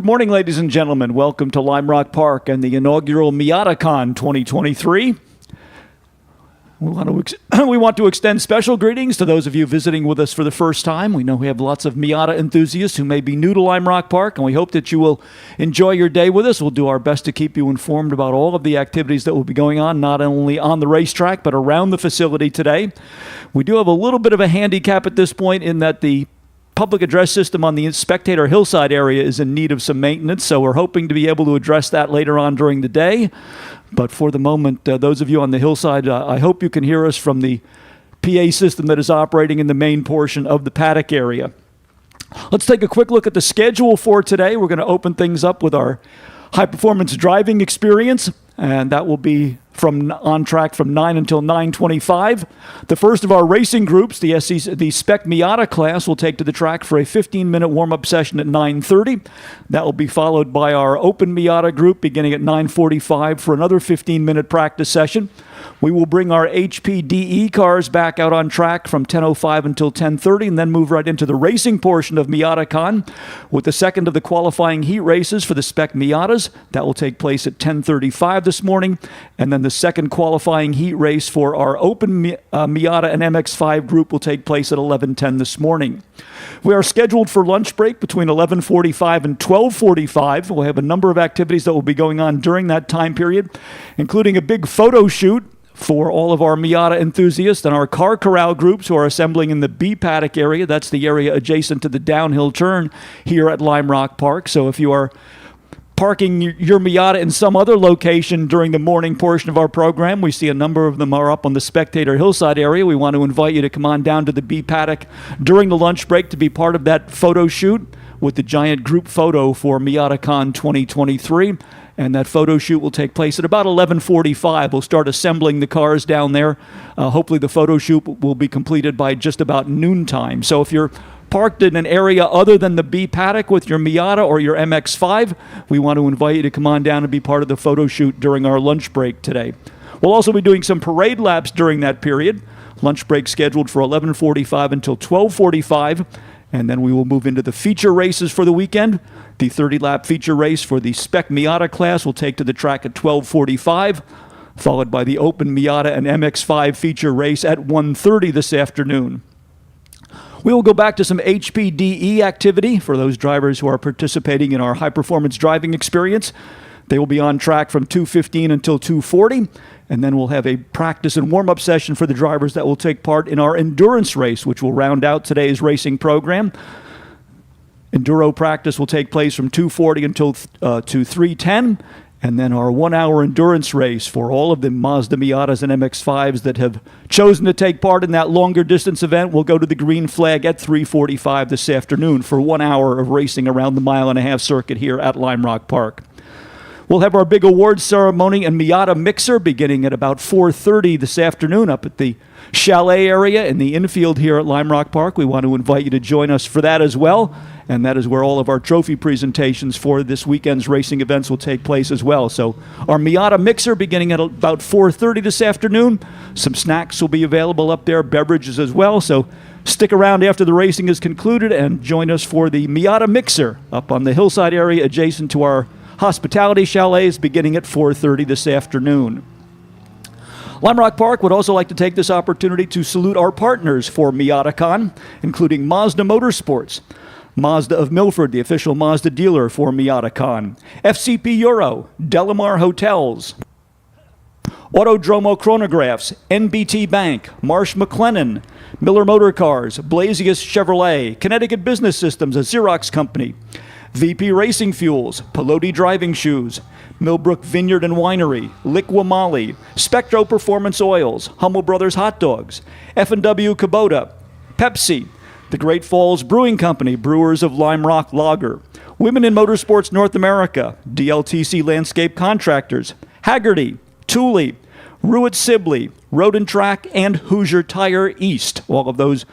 Good morning, ladies and gentlemen. Welcome to Lime Rock Park and the inaugural Miatacon 2023. We want to extend special greetings to those of you visiting with us for the first time. We know we have lots of Miata enthusiasts who may be new to Lime Rock Park, and we hope that you will enjoy your day with us. We'll do our best to keep you informed about all of the activities that will be going on, not only on the racetrack, but around the facility today. We do have a little bit of a handicap at this point in that the public address system on the spectator hillside area is in need of some maintenance, so we're hoping to be able to address that later on during the day. But for the moment, those of you on the hillside, I hope you can hear us from the PA system that is operating in the main portion of the paddock area. Let's take a quick look at the schedule for today. We're going to open things up with our high-performance driving experience, and that will be on track from 9 until 9:25. The first of our racing groups, the Spec Miata class, will take to the track for a 15-minute warm-up session at 9:30. That will be followed by our Open Miata group beginning at 9:45 for another 15-minute practice session. We will bring our HPDE cars back out on track from 10:05 until 10:30 and then move right into the racing portion of Miatacon with the second of the qualifying heat races for the Spec Miatas. That will take place at 10:35 this morning, and then the second qualifying heat race for our Open Miata and MX-5 group will take place at 11:10 this morning. We are scheduled for lunch break between 11:45 and 12:45. We'll have a number of activities that will be going on during that time period, including a big photo shoot for all of our Miata enthusiasts and our car corral groups who are assembling in the B paddock area. That's the area adjacent to the downhill turn here at Lime Rock Park. So if you are parking your Miata in some other location during the morning portion of our program, we see a number of them are up on the spectator hillside area. We want to invite you to come on down to the B paddock during the lunch break to be part of that photo shoot with the giant group photo for Miatacon 2023. And that photo shoot will take place at about 11:45. We'll start assembling the cars down there. Hopefully the photo shoot will be completed by just about noontime. So if you're parked in an area other than the B paddock with your Miata or your MX-5, we want to invite you to come on down and be part of the photo shoot during our lunch break today. We'll also be doing some parade laps during that period. Lunch break scheduled for 11:45 until 12:45, and then we will move into the feature races for the weekend. The 30-lap feature race for the Spec Miata class will take to the track at 12:45, followed by the Open Miata and MX-5 feature race at 1:30 this afternoon. We will go back to some HPDE activity for those drivers who are participating in our high-performance driving experience. They will be on track from 2:15 until 2:40, and then we'll have a practice and warm-up session for the drivers that will take part in our endurance race, which will round out today's racing program. Enduro practice will take place from 2:40 until to 3:10, and then our 1-hour endurance race for all of the Mazda Miatas and MX-5s that have chosen to take part in that longer distance event will go to the green flag at 3:45 this afternoon for 1 hour of racing around the mile-and-a-half circuit here at Lime Rock Park. We'll have our big awards ceremony and Miata mixer beginning at about 4:30 this afternoon up at the chalet area in the infield here at Lime Rock Park. We want to invite you to join us for that as well, and that is where all of our trophy presentations for this weekend's racing events will take place as well. So our Miata mixer beginning at about 4:30 this afternoon. Some snacks will be available up there, beverages as well. So stick around after the racing is concluded and join us for the Miata mixer up on the hillside area adjacent to our hospitality chalets beginning at 4:30 this afternoon. Lime Rock Park would also like to take this opportunity to salute our partners for Miatacon, including Mazda Motorsports, Mazda of Milford, the official Mazda dealer for Miatacon, FCP Euro, Delamar Hotels, Autodromo Chronographs, NBT Bank, Marsh McLennan, Miller Motor Cars, Blasius Chevrolet, Connecticut Business Systems, a Xerox company, VP Racing Fuels, Pelote Driving Shoes, Millbrook Vineyard and Winery, Liqua Spectro Performance Oils, Hummel Brothers Hot Dogs, F&W Kubota, Pepsi, the Great Falls Brewing Company, brewers of Lime Rock Lager, Women in Motorsports North America, DLTC Landscape Contractors, Haggerty, Thule, Ruitt Sibley, Road and Track, and Hoosier Tire East. All of those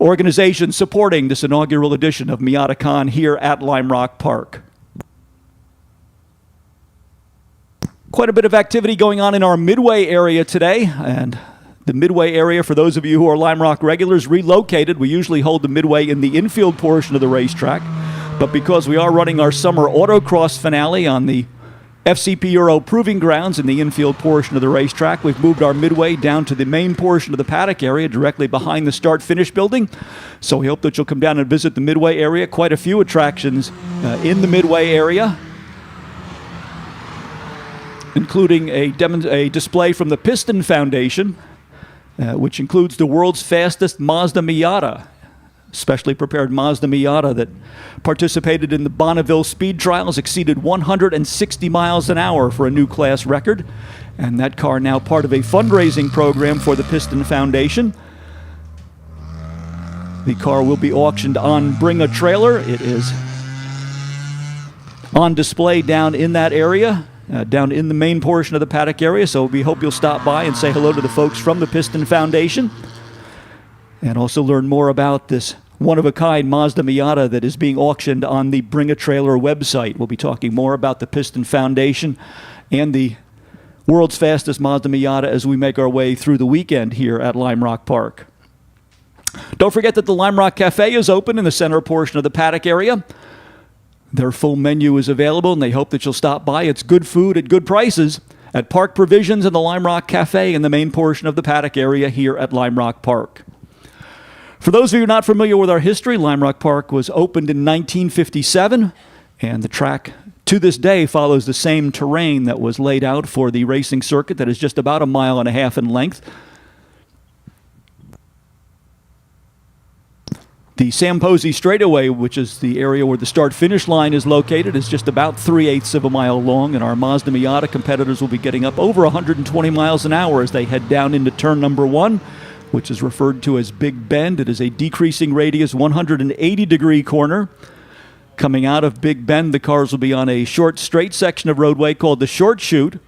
organizations supporting this inaugural edition of Miatacon here at Lime Rock Park. Quite a bit of activity going on in our Midway area today, and the Midway area, for those of you who are Lime Rock regulars, relocated. We usually hold the Midway in the infield portion of the racetrack. But because we are running our summer autocross finale on the FCP Euro Proving Grounds in the infield portion of the racetrack, we've moved our midway down to the main portion of the paddock area directly behind the start-finish building. So we hope that you'll come down and visit the midway area. Quite a few attractions in the midway area, including a display from the Piston Foundation, which includes the world's fastest Mazda Miata, specially prepared Mazda Miata that participated in the Bonneville speed trials, exceeded 160 miles an hour for a new class record. And that car now part of a fundraising program for the Piston Foundation. The car will be auctioned on Bring a Trailer. It is on display down in that area, down in the main portion of the paddock area. So we hope you'll stop by and say hello to the folks from the Piston Foundation, and also learn more about this one-of-a-kind Mazda Miata that is being auctioned on the Bring a Trailer website. We'll be talking more about the Piston Foundation and the world's fastest Mazda Miata as we make our way through the weekend here at Lime Rock Park. Don't forget that the Lime Rock Cafe is open in the center portion of the paddock area. Their full menu is available, and they hope that you'll stop by. It's good food at good prices at Park Provisions and the Lime Rock Cafe in the main portion of the paddock area here at Lime Rock Park. For those of you not familiar with our history, Lime Rock Park was opened in 1957, and the track to this day follows the same terrain that was laid out for the racing circuit that is just about 1.5 miles in length. The Sam Posey Straightaway, which is the area where the start-finish line is located, is just about 3/8 of a mile long, and our Mazda Miata competitors will be getting up over 120 miles an hour as they head down into turn number 1, which is referred to as Big Bend. It is a decreasing radius, 180-degree corner. Coming out of Big Bend, the cars will be on a short, straight section of roadway called the Short Chute.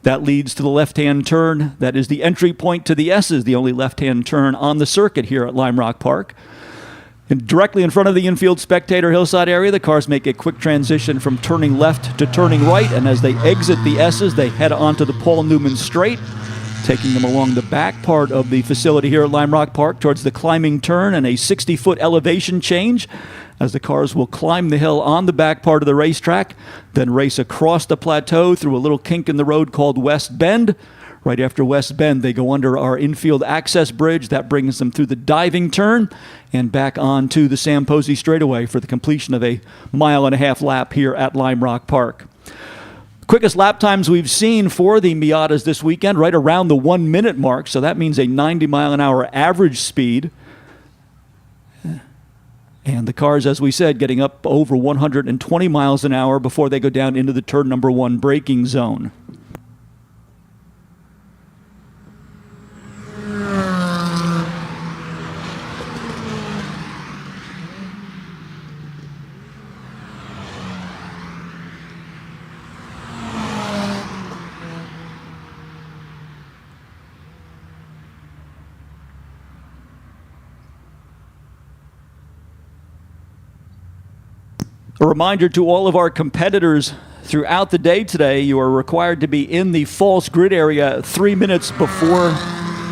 That leads to the left-hand turn. That is the entry point to the S's, the only left-hand turn on the circuit here at Lime Rock Park. And directly in front of the infield spectator hillside area, the cars make a quick transition from turning left to turning right, and as they exit the S's, they head onto the Paul Newman Straight, taking them along the back part of the facility here at Lime Rock Park towards the climbing turn and a 60-foot elevation change as the cars will climb the hill on the back part of the racetrack, then race across the plateau through a little kink in the road called West Bend. Right after West Bend, they go under our infield access bridge. That brings them through the diving turn and back onto the Sam Posey Straightaway for the completion of a 1.5 mile lap here at Lime Rock Park. Quickest lap times we've seen for the Miatas this weekend, right around the 1-minute mark. So that means a 90-mile-an-hour average speed. And the cars, as we said, getting up over 120 miles an hour before they go down into the turn number 1 braking zone. A reminder to all of our competitors throughout the day today, you are required to be in the false grid area 3 minutes before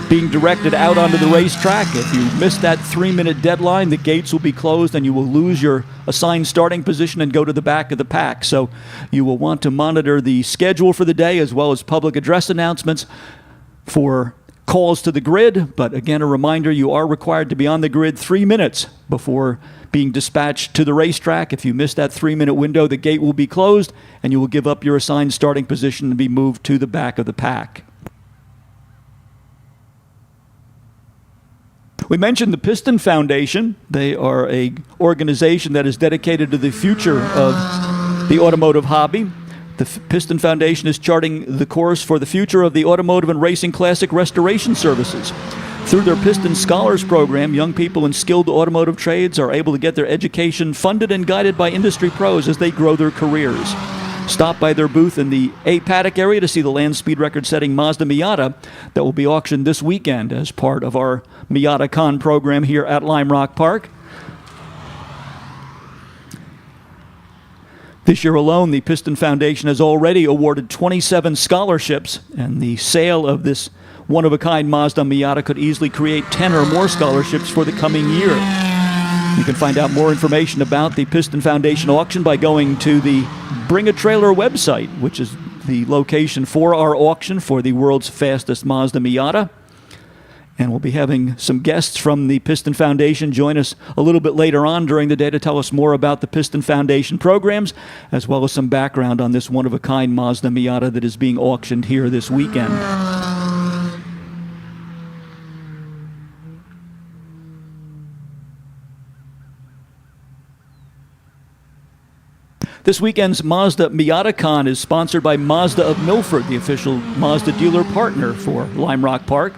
being directed out onto the racetrack. If you miss that 3-minute deadline, the gates will be closed and you will lose your assigned starting position and go to the back of the pack. So you will want to monitor the schedule for the day as well as public address announcements for calls to the grid. But again, a reminder, you are required to be on the grid 3 minutes before being dispatched to the racetrack. If you miss that 3-minute window, the gate will be closed and you will give up your assigned starting position and be moved to the back of the pack. We mentioned the Piston Foundation. They are an organization that is dedicated to the future of the automotive hobby. The Piston Foundation is charting the course for the future of the automotive and racing classic restoration services. Through their Piston Scholars Program, young people in skilled automotive trades are able to get their education funded and guided by industry pros as they grow their careers. Stop by their booth in the A paddock area to see the land speed record-setting Mazda Miata that will be auctioned this weekend as part of our Miatacon program here at Lime Rock Park. This year alone, the Piston Foundation has already awarded 27 scholarships, and the sale of this one-of-a-kind Mazda Miata could easily create 10 or more scholarships for the coming year. You can find out more information about the Piston Foundation auction by going to the Bring a Trailer website, which is the location for our auction for the world's fastest Mazda Miata. And we'll be having some guests from the Piston Foundation join us a little bit later on during the day to tell us more about the Piston Foundation programs, as well as some background on this one-of-a-kind Mazda Miata that is being auctioned here this weekend. This weekend's Mazda Miatacon is sponsored by Mazda of Milford, the official Mazda dealer partner for Lime Rock Park.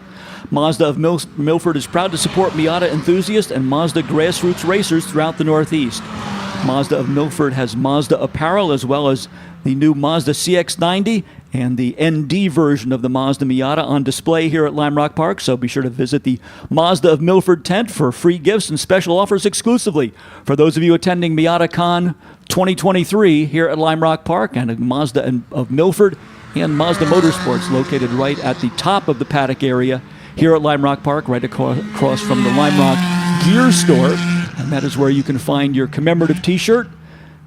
Mazda of Milford is proud to support Miata enthusiasts and Mazda grassroots racers throughout the Northeast. Mazda of Milford has Mazda apparel as well as the new Mazda CX-90 and the ND version of the Mazda Miata on display here at Lime Rock Park, so be sure to visit the Mazda of Milford tent for free gifts and special offers exclusively for ththose of you attending Miatacon 2023 here at Lime Rock Park, and Mazda of Milford and Mazda Motorsports located right at the top of the paddock area here at Lime Rock Park, right across from the Lime Rock Gear Store, and that is where you can find your commemorative t-shirt.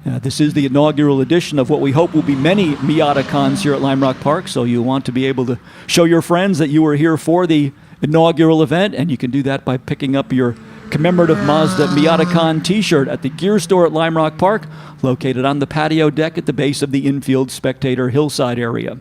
This is the inaugural edition of what we hope will be many Miatacons here at Lime Rock Park, so you want to be able to show your friends that you were here for the inaugural event, and you can do that by picking up your commemorative Mazda Miatacon t-shirt at the Gear Store at Lime Rock Park, located on the patio deck at the base of the infield spectator hillside area.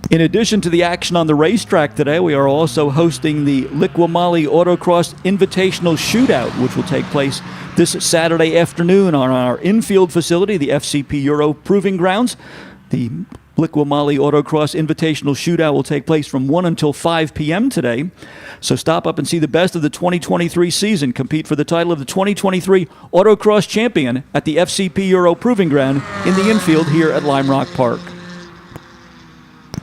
In addition to the action on the racetrack today, we are also hosting the Liqui-Moly Autocross Invitational Shootout, which will take place this Saturday afternoon on our infield facility, the FCP Euro Proving Grounds. The Liqui-Moly Autocross Invitational Shootout will take place from 1 until 5 p.m. today. So stop up and see the best of the 2023 season. Compete for the title of the 2023 Autocross Champion at the FCP Euro Proving Ground in the infield here at Lime Rock Park.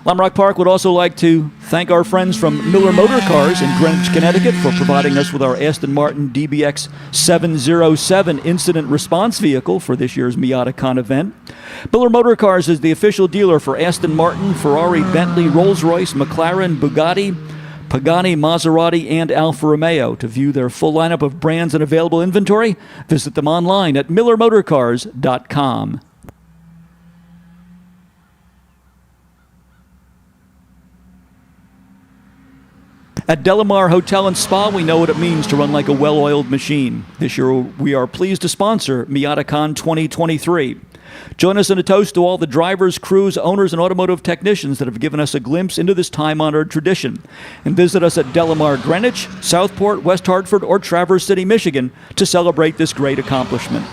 Lime Rock Park would also like to thank our friends from Miller Motor Cars in Greenwich, Connecticut for providing us with our Aston Martin DBX 707 incident response vehicle for this year's Miatacon event. Miller Motor Cars is the official dealer for Aston Martin, Ferrari, Bentley, Rolls-Royce, McLaren, Bugatti, Pagani, Maserati, and Alfa Romeo. To view their full lineup of brands and available inventory, visit them online at millermotorcars.com. At Delamar Hotel and Spa, we know what it means to run like a well-oiled machine. This year, we are pleased to sponsor Miatacon 2023. Join us in a toast to all the drivers, crews, owners, and automotive technicians that have given us a glimpse into this time-honored tradition. And visit us at Delamar Greenwich, Southport, West Hartford, or Traverse City, Michigan to celebrate this great accomplishment.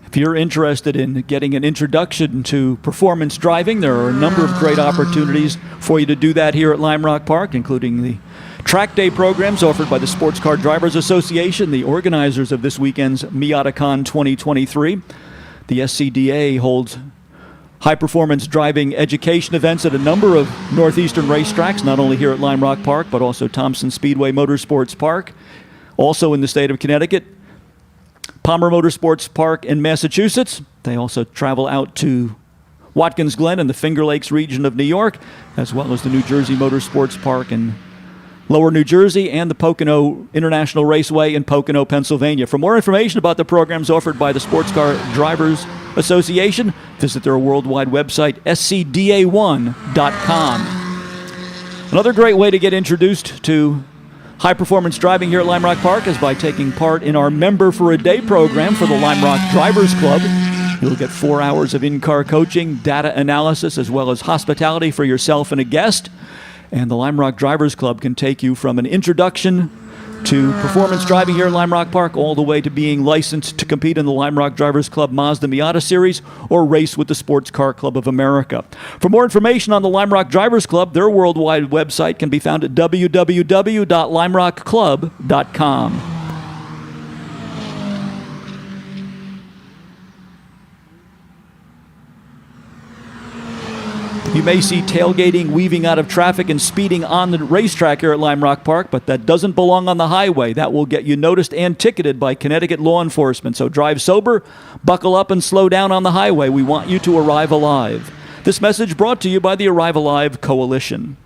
If you're interested in getting an introduction to performance driving, there are a number of great opportunities for you to do that here at Lime Rock Park, including the track day programs offered by the Sports Car Drivers Association, the organizers of this weekend's Miatacon 2023. The SCDA holds high-performance driving education events at a number of northeastern racetracks, not only here at Lime Rock Park, but also Thompson Speedway Motorsports Park, also in the state of Connecticut. Palmer Motorsports Park in Massachusetts. They also travel out to Watkins Glen in the Finger Lakes region of New York, as well as the New Jersey Motorsports Park in Lower New Jersey and the Pocono International Raceway in Pocono, Pennsylvania. For more information about the programs offered by the Sports Car Drivers Association, visit their worldwide website, scda1.com. Another great way to get introduced to high-performance driving here at Lime Rock Park is by taking part in our Member for a Day program for the Lime Rock Drivers Club. You'll get 4 hours of in-car coaching, data analysis, as well as hospitality for yourself and a guest. And the Lime Rock Drivers Club can take you from an introduction to performance driving here at Lime Rock Park, all the way to being licensed to compete in the Lime Rock Drivers Club Mazda Miata Series or race with the Sports Car Club of America. For more information on the Lime Rock Drivers Club, their worldwide website can be found at www.limerockclub.com. You may see tailgating, weaving out of traffic, and speeding on the racetrack here at Lime Rock Park, but that doesn't belong on the highway. That will get you noticed and ticketed by Connecticut law enforcement. So drive sober, buckle up, and slow down on the highway. We want you to arrive alive. This message brought to you by the Arrive Alive Coalition.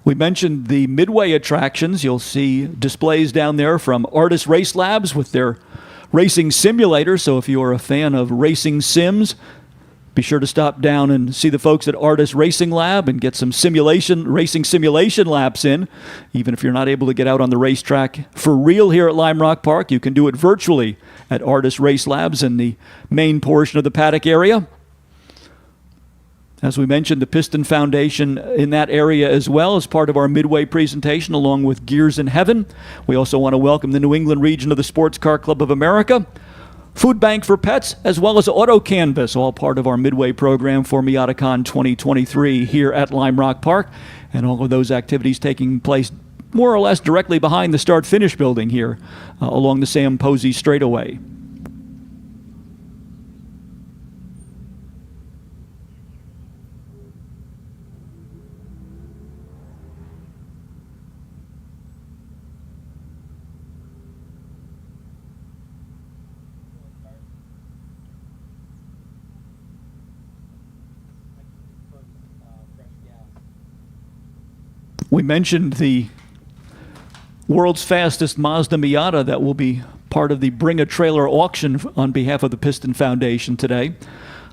We mentioned the Midway attractions. You'll see displays down there from Artist Race Labs with their racing simulator. So if you are a fan of racing sims, be sure to stop down and see the folks at Artist Racing Lab and get some racing simulation laps in. Even if you're not able to get out on the racetrack for real here at Lime Rock Park, you can do it virtually at Artist Race Labs in the main portion of the paddock area. As we mentioned, the Piston Foundation in that area as well as part of our Midway presentation, along with Gears in Heaven. We also want to welcome the New England region of the Sports Car Club of America, Food Bank for Pets, as well as Auto Canvas, all part of our Midway program for Miatacon 2023 here at Lime Rock Park. And all of those activities taking place more or less directly behind the start-finish building here along the Sam Posey straightaway. We mentioned the world's fastest Mazda Miata that will be part of the Bring a Trailer auction on behalf of the Piston Foundation today. A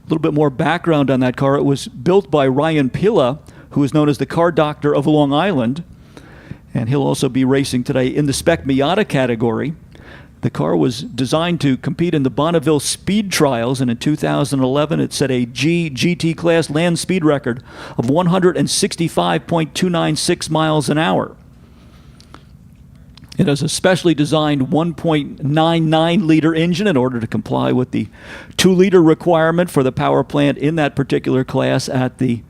little bit more background on that car. It was built by Ryan Pilla, who is known as the car doctor of Long Island, and he'll also be racing today in the Spec Miata category. The car was designed to compete in the Bonneville Speed Trials, and in 2011 it set a GT class land speed record of 165.296 miles an hour. It has a specially designed 1.99-liter engine in order to comply with the 2-liter requirement for the power plant in that particular class at the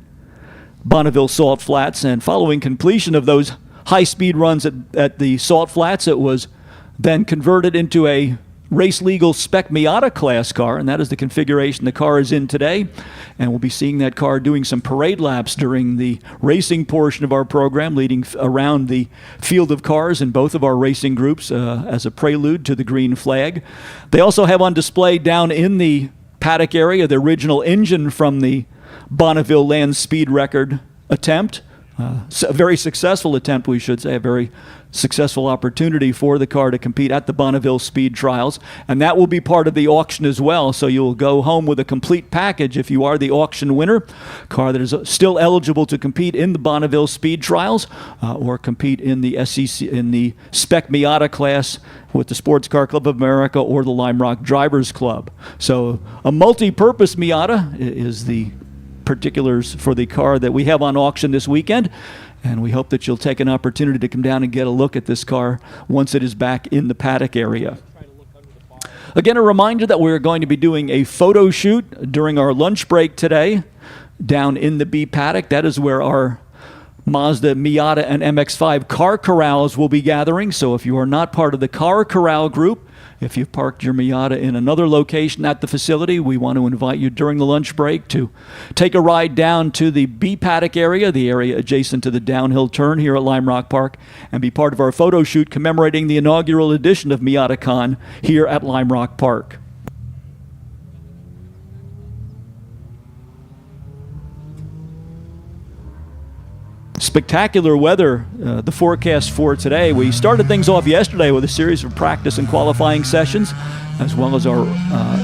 Bonneville Salt Flats. And following completion of those high-speed runs at the Salt Flats, it was then converted into a race-legal Spec Miata class car, and that is the configuration the car is in today. And we'll be seeing that car doing some parade laps during the racing portion of our program, leading around the field of cars in both of our racing groups as a prelude to the green flag. They also have on display down in the paddock area the original engine from the Bonneville land speed record attempt. A very successful attempt, we should say, a very successful opportunity for the car to compete at the Bonneville Speed Trials. And that will be part of the auction as well. So you'll go home with a complete package if you are the auction winner. Car that is still eligible to compete in the Bonneville Speed Trials or compete in the SEC, in the Spec Miata class with the Sports Car Club of America or the Lime Rock Drivers Club. So a multi-purpose Miata is the particulars for the car that we have on auction this weekend, and we hope that you'll take an opportunity to come down and get a look at this car once it is back in the paddock area. Again, a reminder that we're going to be doing a photo shoot during our lunch break today down in the B paddock. That is where our Mazda, Miata, and MX-5 car corrals will be gathering. So if you are not part of the car corral group, if you've parked your Miata in another location at the facility, we want to invite you during the lunch break to take a ride down to the B paddock area, the area adjacent to the downhill turn here at Lime Rock Park, and be part of our photo shoot commemorating the inaugural edition of Miatacon here at Lime Rock Park. spectacular weather, the forecast for today. We started things off yesterday with a series of practice and qualifying sessions, as well as our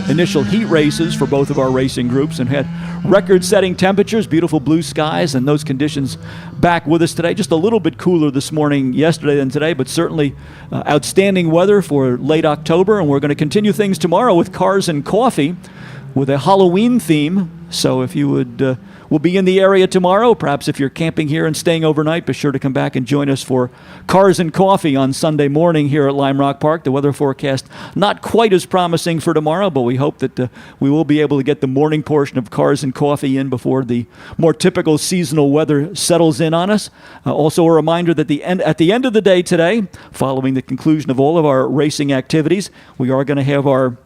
initial heat races for both of our racing groups, and had record-setting temperatures, beautiful blue skies, and those conditions back with us today. Just a little bit cooler this morning yesterday than today, but certainly outstanding weather for late October, and we're going to continue things tomorrow with Cars and Coffee with a Halloween theme. So if you would, we'll be in the area tomorrow. Perhaps if you're camping here and staying overnight, be sure to come back and join us for Cars and Coffee on Sunday morning here at Lime Rock Park. The weather forecast not quite as promising for tomorrow, but we hope that we will be able to get the morning portion of Cars and Coffee in before the more typical seasonal weather settles in on us. Also a reminder that at the end of the day today, following the conclusion of all of our racing activities, we are going to have our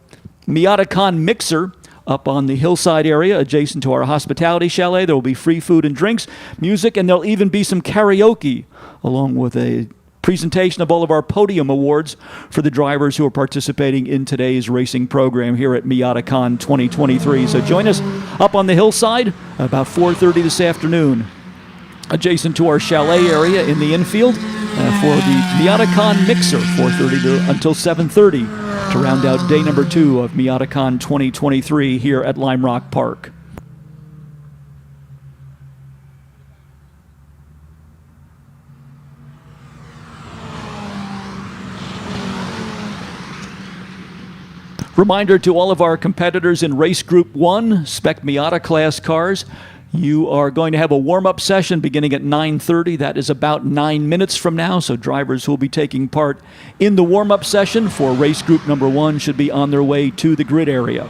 Miatacon mixer up on the hillside area adjacent to our hospitality chalet. There will be free food and drinks, music, and there'll even be some karaoke, along with a presentation of all of our podium awards for the drivers who are participating in today's racing program here at Miatacon 2023. So join us up on the hillside about 4:30 this afternoon, adjacent to our chalet area in the infield for the Miatacon Mixer, 4:30 until 7:30, to round out day number 2 of Miatacon 2023 here at Lime Rock Park. Reminder to all of our competitors in Race Group 1, Spec Miata class cars, you are going to have a warm-up session beginning at 9:30. That is about 9 minutes from now, so drivers who will be taking part in the warm-up session for race group number 1 should be on their way to the grid area.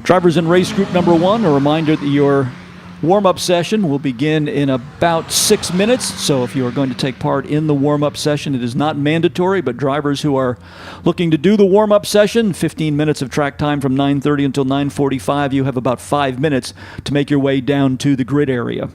Drivers in race group number 1, a reminder that your warm-up session will begin in about 6 minutes. So if you are going to take part in the warm-up session, it is not mandatory, but drivers who are looking to do the warm-up session, 15 minutes of track time from 9:30 until 9:45, you have about 5 minutes to make your way down to the grid area.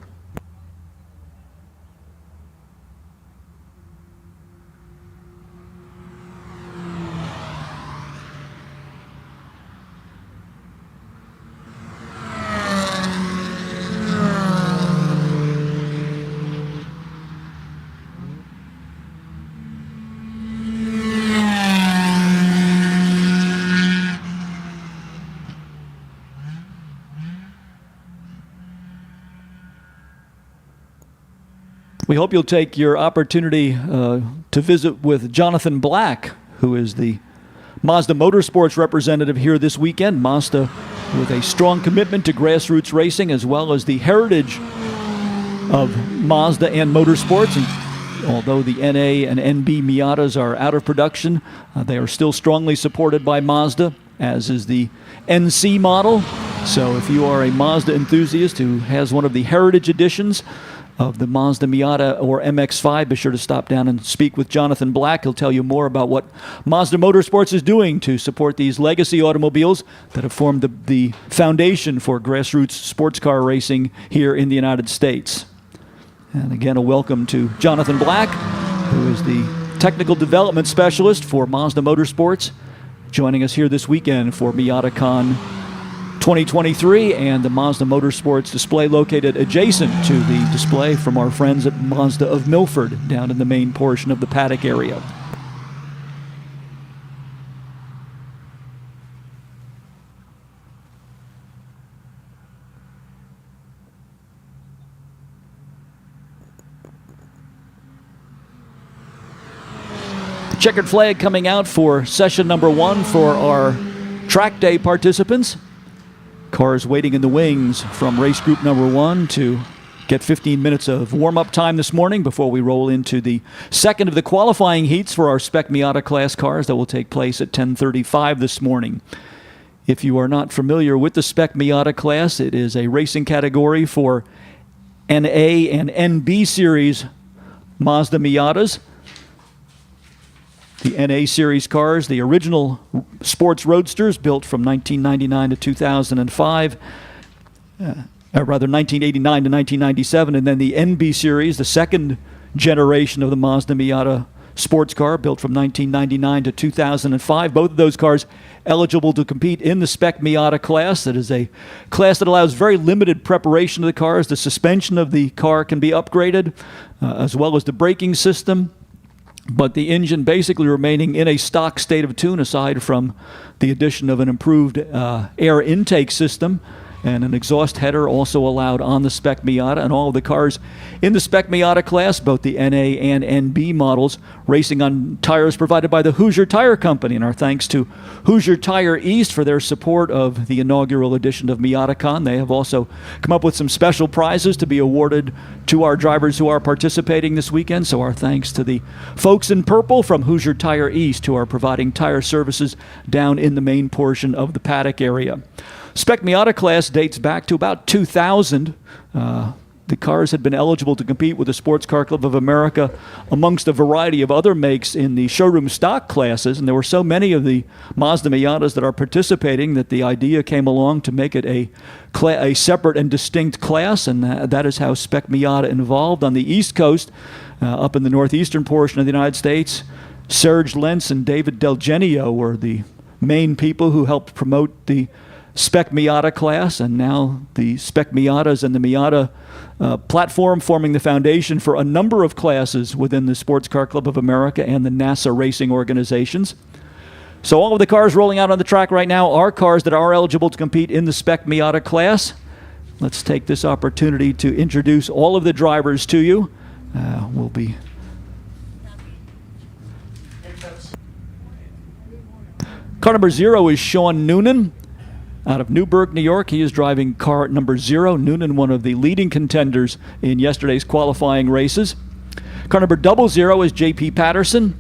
We hope you'll take your opportunity to visit with Jonathan Black, who is the Mazda Motorsports representative here this weekend. Mazda with a strong commitment to grassroots racing as well as the heritage of Mazda and motorsports. And although the NA and NB Miatas are out of production, they are still strongly supported by Mazda, as is the NC model. So if you are a Mazda enthusiast who has one of the heritage editions of the Mazda Miata or MX-5, be sure to stop down and speak with Jonathan Black. He'll tell you more about what Mazda Motorsports is doing to support these legacy automobiles that have formed the foundation for grassroots sports car racing here in the United States. And again, a welcome to Jonathan Black, who is the technical development specialist for Mazda Motorsports, joining us here this weekend for Miatacon 2023 and the Mazda Motorsports display located adjacent to the display from our friends at Mazda of Milford down in the main portion of the paddock area. The checkered flag coming out for session number 1 for our track day participants. Cars waiting in the wings from race group number 1 to get 15 minutes of warm-up time this morning before we roll into the second of the qualifying heats for our Spec Miata class cars that will take place at 10:35 this morning. If you are not familiar with the Spec Miata class, it is a racing category for NA and NB series Mazda Miatas. The NA series cars, the original sports roadsters built from 1999 to 2005, rather 1989 to 1997, and then the NB series, the second generation of the Mazda Miata sports car built from 1999 to 2005. Both of those cars eligible to compete in the Spec Miata class. It is a class that allows very limited preparation of the cars. The suspension of the car can be upgraded, as well as the braking system. But the engine basically remaining in a stock state of tune, aside from the addition of an improved air intake system and an exhaust header also allowed on the Spec Miata. And all of the cars in the Spec Miata class, both the NA and NB models, racing on tires provided by the Hoosier Tire Company. And our thanks to Hoosier Tire East for their support of the inaugural edition of Miatacon. They have also come up with some special prizes to be awarded to our drivers who are participating this weekend. So our thanks to the folks in purple from Hoosier Tire East who are providing tire services down in the main portion of the paddock area. Spec Miata class dates back to about 2000. The cars had been eligible to compete with the Sports Car Club of America amongst a variety of other makes in the showroom stock classes, and there were so many of the Mazda Miatas that are participating that the idea came along to make it a separate and distinct class, and that is how Spec Miata evolved. On the East Coast, up in the northeastern portion of the United States, Serge Lentz and David Del Genio were the main people who helped promote the Spec Miata class, and now the Spec Miatas and the Miata platform forming the foundation for a number of classes within the Sports Car Club of America and the NASA racing organizations. So all of the cars rolling out on the track right now are cars that are eligible to compete in the Spec Miata class. Let's take this opportunity to introduce all of the drivers to you. We'll be car number 0 is Sean Noonan. Out of Newburgh, New York, he is driving car number 0. Noonan, one of the leading contenders in yesterday's qualifying races. Car number 00 is J.P. Patterson,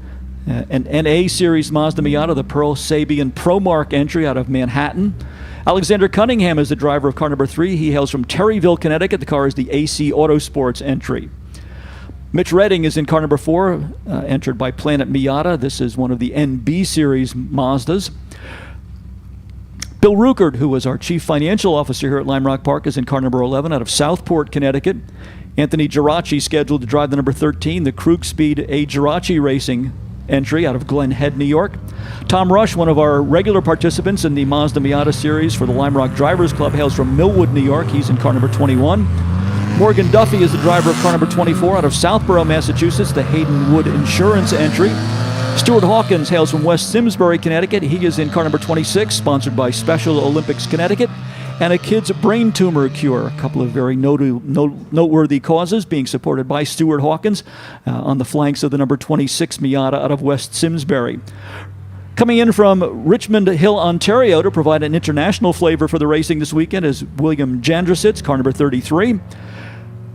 an NA Series Mazda Miata, the Pearl Sabian ProMark entry out of Manhattan. Alexander Cunningham is the driver of car number 3. He hails from Terryville, Connecticut. The car is the AC Autosports entry. Mitch Redding is in car number 4, entered by Planet Miata. This is one of the NB Series Mazdas. Bill Ruckert, who was our chief financial officer here at Lime Rock Park, is in car number 11 out of Southport, Connecticut. Anthony Geraci scheduled to drive the number 13, the Krug Speed A. Geraci Racing entry out of Glen Head, New York. Tom Rush, one of our regular participants in the Mazda Miata series for the Lime Rock Drivers Club, hails from Millwood, New York. He's in car number 21. Morgan Duffy is the driver of car number 24 out of Southborough, Massachusetts, the Hayden Wood Insurance entry. Stuart Hawkins hails from West Simsbury, Connecticut. He is in car number 26, sponsored by Special Olympics Connecticut. and a kid's brain tumor cure. A couple of very noteworthy causes being supported by Stuart Hawkins on the flanks of the number 26 Miata out of West Simsbury. Coming in from Richmond Hill, Ontario to provide an international flavor for the racing this weekend is William Jandrasitz, car number 33.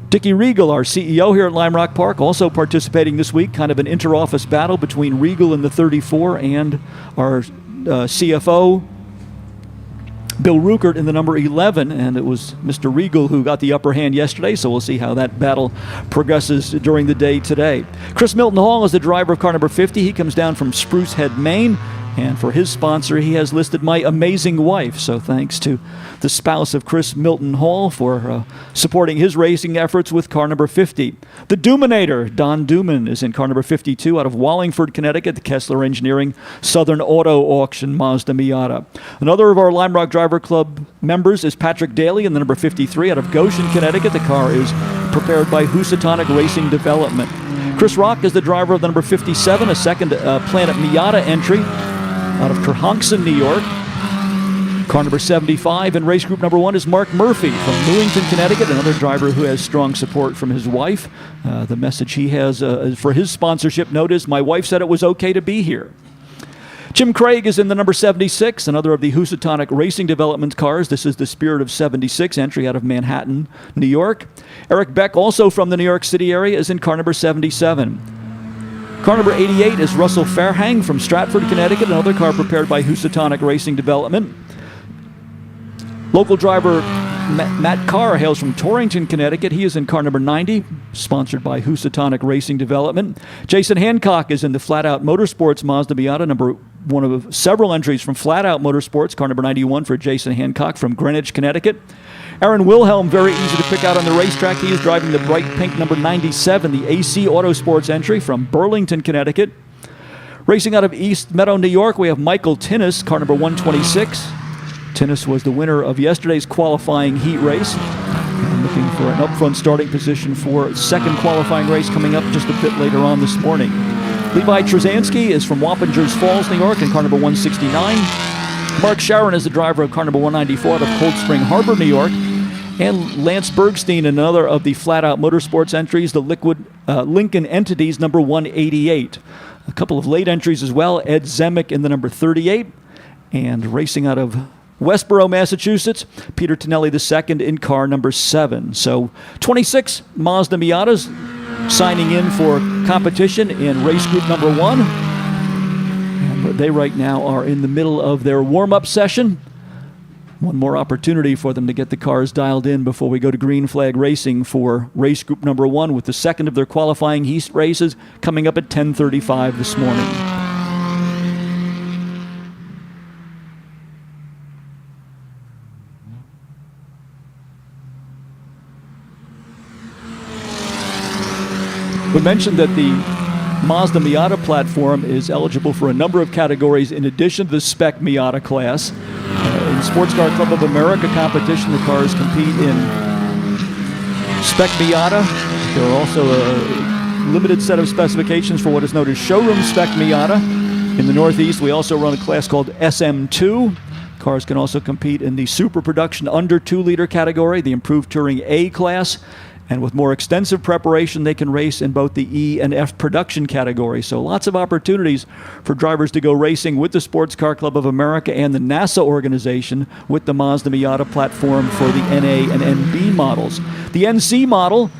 Dickie Regal, our CEO here at Lime Rock Park, also participating this week, kind of an inter-office battle between Regal in the 34 and our CFO, Bill Ruckert, in the number 11, and it was Mr. Regal who got the upper hand yesterday, so we'll see how that battle progresses during the day today. Chris Milton Hall is the driver of car number 50. He comes down from Spruce Head, Maine, and for his sponsor, he has listed My Amazing Wife, so thanks to the spouse of Chris Milton Hall for supporting his racing efforts with car number 50. The Doominator, Don Dooman, is in car number 52 out of Wallingford, Connecticut, the Kessler Engineering Southern Auto Auction Mazda Miata. Another of our Lime Rock Driver Club members is Patrick Daly in the number 53 out of Goshen, Connecticut. The car is prepared by Housatonic Racing Development. Chris Rock is the driver of the number 57, a second Planet Miata entry out of Kerhonkson, New York. Car number 75 in race group number 1 is Mark Murphy from Newington, Connecticut, another driver who has strong support from his wife. The message he has for his sponsorship note is, "My wife said it was okay to be here." Jim Craig is in the number 76, another of the Housatonic Racing Development cars. This is the Spirit of 76 entry out of Manhattan, New York. Eric Beck, also from the New York City area, is in car number 77. Car number 88 is Russell Fairhang from Stratford, Connecticut, another car prepared by Housatonic Racing Development. Local driver Matt Carr hails from Torrington, Connecticut. He is in car number 90, sponsored by Housatonic Racing Development. Jason Hancock is in the Flat Out Motorsports Mazda Miata, one of several entries from Flat Out Motorsports, car number 91 for Jason Hancock from Greenwich, Connecticut. Aaron Wilhelm, very easy to pick out on the racetrack. He is driving the bright pink number 97, the AC Autosports entry from Burlington, Connecticut. Racing out of East Meadow, New York, we have Michael Tinnis, car number 126. Tinnis was the winner of yesterday's qualifying heat race. And looking for an upfront starting position for second qualifying race coming up just a bit later on this morning. Levi Trzanski is from Wappingers Falls, New York, in car number 169. Mark Sharon is the driver of car number 194 out of Cold Spring Harbor, New York. And Lance Bergstein, another of the Flat Out Motorsports entries, the Lincoln Entities, number 188. A couple of late entries as well. Ed Zemek in the number 38. And racing out of Westboro, Massachusetts, Peter Tonelli II in car number 7. So 26 Mazda Miatas signing in for competition in race group number 1. And they right now are in the middle of their warm-up session. One more opportunity for them to get the cars dialed in before we go to green flag racing for race group number 1, with the second of their qualifying heat races coming up at 10:35 this morning. We mentioned that the Mazda Miata platform is eligible for a number of categories in addition to the Spec Miata class. In Sports Car Club of America competition, the cars compete in Spec Miata. There are also a limited set of specifications for what is known as Showroom Spec Miata. In the Northeast, we also run a class called SM2. Cars can also compete in the Super Production under 2-liter category, the Improved Touring A class. And with more extensive preparation, they can race in both the E and F production categories. So lots of opportunities for drivers to go racing with the Sports Car Club of America and the NASA organization with the Mazda Miata platform for the NA and NB models. The NC model,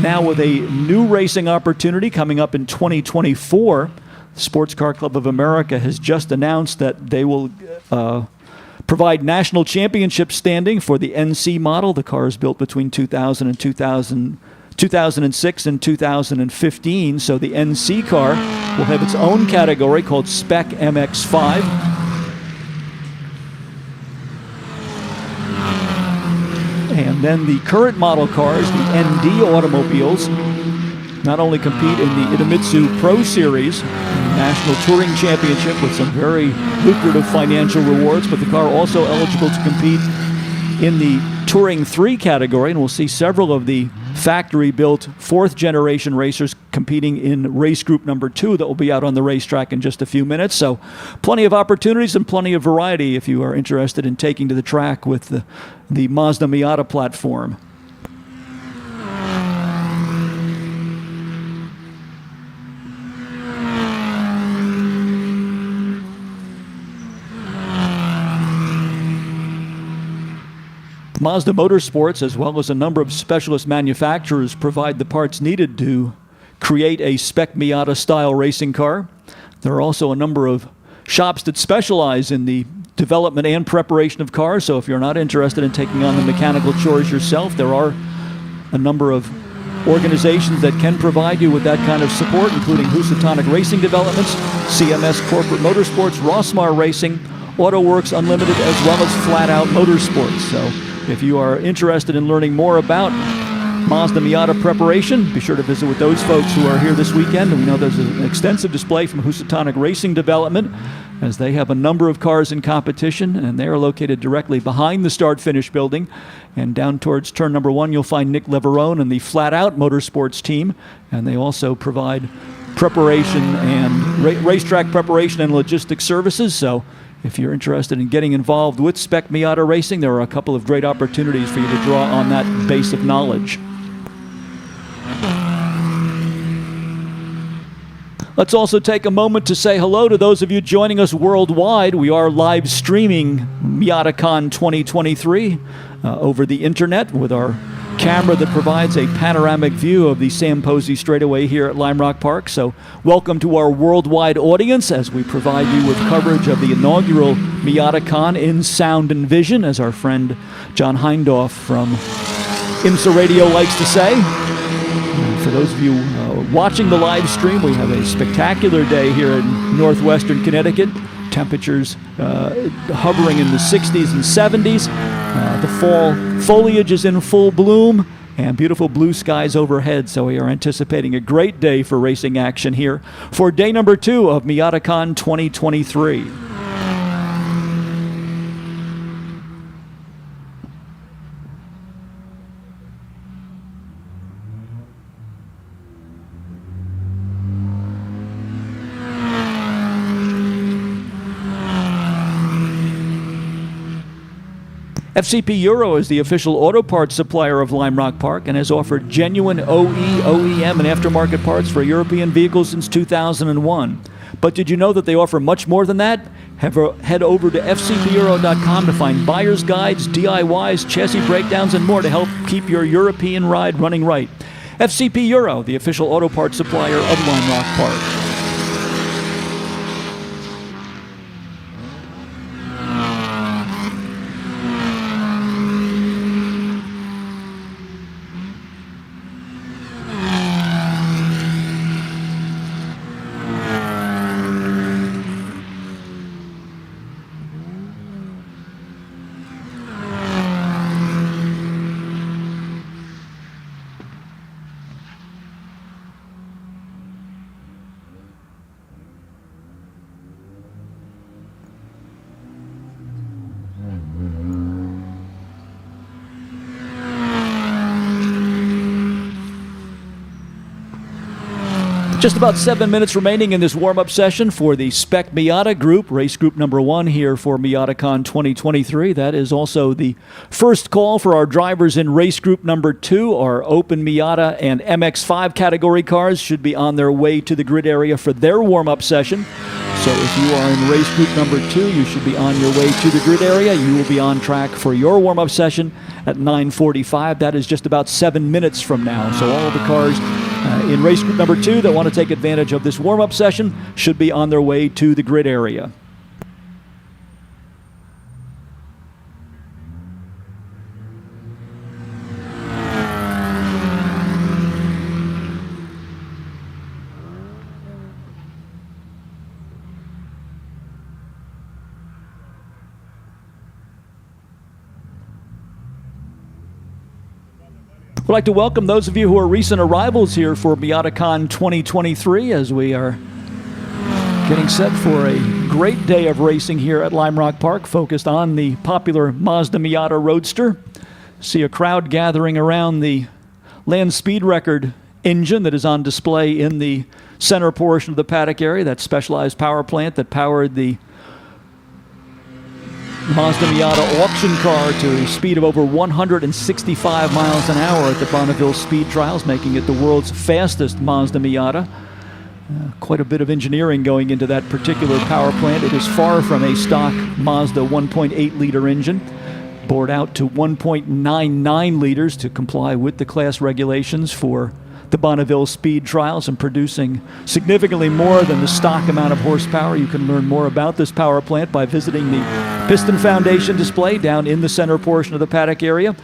now with a new racing opportunity coming up in 2024. The Sports Car Club of America has just announced that they will provide national championship standing for the NC model. The car is built between 2000 and 2006 and 2015. So the NC car will have its own category called Spec MX5. And then the current model cars, the ND automobiles, not only compete in the Idemitsu Pro Series, National Touring Championship with some very lucrative financial rewards, but the car also eligible to compete in the Touring 3 category, and we'll see several of the factory-built fourth-generation racers competing in race group number 2 that will be out on the racetrack in just a few minutes. So plenty of opportunities and plenty of variety if you are interested in taking to the track with the Mazda Miata platform. Mazda Motorsports, as well as a number of specialist manufacturers, provide the parts needed to create a spec Miata-style racing car. There are also a number of shops that specialize in the development and preparation of cars, so if you're not interested in taking on the mechanical chores yourself, there are a number of organizations that can provide you with that kind of support, including Housatonic Racing Developments, CMS Corporate Motorsports, Rossmar Racing, AutoWorks Unlimited, as well as Flat Out Motorsports. So if you are interested in learning more about Mazda Miata preparation, be sure to visit with those folks who are here this weekend. And we know there's an extensive display from Housatonic Racing Development, as they have a number of cars in competition, and they are located directly behind the start-finish building. And down towards turn number 1, you'll find Nick Leverone and the Flat Out Motorsports team, and they also provide preparation and racetrack preparation and logistics services. So if you're interested in getting involved with Spec Miata racing, there are a couple of great opportunities for you to draw on that base of knowledge. Let's also take a moment to say hello to those of you joining us worldwide. We are live streaming Miatacon 2023 over the internet with our camera that provides a panoramic view of the Sam Posey straightaway here at Lime Rock Park. So welcome to our worldwide audience as we provide you with coverage of the inaugural Miatacon in sound and vision, as our friend John Hindhoff from IMSA Radio likes to say. For those of you watching the live stream, we have a spectacular day here in northwestern Connecticut. Temperatures hovering in the 60s and 70s. The fall foliage is in full bloom and beautiful blue skies overhead, so we are anticipating a great day for racing action here for day number 2 of Miatacon 2023. FCP Euro is the official auto parts supplier of Lime Rock Park and has offered genuine OE, OEM, and aftermarket parts for European vehicles since 2001. But did you know that they offer much more than that? Head over to fcpeuro.com to find buyer's guides, DIYs, chassis breakdowns, and more to help keep your European ride running right. FCP Euro, the official auto parts supplier of Lime Rock Park. Just about 7 minutes remaining in this warm-up session for the Spec Miata group, race group number 1 here for Miatacon 2023. That is also the first call for our drivers in race group number 2. Our Open Miata and MX-5 category cars should be on their way to the grid area for their warm-up session. So if you are in race group number 2, you should be on your way to the grid area. You will be on track for your warm-up session at 9:45. That is just about 7 minutes from now. So all of the cars in race group number 2 that want to take advantage of this warm-up session should be on their way to the grid area. I'd like to welcome those of you who are recent arrivals here for Miatacon 2023 as we are getting set for a great day of racing here at Lime Rock Park, focused on the popular Mazda Miata Roadster. See a crowd gathering around the land speed record engine that is on display in the center portion of the paddock area, that specialized power plant that powered the Mazda Miata auction car to a speed of over 165 miles an hour at the Bonneville Speed Trials, making it the world's fastest Mazda Miata. Quite a bit of engineering going into that particular power plant. It is far from a stock Mazda 1.8-liter engine, bored out to 1.99 liters to comply with the class regulations for the Bonneville Speed Trials, and producing significantly more than the stock amount of horsepower. You can learn more about this power plant by visiting the Piston Foundation display down in the center portion of the paddock area.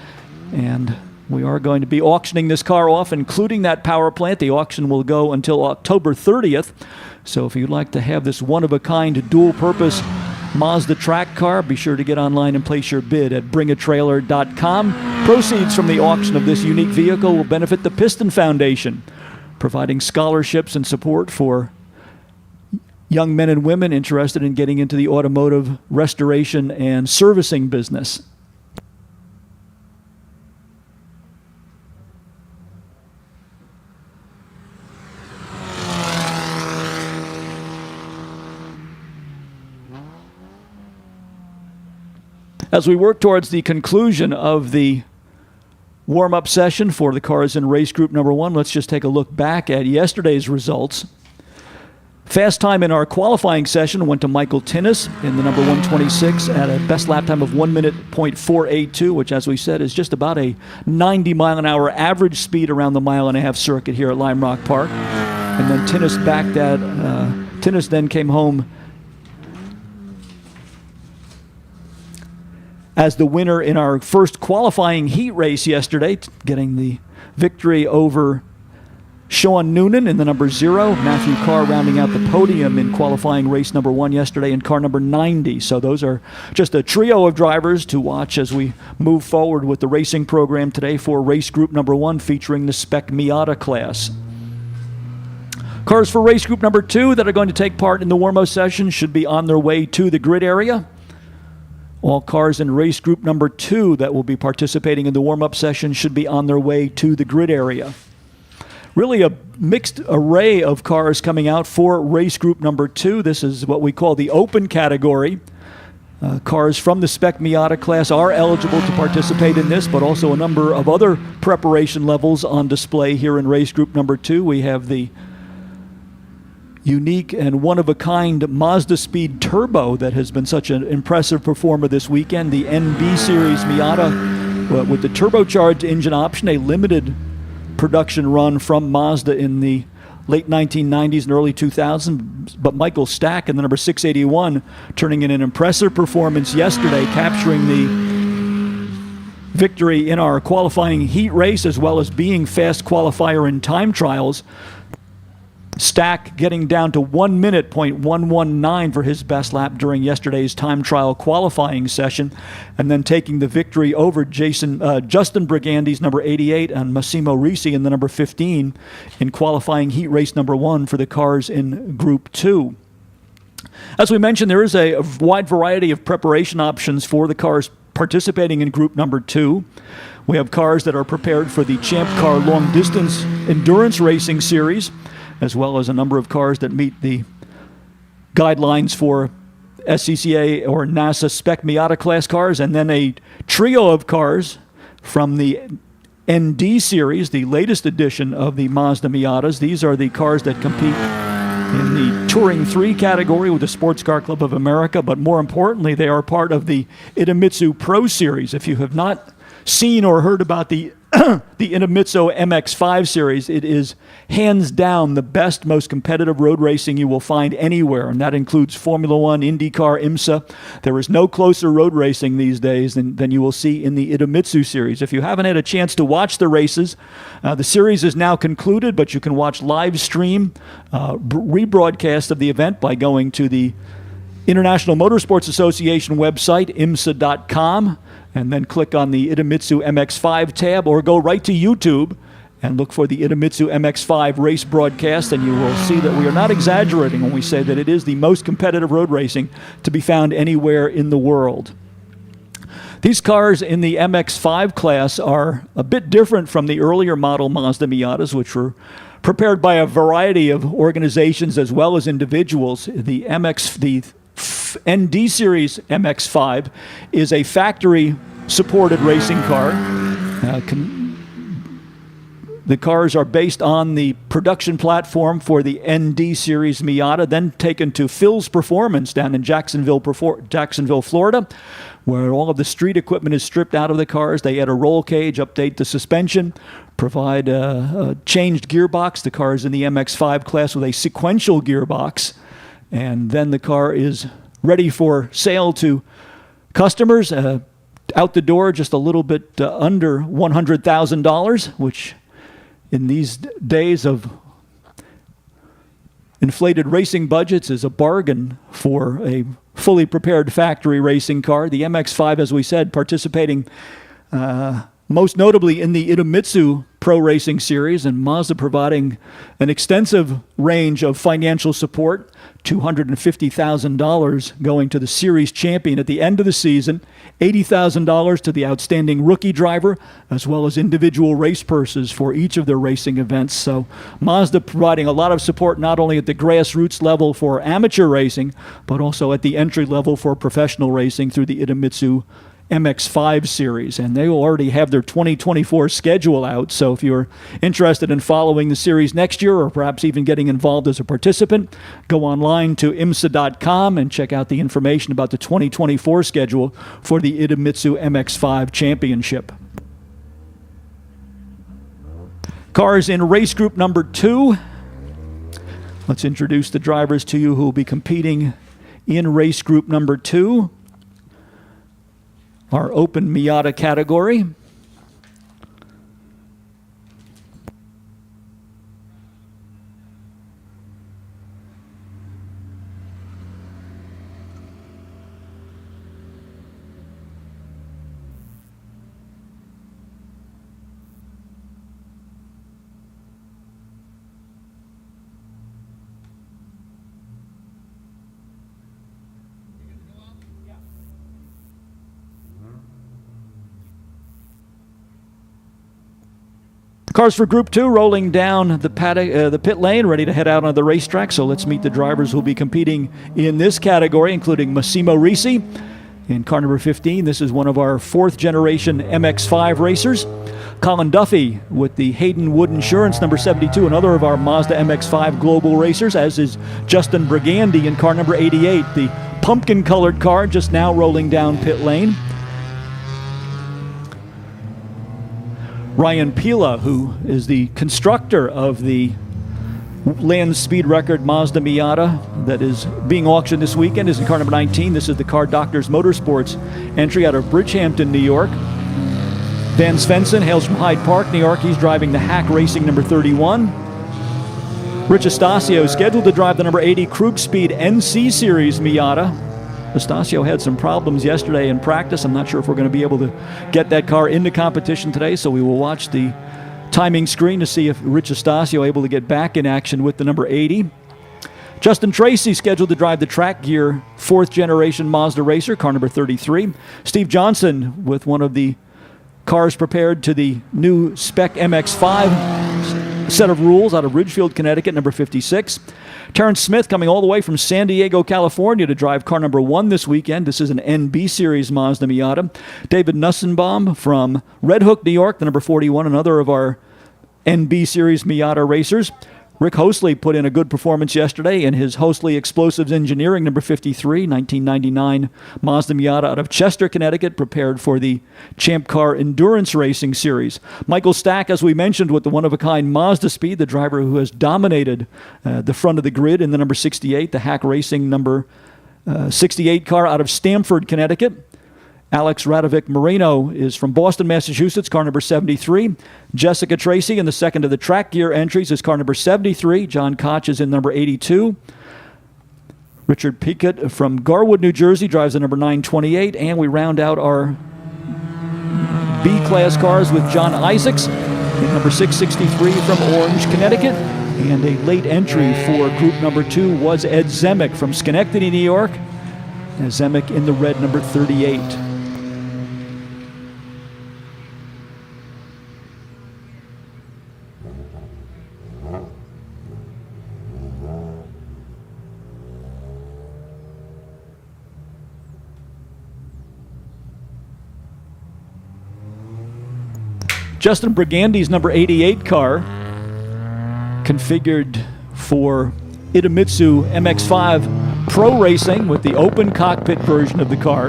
And we are going to be auctioning this car off, including that power plant. The auction will go until October 30th. So if you'd like to have this one-of-a-kind dual-purpose Mazda track car, be sure to get online and place your bid at bringatrailer.com. Proceeds from the auction of this unique vehicle will benefit the Piston Foundation, providing scholarships and support for young men and women interested in getting into the automotive restoration and servicing business. As we work towards the conclusion of the warm-up session for the cars in race group number 1, let's just take a look back at yesterday's results. Fast time in our qualifying session went to Michael Tinnis in the number 126 at a best lap time of 1 minute .482, which, as we said, is just about a 90-mile-an-hour average speed around the mile-and-a-half circuit here at Lime Rock Park. And then Tinnis backed that. Tinnis then came home as the winner in our first qualifying heat race yesterday, getting the victory over Sean Noonan in the number 0. Matthew Carr rounding out the podium in qualifying race number 1 yesterday in car number 90. So those are just a trio of drivers to watch as we move forward with the racing program today for race group number 1, featuring the Spec Miata class. Cars for race group number 2 that are going to take part in the warm-up session should be on their way to the grid area. All cars in race group number 2 that will be participating in the warm-up session should be on their way to the grid area. Really a mixed array of cars coming out for race group number 2. This is what we call the open category. Cars from the Spec Miata class are eligible to participate in this, but also a number of other preparation levels on display here in race group number 2. We have the unique and one-of-a-kind Mazda Speed Turbo that has been such an impressive performer this weekend. The NB Series Miata with the turbocharged engine option, a limited production run from Mazda in the late 1990s and early 2000s. But Michael Stack in the number 681 turning in an impressive performance yesterday, capturing the victory in our qualifying heat race as well as being fast qualifier in time trials. Stack getting down to 1 minute .119 for his best lap during yesterday's time trial qualifying session, and then taking the victory over Justin Brigandi's number 88 and Massimo Risi in the number 15 in qualifying heat race number 1 for the cars in Group 2. As we mentioned, there is a wide variety of preparation options for the cars participating in Group number 2. We have cars that are prepared for the Champ Car Long Distance Endurance Racing Series, as well as a number of cars that meet the guidelines for SCCA or NASA Spec Miata class cars, and then a trio of cars from the ND Series, the latest edition of the Mazda Miatas. These are the cars that compete in the Touring 3 category with the Sports Car Club of America, but more importantly, they are part of the Idemitsu Pro Series. If you have not seen or heard about the Idemitsu MX-5 series, it is hands down the best, most competitive road racing you will find anywhere, and that includes Formula One, IndyCar, IMSA. There is no closer road racing these days than you will see in the Idemitsu series. If you haven't had a chance to watch the races, the series is now concluded, but you can watch live stream rebroadcast of the event by going to the International Motorsports Association website, IMSA.com, and then click on the Idemitsu MX-5 tab, or go right to YouTube and look for the Idemitsu MX-5 race broadcast, and you will see that we are not exaggerating when we say that it is the most competitive road racing to be found anywhere in the world. These cars in the MX-5 class are a bit different from the earlier model Mazda Miatas, which were prepared by a variety of organizations as well as individuals. The ND Series MX-5 is a factory-supported racing car. The cars are based on the production platform for the ND Series Miata, then taken to Phil's Performance down in Jacksonville, Florida, where all of the street equipment is stripped out of the cars. They add a roll cage, update the suspension, provide a changed gearbox. The car is in the MX-5 class with a sequential gearbox, and then the car is ready for sale to customers. Out the door, just a little bit under $100,000, which in these days of inflated racing budgets is a bargain for a fully prepared factory racing car. The MX-5, as we said, participating most notably in the Idemitsu Pro Racing Series, and Mazda providing an extensive range of financial support, $250,000 going to the series champion at the end of the season, $80,000 to the outstanding rookie driver, as well as individual race purses for each of their racing events. So Mazda providing a lot of support not only at the grassroots level for amateur racing, but also at the entry level for professional racing through the Idemitsu MX-5 series, and they will already have their 2024 schedule out. So if you're interested in following the series next year, or perhaps even getting involved as a participant, go online to imsa.com and check out the information about the 2024 schedule for the Idemitsu MX-5 Championship. Cars in race group number 2. Let's introduce the drivers to you who will be competing in race group number 2. Our open Miata category. Cars for Group 2 rolling down the pit lane, ready to head out on the racetrack. So let's meet the drivers who will be competing in this category, including Massimo Risi in car number 15. This is one of our 4th generation MX-5 racers. Colin Duffy with the Hayden Wood Insurance number 72, another of our Mazda MX-5 global racers, as is Justin Brigandi in car number 88, the pumpkin-colored car just now rolling down pit lane. Ryan Pila, who is the constructor of the land speed record Mazda Miata that is being auctioned this weekend, is in car number 19. This is the Car Doctors Motorsports entry out of Bridgehampton, New York. Dan Svensson hails from Hyde Park, New York. He's driving the Hack Racing number 31. Rich Estacio scheduled to drive the number 80 Krug Speed NC Series Miata. Estacio had some problems yesterday in practice. I'm not sure if we're going to be able to get that car into competition today, so we will watch the timing screen to see if Rich Estacio able to get back in action with the number 80. Justin Tracy scheduled to drive the Track Gear 4th generation Mazda racer, car number 33. Steve Johnson with one of the cars prepared to the new spec MX-5 set of rules out of Ridgefield, Connecticut, number 56. Terrence Smith coming all the way from San Diego, California to drive car number 1 this weekend. This is an NB Series Mazda Miata. David Nussenbaum from Red Hook, New York, the number 41, another of our NB Series Miata racers. Rick Hosley put in a good performance yesterday in his Hosley Explosives Engineering number 53, 1999 Mazda Miata out of Chester, Connecticut, prepared for the Champ Car Endurance Racing Series. Michael Stack, as we mentioned, with the one-of-a-kind Mazda Speed, the driver who has dominated the front of the grid in the number 68, the Hack Racing number 68 car out of Stamford, Connecticut. Alex Radovic Moreno is from Boston, Massachusetts, car number 73. Jessica Tracy in the second of the Track Gear entries is car number 73. John Koch is in number 82. Richard Pickett from Garwood, New Jersey drives the number 928. And we round out our B-class cars with John Isaacs in number 663 from Orange, Connecticut. And a late entry for group number 2 was Ed Zemek from Schenectady, New York. Zemek in the red number 38. Justin Brigandi's number 88 car, configured for Idemitsu MX-5 Pro Racing with the open cockpit version of the car.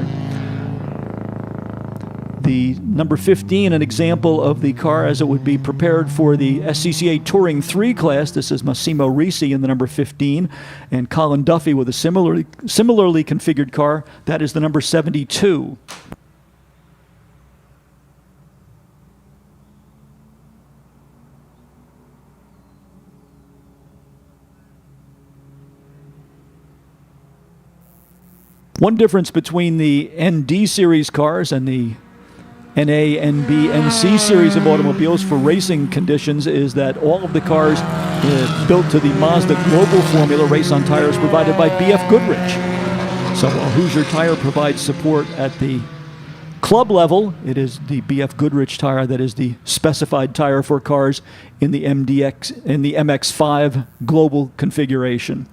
The number 15, an example of the car as it would be prepared for the SCCA Touring 3 class. This is Massimo Risi in the number 15, and Colin Duffy with a similarly configured car. That is the number 72. One difference between the ND series cars and the NA, NB, NC series of automobiles for racing conditions is that all of the cars built to the Mazda Global Formula race on tires provided by BF Goodrich. So while Hoosier Tire provides support at the club level, it is the BF Goodrich tire that is the specified tire for cars in the MX-5 global configuration.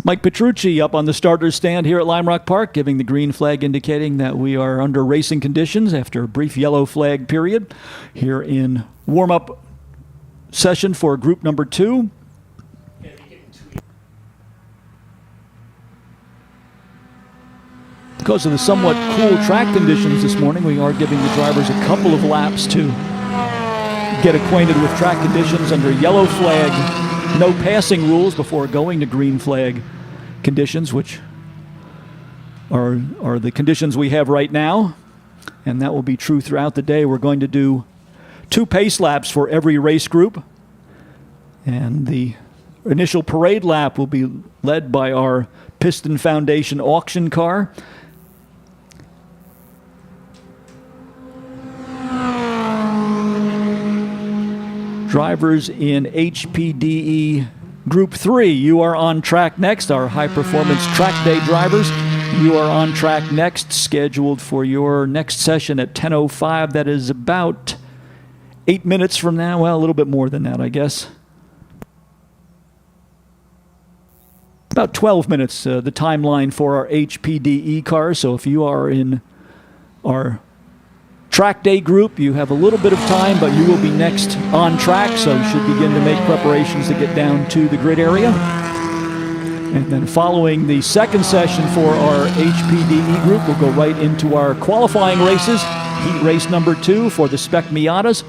Mike Petrucci up on the starter's stand here at Lime Rock Park, giving the green flag indicating that we are under racing conditions after a brief yellow flag period here in warm-up session for group number 2. Because of the somewhat cool track conditions this morning, we are giving the drivers a couple of laps to get acquainted with track conditions under yellow flag, no passing rules before going to green flag conditions, which are the conditions we have right now, and that will be true throughout the day. We're going to do 2 pace laps for every race group, and the initial parade lap will be led by our Piston Foundation auction car. Drivers in HPDE Group 3, you are on track next. Our high-performance track day drivers, you are on track next, scheduled for your next session at 10:05. That is about 8 minutes from now. Well, a little bit more than that, I guess. About 12 minutes, the timeline for our HPDE cars. So if you are in our track day group, you have a little bit of time, but you will be next on track, so you should begin to make preparations to get down to the grid area. And then following the second session for our HPDE group, we'll go right into our qualifying races. Heat race number 2 for the Spec Miatas,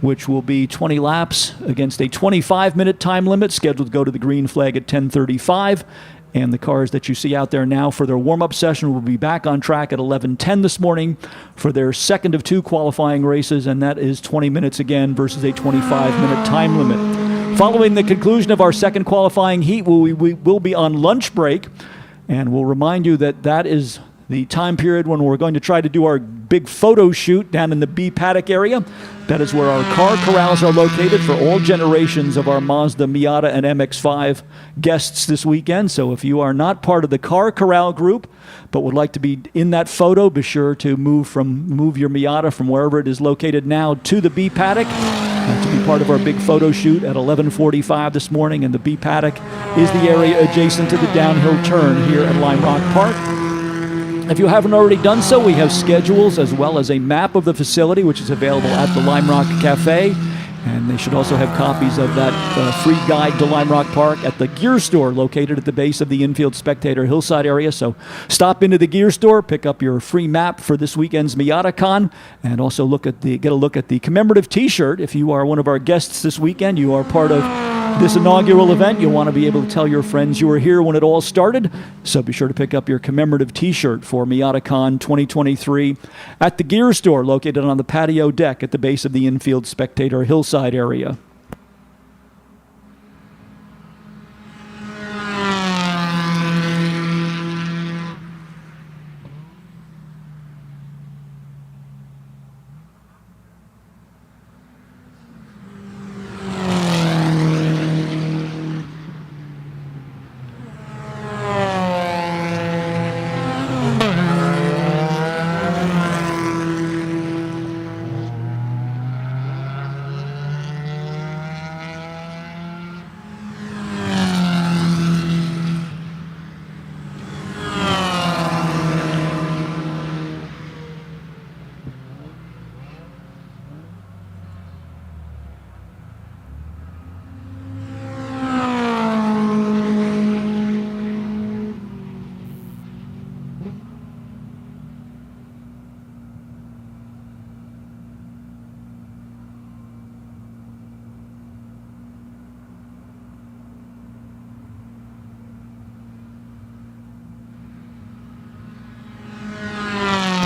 which will be 20 laps against a 25-minute time limit, scheduled to go to the green flag at 10:35. And the cars that you see out there now for their warm-up session will be back on track at 11:10 this morning for their second of 2 qualifying races, and that is 20 minutes again versus a 25-minute time limit. Following the conclusion of our second qualifying heat, we will be on lunch break, and we'll remind you that that is the time period when we're going to try to do our big photo shoot down in the B paddock area. That is where our car corrals are located for all generations of our Mazda, Miata, and MX-5 guests this weekend. So if you are not part of the car corral group but would like to be in that photo, be sure to move your Miata from wherever it is located now to the B paddock to be part of our big photo shoot at 11:45 this morning. And the B paddock is the area adjacent to the downhill turn here at Lime Rock Park. If you haven't already done so, we have schedules as well as a map of the facility, which is available at the Lime Rock Cafe. And they should also have copies of that free guide to Lime Rock Park at the gear store located at the base of the infield spectator hillside area. So stop into the gear store, pick up your free map for this weekend's Miatacon, and also get a look at the commemorative T-shirt. If you are one of our guests this weekend, you are part of this inaugural event, you'll want to be able to tell your friends you were here when it all started. So be sure to pick up your commemorative T-shirt for Miatacon 2023 at the gear store located on the patio deck at the base of the infield spectator hillside area.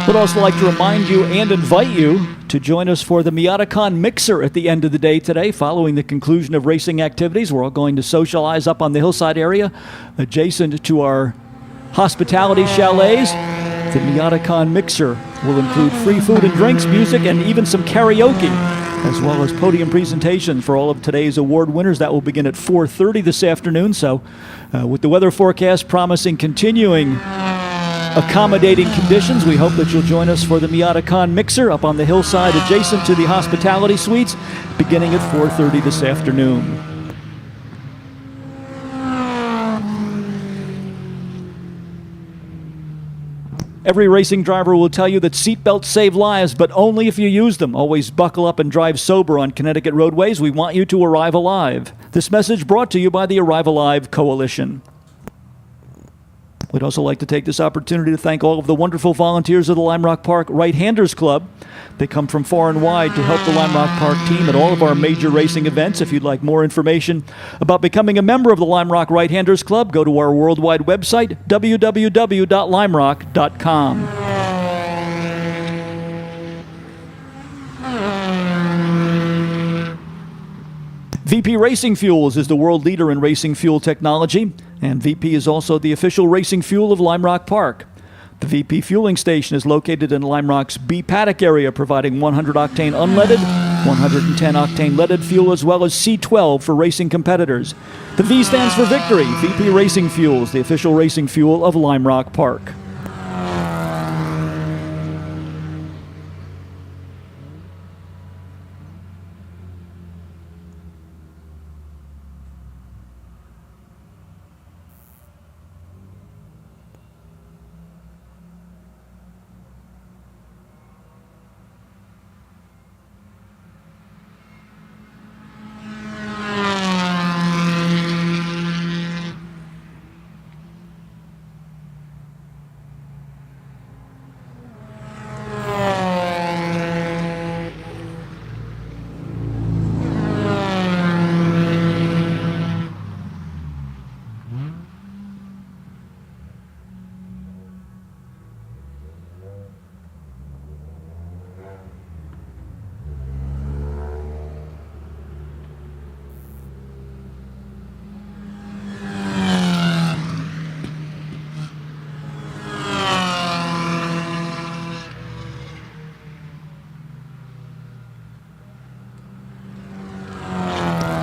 We'd also like to remind you and invite you to join us for the Miatacon Mixer at the end of the day today. Following the conclusion of racing activities, we're all going to socialize up on the hillside area adjacent to our hospitality chalets. The Miatacon Mixer will include free food and drinks, music, and even some karaoke, as well as podium presentations for all of today's award winners. That will begin at 4:30 this afternoon. So with the weather forecast promising continuing accommodating conditions, we hope that you'll join us for the Miatacon Mixer up on the hillside adjacent to the hospitality suites beginning at 4:30 this afternoon. Every racing driver will tell you that seatbelts save lives, but only if you use them. Always buckle up and drive sober on Connecticut roadways. We want you to arrive alive. This message brought to you by the Arrive Alive Coalition. We'd also like to take this opportunity to thank all of the wonderful volunteers of the Lime Rock Park Right-Handers Club. They come from far and wide to help the Lime Rock Park team at all of our major racing events. If you'd like more information about becoming a member of the Lime Rock Right-Handers Club, go to our worldwide website, www.limerock.com. VP Racing Fuels is the world leader in racing fuel technology, and VP is also the official racing fuel of Lime Rock Park. The VP fueling station is located in Lime Rock's B paddock area, providing 100-octane unleaded, 110-octane leaded fuel, as well as C12 for racing competitors. The V stands for victory. VP Racing Fuels, the official racing fuel of Lime Rock Park.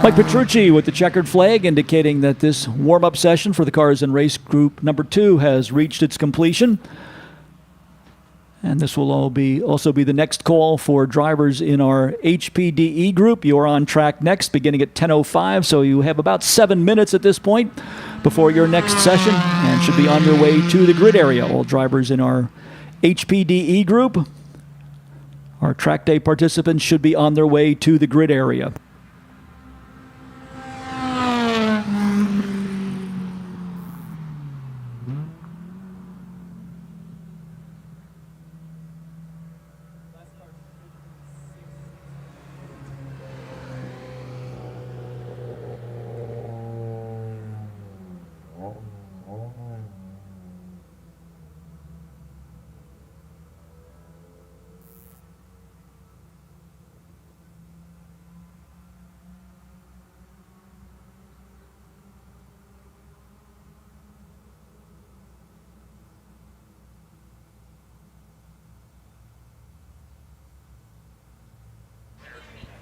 Mike Petrucci with the checkered flag indicating that this warm-up session for the Cars and Race Group number 2 has reached its completion. And this will also be the next call for drivers in our HPDE group. You're on track next, beginning at 10:05, so you have about 7 minutes at this point before your next session and should be on your way to the grid area. All drivers in our HPDE group, our track day participants, should be on their way to the grid area.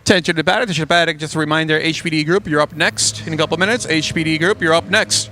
Attention to the paddock, just a reminder, HPD Group, you're up next in a couple minutes. HPD Group, you're up next.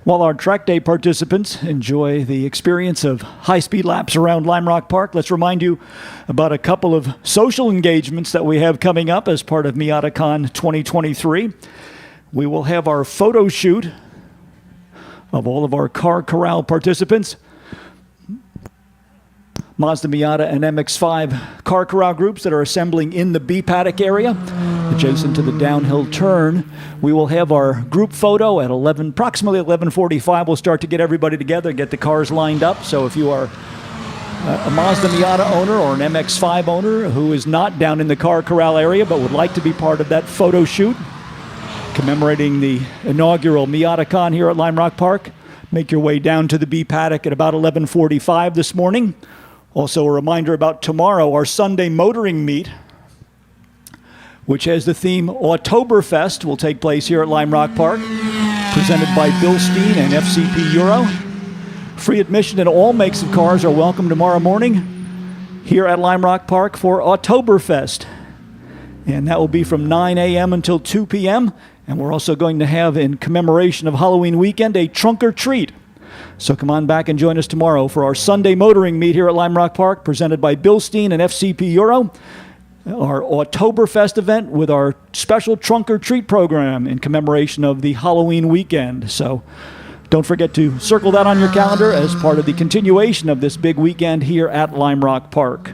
While our track day participants enjoy the experience of high-speed laps around Lime Rock Park, let's remind you about a couple of social engagements that we have coming up as part of Miatacon 2023. We will have our photo shoot of all of our Car Corral participants. Mazda, Miata, and MX-5 Car Corral groups that are assembling in the B paddock area, adjacent to the downhill turn. We will have our group photo at approximately 11:45. We'll start to get everybody together, get the cars lined up. So if you are a Mazda Miata owner or an MX-5 owner who is not down in the Car Corral area but would like to be part of that photo shoot commemorating the inaugural Miatacon here at Lime Rock Park, make your way down to the B paddock at about 11:45 this morning. Also a reminder about tomorrow, our Sunday motoring meet, which has the theme Oktoberfest, will take place here at Lime Rock Park, presented by Bill Steen and FCP Euro. Free admission and all makes of cars are welcome tomorrow morning here at Lime Rock Park for Oktoberfest. And that will be from 9 a.m. until 2 p.m. And we're also going to have, in commemoration of Halloween weekend, a trunk or treat. So come on back and join us tomorrow for our Sunday motoring meet here at Lime Rock Park, presented by Bill Steen and FCP Euro. Our Oktoberfest event with our special trunk or treat program in commemoration of the Halloween weekend. So don't forget to circle that on your calendar as part of the continuation of this big weekend here at Lime Rock Park.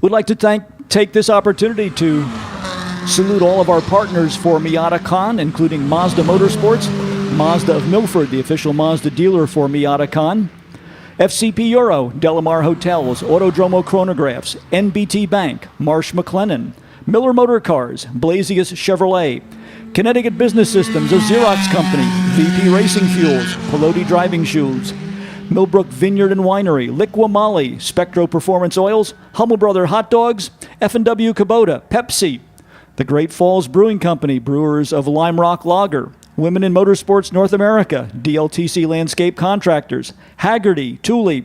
We'd like to take this opportunity to salute all of our partners for Miatacon, including Mazda Motorsports, Mazda of Milford, the official Mazda dealer for Miatacon, FCP Euro, Delamar Hotels, Autodromo Chronographs, NBT Bank, Marsh McLennan, Miller Motor Cars, Blazius Chevrolet, Connecticut Business Systems, a Xerox Company, VP Racing Fuels, Pelote Driving Shoes, Millbrook Vineyard and Winery, Liqua Moly, Spectro Performance Oils, Hummel Brother Hot Dogs, F&W Kubota, Pepsi, the Great Falls Brewing Company, brewers of Lime Rock Lager, Women in Motorsports North America, DLTC Landscape Contractors, Haggerty, Thule,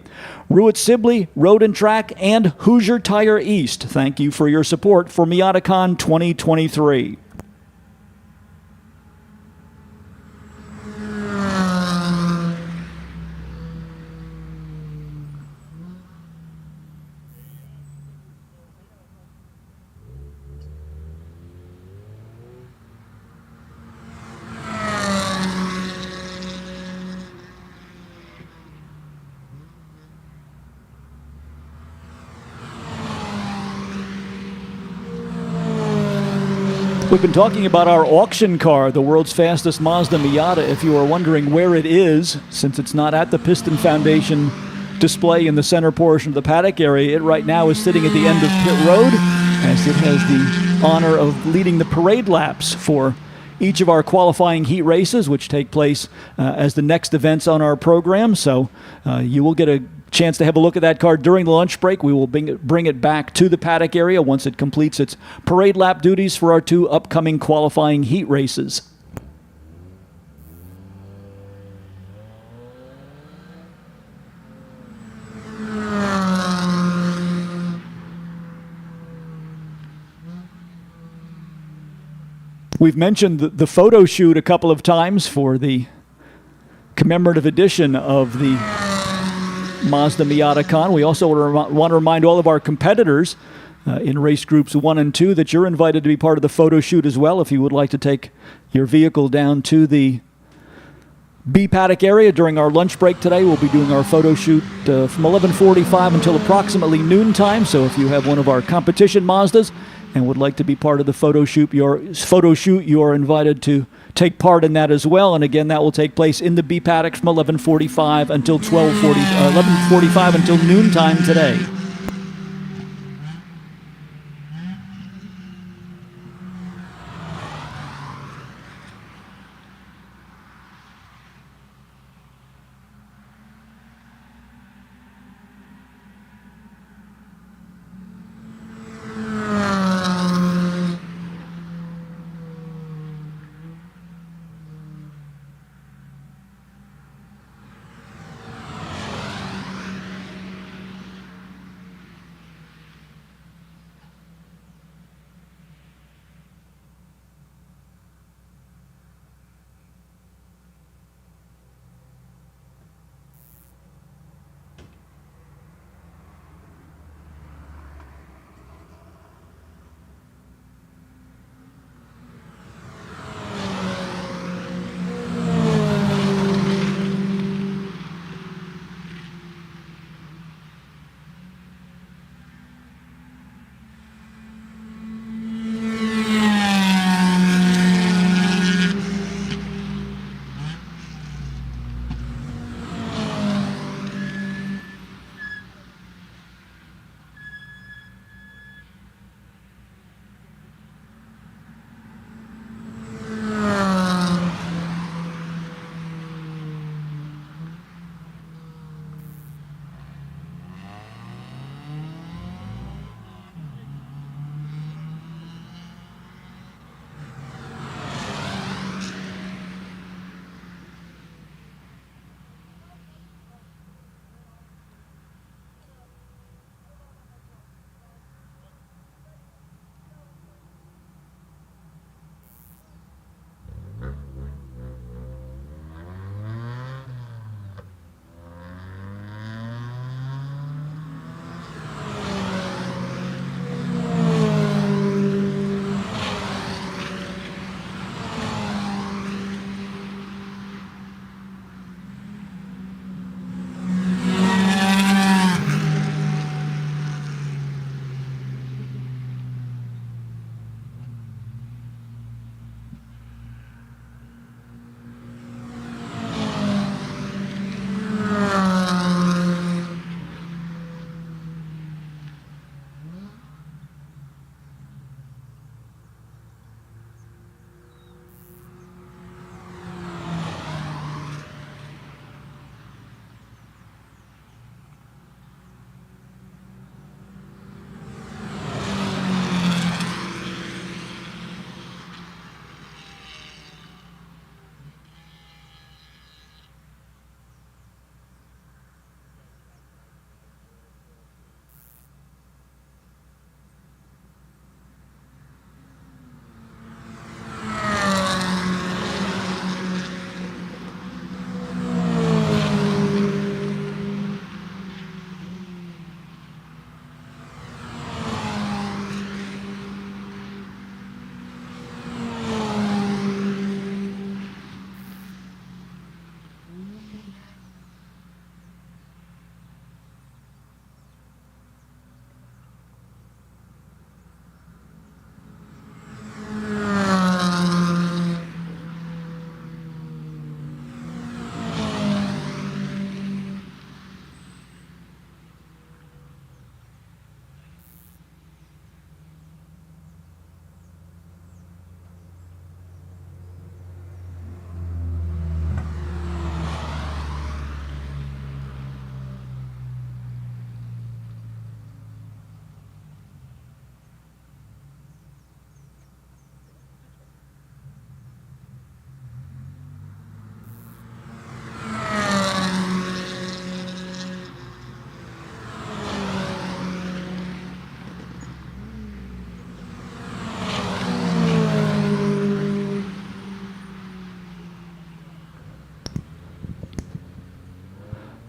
Ruitt Sibley, Road and Track, and Hoosier Tire East. Thank you for your support for Miatacon 2023. We've been talking about our auction car, the world's fastest Mazda Miata. If you are wondering where it is, since it's not at the Piston Foundation display in the center portion of the paddock area, it right now is sitting at the end of pit road, as it has the honor of leading the parade laps for each of our qualifying heat races, which take place as the next events on our program. So you will get a chance to have a look at that car during the lunch break. We will bring it back to the paddock area once it completes its parade lap duties for our two upcoming qualifying heat races. We've mentioned the photo shoot a couple of times for the commemorative edition of the Mazda Miatacon. We also want to remind all of our competitors in race groups 1 and 2 that you're invited to be part of the photo shoot as well if you would like to take your vehicle down to the B paddock area during our lunch break today. We'll be doing our photo shoot from 11:45 until approximately noontime. So if you have one of our competition Mazdas and would like to be part of the photo shoot, you are invited to take part in that as well. And again, that will take place in the B paddock from 11:45 until 11:45 until noontime today.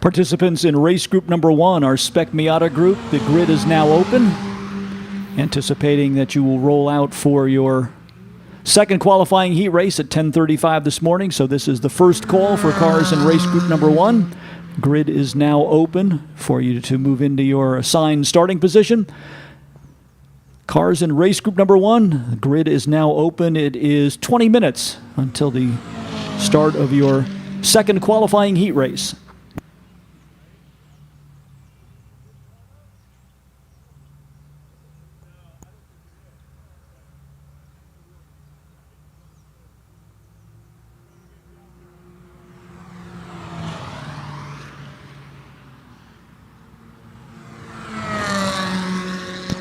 Participants in race group number 1, our Spec Miata group. The grid is now open, anticipating that you will roll out for your second qualifying heat race at 10:35 this morning. So this is the first call for cars in race group number 1. Grid is now open for you to move into your assigned starting position. Cars in race group number 1, the grid is now open. It is 20 minutes until the start of your second qualifying heat race.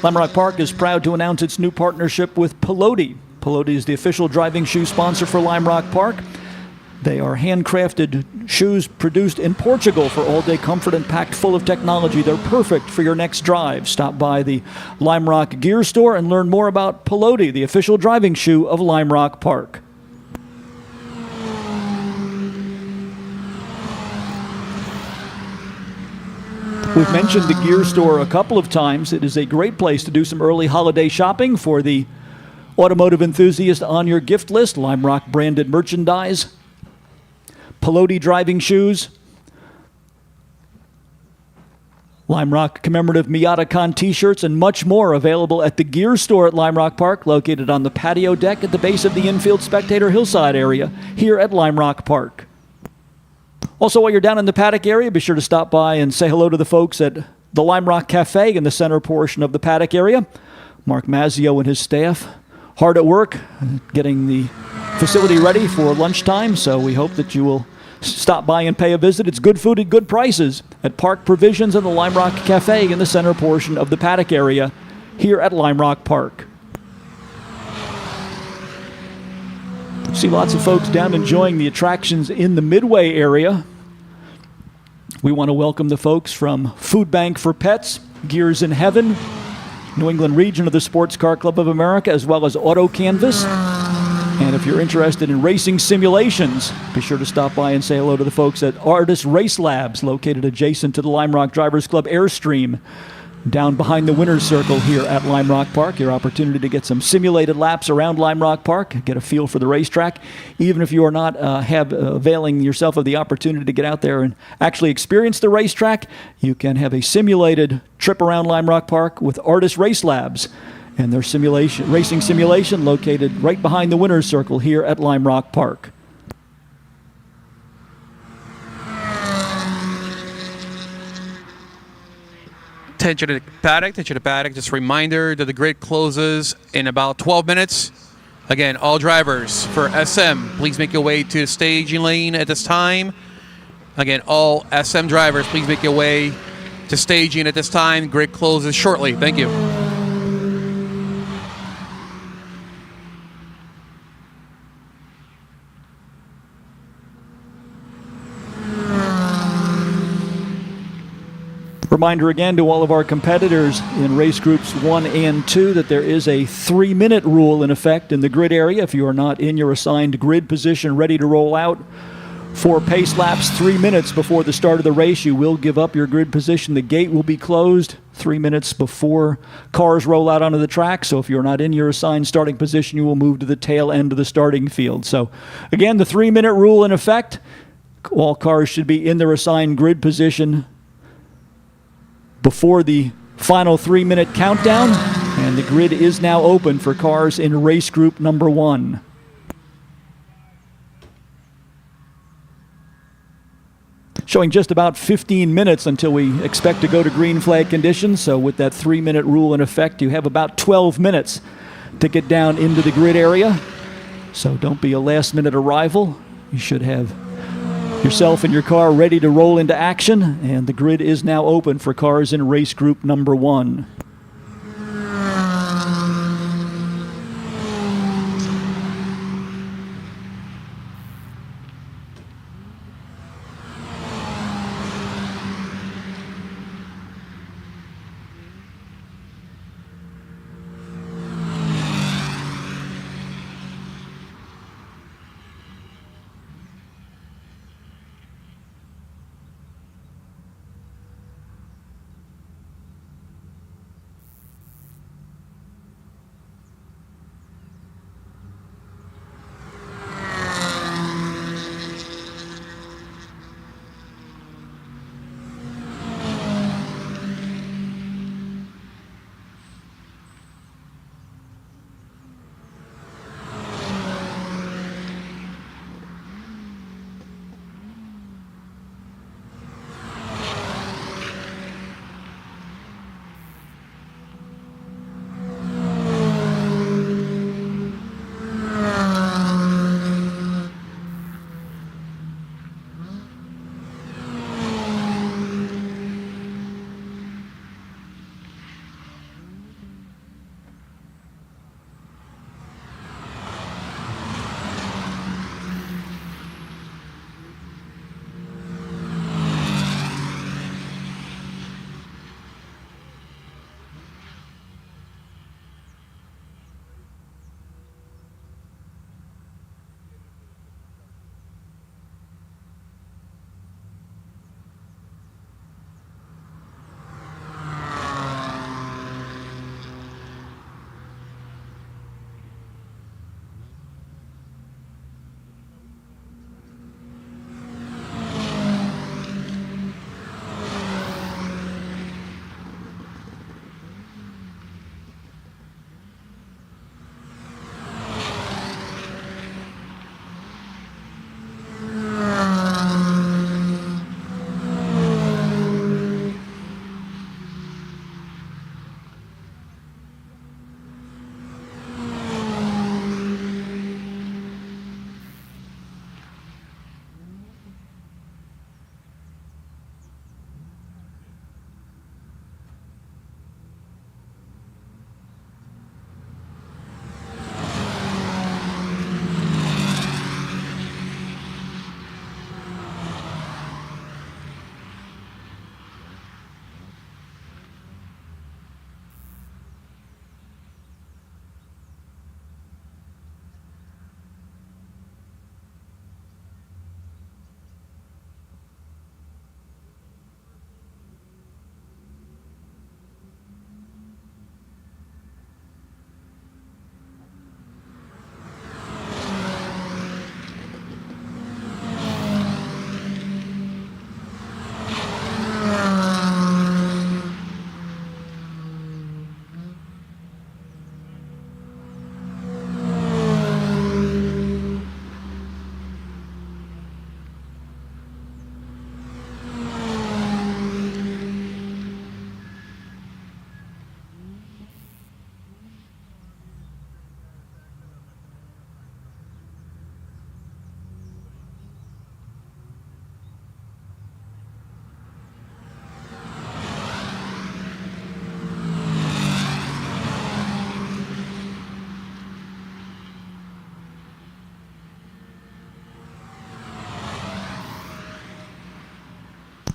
Lime Rock Park is proud to announce its new partnership with Pelote. Pelote is the official driving shoe sponsor for Lime Rock Park. They are handcrafted shoes produced in Portugal for all-day comfort and packed full of technology. They're perfect for your next drive. Stop by the Lime Rock Gear Store and learn more about Pelote, the official driving shoe of Lime Rock Park. We've mentioned the Gear Store a couple of times. It is a great place to do some early holiday shopping for the automotive enthusiast on your gift list. Lime Rock branded merchandise, Pelote driving shoes, Lime Rock commemorative Miatacon t-shirts, and much more available at the Gear Store at Lime Rock Park, located on the patio deck at the base of the infield spectator hillside area here at Lime Rock Park. Also, while you're down in the paddock area, be sure to stop by and say hello to the folks at the Lime Rock Cafe in the center portion of the paddock area. Mark Mazzio and his staff hard at work getting the facility ready for lunchtime, so we hope that you will stop by and pay a visit. It's good food at good prices at Park Provisions and the Lime Rock Cafe in the center portion of the paddock area here at Lime Rock Park. See lots of folks down enjoying the attractions in the Midway area. We want to welcome the folks from Food Bank for Pets, Gears in Heaven, New England region of the Sports Car Club of America, as well as Auto Canvas. And if you're interested in racing simulations, be sure to stop by and say hello to the folks at Artist Race Labs, located adjacent to the Lime Rock Drivers Club Airstream, down behind the winner's circle here at Lime Rock Park. Your opportunity to get some simulated laps around Lime Rock Park, get a feel for the racetrack. Even if you are not availing yourself of the opportunity to get out there and actually experience the racetrack, you can have a simulated trip around Lime Rock Park with Artist Race Labs and their racing simulation located right behind the winner's circle here at Lime Rock Park. Attention to the paddock, attention to the paddock. Just a reminder that the grid closes in about 12 minutes. Again, all drivers for SM, please make your way to the staging lane at this time. Again, all SM drivers, please make your way to staging at this time. Grid closes shortly. Thank you. Reminder again to all of our competitors in race groups 1 and 2 that there is a 3-minute rule in effect in the grid area. If you are not in your assigned grid position ready to roll out for pace laps 3 minutes before the start of the race, you will give up your grid position. The gate will be closed 3 minutes before cars roll out onto the track. So if you're not in your assigned starting position, you will move to the tail end of the starting field. So again, the 3-minute rule in effect. All cars should be in their assigned grid position before the final 3-minute countdown, and the grid is now open for cars in race group number 1. Showing just about 15 minutes until we expect to go to green flag conditions, so with that 3-minute rule in effect, you have about 12 minutes to get down into the grid area. So don't be a last-minute arrival. You should have yourself and your car ready to roll into action, and the grid is now open for cars in race group number 1.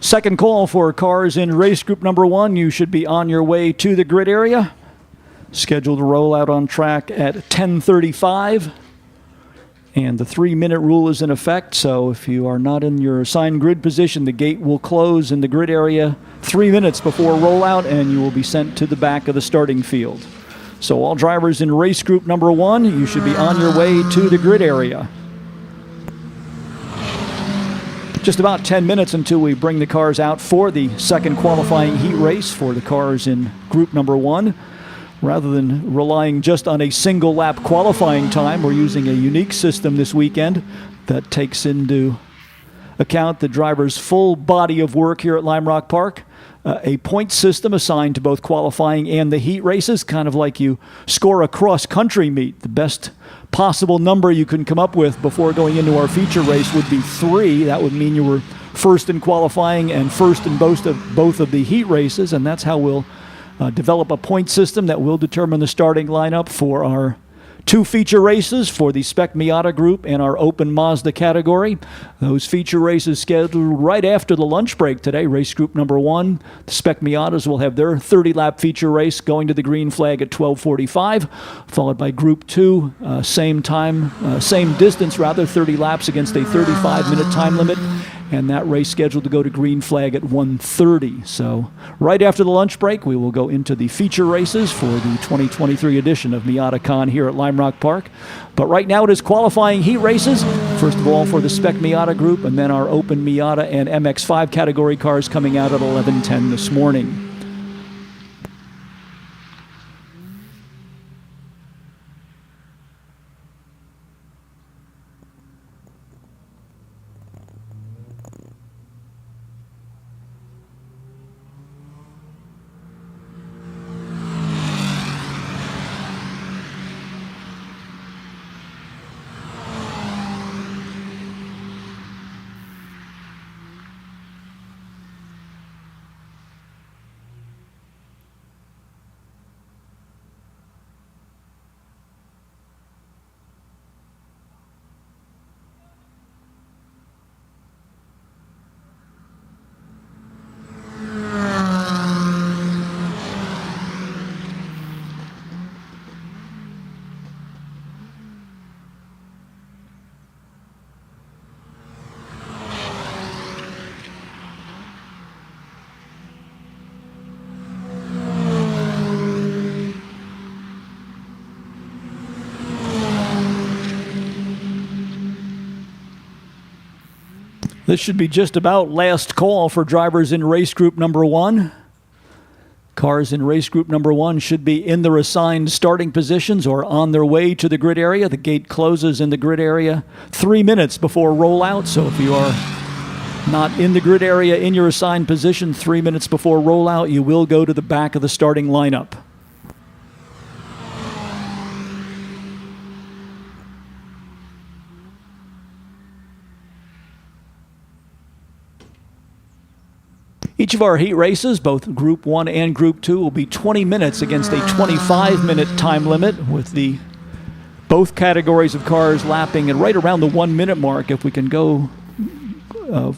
Second call for cars in race group number 1. You should be on your way to the grid area. Scheduled to roll out on track at 10:35. And the 3-minute rule is in effect, so if you are not in your assigned grid position, the gate will close in the grid area 3 minutes before rollout, and you will be sent to the back of the starting field. So all drivers in race group number 1, you should be on your way to the grid area. Just about 10 minutes until we bring the cars out for the second qualifying heat race for the cars in group number 1. Rather than relying just on a single lap qualifying time, we're using a unique system this weekend that takes into account the driver's full body of work here at Lime Rock Park. A point system assigned to both qualifying and the heat races, kind of like you score a cross-country meet. The best possible number you can come up with before going into our feature race would be 3. That would mean you were first in qualifying and first in both of the heat races, and that's how we'll develop a point system that will determine the starting lineup for our 2 feature races for the Spec Miata group and our Open Mazda category. Those feature races scheduled right after the lunch break today. Race group number 1, the Spec Miatas will have their 30-lap feature race going to the green flag at 12:45, followed by group 2, same distance, 30 laps against a 35-minute time limit. And that race scheduled to go to green flag at 1:30. So right after the lunch break, we will go into the feature races for the 2023 edition of Miatacon here at Lime Rock Park. But right now it is qualifying heat races. First of all for the Spec Miata group, and then our Open Miata and MX-5 category cars coming out at 11:10 this morning. This should be just about last call for drivers in race group number 1. Cars in race group number 1 should be in their assigned starting positions or on their way to the grid area. The gate closes in the grid area 3 minutes before rollout. So if you are not in the grid area in your assigned position 3 minutes before rollout, you will go to the back of the starting lineup. Each of our heat races, both Group 1 and Group 2, will be 20 minutes against a 25-minute time limit, with both categories of cars lapping at right around the 1-minute mark. If we can go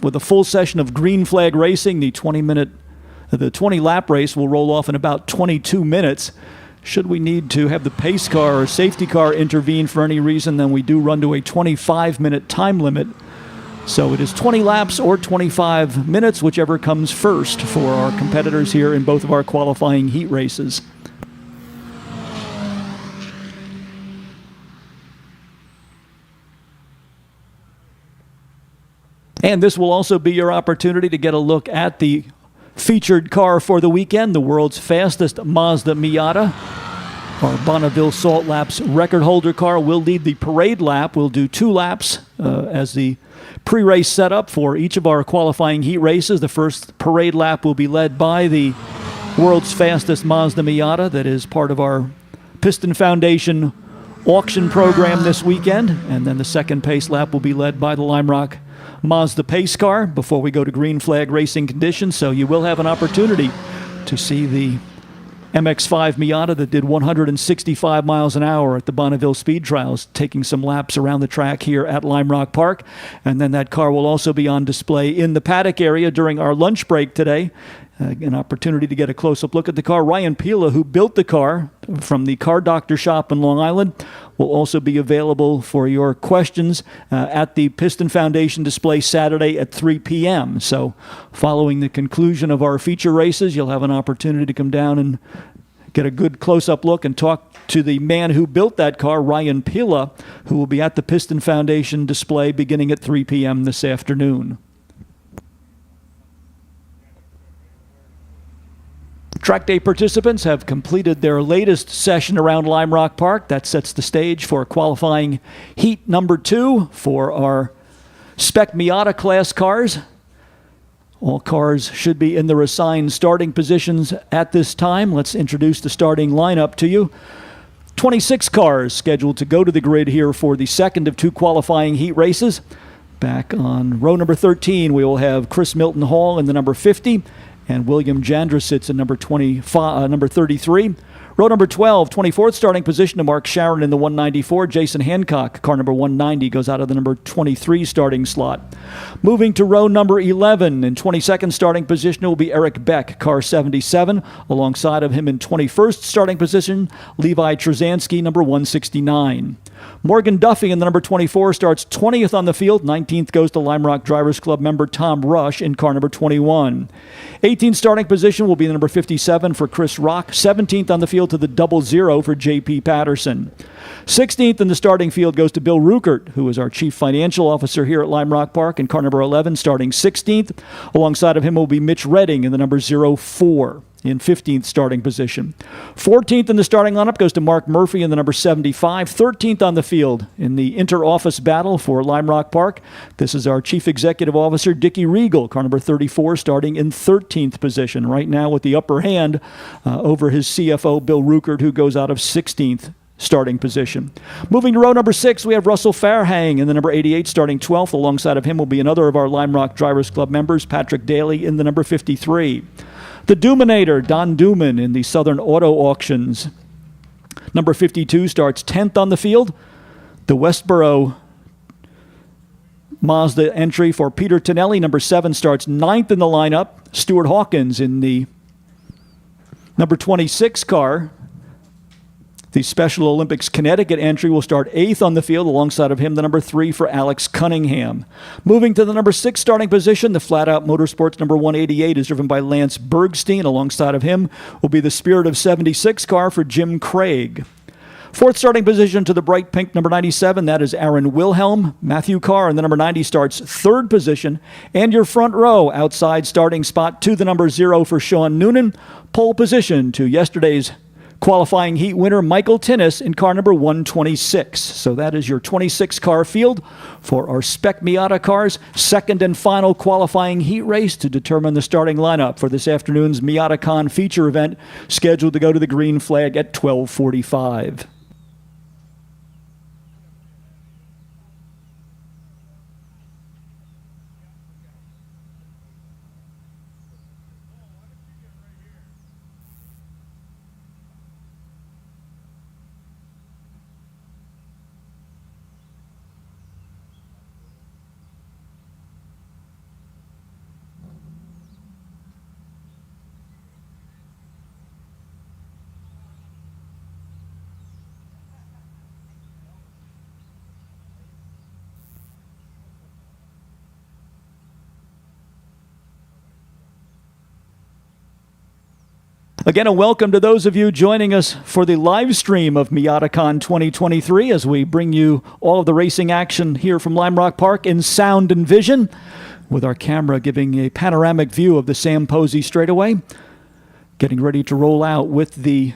with a full session of green flag racing, the 20-lap race will roll off in about 22 minutes. Should we need to have the pace car or safety car intervene for any reason, then we do run to a 25-minute time limit. So it is 20 laps or 25 minutes, whichever comes first for our competitors here in both of our qualifying heat races. And this will also be your opportunity to get a look at the featured car for the weekend, the world's fastest Mazda Miata. Our Bonneville Salt Laps record holder car will lead the parade lap. We'll do 2 laps as the pre-race setup for each of our qualifying heat races. The first parade lap will be led by the world's fastest Mazda Miata that is part of our Piston Foundation auction program this weekend. And then the second pace lap will be led by the Lime Rock Mazda pace car before we go to green flag racing conditions. So you will have an opportunity to see the MX-5 Miata that did 165 miles an hour at the Bonneville Speed Trials, taking some laps around the track here at Lime Rock Park. And then that car will also be on display in the paddock area during our lunch break today. An opportunity to get a close-up look at the car. Ryan Pila, who built the car from the Car Doctor shop in Long Island, will also be available for your questions at the Piston Foundation display Saturday at 3 p.m. So following the conclusion of our feature races, you'll have an opportunity to come down and get a good close-up look and talk to the man who built that car, Ryan Pila, who will be at the Piston Foundation display beginning at 3 p.m. this afternoon. Track day participants have completed their latest session around Lime Rock Park. That sets the stage for qualifying heat number 2 for our Spec Miata class cars. All cars should be in their assigned starting positions at this time. Let's introduce the starting lineup to you. 26 cars scheduled to go to the grid here for the second of 2 qualifying heat races. Back on row number 13, we will have Chris Milton Hall in the number 50. And William Jandra sits in number 33. Row number 12, 24th starting position to Mark Sharon in the 194. Jason Hancock, car number 190, goes out of the number 23 starting slot. Moving to row number 11, in 22nd starting position will be Eric Beck, car 77. Alongside of him in 21st starting position, Levi Trzanski, number 169. Morgan Duffy in the number 24 starts 20th on the field. 19th goes to Lime Rock Drivers Club member Tom Rush in car number 21. 18th starting position will be the number 57 for Chris Rock. 17th on the field to the 00 for J.P. Patterson. 16th in the starting field goes to Bill Ruckert, who is our Chief Financial Officer here at Lime Rock Park, in car number 11, starting 16th. Alongside of him will be Mitch Redding in the number 04. In 15th starting position. 14th in the starting lineup goes to Mark Murphy in the number 75. 13th on the field in the inter-office battle for Lime Rock Park. This is our Chief Executive Officer, Dickie Regal, car number 34, starting in 13th position. Right now with the upper hand over his CFO, Bill Ruckert, who goes out of 16th starting position. Moving to row number 6, we have Russell Farhang in the number 88, starting 12th. Alongside of him will be another of our Lime Rock Drivers Club members, Patrick Daly, in the number 53. The Doominator, Don Dooman, in the Southern Auto Auctions. Number 52 starts 10th on the field. The Westboro Mazda entry for Peter Tonelli, number 7, starts 9th in the lineup. Stuart Hawkins in the number 26 car. The Special Olympics Connecticut entry will start 8th on the field. Alongside of him, the number 3 for Alex Cunningham. Moving to the number 6 starting position, the Flat Out Motorsports number 188 is driven by Lance Bergstein. Alongside of him will be the Spirit of 76 car for Jim Craig. 4th starting position to the bright pink number 97, that is Aaron Wilhelm. Matthew Carr in the number 90 starts 3rd position. And your front row, outside starting spot to the number 0 for Sean Noonan. Pole position to yesterday's qualifying heat winner Michael Tinnis in car number 126. So that is your 26-car field for our Spec Miata cars. Second and final qualifying heat race to determine the starting lineup for this afternoon's Miatacon feature event, scheduled to go to the green flag at 12:45. Again, a welcome to those of you joining us for the live stream of Miatacon 2023 as we bring you all of the racing action here from Lime Rock Park in sound and vision, with our camera giving a panoramic view of the Sam Posey straightaway. Getting ready to roll out with the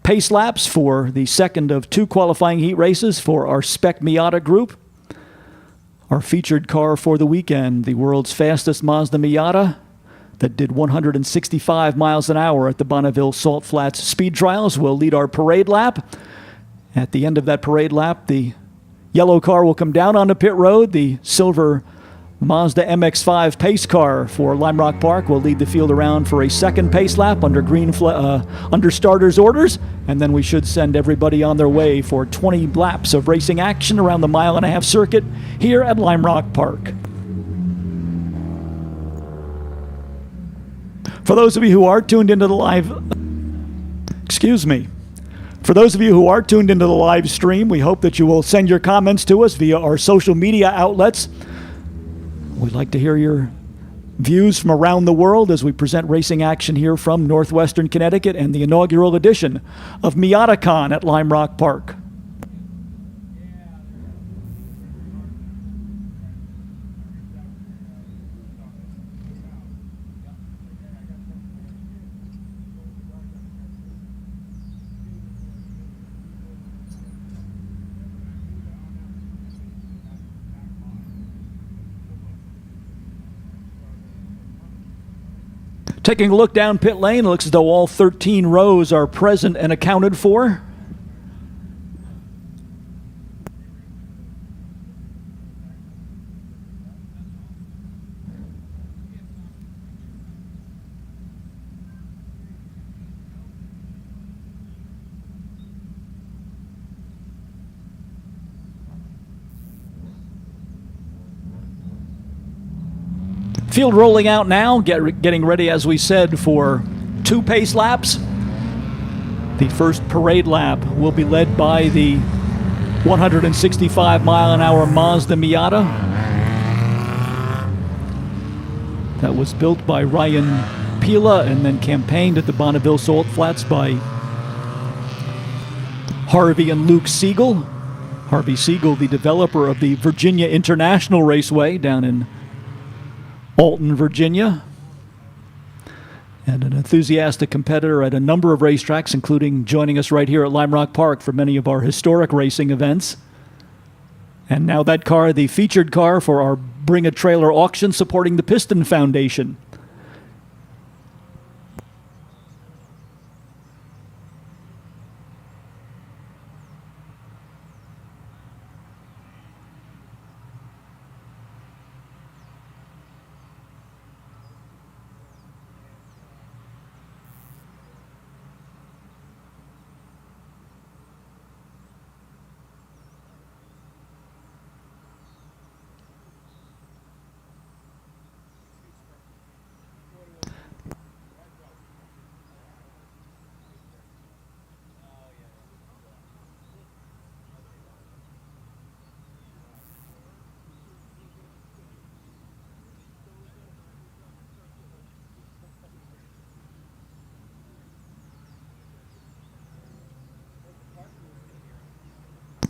pace laps for the second of 2 qualifying heat races for our Spec Miata group. Our featured car for the weekend, the world's fastest Mazda Miata, that did 165 miles an hour at the Bonneville Salt Flats Speed Trials, will lead our parade lap. At the end of that parade lap, the yellow car will come down onto pit road. The silver Mazda MX-5 pace car for Lime Rock Park will lead the field around for a second pace lap under under starters orders, and then we should send everybody on their way for 20 laps of racing action around the mile-and-a-half circuit here at Lime Rock Park. For those of you who are tuned into the For those of you who are tuned into the live stream, we hope that you will send your comments to us via our social media outlets. We'd like to hear your views from around the world as we present racing action here from Northwestern Connecticut and the inaugural edition of Miatacon at Lime Rock Park. Taking a look down pit lane, it looks as though all 13 rows are present and accounted for. Field rolling out now, getting ready, as we said, for 2 pace laps. The first parade lap will be led by the 165-mile-an-hour Mazda Miata. That was built by Ryan Pila and then campaigned at the Bonneville Salt Flats by Harvey and Luke Siegel. Harvey Siegel, the developer of the Virginia International Raceway down in Alton, Virginia, and an enthusiastic competitor at a number of racetracks, including joining us right here at Lime Rock Park for many of our historic racing events. And now that car, the featured car for our Bring a Trailer auction supporting the Piston Foundation.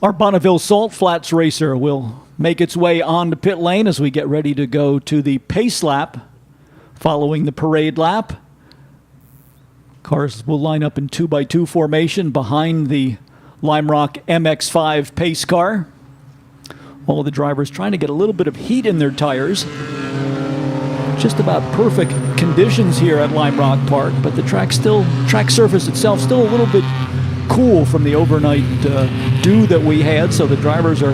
Our Bonneville Salt Flats racer will make its way onto pit lane as we get ready to go to the pace lap following the parade lap. Cars will line up in 2x2 formation behind the Lime Rock MX-5 pace car. All of the drivers trying to get a little bit of heat in their tires. Just about perfect conditions here at Lime Rock Park, but the track surface itself still a little bit cool from the overnight dew that we had, so the drivers are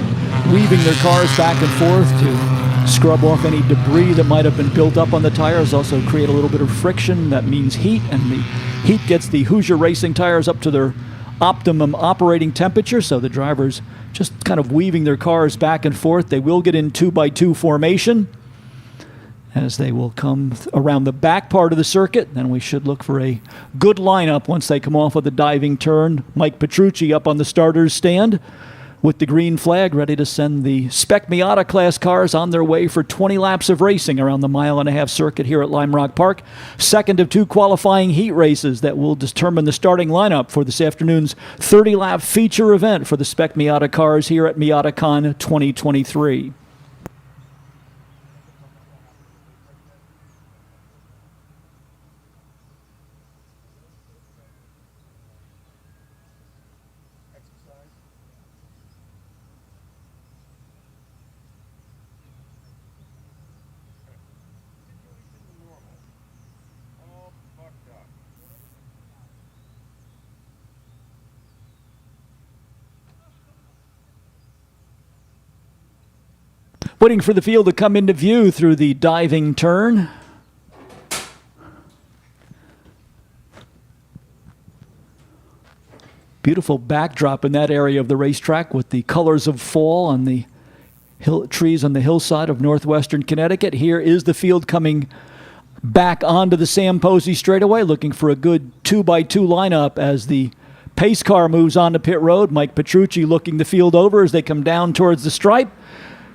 weaving their cars back and forth to scrub off any debris that might have been built up on the tires, also create a little bit of friction. That means heat, and the heat gets the Hoosier Racing tires up to their optimum operating temperature, so the drivers just kind of weaving their cars back and forth. They will get in 2x2 formation as they will come around the back part of the circuit. Then we should look for a good lineup once they come off of the diving turn. Mike Petrucci up on the starters stand with the green flag, ready to send the Spec Miata class cars on their way for 20 laps of racing around the mile-and-a-half circuit here at Lime Rock Park. Second of 2 qualifying heat races that will determine the starting lineup for this afternoon's 30-lap feature event for the Spec Miata cars here at Miatacon 2023. Waiting for the field to come into view through the diving turn. Beautiful backdrop in that area of the racetrack with the colors of fall on the trees on the hillside of northwestern Connecticut. Here is the field coming back onto the Sam Posey straightaway, looking for a good 2x2 lineup as the pace car moves on to pit road. Mike Petrucci looking the field over as they come down towards the stripe.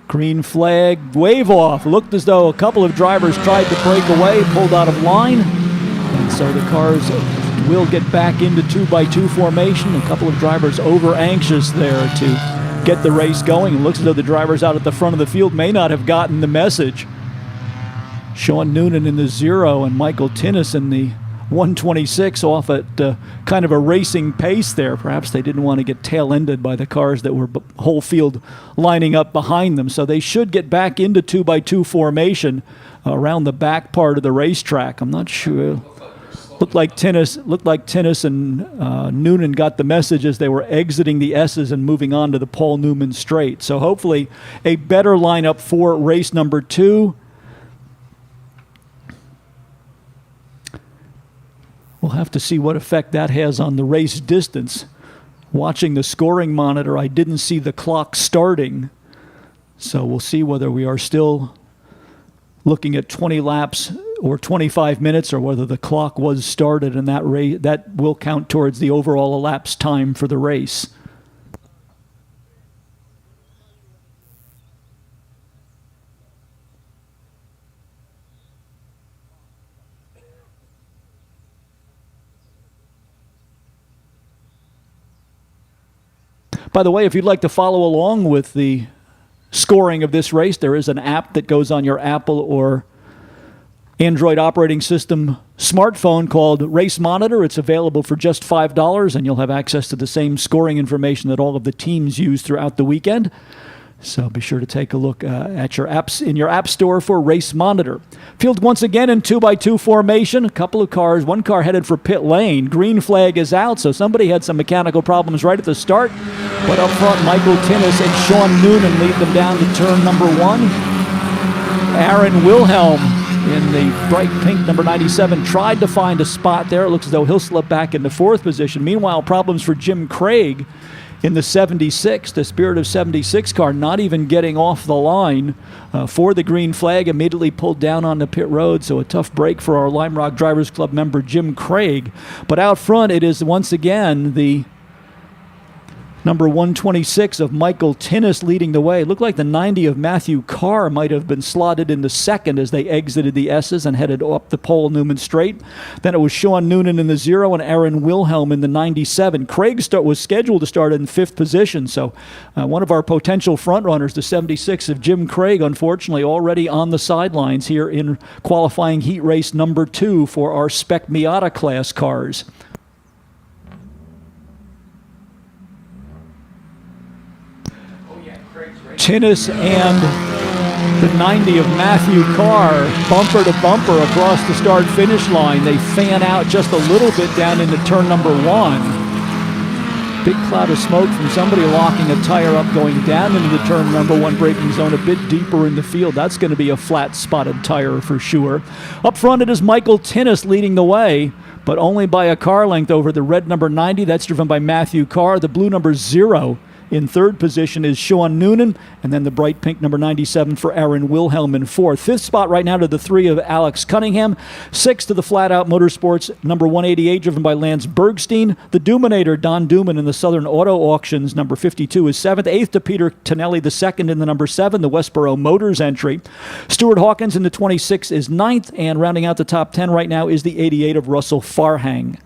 Green flag, wave off. Looked as though a couple of drivers tried to break away, pulled out of line. And so the cars will get back into 2x2 formation. A couple of drivers over anxious there to get the race going. It looks as though the drivers out at the front of the field may not have gotten the message. Sean Noonan in the 0 and Michael Tinnis in the 126 off at kind of a racing pace there. Perhaps they didn't want to get tail-ended by the cars that were whole field lining up behind them. So they should get back into 2x2 formation around the back part of the racetrack. I'm not sure. Looked like Tinnis and Noonan got the message as they were exiting the S's and moving on to the Paul Newman straight. So hopefully a better lineup for race number 2. We'll have to see what effect that has on the race distance. Watching the scoring monitor, I didn't see the clock starting. So we'll see whether we are still looking at 20 laps or 25 minutes, or whether the clock was started, and that will count towards the overall elapsed time for the race. By the way, if you'd like to follow along with the scoring of this race, there is an app that goes on your Apple or Android operating system smartphone called Race Monitor. It's available for just $5, and you'll have access to the same scoring information that all of the teams use throughout the weekend. So be sure to take a look at your apps in your app store for Race Monitor. Field once again in 2x2 formation. A couple of cars, one car headed for pit lane. Green flag is out, so somebody had some mechanical problems right at the start. But up front, Michael Tinnis and Sean Noonan lead them down to turn number 1. Aaron Wilhelm in the bright pink number 97 tried to find a spot there. It looks as though he'll slip back into 4th position. Meanwhile, problems for Jim Craig in the 76, the Spirit of 76 car, not even getting off the line for the green flag, immediately pulled down on the pit road. So a tough break for our Lime Rock Drivers Club member Jim Craig. But out front, it is once again the number 126 of Michael Tinnis leading the way. It looked like the 90 of Matthew Carr might have been slotted into 2nd as they exited the S's and headed up the Paul Newman straight. Then it was Sean Noonan in the 0 and Aaron Wilhelm in the 97. Craig was scheduled to start in 5th position, so one of our potential front runners, the 76 of Jim Craig, unfortunately already on the sidelines here in qualifying heat race number 2 for our Spec Miata class cars. Tinnis and the 90 of Matthew Carr, bumper to bumper across the start-finish line. They fan out just a little bit down into turn number 1. Big cloud of smoke from somebody locking a tire up going down into the turn number 1 braking zone a bit deeper in the field. That's going to be a flat spotted tire for sure. Up front it is Michael Tinnis leading the way, but only by a car length over the red number 90. That's driven by Matthew Carr. The blue number 0 in 3rd position is Sean Noonan, and then the bright pink number 97 for Aaron Wilhelm in 4th. 5th spot right now to the 3 of Alex Cunningham. 6th to the Flat Out Motorsports number 188 driven by Lance Bergstein. The Doominator, Don Dooman in the Southern Auto Auctions number 52 is 7th. 8th to Peter Tonelli, the 2nd in the number 7, the Westboro Motors entry. Stuart Hawkins in the 26 is 9th, and rounding out the top 10 right now is the 88 of Russell Farhang.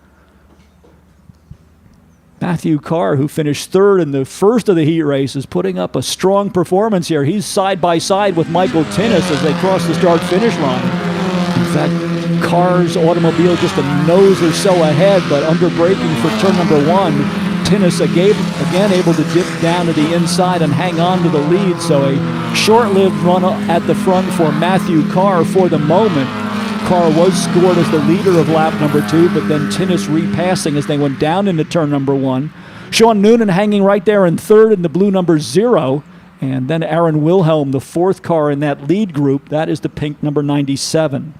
Matthew Carr, who finished 3rd in the first of the heat race, is putting up a strong performance here. He's side by side with Michael Tinnis as they cross the start-finish line. In fact, Carr's automobile just a nose or so ahead, but under braking for turn number 1, Tinnis again able to dip down to the inside and hang on to the lead. So a short-lived run at the front for Matthew Carr for the moment. Carr was scored as the leader of lap number 2, but then Tinnis repassing as they went down into turn number 1. Sean Noonan hanging right there in 3rd in the blue number 0, And then Aaron Wilhelm, the fourth car in that lead group. That is the pink number 97.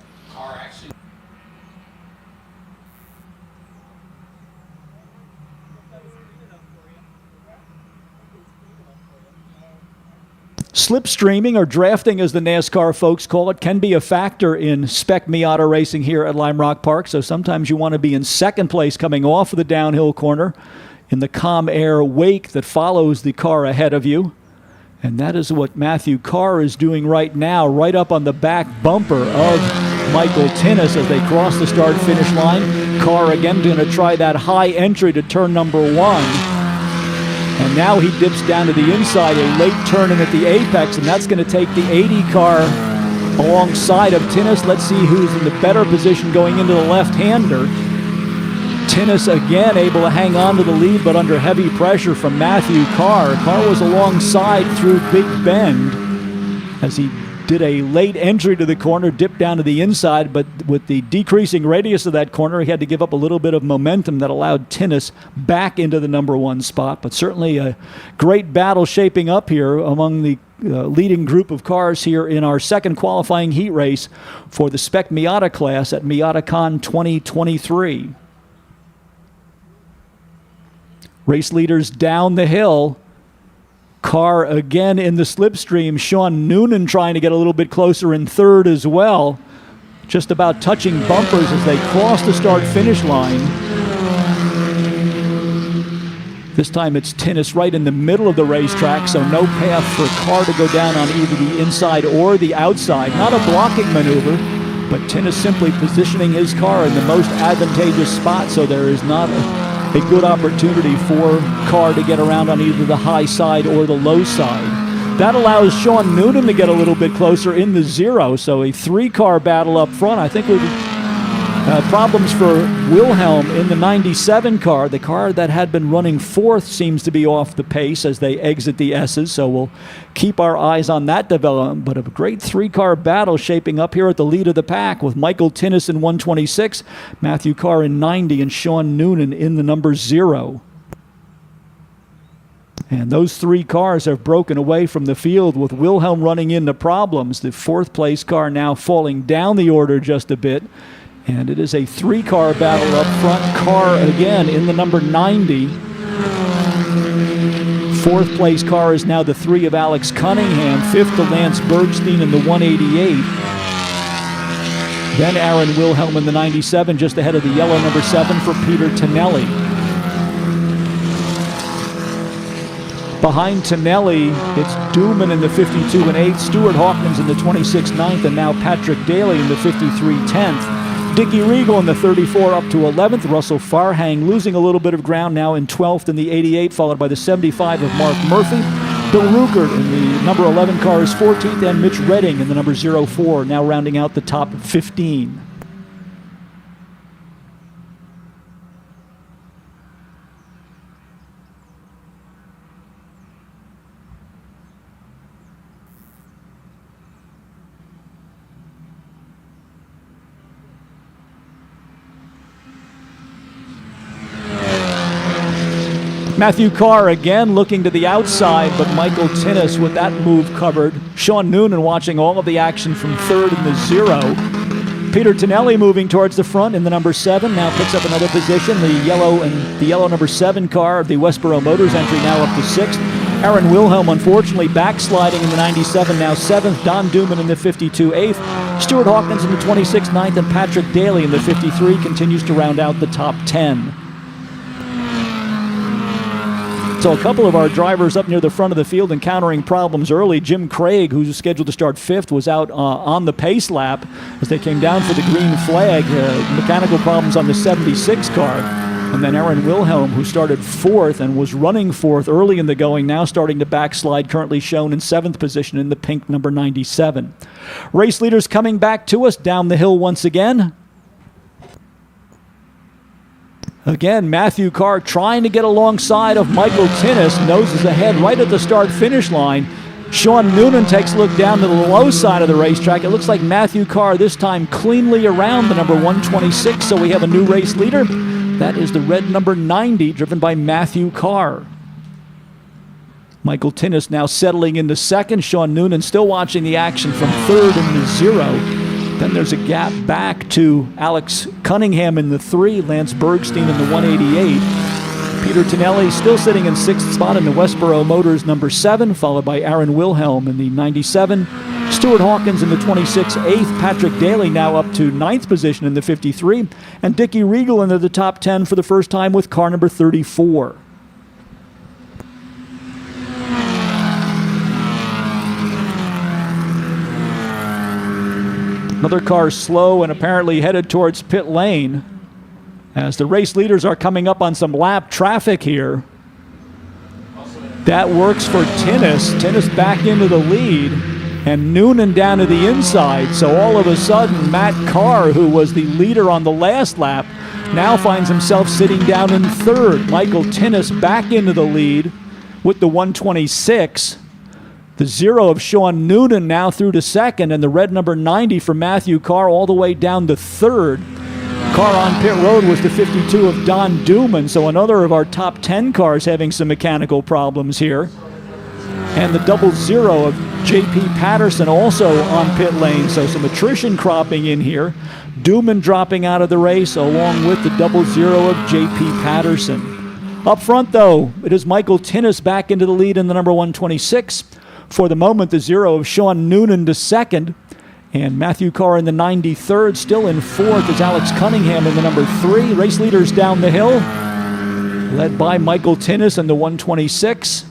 Slipstreaming, or drafting as the NASCAR folks call it, can be a factor in spec Miata racing here at Lime Rock Park. So sometimes you want to be in second place coming off of the downhill corner in the calm air wake that follows the car ahead of you. And that is what Matthew Carr is doing right now, right up on the back bumper of Michael Tinnis as they cross the start-finish line. Carr again going to try that high entry to turn number 1. And now he dips down to the inside, a late turning at the apex, and that's going to take the 80 car alongside of Tinnis. Let's see who's in the better position going into the left-hander. Tinnis again able to hang on to the lead, but under heavy pressure from Matthew Carr. Carr was alongside through Big Bend as he did a late entry to the corner, dipped down to the inside, but with the decreasing radius of that corner, he had to give up a little bit of momentum that allowed Tinnis back into the number 1 spot. But certainly a great battle shaping up here among the leading group of cars here in our second qualifying heat race for the Spec Miata class at Miatacon 2023. Race leaders down the hill. Carr again in the slipstream. Sean Noonan trying to get a little bit closer in third as well. Just about touching bumpers as they cross the start-finish line. This time it's Tinnis right in the middle of the racetrack, so no path for Carr to go down on either the inside or the outside. Not a blocking maneuver, but Tinnis simply positioning his car in the most advantageous spot, so there is not a good opportunity for Carr to get around on either the high side or the low side. That allows Sean Noonan to get a little bit closer in the 0, so a 3-car battle up front. I think we've problems for Wilhelm in the 97 car. The car that had been running 4th seems to be off the pace as they exit the S's, so we'll keep our eyes on that development. But a great 3-car battle shaping up here at the lead of the pack with Michael Tinnis in 126, Matthew Carr in 90, and Sean Noonan in the number 0. And those 3 cars have broken away from the field with Wilhelm running into problems. The 4th place car now falling down the order just a bit. And it is a 3-car battle up front. Carr again in the number 90. 4th place car is now the 3 of Alex Cunningham. 5th to Lance Bergstein in the 188. Then Aaron Wilhelm in the 97, just ahead of the yellow number 7 for Peter Tonelli. Behind Tonelli, it's Dooman in the 52 and 8th, Stuart Hawkins in the 26 9th, and now Patrick Daly in the 53 10th. Dickie Regal in the 34 up to 11th. Russell Farhang losing a little bit of ground now in 12th in the 88, followed by the 75 of Mark Murphy. Bill Ruckert in the number 11 car is 14th, and Mitch Redding in the number 04, now rounding out the top 15. Matthew Carr again looking to the outside, but Michael Tinnis with that move covered. Sean Noonan watching all of the action from third in the 0. Peter Tonelli moving towards the front in the number 7, now picks up another position. The yellow number 7 car of the Westboro Motors entry now up to 6th. Aaron Wilhelm unfortunately backsliding in the 97, now 7th. Don Dooman in the 52 8th. Stuart Hawkins in the 26 9th, and Patrick Daly in the 53 continues to round out the top 10. So a couple of our drivers up near the front of the field encountering problems early. Jim Craig, who's scheduled to start 5th, was out on the pace lap as they came down for the green flag. Mechanical problems on the 76 car. And then Aaron Wilhelm, who started 4th and was running 4th early in the going, now starting to backslide, currently shown in 7th position in the pink number 97. Race leaders coming back to us down the hill once again. Again, Matthew Carr trying to get alongside of Michael Tinnis, noses ahead right at the start-finish line. Sean Noonan takes a look down to the low side of the racetrack. It looks like Matthew Carr this time cleanly around the number 126, so we have a new race leader. That is the red number 90, driven by Matthew Carr. Michael Tinnis now settling into second. Sean Noonan still watching the action from third in the 0. Then there's a gap back to Alex Cunningham in the 3, Lance Bergstein in the 188. Peter Tonelli still sitting in 6th spot in the Westboro Motors number 7, followed by Aaron Wilhelm in the 97. Stuart Hawkins in the 26, 8th. Patrick Daly now up to 9th position in the 53. And Dickie Regal into the top 10 for the first time with car number 34. Another car slow and apparently headed towards pit lane as the race leaders are coming up on some lap traffic here. That works for Tinnis. Tinnis back into the lead, and Noonan down to the inside. So all of a sudden, Matt Carr, who was the leader on the last lap, now finds himself sitting down in third. Michael Tinnis back into the lead with the 126. The 0 of Sean Noonan now through to second, and the red number 90 for Matthew Carr all the way down to third. Car on pit road was the 52 of Don Duman, so another of our top 10 cars having some mechanical problems here. And the 00 of J.P. Patterson also on pit lane, so some attrition cropping in here. Duman dropping out of the race along with the 00 of J.P. Patterson. Up front, though, it is Michael Tinnis back into the lead in the number 126. For the moment, the 0 of Sean Noonan to second. And Matthew Carr in the 93rd. Still in fourth is Alex Cunningham in the number 3. Race leaders down the hill, led by Michael Tinnis in the 126.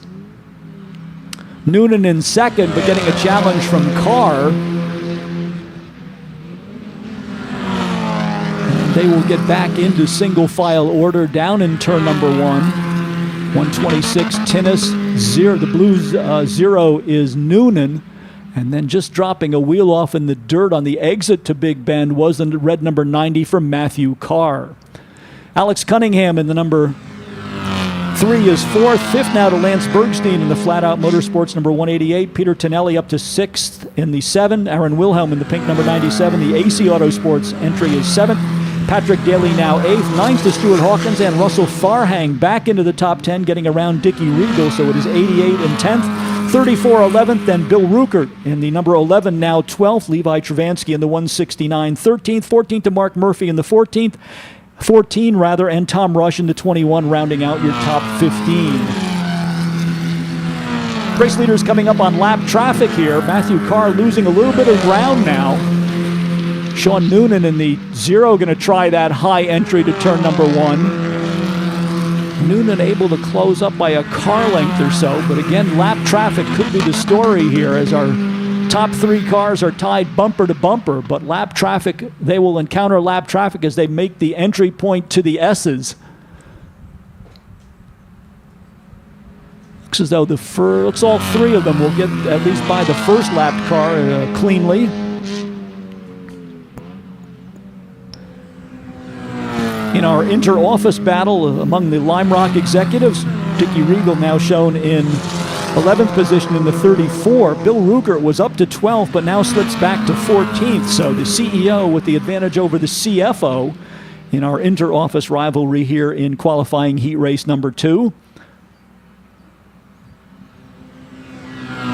Noonan in second, but getting a challenge from Carr. And they will get back into single file order down in turn number 1. 126 Tinnis, 0. The blue 0 is Noonan. And then just dropping a wheel off in the dirt on the exit to Big Bend was the red number 90 from Matthew Carr. Alex Cunningham in the number 3 is 4th. 5th now to Lance Bergstein in the Flat Out Motorsports number 188. Peter Tonelli up to 6th in the 7. Aaron Wilhelm in the pink number 97. The AC Autosports entry is 7th. Patrick Daly now 8th. 9th to Stuart Hawkins, and Russell Farhang back into the top 10, getting around Dickie Regal, so it is 88 and 10th. 34 11th, then Bill Ruckert in the number 11, now 12th. Levi Travansky in the 169, 13th. 14th to Mark Murphy in the 14th. 14 rather, and Tom Rush in the 21, rounding out your top 15. Race leaders coming up on lap traffic here. Matthew Carr losing a little bit of ground now. Sean Noonan in the 0 going to try that high entry to turn number 1. Noonan able to close up by a car length or so, but again, lap traffic could be the story here as our top 3 cars are tied bumper to bumper, but lap traffic, they will encounter lap traffic as they make the entry point to the S's. Looks as though looks all 3 of them will get at least by the first lapped car cleanly. In our inter-office battle among the Lime Rock executives, Dickie Regal now shown in 11th position in the 34. Bill Ruckert was up to 12th, but now slips back to 14th. So the CEO with the advantage over the CFO in our inter-office rivalry here in qualifying heat race number 2.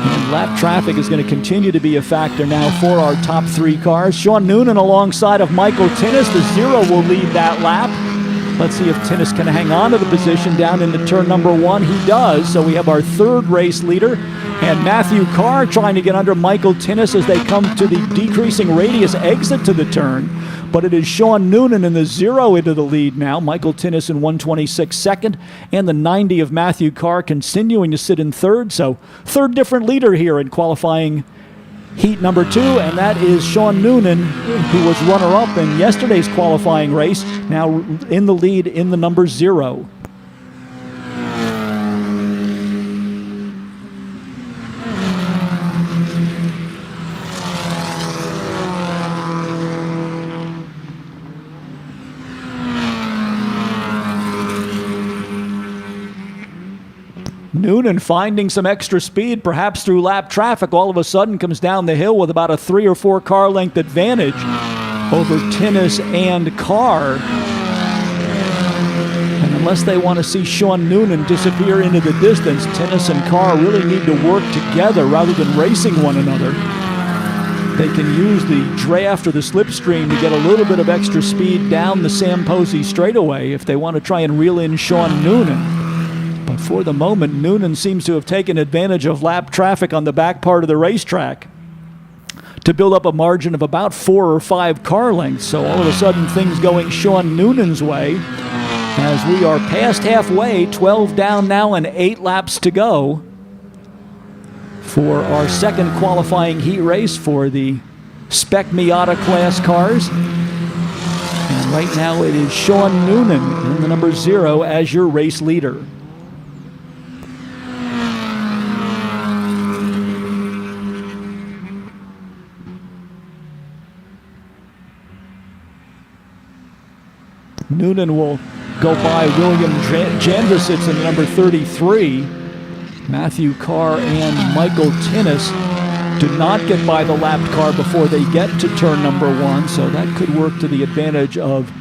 And lap traffic is going to continue to be a factor now for our top 3 cars. Sean Noonan alongside of Michael Tinnis. The 0 will lead that lap. Let's see if Tinnis can hang on to the position down into turn number 1. He does. So we have our 3rd race leader. And Matthew Carr trying to get under Michael Tinnis as they come to the decreasing radius exit to the turn. But it is Sean Noonan in the 0 into the lead now. Michael Tinnis in 126 second. And the 90 of Matthew Carr continuing to sit in 3rd. So 3rd different leader here in qualifying heat number 2, and that is Sean Noonan, who was runner-up in yesterday's qualifying race, now in the lead in the number 0. Noonan finding some extra speed, perhaps through lap traffic, all of a sudden comes down the hill with about a 3 or 4 car length advantage over Tinnis and Carr. And unless they want to see Sean Noonan disappear into the distance, Tinnis and Carr really need to work together rather than racing one another. They can use the draft or the slipstream to get a little bit of extra speed down the Sam Posey straightaway if they want to try and reel in Sean Noonan. But for the moment, Noonan seems to have taken advantage of lap traffic on the back part of the racetrack to build up a margin of about 4 or 5 car lengths. So all of a sudden, things going Sean Noonan's way as we are past halfway, 12 down now and 8 laps to go for our second qualifying heat race for the Spec Miata class cars. And right now it is Sean Noonan in the number 0 as your race leader. Noonan will go by William Jandrusits in the number 33. Matthew Carr and Michael Tinnis do not get by the lapped car before they get to turn number 1, so that could work to the advantage of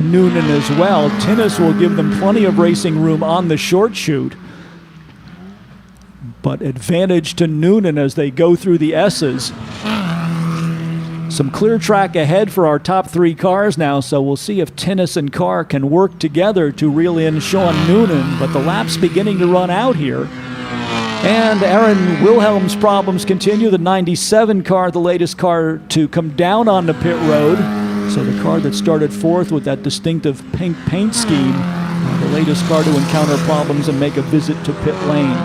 Noonan as well. Tinnis will give them plenty of racing room on the short chute, but advantage to Noonan as they go through the S's. Some clear track ahead for our top 3 cars now, so we'll see if Tinnis and Carr can work together to reel in Sean Noonan, but the lap's beginning to run out here. And Aaron Wilhelm's problems continue. The 97 car, the latest car to come down on the pit road. So the car that started 4th with that distinctive pink paint scheme, the latest car to encounter problems and make a visit to pit lane.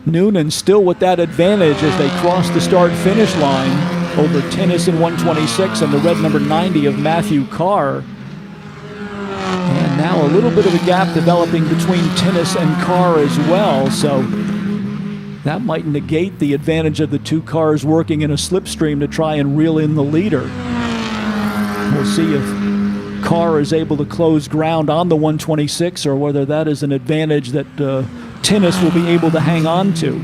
Noonan still with that advantage as they cross the start-finish line over Tinnis in 126 and the red number 90 of Matthew Carr. And now a little bit of a gap developing between Tinnis and Carr as well, so that might negate the advantage of the 2 cars working in a slipstream to try and reel in the leader. We'll see if Carr is able to close ground on the 126 or whether that is an advantage that Tinnis will be able to hang on to.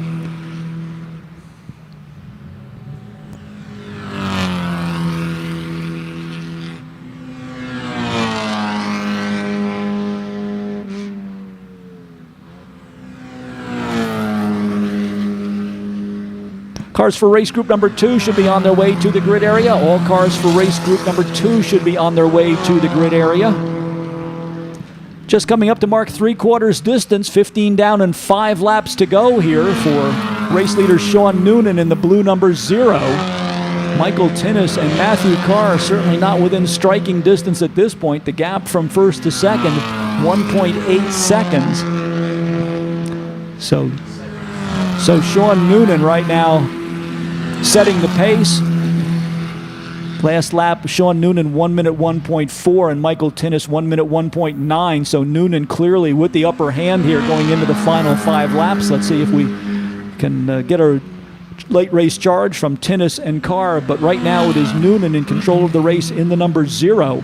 Cars for race group number 2 should be on their way to the grid area. All cars for race group number 2 should be on their way to the grid area. Just coming up to mark 3/4 distance, 15 down and 5 laps to go here for race leader Sean Noonan in the blue number 0. Michael Tinnis and Matthew Carr are certainly not within striking distance at this point. The gap from first to second, 1.8 seconds. So Sean Noonan right now setting the pace. Last lap, Sean Noonan 1 minute 1.4 and Michael Tinnis 1 minute 1.9. So Noonan clearly with the upper hand here going into the final 5 laps. Let's see if we can get a late race charge from Tinnis and Carr. But right now it is Noonan in control of the race in the number 0.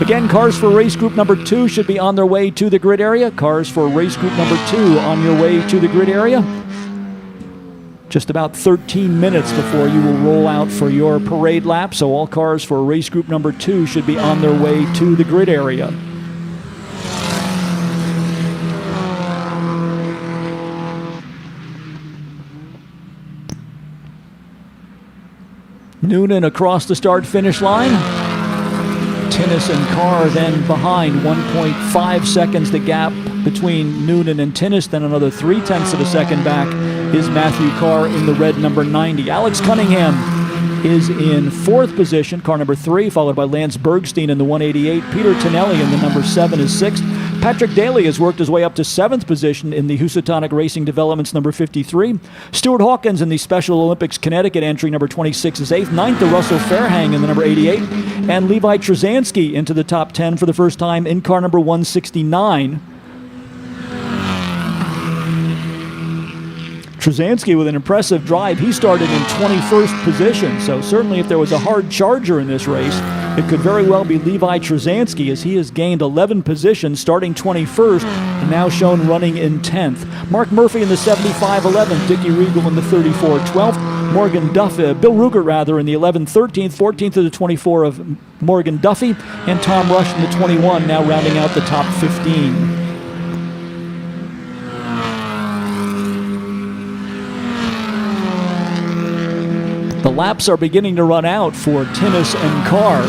Again, cars for race group number 2 should be on their way to the grid area. Cars for race group number 2 on your way to the grid area. Just about 13 minutes before you will roll out for your parade lap, so all cars for race group number 2 should be on their way to the grid area. Noonan across the start-finish line. Tinnis and Carr then behind, 1.5 seconds the gap between Noonan and Tinnis, then another 0.3 of a second back is Matthew Carr in the red number 90. Alex Cunningham is in 4th position, car number 3, followed by Lance Bergstein in the 188. Peter Tonelli in the number 7 is 6th. Patrick Daly has worked his way up to 7th position in the Housatonic Racing Developments number 53. Stuart Hawkins in the Special Olympics Connecticut entry number 26 is 8th. 9th to Russell Fairhang in the number 88. And Levi Trzanski into the top 10 for the first time in car number 169. Trzanski with an impressive drive. He started in 21st position, so certainly if there was a hard charger in this race, It could very well be Levi Trzanski, as he has gained 11 positions, starting 21st, and now shown running in 10th. Mark Murphy in the 75-11, Dickie Regal in the 34-12th, Morgan Duffy, Bill Rugert rather, in the 11-13th, 14th to the 24 of Morgan Duffy, and Tom Rush in the 21, now rounding out the top 15. The laps are beginning to run out for Tinnis and Carr.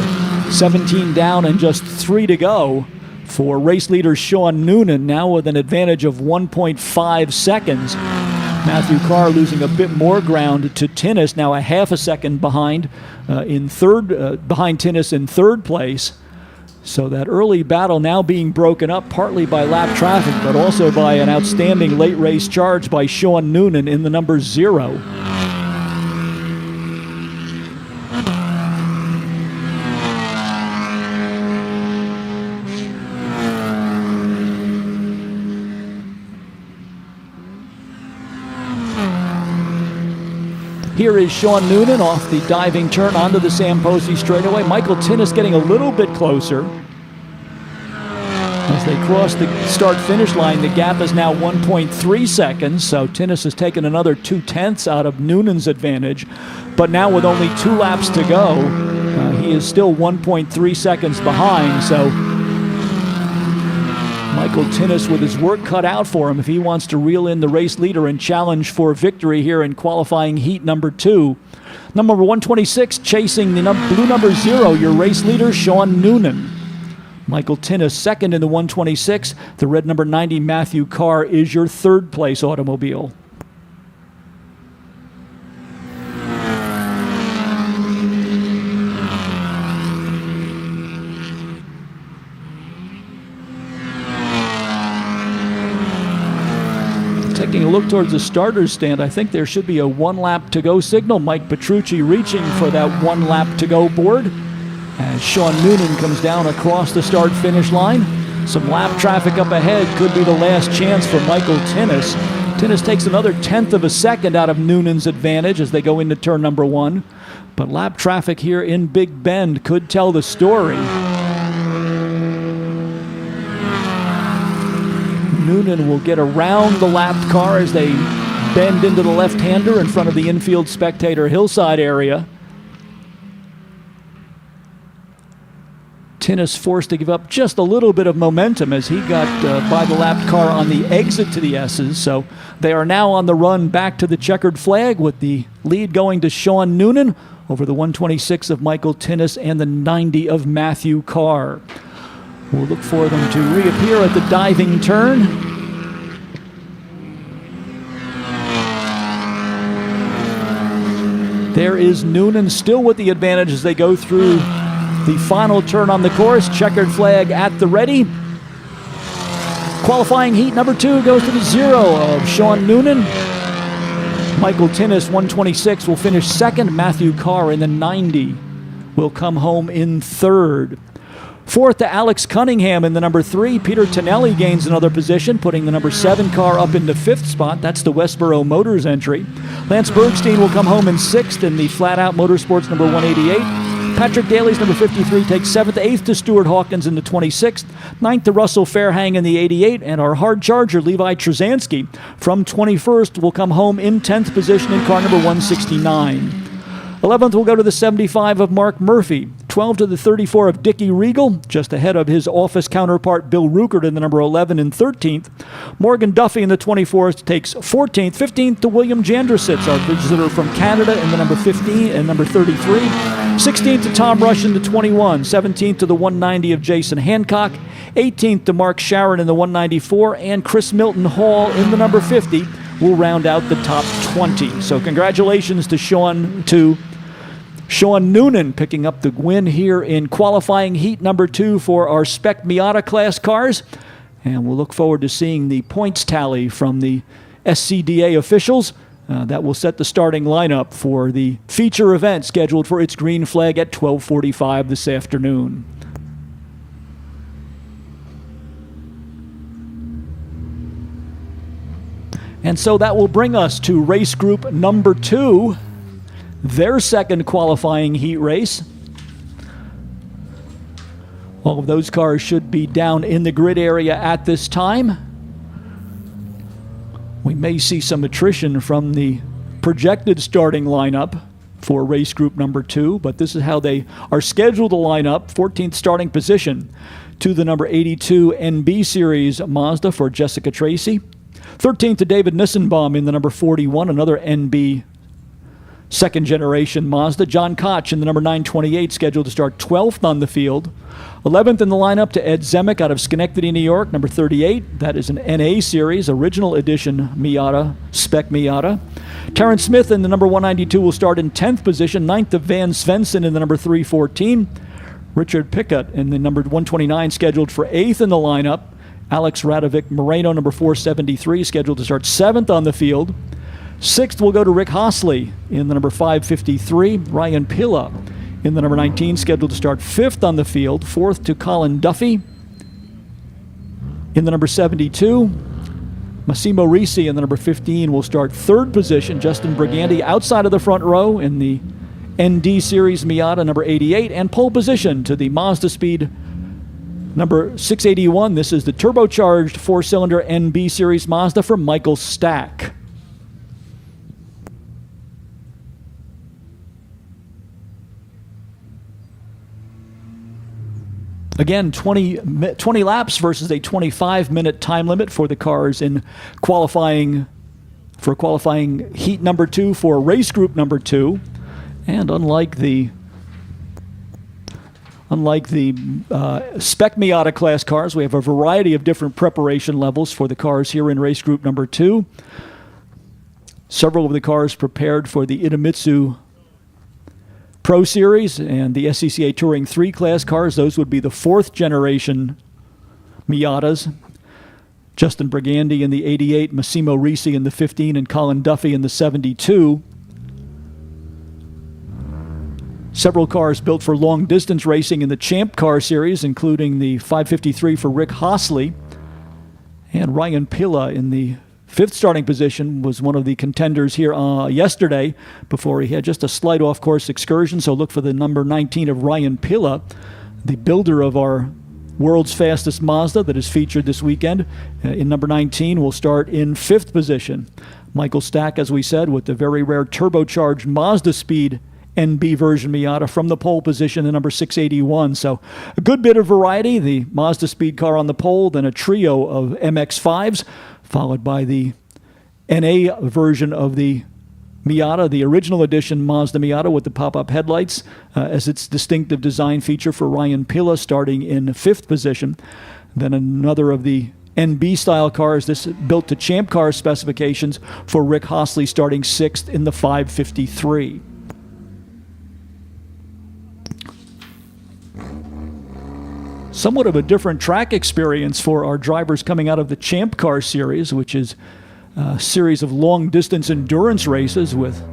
17 down and just 3 to go for race leader Sean Noonan, now with an advantage of 1.5 seconds. Matthew Carr losing a bit more ground to Tinnis, now a half a second behind behind Tinnis in third place. So that early battle now being broken up partly by lap traffic, but also by an outstanding late race charge by Sean Noonan in the number 0. Here is Sean Noonan off the diving turn onto the Samposi straightaway. Michael Tinnis getting a little bit closer. As they cross the start-finish line, the gap is now 1.3 seconds, so Tinnis has taken another 2/10 out of Noonan's advantage. But now with only 2 laps to go, he is still 1.3 seconds behind, so Michael Tinnis with his work cut out for him if he wants to reel in the race leader and challenge for victory here in qualifying heat number 2. Number 126 chasing the blue number 0, your race leader, Sean Noonan. Michael Tinnis second in the 126. The red number 90, Matthew Carr, is your third place automobile. Taking a look towards the starter's stand, I think there should be a 1 lap to go signal. Mike Petrucci reaching for that 1 lap to go board as Sean Noonan comes down across the start-finish line. Some lap traffic up ahead could be the last chance for Michael Tinnis. Tinnis takes another 1/10 of a second out of Noonan's advantage as they go into turn number 1. But lap traffic here in Big Bend could tell the story. Noonan will get around the lapped car as they bend into the left-hander in front of the infield spectator hillside area. Tinnis forced to give up just a little bit of momentum as he got by the lapped car on the exit to the S's. So they are now on the run back to the checkered flag with the lead going to Sean Noonan over the 126 of Michael Tinnis and the 90 of Matthew Carr. We'll look for them to reappear at the diving turn. There is Noonan still with the advantage as they go through the final turn on the course. Checkered flag at the ready. Qualifying heat number 2 goes to the 0 of Sean Noonan. Michael Tinnis, 126, will finish second. Matthew Carr in the 90 will come home in third. Fourth to Alex Cunningham in the number 3. Peter Tonelli gains another position, putting the number 7 car up into 5th spot. That's the Westboro Motors entry. Lance Bergstein will come home in 6th in the Flat Out Motorsports number 188. Patrick Daly's number 53 takes 7th, 8th to Stuart Hawkins in the 26th, 9th to Russell Fairhang in the 88, and our hard charger, Levi Trzanski, from 21st will come home in 10th position in car number 169. 11th will go to the 75 of Mark Murphy. 12 to the 34 of Dickie Regal, just ahead of his office counterpart Bill Rugert in the number 11 and 13th. Morgan Duffy in the 24th takes 14th. 15th to William Jandersitz, our visitor from Canada, in the number 15 and number 33. 16th to Tom Rush in the 21. 17th to the 190 of Jason Hancock. 18th to Mark Sharon in the 194. And Chris Milton Hall in the number 50 will round out the top 20. So congratulations to Sean Noonan picking up the win here in qualifying heat number 2 for our Spec Miata class cars. And we'll look forward to seeing the points tally from the SCDA officials. That will set the starting lineup for the feature event scheduled for its green flag at 12:45 this afternoon. And so that will bring us to race group number 2. Their second qualifying heat race. All of those cars should be down in the grid area at this time. We may see some attrition from the projected starting lineup for race group number 2, but this is how they are scheduled to line up. 14th starting position to the number 82 NB Series Mazda for Jessica Tracy. 13th to David Nissenbaum in the number 41, another NB second generation Mazda. John Koch in the number 928, scheduled to start 12th on the field. 11th in the lineup to Ed Zemek out of Schenectady, New York, number 38. That is an NA Series, original edition Miata, spec Miata. Terrence Smith in the number 192 will start in 10th position. 9th to Van Svensson in the number 314. Richard Pickett in the number 129, scheduled for 8th in the lineup. Alex Radovic Moreno, number 473, scheduled to start 7th on the field. 6th will go to Rick Hosley in the number 553. Ryan Pilla in the number 19, scheduled to start 5th on the field. 4th to Colin Duffy in the number 72. Massimo Risi in the number 15 will start 3rd position. Justin Brigandi outside of the front row in the ND Series Miata number 88. And pole position to the Mazda Speed number 681. This is the turbocharged 4-cylinder NB Series Mazda from Michael Stack. Again, 20 laps versus a 25-minute time limit for the cars in qualifying heat number 2 for race group number 2. And unlike the spec Miata class cars, we have a variety of different preparation levels for the cars here in race group number 2. Several of the cars prepared for the Idemitsu Pro Series and the SCCA Touring 3 class cars. Those would be the 4th generation Miatas. Justin Brigandi in the 88, Massimo Risi in the 15, and Colin Duffy in the 72. Several cars built for long-distance racing in the Champ Car Series, including the 553 for Rick Hosley. And Ryan Pilla in the 5th starting position was one of the contenders here yesterday before he had just a slight off-course excursion. So look for the number 19 of Ryan Pilla, the builder of our world's fastest Mazda that is featured this weekend. In number 19 will start in 5th position. Michael Stack, as we said, with the very rare turbocharged Mazda Speed NB version Miata from the pole position in number 681. So a good bit of variety. The Mazda Speed car on the pole, then a trio of MX-5s, followed by the NA version of the Miata, the original edition Mazda Miata with the pop-up headlights as its distinctive design feature for Ryan Pilla, starting in 5th position. Then another of the NB-style cars, this built to Champ Car specifications for Rick Hosley, starting 6th in the 553. Somewhat of a different track experience for our drivers coming out of the Champ Car Series, which is a series of long-distance endurance races with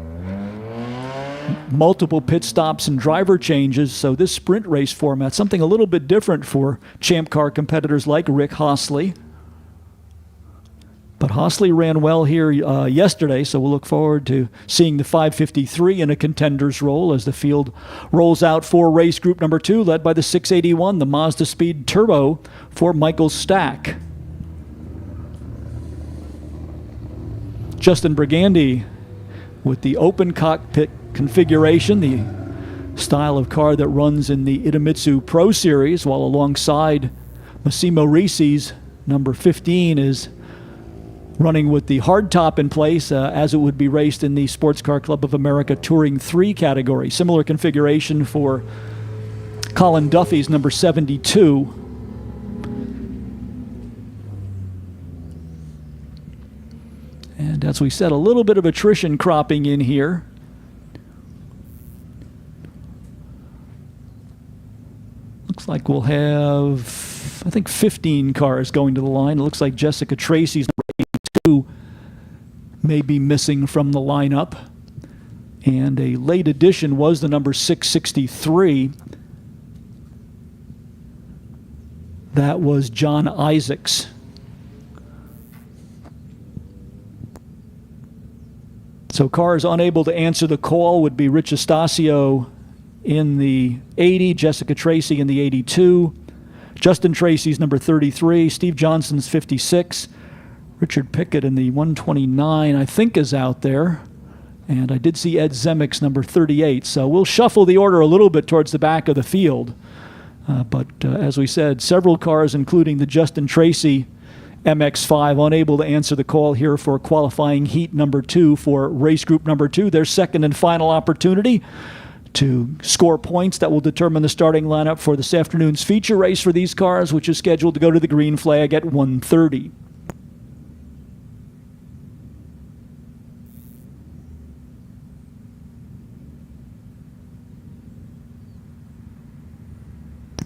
multiple pit stops and driver changes. So this sprint race format, something a little bit different for Champ Car competitors like Rick Hosley. But Hosley ran well here yesterday, so we'll look forward to seeing the 553 in a contender's role as the field rolls out for race group number 2, led by the 681, the Mazda Speed Turbo for Michael Stack. Justin Brigandi with the open cockpit configuration, the style of car that runs in the Idemitsu Pro Series, while alongside Massimo Risi's number 15 is running with the hardtop in place as it would be raced in the Sports Car Club of America Touring 3 category. Similar configuration for Colin Duffy's number 72. And as we said, a little bit of attrition cropping in here. Looks like we'll have, I think, 15 cars going to the line. It looks like Jessica Tracy's number 82 may be missing from the lineup. And a late addition was the number 663. That was John Isaacs. So cars unable to answer the call would be Rich Estacio in the 80, Jessica Tracy in the 82, Justin Tracy's number 33. Steve Johnson's 56. Richard Pickett in the 129, I think, is out there. And I did see Ed Zemick's number 38. So we'll shuffle the order a little bit towards the back of the field. But as we said, several cars, including the Justin Tracy MX-5, unable to answer the call here for qualifying heat number 2 for race group number 2. Their second and final opportunity to score points that will determine the starting lineup for this afternoon's feature race for these cars, which is scheduled to go to the green flag at 1:30.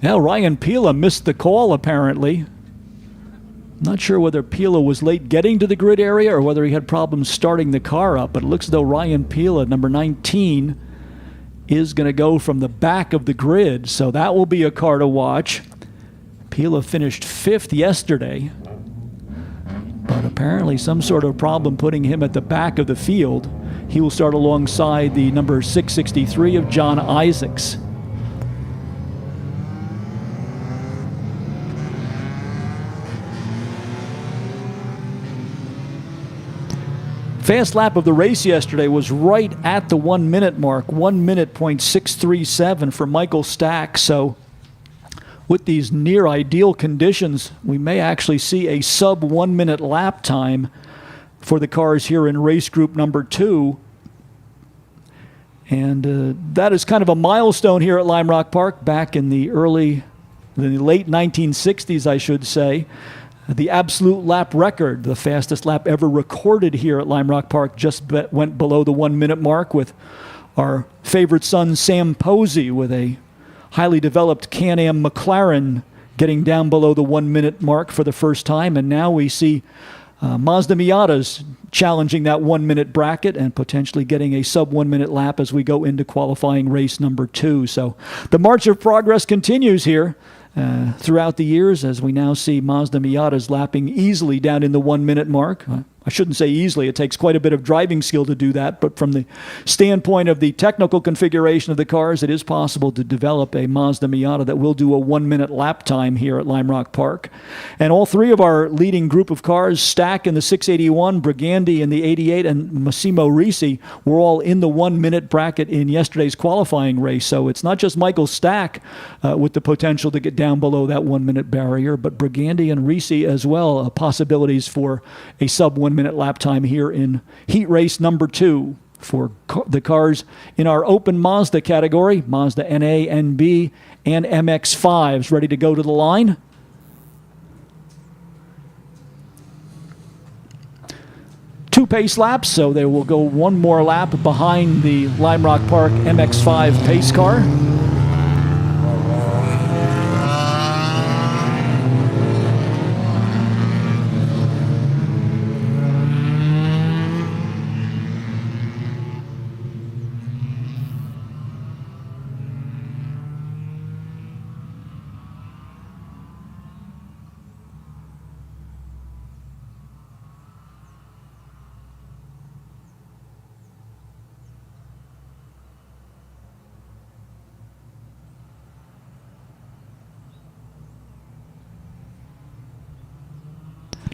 Now, Ryan Pila missed the call, apparently. Not sure whether Pila was late getting to the grid area or whether he had problems starting the car up, but it looks as though Ryan Pila, number 19, is going to go from the back of the grid, so that will be a car to watch. Pila finished 5th yesterday, but apparently some sort of problem putting him at the back of the field. He will start alongside the number 663 of John Isaacs. Fast lap of the race yesterday was right at the 1 minute mark, 1 minute .637 for Michael Stack. So with these near ideal conditions, we may actually see a sub 1 minute lap time for the cars here in race group number 2. And that is kind of a milestone here at Lime Rock Park back in the late 1960s, I should say. The absolute lap record, the fastest lap ever recorded here at Lime Rock Park, just went below the 1 minute mark with our favorite son, Sam Posey, with a highly developed Can-Am McLaren getting down below the 1 minute mark for the first time. And now we see Mazda Miatas challenging that 1 minute bracket and potentially getting a sub 1 minute lap as we go into qualifying race number 2. So the march of progress continues here throughout the years, as we now see Mazda Miatas lapping easily down in the 1 minute mark. I shouldn't say easily, it takes quite a bit of driving skill to do that, but from the standpoint of the technical configuration of the cars, it is possible to develop a Mazda Miata that will do a 1 minute lap time here at Lime Rock Park. And all three of our leading group of cars, Stack in the 681, Briganti in the 88, and Massimo Risi, were all in the 1 minute bracket in yesterday's qualifying race. So it's not just Michael Stack with the potential to get down below that 1 minute barrier, but Briganti and Risi as well, possibilities for a sub 1 minute lap time here in heat race number 2 for the cars in our open Mazda category, Mazda NA, NB, and MX-5s ready to go to the line. Two pace laps, so they will go one more lap behind the Lime Rock Park MX-5 pace car.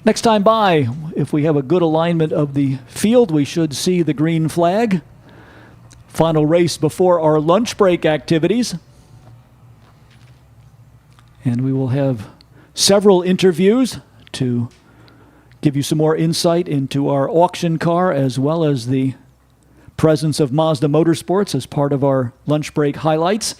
Next time by, if we have a good alignment of the field, we should see the green flag. Final race before our lunch break activities. And we will have several interviews to give you some more insight into our auction car, as well as the presence of Mazda Motorsports as part of our lunch break highlights.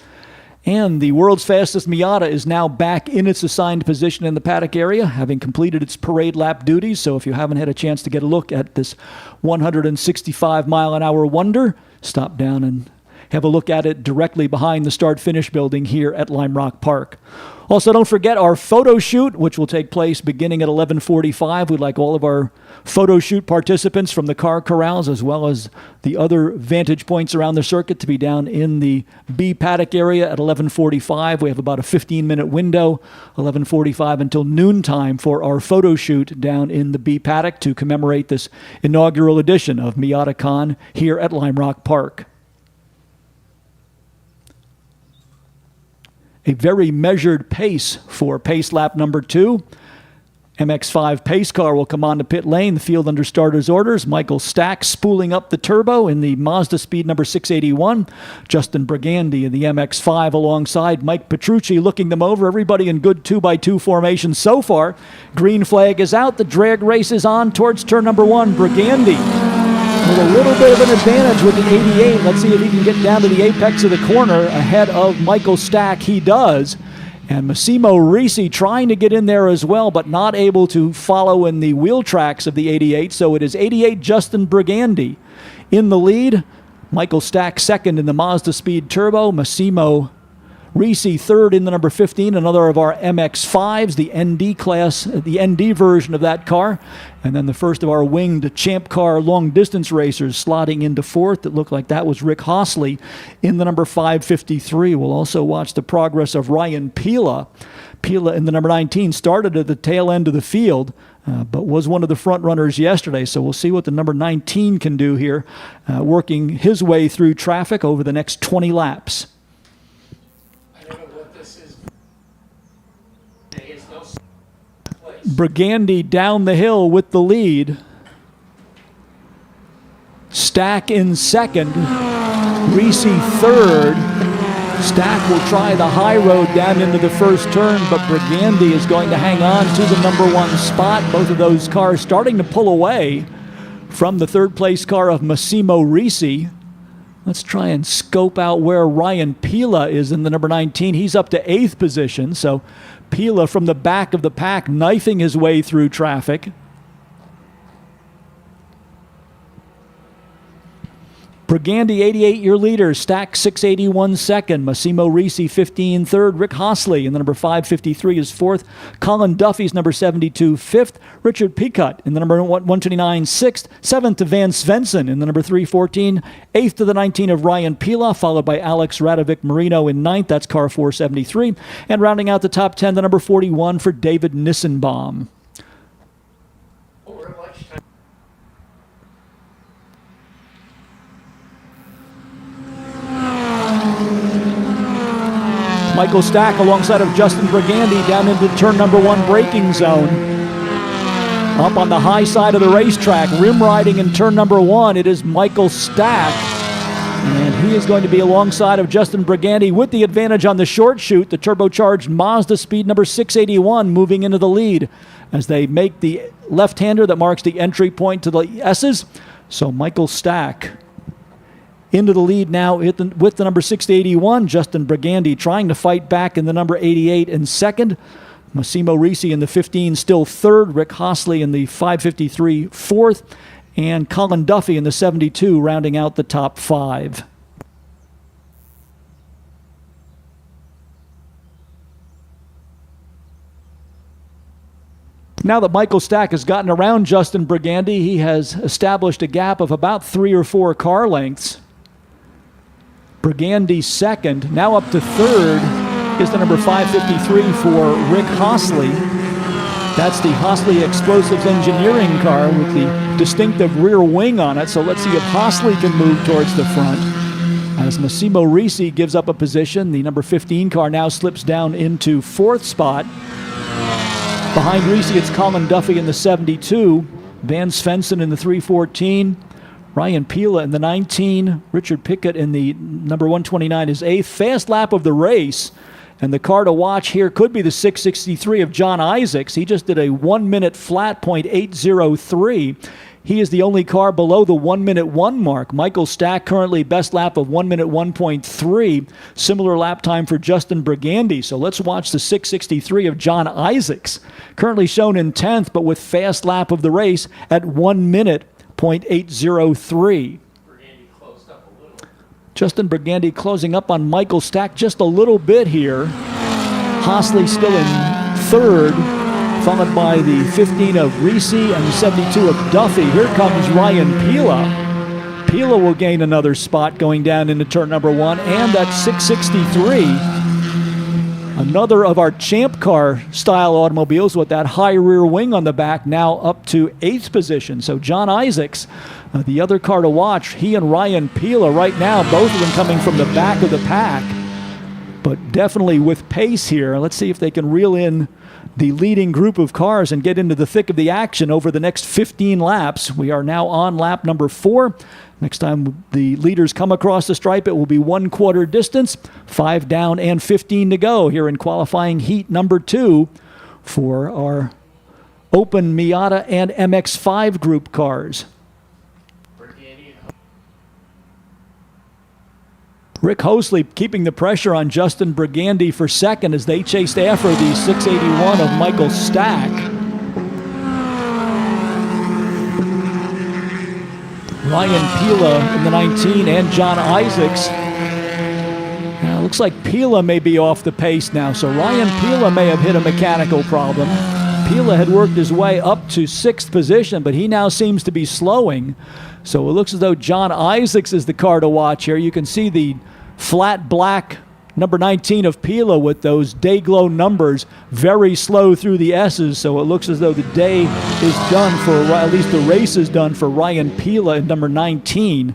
And the world's fastest Miata is now back in its assigned position in the paddock area, having completed its parade lap duties. So if you haven't had a chance to get a look at this 165-mile-an-hour wonder, stop down and have a look at it directly behind the start-finish building here at Lime Rock Park. Also, don't forget our photo shoot, which will take place beginning at 11:45. We'd like all of our photo shoot participants from the car corrals, as well as the other vantage points around the circuit, to be down in the B paddock area at 11:45. We have about a 15-minute window, 11:45 until noontime, for our photo shoot down in the B paddock to commemorate this inaugural edition of Miatacon here at Lime Rock Park. a very measured pace for pace lap number 2. MX-5 pace car will come on to pit lane. The field under starter's orders. Michael Stack spooling up the turbo in the Mazda Speed number 681. Justin Brigandy in the MX-5 alongside Mike Petrucci looking them over. Everybody in good 2x2 formation so far. Green flag is out. The drag race is on towards turn number 1. Brigandy with a little bit of an advantage with the 88. Let's see if he can get down to the apex of the corner ahead of Michael Stack. He does. And Massimo Risi trying to get in there as well, but not able to follow in the wheel tracks of the 88. So it is 88 Justin Brigandy in the lead. Michael Stack second in the Mazda Speed Turbo. Massimo Risi third in the number 15, another of our MX-5s, the ND class, the ND version of that car. And then the first of our winged Champ Car long-distance racers slotting into fourth. It looked like that was Rick Hossley in the number 553. We'll also watch the progress of Ryan Pila. Pila in the number 19 started at the tail end of the field, but was one of the front runners yesterday. So we'll see what the number 19 can do here, working his way through traffic over the next 20 laps. Brigandy down the hill with the lead. Stack in second. Risi third. Stack will try the high road down into the first turn, but Brigandy is going to hang on to the number 1 spot. Both of those cars starting to pull away from the third place car of Massimo Risi. Let's try and scope out where Ryan Pila is in the number 19. He's up to 8th position, so Pila from the back of the pack knifing his way through traffic. Brigandy, 88, your leader. Stack, 681 second. Massimo Risi, 15 third. Rick Hossley in the number 553 is fourth. Colin Duffy's number 72 fifth. Richard Picott in the number 129 sixth. Seventh to Van Svensson in the number 314. Eighth to the 19 of Ryan Pila, followed by Alex Radovic Marino in ninth. That's car 473. And rounding out the top 10, the number 41 for David Nissenbaum. Michael Stack alongside of Justin Brigandy down into turn number 1 braking zone. Up on the high side of the racetrack, rim riding in turn number 1, it is Michael Stack. And he is going to be alongside of Justin Brigandy with the advantage on the short chute. The turbocharged Mazda Speed number 681 moving into the lead as they make the left-hander that marks the entry point to the S's. So Michael Stack into the lead now with the number 681, Justin Brigandy trying to fight back in the number 88 in second. Massimo Risi in the 15 still third. Rick Hossley in the 553 fourth. And Colin Duffy in the 72 rounding out the top 5. Now that Michael Stack has gotten around Justin Brigandy, he has established a gap of about 3 or 4 car lengths. Brigandy second. Now up to third is the number 553 for Rick Hossley. That's the Hossley Explosives Engineering car with the distinctive rear wing on it. So let's see if Hossley can move towards the front. As Massimo Risi gives up a position, the number 15 car now slips down into 4th spot. Behind Risi, it's Colin Duffy in the 72, Van Svensson in the 314, Ryan Pila in the 19, Richard Pickett in the number 129 is 8th. Fast lap of the race, and the car to watch here could be the 663 of John Isaacs. He just did a 1 minute flat .803. He is the only car below the 1 minute 1 mark. Michael Stack currently best lap of 1 minute 1.3. Similar lap time for Justin Brigandy. So let's watch the 663 of John Isaacs. Currently shown in 10th, but with fast lap of the race at 1 minute .803. Justin Brigandy closing up on Michael Stack just a little bit here. Hossley still in third, followed by the 15 of Risi and the 72 of Duffy. Here comes Ryan Pila. Pila will gain another spot going down into turn number 1, and that's 663. Another of our Champ Car style automobiles with that high rear wing on the back, now up to 8th position. So John Isaacs, the other car to watch, he and Ryan Pila right now, both of them coming from the back of the pack. but definitely with pace here. Let's see if they can reel in the leading group of cars and get into the thick of the action over the next 15 laps. We are now on lap number 4. Next time the leaders come across the stripe, it will be 1/4 distance, 5 down and 15 to go here in qualifying heat number 2 for our Open Miata and MX-5 group cars. Rick Hosley keeping the pressure on Justin Brigandy for second as they chased after the 681 of Michael Stack. Ryan Pila in the 19 and John Isaacs. Now, it looks like Pila may be off the pace now, so Ryan Pila may have hit a mechanical problem. Pila had worked his way up to 6th position, but he now seems to be slowing. So it looks as though John Isaacs is the car to watch here. You can see the flat black number 19 of Pila with those day glow numbers, very slow through the S's. So it looks as though the day is done for, at least the race is done for Ryan Pila in number 19.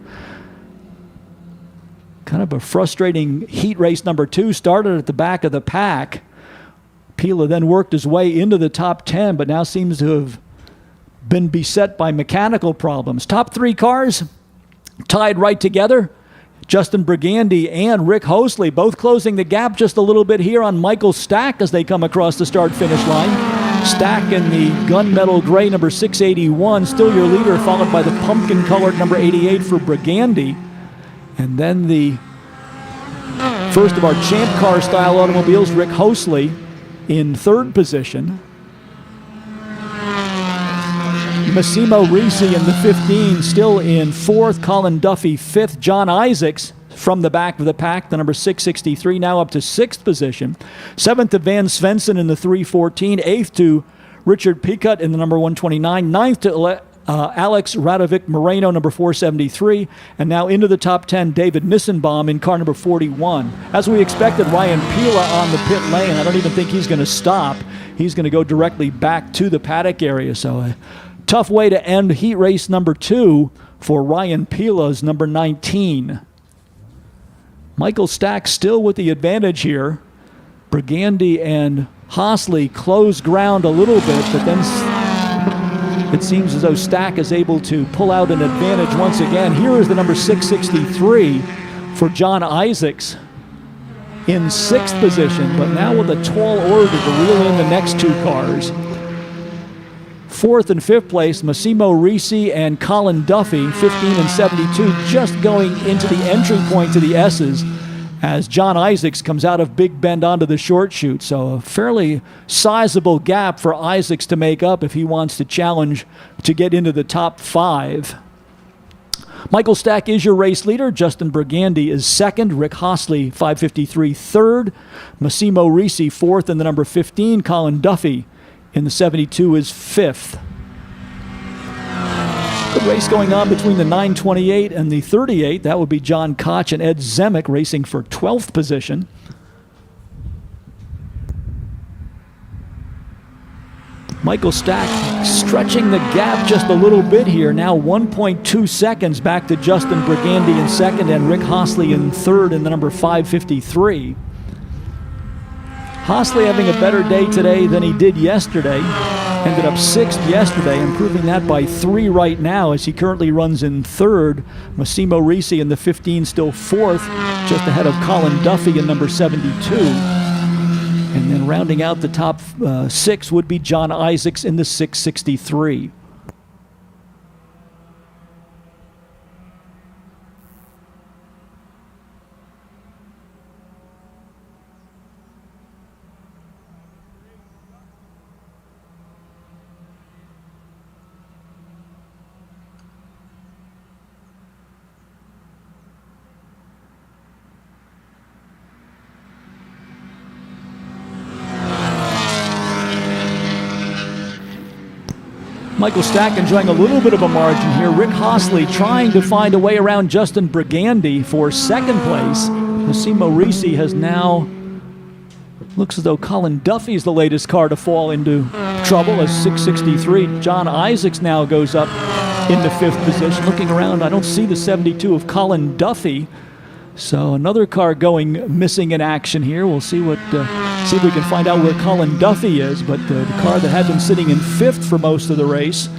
Kind of a frustrating heat race number 2. Started at the back of the pack. Pila then worked his way into the top 10, but now seems to have been beset by mechanical problems. Top 3 cars tied right together. Justin Brigandy and Rick Hosley both closing the gap just a little bit here on Michael Stack as they come across the start-finish line. Stack in the gunmetal gray number 681, still your leader, followed by the pumpkin-colored number 88 for Brigandy. And then the first of our Champ Car style automobiles, Rick Hosley, in 3rd position. Massimo Risi in the 15, still in 4th. Colin Duffy 5th. John Isaacs from the back of the pack, the number 663, now up to 6th position. 7th to Van Svensson in the 314. 8th to Richard Picut in the number 129. 9th to Alex Radovic Moreno, number 473. And now into the top 10, David Nissenbaum in car number 41. As we expected, Ryan Pila on the pit lane. I don't even think he's going to stop. He's going to go directly back to the paddock area. So tough way to end heat race number 2 for Ryan Pila's number 19. Michael Stack still with the advantage here. Brigandy and Hosley close ground a little bit, but then it seems as though Stack is able to pull out an advantage once again. Here is the number 663 for John Isaacs in 6th position, but now with a tall order to reel in the next 2 cars. 4th and 5th place, Massimo Risi and Colin Duffy, 15 and 72, just going into the entry point to the S's as John Isaacs comes out of Big Bend onto the short chute. So a fairly sizable gap for Isaacs to make up if he wants to challenge to get into the top 5. Michael Stack is your race leader. Justin Brigandy is 2nd. Rick Hosley, 553, 3rd. Massimo Risi, 4th in the number 15. Colin Duffy in the 72 is 5th. Good race going on between the 928 and the 38. That would be John Koch and Ed Zemek racing for 12th position. Michael Stack stretching the gap just a little bit here. Now 1.2 seconds back to Justin Brigandy in 2nd and Rick Hosley in 3rd in the number 553. Hosley having a better day today than he did yesterday. Ended up 6th yesterday, improving that by 3 right now as he currently runs in 3rd. Massimo Risi in the 15 still 4th, just ahead of Colin Duffy in number 72. And then rounding out the top 6 would be John Isaacs in the 663. Michael Stack enjoying a little bit of a margin here. Rick Hosley trying to find a way around Justin Brigandy for 2nd place. Massimo Risi has now, looks as though Colin Duffy is the latest car to fall into trouble as 663. John Isaacs now goes up into 5th position. Looking around, I don't see the 72 of Colin Duffy. So another car going missing in action here. We'll see what see if we can find out where Colin Duffy is. But the car that had been sitting in 5th for most of the race,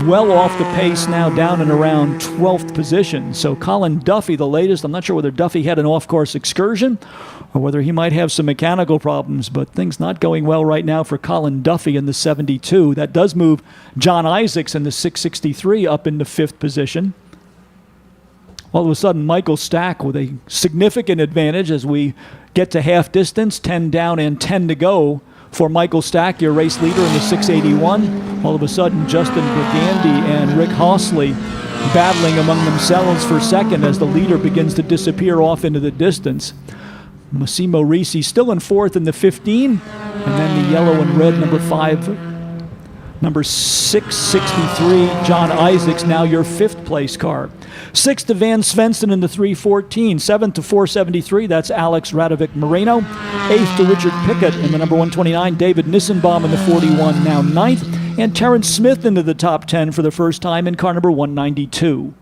well off the pace now, down and around 12th position. So Colin Duffy, the latest. I'm not sure whether Duffy had an off-course excursion or whether he might have some mechanical problems, but things not going well right now for Colin Duffy in the 72. That does move John Isaacs in the 663 up into 5th position. All of a sudden, Michael Stack with a significant advantage as we get to half distance, 10 down and 10 to go. For Michael Stack, your race leader in the 681. All of a sudden, Justin Brigandy and Rick Hossley battling among themselves for second as the leader begins to disappear off into the distance. Massimo Risi still in 4th in the 15, and then the yellow and red number 663, John Isaacs, now your 5th place car. 6th to Van Svensson in the 314. 7th to 473, that's Alex Radovic Moreno. 8th to Richard Pickett in the number 129. David Nissenbaum in the 41, now 9th. And Terrence Smith into the top 10 for the first time in car number 192.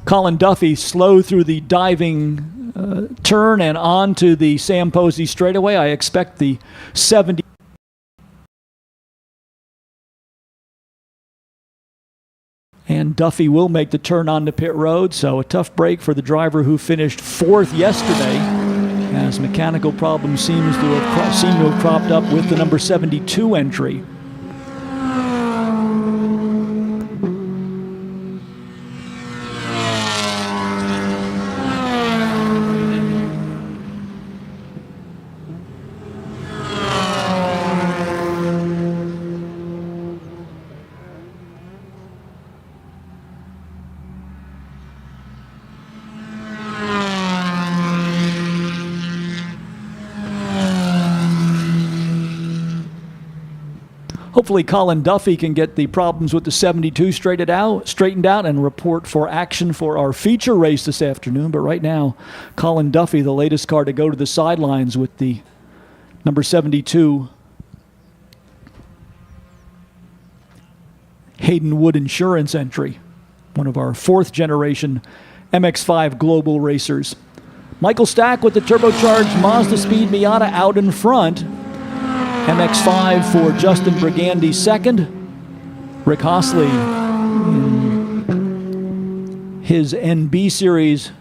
Colin Duffy slow through the diving turn and on to the Sam Posey straightaway. I expect the 70. And Duffy will make the turn onto pit road, so a tough break for the driver who finished 4th yesterday, as mechanical problems seem to have cropped up with the number 72 entry. Hopefully Colin Duffy can get the problems with the 72 straightened out and report for action for our feature race this afternoon. But right now, Colin Duffy, the latest car to go to the sidelines with the number 72 Hayden Wood Insurance entry, one of our 4th generation MX-5 global racers. Michael Stack with the turbocharged Mazda Speed Miata out in front. MX-5 for Justin Brigandy second. Rick Hossley in his NB Series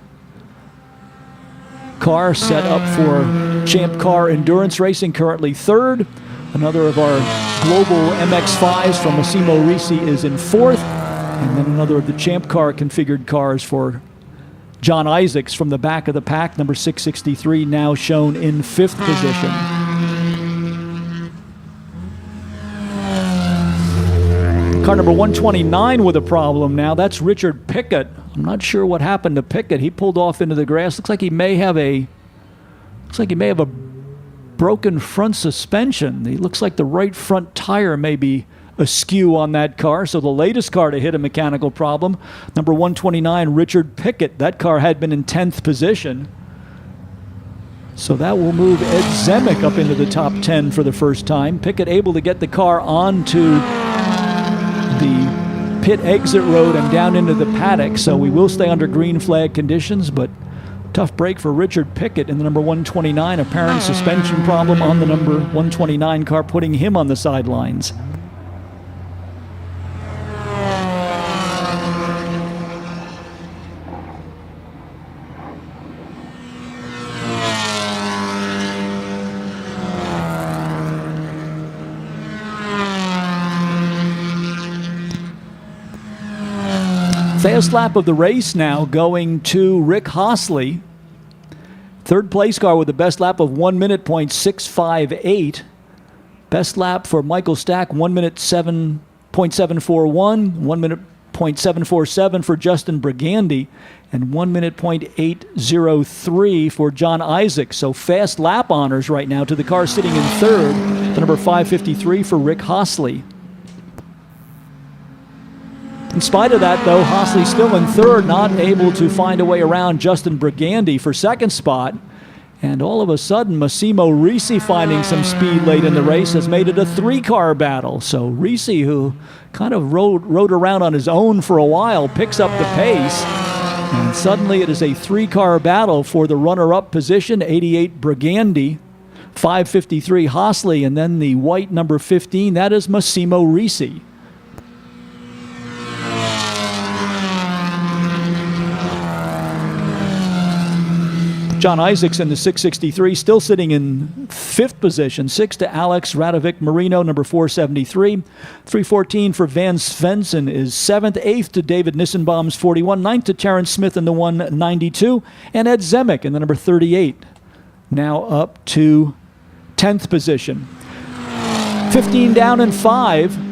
car set up for Champ Car Endurance Racing, currently 3rd. Another of our global MX-5s from Massimo Risi is in 4th. And then another of the Champ Car configured cars for John Isaacs from the back of the pack, number 663, now shown in 5th position. Car number 129 with a problem now. That's Richard Pickett. I'm not sure what happened to Pickett. He pulled off into the grass. Looks like he may have a broken front suspension. He looks like the right front tire may be askew on that car. So the latest car to hit a mechanical problem, number 129, Richard Pickett. That car had been in 10th position. So that will move Ed Zemek up into the top 10 for the first time. Pickett able to get the car onto the pit exit road and down into the paddock, so we will stay under green flag conditions, but tough break for Richard Pickett in the number 129. Apparent suspension problem on the number 129 car, putting him on the sidelines. Fast lap of the race now going to Rick Hossley. 3rd place car with the best lap of 1:06.58. Best lap for Michael Stack, 1:07.741. 1:07.747 for Justin Brigandy. And 1:08.03 for John Isaacs. So fast lap honors right now to the car sitting in 3rd. The number 553 for Rick Hossley. In spite of that, though, Hossley still in 3rd, not able to find a way around Justin Brigandy for 2nd spot. And all of a sudden, Massimo Risi, finding some speed late in the race, has made it a 3-car battle. So Risi, who kind of rode around on his own for a while, picks up the pace. And suddenly it is a 3-car battle for the runner-up position, 88 Brigandi, 553 Hosley, and then the white number 15, that is Massimo Risi. John Isaacs in the 663, still sitting in 5th position. 6 to Alex Radovic Marino, number 473. 314 for Van Svensson is 7th. 8th to David Nissenbaum's 41. 9th to Terrence Smith in the 192. And Ed Zemek in the number 38. Now up to 10th position. 15 down and 5.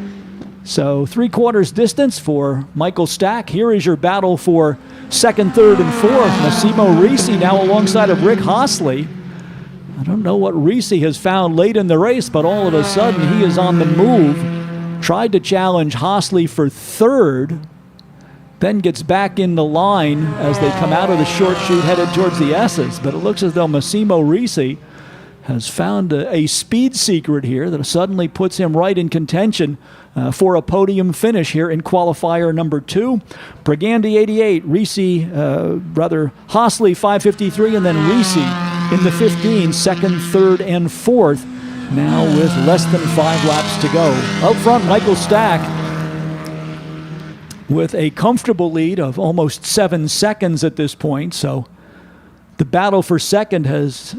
So 3/4 distance for Michael Stack. Here is your battle for 2nd, 3rd, and 4th. Massimo Risi now alongside of Rick Hosley. I don't know what Risi has found late in the race, but all of a sudden he is on the move. Tried to challenge Hosley for 3rd, then gets back in the line as they come out of the short chute headed towards the S's. But it looks as though Massimo Risi has found a speed secret here that suddenly puts him right in contention for a podium finish here in qualifier number 2. Brigandi 88, Risi, Hosley 553, and then Risi in the 15, 2nd, 3rd, and 4th, now with less than 5 laps to go. Up front, Michael Stack with a comfortable lead of almost 7 seconds at this point, so the battle for 2nd has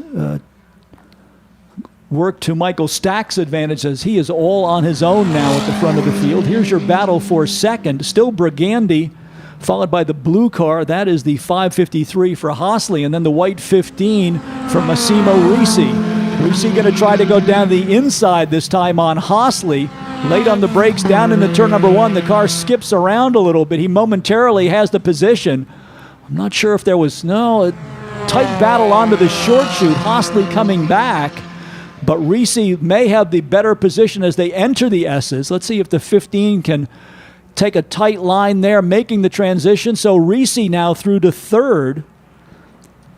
work to Michael Stack's advantage as he is all on his own now at the front of the field. Here's your battle for 2nd. Still Brigandi, followed by the blue car. That is the 553 for Hosley, and then the white 15 for Massimo Risi. Risi going to try to go down the inside this time on Hosley. Late on the brakes, down into turn number 1. The car skips around a little bit. He momentarily has the position. I'm not sure if there was, a tight battle onto the short chute. Hosley coming back. But Risi may have the better position as they enter the S's. Let's see if the 15 can take a tight line there, making the transition. So Risi now through to 3rd.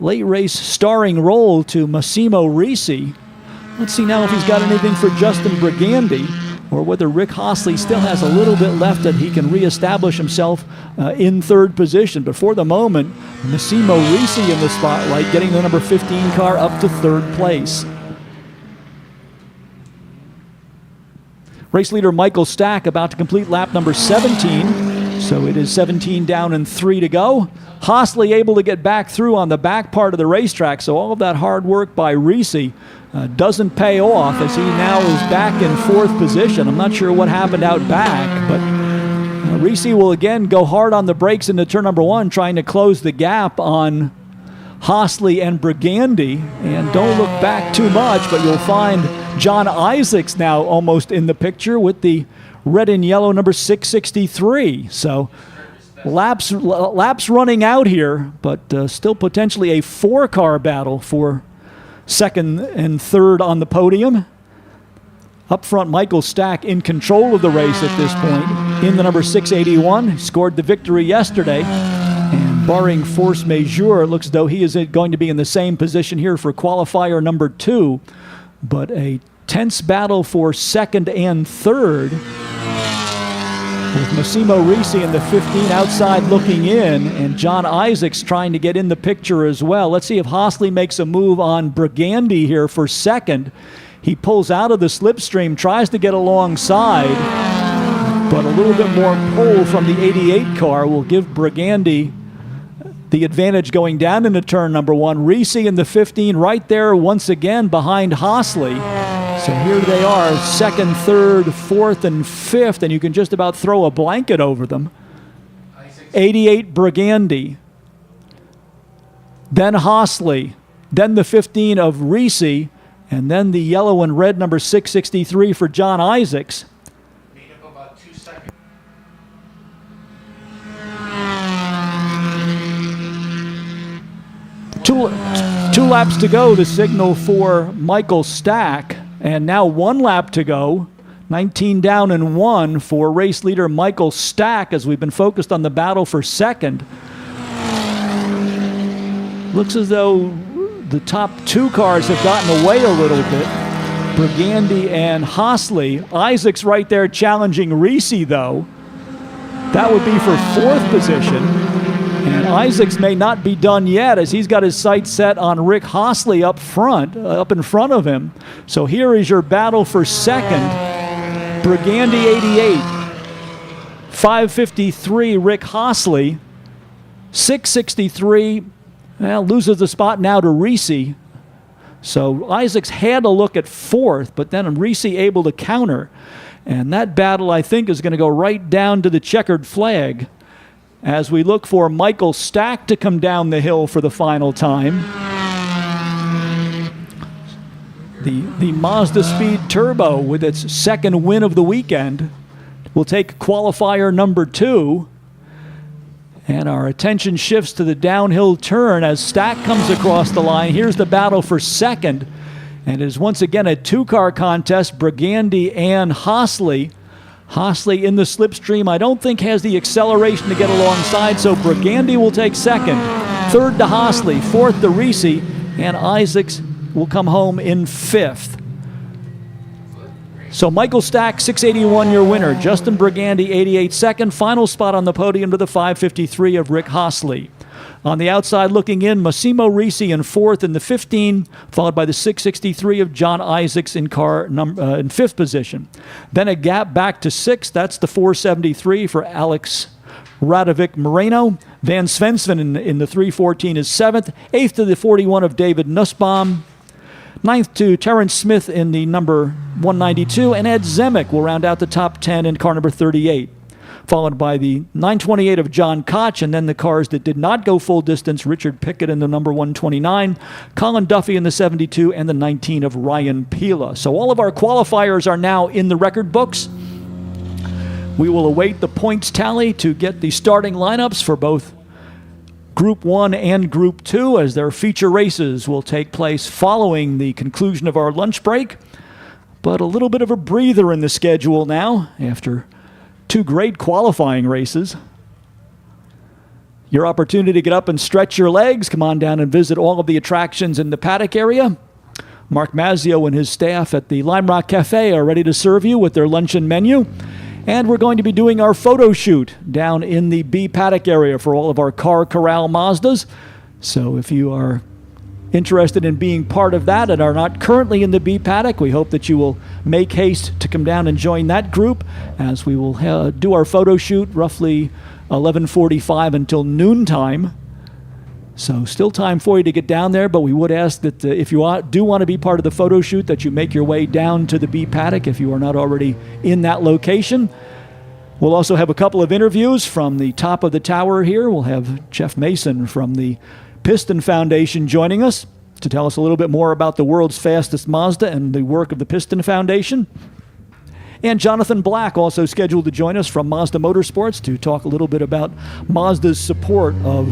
Late race starring role to Massimo Risi. Let's see now if he's got anything for Justin Brigandi, or whether Rick Hosley still has a little bit left that he can reestablish himself in 3rd position. But for the moment, Massimo Risi in the spotlight, getting the number 15 car up to 3rd place. Race leader Michael Stack about to complete lap number 17. So it is 17 down and 3 to go. Hosley able to get back through on the back part of the racetrack. So all of that hard work by Risi doesn't pay off as he now is back in 4th position. I'm not sure what happened out back, but Risi will again go hard on the brakes into turn number 1, trying to close the gap on Hosley and Brigandi. And don't look back too much, but you'll find John Isaacs now almost in the picture with the red and yellow number 663. So laps running out here, but still potentially a 4-car battle for 2nd and 3rd on the podium. Up front, Michael Stack in control of the race at this point in the number 681. He scored the victory yesterday. And barring force majeure, it looks as though he is going to be in the same position here for qualifier number 2. But a tense battle for 2nd and 3rd, with Massimo Risi in the 15 outside looking in, and John Isaacs trying to get in the picture as well. Let's see if Hosley makes a move on Brigandi here for 2nd. He pulls out of the slipstream, tries to get alongside, but a little bit more pull from the 88 car will give Brigandi the advantage going down into turn number 1. Risi in the 15 right there once again behind Hosley. So here they are, 2nd, 3rd, 4th, and 5th, and you can just about throw a blanket over them. 88 Brigandi, then Hosley, then the 15 of Risi, and then the yellow and red number 663 for John Isaacs. Made up about 2 seconds. Two laps to go, the signal for Michael Stack. And now 1 lap to go. 19 down and 1 for race leader Michael Stack as we've been focused on the battle for 2nd. Looks as though the top two cars have gotten away a little bit. Brigandy and Hosley. Isaacs right there challenging Reese, though. That would be for fourth position. And Isaacs may not be done yet, as he's got his sights set on Rick Hosley up in front of him. So here is your battle for second. Brigandy 88, 553 Rick Hosley, 663, loses the spot now to Reese. So Isaacs had a look at fourth, but then Reese able to counter. And that battle, I think, is going to go right down to the checkered flag as we look for Michael Stack to come down the hill for the final time. The Mazda Speed Turbo, with its second win of the weekend, will take qualifier number 2. And our attention shifts to the downhill turn as Stack comes across the line. Here's the battle for second. And it is once again a two-car contest, Brigandy and Hosley. Hosley in the slipstream, I don't think has the acceleration to get alongside, so Brigandy will take second. Third to Hosley, fourth to Reese, and Isaacs will come home in fifth. So Michael Stack, 681, your winner. Justin Brigandy, 88 second. Final spot on the podium to the 553 of Rick Hosley. On the outside looking in, Massimo Reese in fourth in the 15, followed by the 663 of John Isaacs in fifth position. Then a gap back to sixth. That's the 473 for Alex Radovic Moreno. Van Svensson in the 314 is seventh. Eighth to the 41 of David Nussbaum. Ninth to Terrence Smith in the number 192, and Ed Zemek will round out the top 10 in car number 38, followed by the 928 of John Koch, and then the cars that did not go full distance, Richard Pickett in the number 129, Colin Duffy in the 72, and the 19 of Ryan Pila. So all of our qualifiers are now in the record books. We will await the points tally to get the starting lineups for both Group 1 and Group 2, as their feature races will take place following the conclusion of our lunch break. But a little bit of a breather in the schedule now after two great qualifying races. Your opportunity to get up and stretch your legs. Come on down and visit all of the attractions in the paddock area. Mark Mazzio and his staff at the Lime Rock Cafe are ready to serve you with their luncheon menu. And we're going to be doing our photo shoot down in the B paddock area for all of our Car Corral Mazdas. So if you are interested in being part of that and are not currently in the B paddock, we hope that you will make haste to come down and join that group, as we will do our photo shoot roughly 11:45 until noontime. So still time for you to get down there, but we would ask that if you do want to be part of the photo shoot, that you make your way down to the B paddock if you are not already in that location. We'll also have a couple of interviews from the top of the tower here. We'll have Jeff Mason from the Piston Foundation joining us to tell us a little bit more about the world's fastest Mazda and the work of the Piston Foundation. And Jonathan Black also scheduled to join us from Mazda Motorsports to talk a little bit about Mazda's support of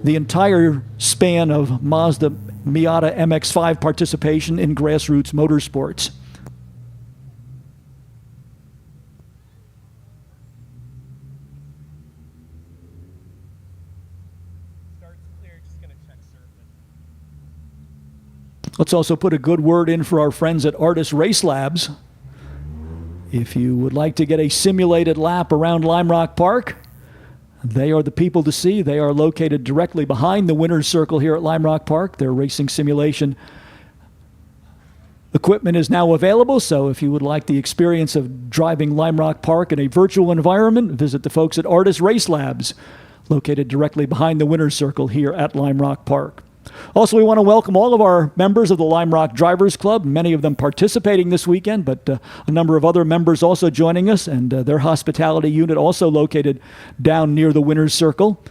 the entire span of Mazda Miata MX-5 participation in grassroots motorsports. Let's also put a good word in for our friends at Artis Race Labs. If you would like to get a simulated lap around Lime Rock Park, they are the people to see. They are located directly behind the winner's circle here at Lime Rock Park. Their racing simulation equipment is now available, so if you would like the experience of driving Lime Rock Park in a virtual environment, visit the folks at Artis Race Labs, located directly behind the winner's circle here at Lime Rock Park. Also, we want to welcome all of our members of the Lime Rock Drivers Club, many of them participating this weekend, but a number of other members also joining us, and their hospitality unit also located down near the winner's circle.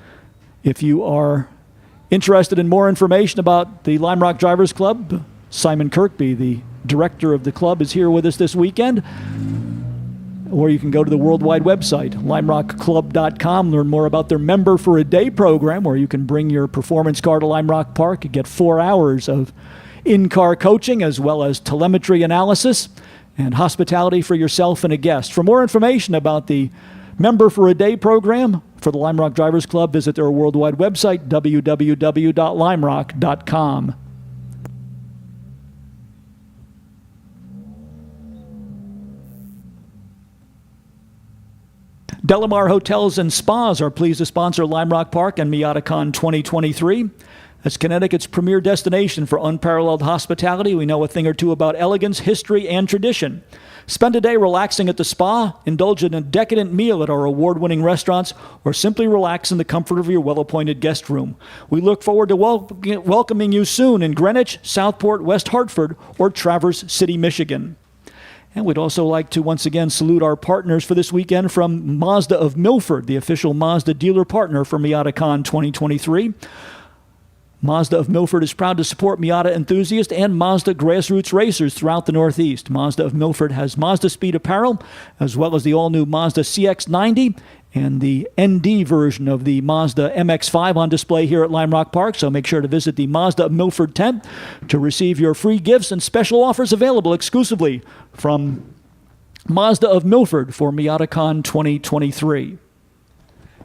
If you are interested in more information about the Lime Rock Drivers Club, Simon Kirkby, the director of the club, is here with us this weekend. Or you can go to the worldwide website, limerockclub.com, learn more about their Member for a Day program, where you can bring your performance car to Lime Rock Park and get 4 hours of in-car coaching, as well as telemetry analysis and hospitality for yourself and a guest. For more information about the Member for a Day program, for the Lime Rock Drivers Club, visit their worldwide website, www.limerock.com. Delamar Hotels and Spas are pleased to sponsor Lime Rock Park and Miatacon 2023. As Connecticut's premier destination for unparalleled hospitality, we know a thing or two about elegance, history, and tradition. Spend a day relaxing at the spa, indulge in a decadent meal at our award-winning restaurants, or simply relax in the comfort of your well-appointed guest room. We look forward to welcoming you soon in Greenwich, Southport, West Hartford, or Traverse City, Michigan. And we'd also like to once again salute our partners for this weekend from Mazda of Milford, the official Mazda dealer partner for Miatacon 2023. Mazda of Milford is proud to support Miata enthusiasts and Mazda grassroots racers throughout the Northeast. Mazda of Milford has Mazda Speed apparel, as well as the all-new Mazda CX-90 and the ND version of the Mazda MX-5 on display here at Lime Rock Park. So make sure to visit the Mazda of Milford tent to receive your free gifts and special offers available exclusively from Mazda of Milford for Miatacon 2023.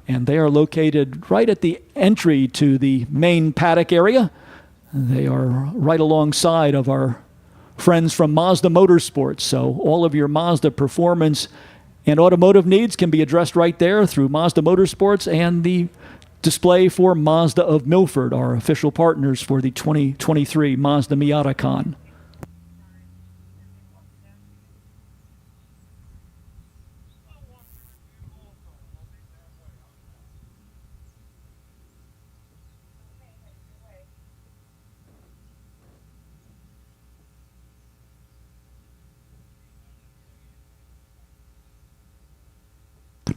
And they are located right at the entry to the main paddock area. They are right alongside of our friends from Mazda Motorsports. So all of your Mazda performance and automotive needs can be addressed right there through Mazda Motorsports and the display for Mazda of Milford, our official partners for the 2023 Mazda Miatacon.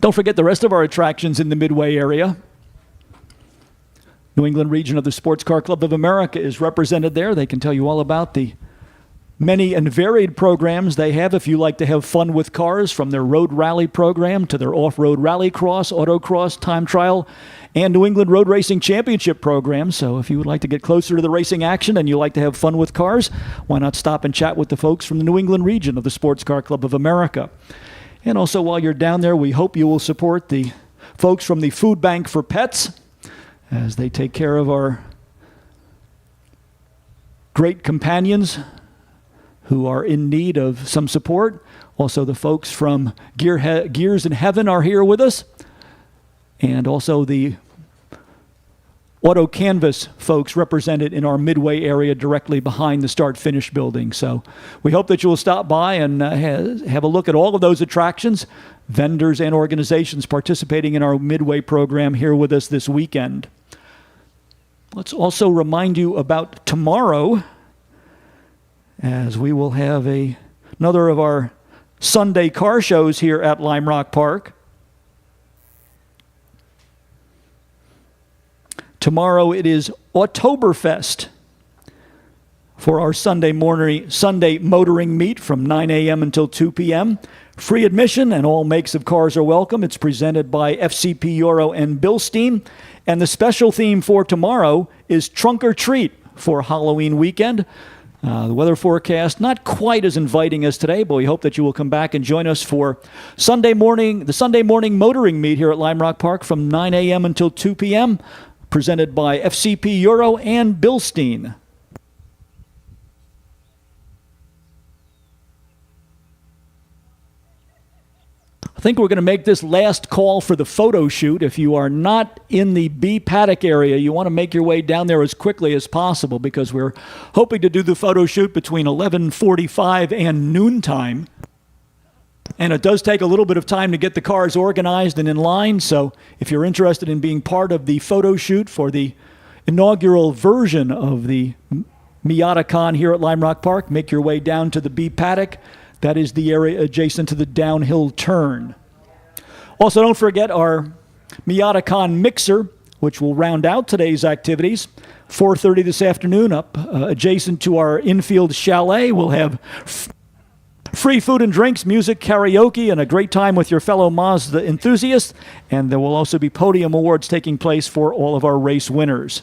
Don't forget the rest of our attractions in the Midway area. New England region of the Sports Car Club of America is represented there. They can tell you all about the many and varied programs they have if you like to have fun with cars, from their road rally program to their off-road rallycross, autocross, time trial, and New England Road Racing Championship program. So if you would like to get closer to the racing action and you like to have fun with cars, why not stop and chat with the folks from the New England region of the Sports Car Club of America. And also, while you're down there, we hope you will support the folks from the Food Bank for Pets as they take care of our great companions who are in need of some support. Also, the folks from Gears in Heaven are here with us. And also the Auto Canvas folks represented in our Midway area directly behind the start-finish building. So we hope that you will stop by and have a look at all of those attractions, vendors, and organizations participating in our Midway program here with us this weekend. Let's also remind you about tomorrow, as we will have another of our Sunday car shows here at Lime Rock Park. Tomorrow it is Oktoberfest for our Sunday motoring meet from 9 a.m. until 2 p.m. Free admission and all makes of cars are welcome. It's presented by FCP Euro and Bilstein. And the special theme for tomorrow is Trunk or Treat for Halloween weekend. The weather forecast not quite as inviting as today, but we hope that you will come back and join us for the Sunday morning motoring meet here at Lime Rock Park from 9 a.m. until 2 p.m., presented by FCP Euro and Bilstein. I think we're going to make this last call for the photo shoot. If you are not in the B paddock area, you want to make your way down there as quickly as possible, because we're hoping to do the photo shoot between 11:45 and noontime. And it does take a little bit of time to get the cars organized and in line. So if you're interested in being part of the photo shoot for the inaugural version of the Miatacon here at Lime Rock Park, make your way down to the B paddock. That is the area adjacent to the downhill turn. Also, don't forget our Miatacon mixer, which will round out today's activities. 4:30 this afternoon up adjacent to our infield chalet. We'll have free food and drinks, music, karaoke, and a great time with your fellow Mazda enthusiasts. And there will also be podium awards taking place for all of our race winners.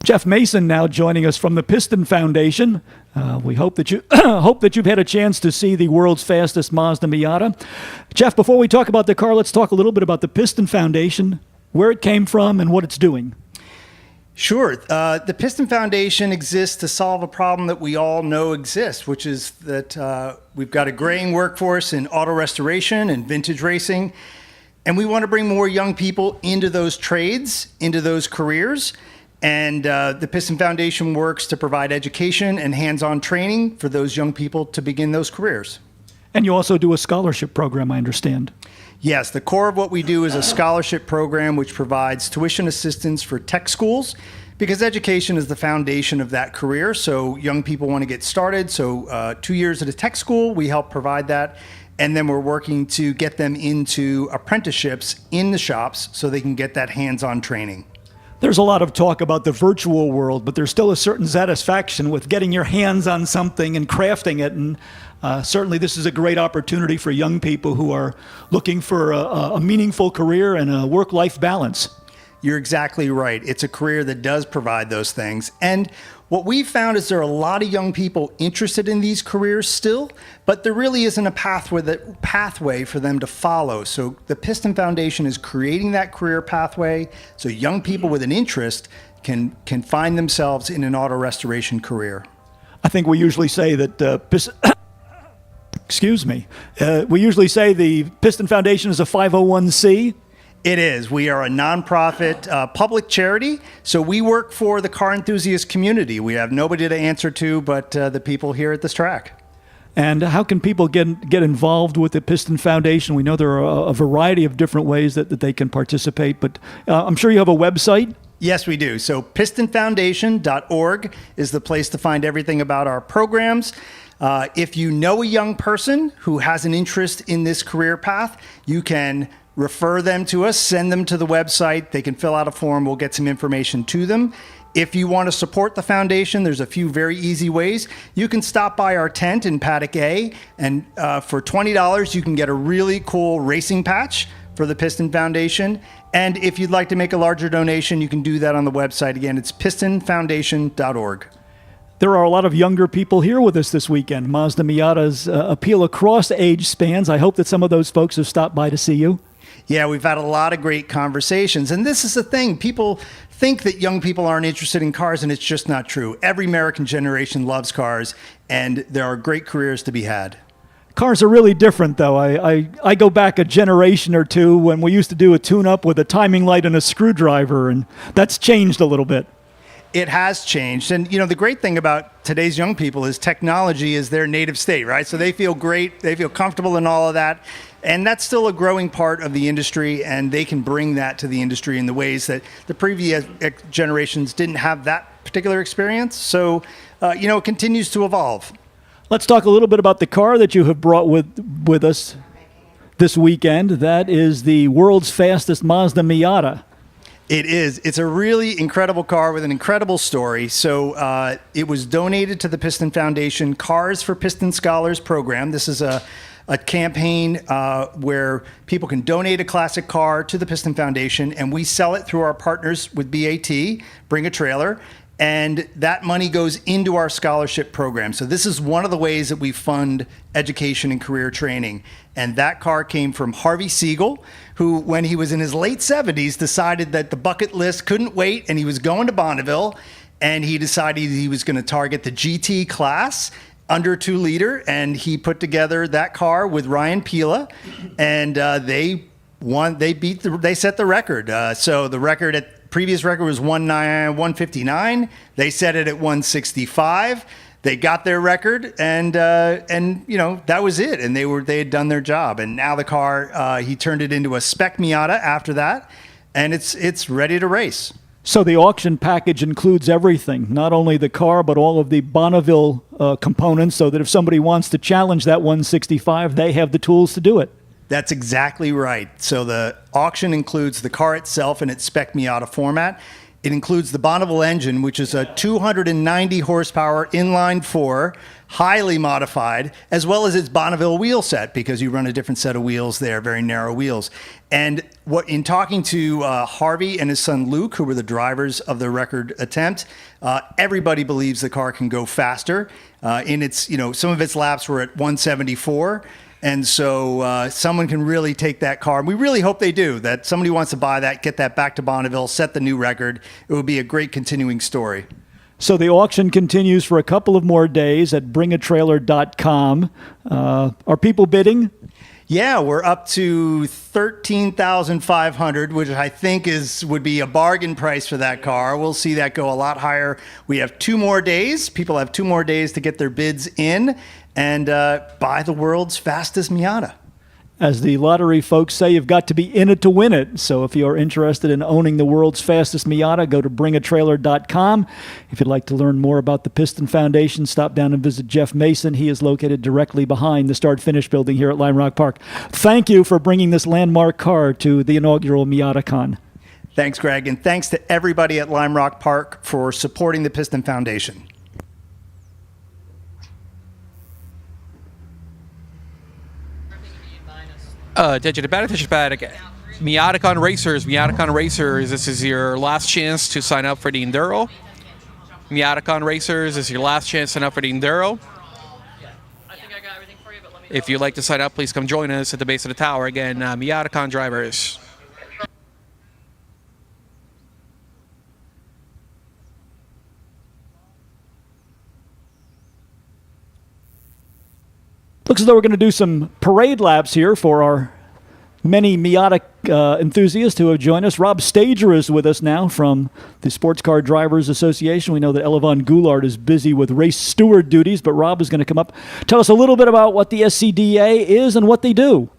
Jeff Mason now joining us from the Piston Foundation. We hope that you hope that you've had a chance to see the world's fastest Mazda Miata. Jeff, before we talk about the car, let's talk a little bit about the Piston Foundation, where it came from, and what it's doing. Sure. The Piston Foundation exists to solve a problem that we all know exists, which is that we've got a graying workforce in auto restoration and vintage racing, and we want to bring more young people into those trades, into those careers. And the Piston Foundation works to provide education and hands-on training for those young people to begin those careers. And you also do a scholarship program, I understand. Yes, the core of what we do is a scholarship program which provides tuition assistance for tech schools, because education is the foundation of that career. So young people want to get started. So 2 years at a tech school, we help provide that. And then we're working to get them into apprenticeships in the shops so they can get that hands-on training. There's a lot of talk about the virtual world, but there's still a certain satisfaction with getting your hands on something and crafting it. And certainly this is a great opportunity for young people who are looking for a meaningful career and a work-life balance. You're exactly right. It's a career that does provide those things. And what we've found is there are a lot of young people interested in these careers still, but there really isn't a pathway for them to follow. So the Piston Foundation is creating that career pathway so young people with an interest can find themselves in an auto restoration career. I think we usually say that excuse me. We usually say the Piston Foundation is a 501c. It is. We are a nonprofit public charity, so we work for the car enthusiast community. We have nobody to answer to but the people here at this track. And how can people get involved with the Piston Foundation? We know there are a variety of different ways that they can participate, but I'm sure you have a website. Yes, we do. So pistonfoundation.org is the place to find everything about our programs. If you know a young person who has an interest in this career path, you can refer them to us, send them to the website. They can fill out a form. We'll get some information to them. If you want to support the foundation, there's a few very easy ways. You can stop by our tent in Paddock A, and for $20, you can get a really cool racing patch for the Piston Foundation. And if you'd like to make a larger donation, you can do that on the website. Again, it's pistonfoundation.org. There are a lot of younger people here with us this weekend. Mazda Miatas appeal across age spans. I hope that some of those folks have stopped by to see you. Yeah, we've had a lot of great conversations. And this is the thing. People think that young people aren't interested in cars, and it's just not true. Every American generation loves cars, and there are great careers to be had. Cars are really different, though. I go back a generation or two when we used to do a tune-up with a timing light and a screwdriver, and that's changed a little bit. It has changed. And, you know, the great thing about today's young people is technology is their native state, right? So they feel great. They feel comfortable in all of that. And that's still a growing part of the industry, and they can bring that to the industry in the ways that the previous generations didn't have that particular experience. So, it continues to evolve. Let's talk a little bit about the car that you have brought with us this weekend. That is the world's fastest Mazda Miata. It is. It's a really incredible car with an incredible story. So it was donated to the Piston Foundation Cars for Piston Scholars program. This is a campaign where people can donate a classic car to the Piston Foundation, and we sell it through our partners with BAT, Bring a Trailer, and that money goes into our scholarship program. So this is one of the ways that we fund education and career training. And that car came from Harvey Siegel, who, when he was in his late 70s, decided that the bucket list couldn't wait, and he was going to Bonneville, and he decided he was going to target the GT class under 2 liter, and he put together that car with Ryan Pila, and they won. They set the record. So the previous record was 159. They set it at 165. They got their record, and that was it. And they had done their job. And now the car, he turned it into a spec Miata after that, and it's ready to race. So the auction package includes everything, not only the car, but all of the Bonneville components, so that if somebody wants to challenge that 165, they have the tools to do it. That's exactly right. So the auction includes the car itself in its spec Miata format. It includes the Bonneville engine, which is a 290 horsepower inline four, highly modified, as well as its Bonneville wheel set, because you run a different set of wheels there, very narrow wheels. And in talking to Harvey and his son Luke, who were the drivers of the record attempt, everybody believes the car can go faster. In its, some of its laps were at 174. And so someone can really take that car. And we really hope they do, that somebody wants to buy that, get that back to Bonneville, set the new record. It would be a great continuing story. So the auction continues for a couple of more days at bringatrailer.com. Are people bidding? Yeah, we're up to $13,500, which I think would be a bargain price for that car. We'll see that go a lot higher. We have 2 more days. People have 2 more days to get their bids in and buy the world's fastest Miata. As the lottery folks say, you've got to be in it to win it. So if you're interested in owning the world's fastest Miata, go to bringatrailer.com. If you'd like to learn more about the Piston Foundation, stop down and visit Jeff Mason. He is located directly behind the Start Finish building here at Lime Rock Park. Thank you for bringing this landmark car to the inaugural Miatacon. Thanks, Greg, and thanks to everybody at Lime Rock Park for supporting the Piston Foundation. Attention to paddock. Miatacon Racers, this is your last chance to sign up for the Enduro. Miatacon Racers, this is your last chance to sign up for the Enduro. If you'd like to sign up, please come join us at the base of the tower. Again, Miatacon drivers. Looks as though we're going to do some parade laps here for our many Miata enthusiasts who have joined us. Rob Stager is with us now from the Sports Car Drivers Association. We know that Elevon Goulart is busy with race steward duties, but Rob is going to come up, tell us a little bit about what the SCDA is and what they do.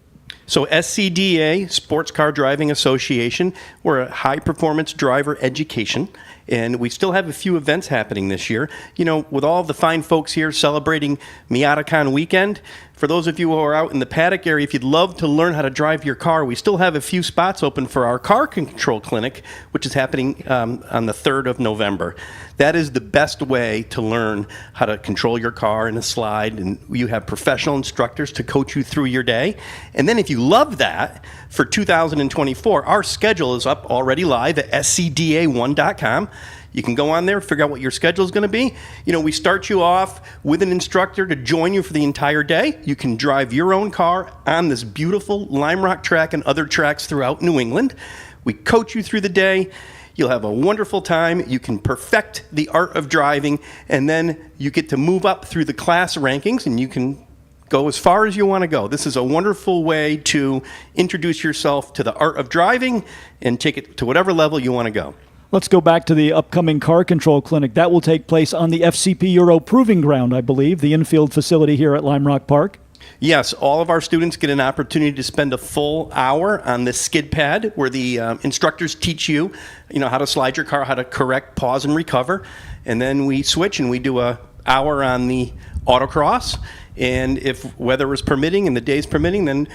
So SCDA, Sports Car Driving Association, we're a high-performance driver education, and we still have a few events happening this year. With all the fine folks here celebrating Miatacon weekend, for those of you who are out in the paddock area, if you'd love to learn how to drive your car, we still have a few spots open for our car control clinic, which is happening on the 3rd of November. That is the best way to learn how to control your car in a slide, and you have professional instructors to coach you through your day. And then if you love that, for 2024, our schedule is up already live at scda1.com. You can go on there, figure out what your schedule is going to be. We start you off with an instructor to join you for the entire day. You can drive your own car on this beautiful Lime Rock track and other tracks throughout New England. We coach you through the day. You'll have a wonderful time. You can perfect the art of driving, and then you get to move up through the class rankings, and you can go as far as you want to go. This is a wonderful way to introduce yourself to the art of driving and take it to whatever level you want to go. Let's go back to the upcoming car control clinic. That will take place on the FCP Euro Proving Ground, I believe, the infield facility here at Lime Rock Park. Yes, all of our students get an opportunity to spend a full hour on this skid pad where the instructors teach you, how to slide your car, how to correct, pause, and recover. And then we switch and we do an hour on the autocross. And if weather is permitting and the day's permitting, then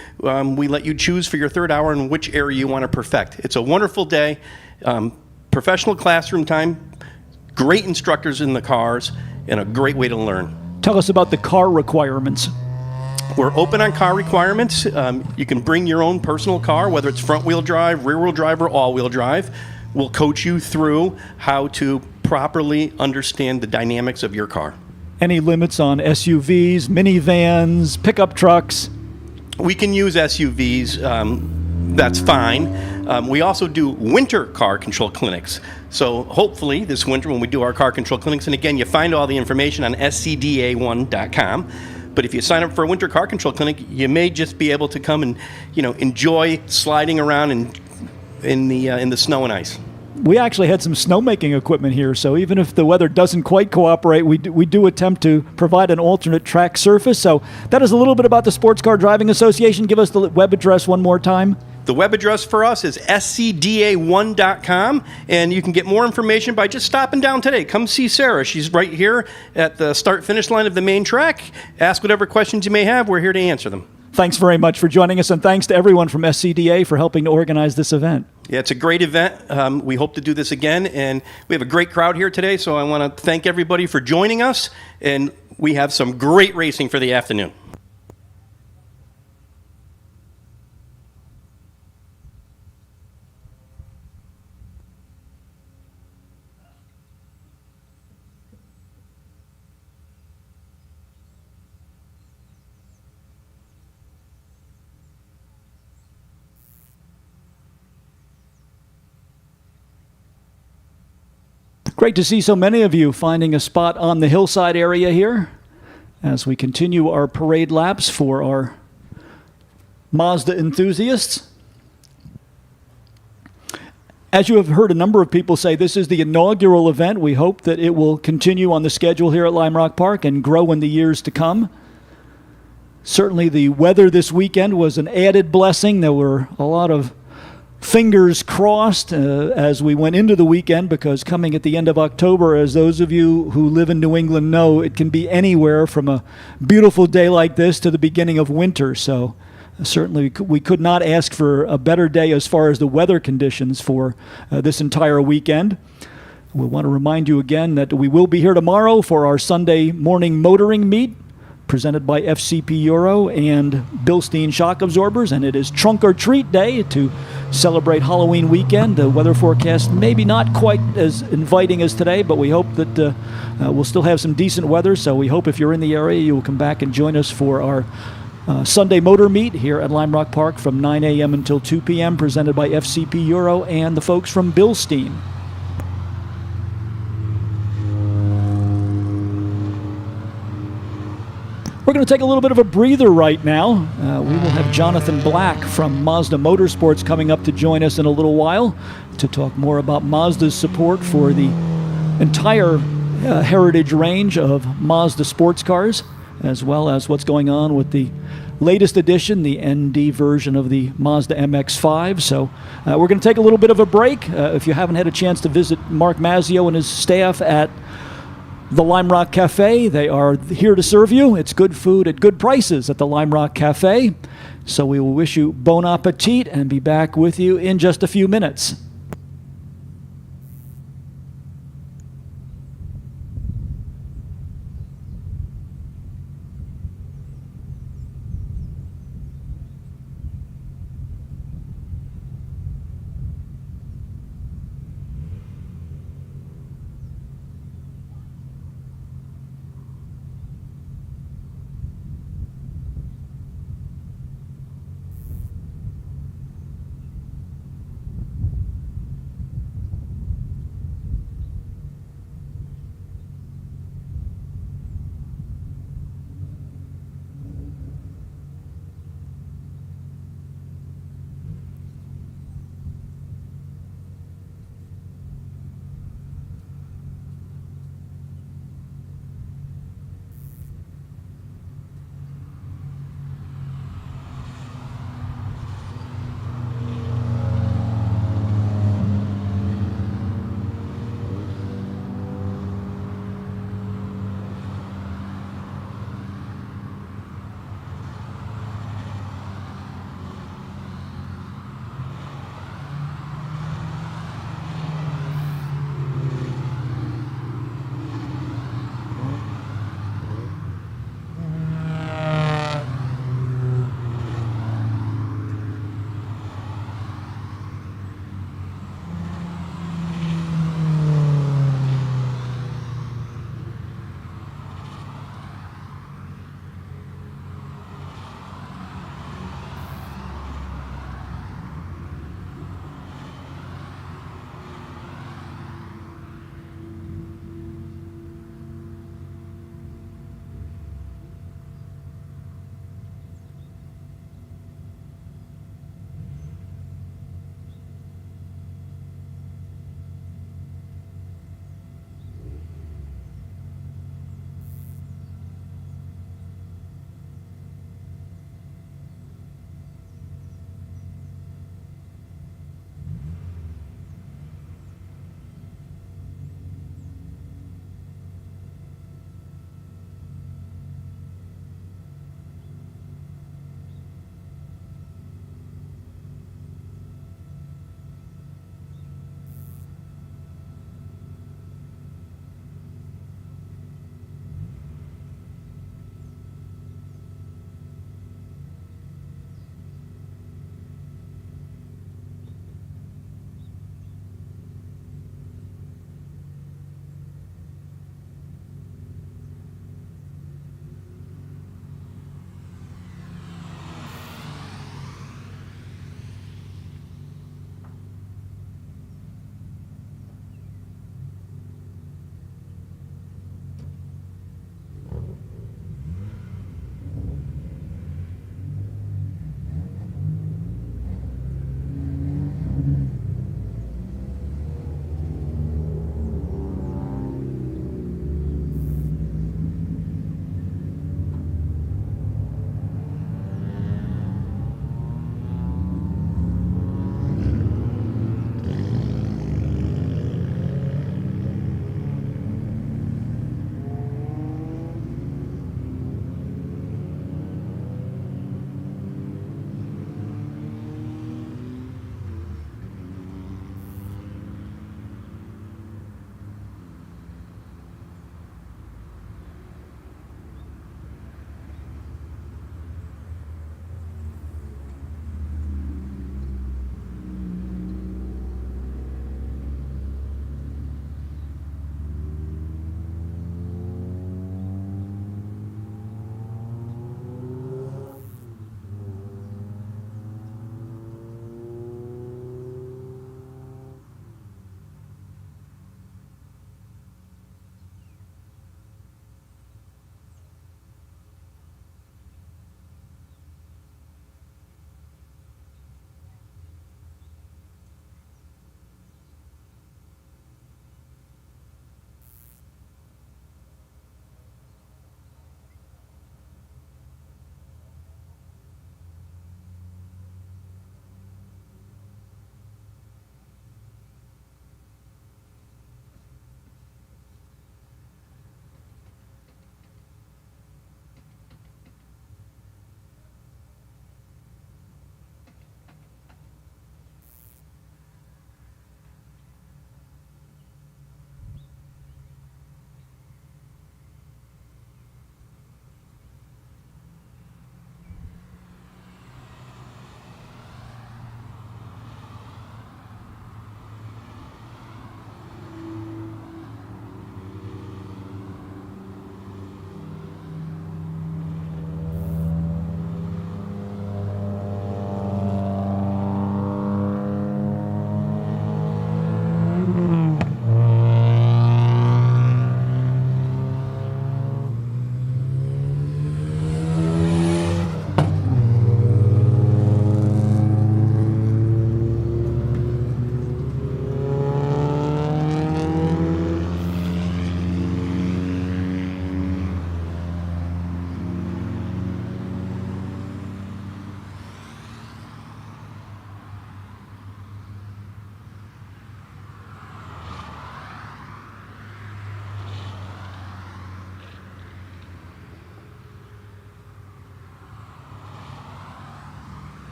we let you choose for your 3rd hour in which area you want to perfect. It's a wonderful day. Professional classroom time, great instructors in the cars, and a great way to learn. Tell us about the car requirements. We're open on car requirements. You can bring your own personal car, whether it's front-wheel drive, rear-wheel drive, or all-wheel drive. We'll coach you through how to properly understand the dynamics of your car. Any limits on SUVs, minivans, pickup trucks? We can use SUVs. That's fine. We also do winter car control clinics. So hopefully this winter when we do our car control clinics, and again, you find all the information on scda1.com. But if you sign up for a winter car control clinic, you may just be able to come and enjoy sliding around in the snow and ice. We actually had some snowmaking equipment here, so even if the weather doesn't quite cooperate, we do attempt to provide an alternate track surface. So that is a little bit about the Sports Car Driving Association. Give us the web address one more time. The web address for us is scda1.com, and you can get more information by just stopping down today. Come see Sarah. She's right here at the start-finish line of the main track. Ask whatever questions you may have. We're here to answer them. Thanks very much for joining us, and thanks to everyone from SCDA for helping to organize this event. Yeah, it's a great event. We hope to do this again, and we have a great crowd here today, so I want to thank everybody for joining us, and we have some great racing for the afternoon. Great to see so many of you finding a spot on the hillside area here as we continue our parade laps for our Mazda enthusiasts. As you have heard a number of people say, this is the inaugural event. We hope that it will continue on the schedule here at Lime Rock Park and grow in the years to come. Certainly the weather this weekend was an added blessing. There were a lot of fingers crossed as we went into the weekend, because coming at the end of October, as those of you who live in New England know, it can be anywhere from a beautiful day like this to the beginning of winter. So certainly we could not ask for a better day as far as the weather conditions for this entire weekend. We want to remind you again that we will be here tomorrow for our Sunday morning motoring meet, presented by FCP Euro and Bilstein Shock Absorbers, and it is Trunk or Treat Day to celebrate Halloween weekend. The weather forecast maybe not quite as inviting as today, but we hope that we'll still have some decent weather, so we hope if you're in the area you will come back and join us for our Sunday motor meet here at Lime Rock Park from 9 a.m. until 2 p.m., presented by FCP Euro and the folks from Bilstein. We're going to take a little bit of a breather right now. We will have Jonathan Black from Mazda Motorsports coming up to join us in a little while to talk more about Mazda's support for the entire heritage range of Mazda sports cars, as well as what's going on with the latest edition, the ND version of the Mazda MX-5. So we're going to take a little bit of a break. If you haven't had a chance to visit Mark Mazzio and his staff at the Lime Rock Cafe, they are here to serve you. It's good food at good prices at the Lime Rock Cafe. So we will wish you bon appetit and be back with you in just a few minutes.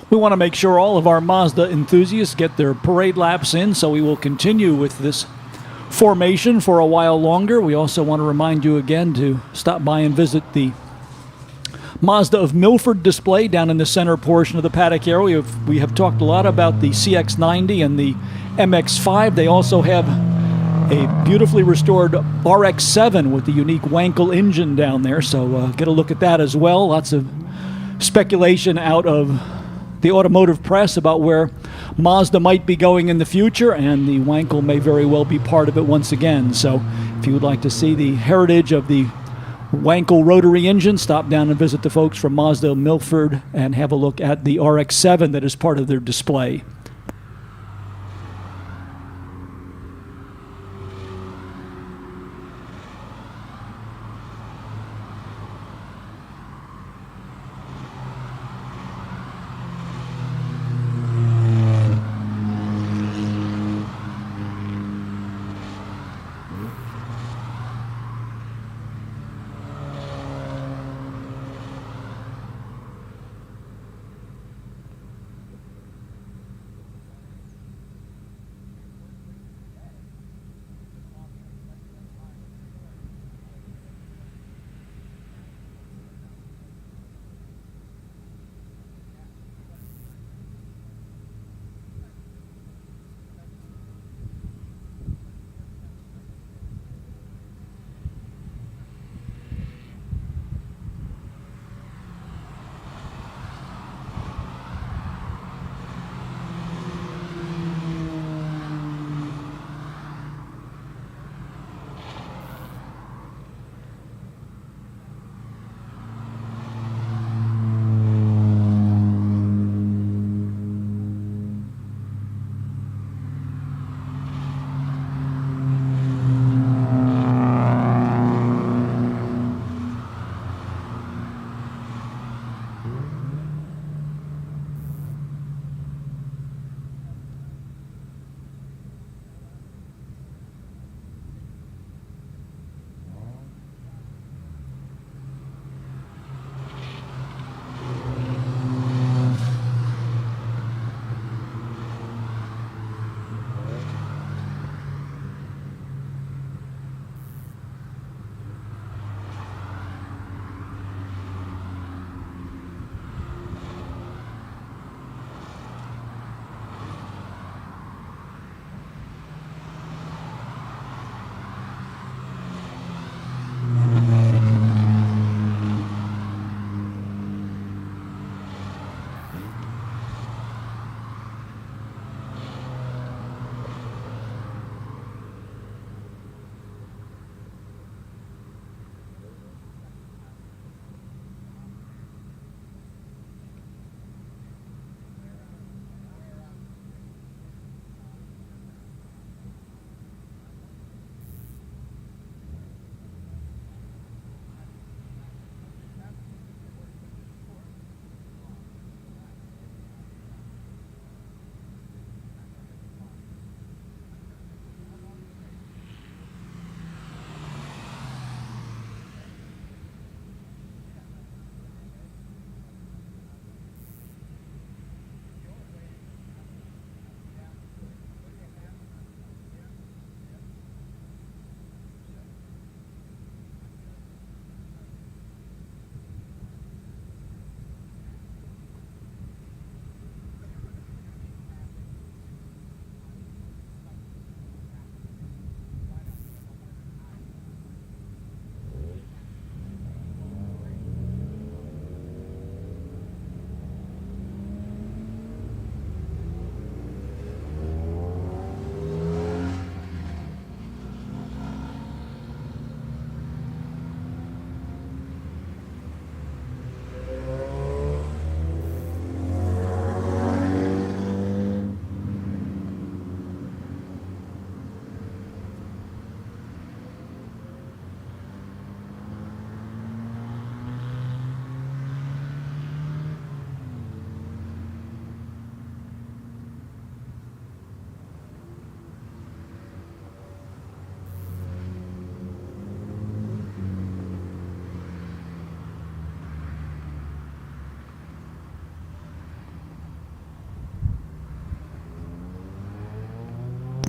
We want to make sure all of our Mazda enthusiasts get their parade laps in, so we will continue with this formation for a while longer. We also want to remind you again to stop by and visit the Mazda of Milford display down in the center portion of the paddock area. We have talked a lot about the CX-90 and the MX-5. They also have a beautifully restored RX-7 with the unique Wankel engine down there, so get a look at that as well. Lots of speculation out of the automotive press about where Mazda might be going in the future, and the Wankel may very well be part of it once again. So if you would like to see the heritage of the Wankel rotary engine, stop down and visit the folks from Mazda of Milford and have a look at the RX-7 that is part of their display.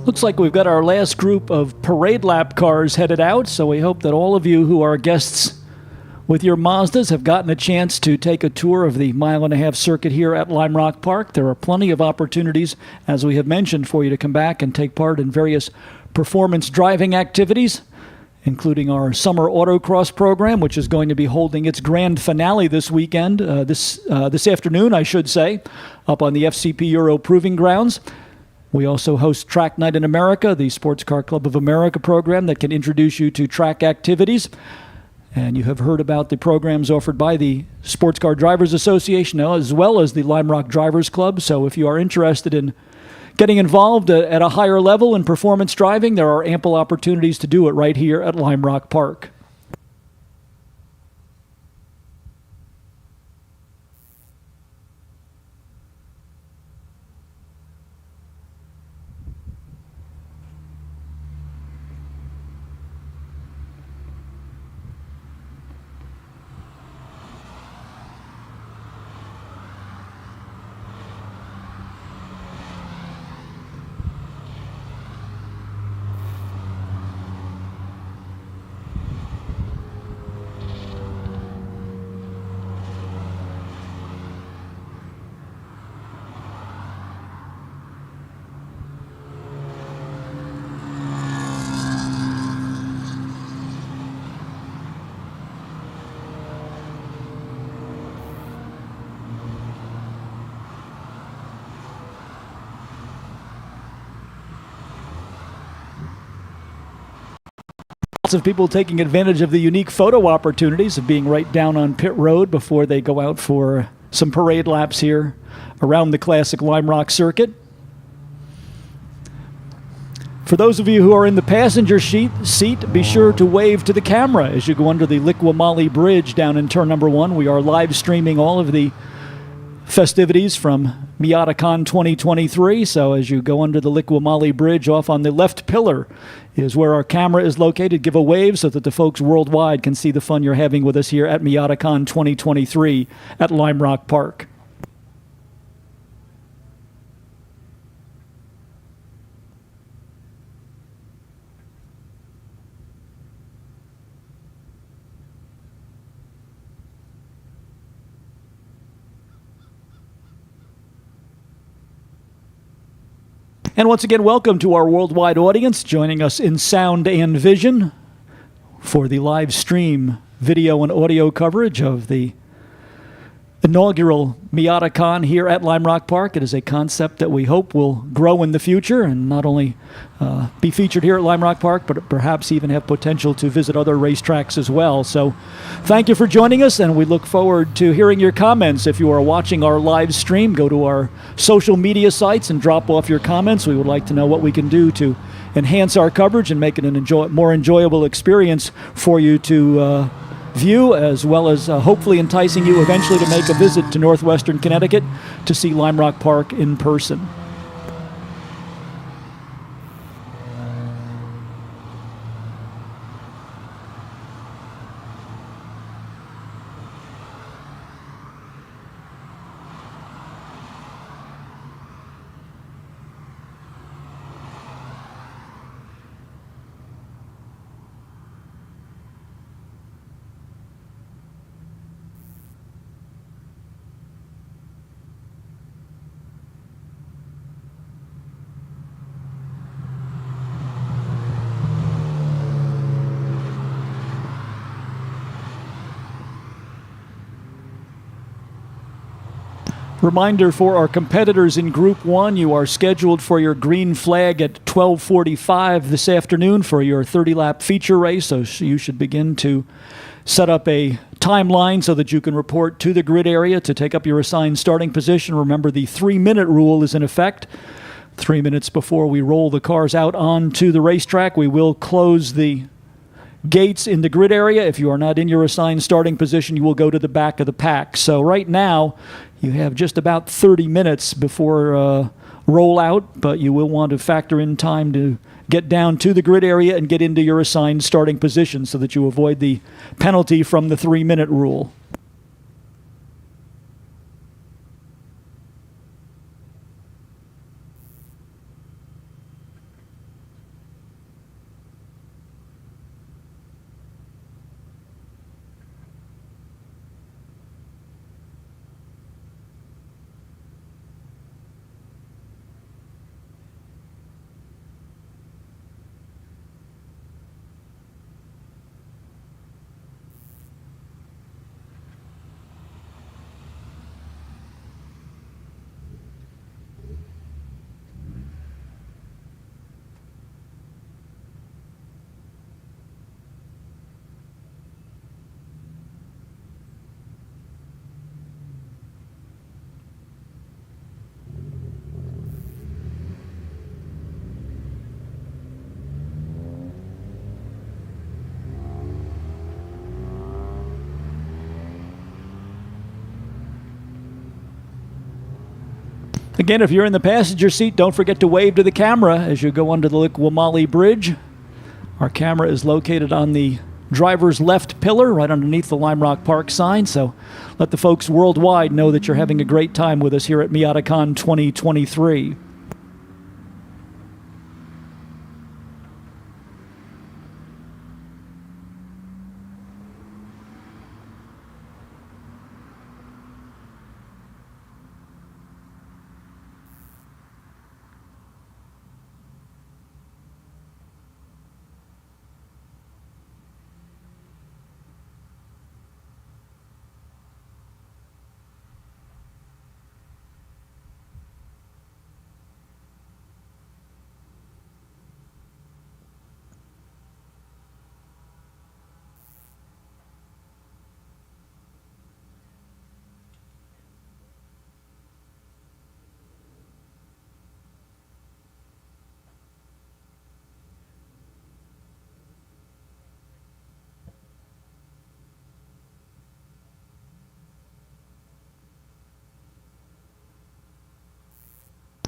Looks like we've got our last group of parade lap cars headed out, so we hope that all of you who are guests with your Mazdas have gotten a chance to take a tour of the mile-and-a-half circuit here at Lime Rock Park. There are plenty of opportunities, as we have mentioned, for you to come back and take part in various performance driving activities, including our summer autocross program, which is going to be holding its grand finale this weekend, this afternoon, I should say, up on the FCP Euro Proving Grounds. We also host Track Night in America, the Sports Car Club of America program that can introduce you to track activities. And you have heard about the programs offered by the Sports Car Drivers Association as well as the Lime Rock Drivers Club. So if you are interested in getting involved at a higher level in performance driving, there are ample opportunities to do it right here at Lime Rock Park. Lots of people taking advantage of the unique photo opportunities of being right down on pit road before they go out for some parade laps here around the classic Lime Rock circuit. For those of you who are in the passenger seat, be sure to wave to the camera as you go under the Liqui Bridge down in turn number 1. We are live streaming all of the festivities from Miatacon 2023. So as you go under the Liqui Bridge, off on the left pillar is where our camera is located. Give a wave so that the folks worldwide can see the fun you're having with us here at Miatacon 2023 at Lime Rock Park. And once again, welcome to our worldwide audience joining us in sound and vision for the live stream video and audio coverage of the inaugural Miatacon here at Lime Rock Park. It is a concept that we hope will grow in the future and not only be featured here at Lime Rock Park, but perhaps even have potential to visit other racetracks as well. So thank you for joining us, and we look forward to hearing your comments. If you are watching our live stream, go to our social media sites and drop off your comments. We would like to know what we can do to enhance our coverage and make it an more enjoyable experience for you to view, as well as hopefully enticing you eventually to make a visit to northwestern Connecticut to see Lime Rock Park in person. Reminder for our competitors in Group 1, you are scheduled for your green flag at 12:45 this afternoon for your 30-lap feature race, so you should begin to set up a timeline so that you can report to the grid area to take up your assigned starting position. Remember, the 3-minute rule is in effect. 3 minutes before we roll the cars out onto the racetrack, we will close the gates in the grid area. If you are not in your assigned starting position, you will go to the back of the pack. So right now, you have just about 30 minutes before rollout, but you will want to factor in time to get down to the grid area and get into your assigned starting position so that you avoid the penalty from the 3-minute rule. Again, if you're in the passenger seat, don't forget to wave to the camera as you go under the Likwamali Bridge. Our camera is located on the driver's left pillar right underneath the Lime Rock Park sign, so let the folks worldwide know that you're having a great time with us here at Miatacon 2023.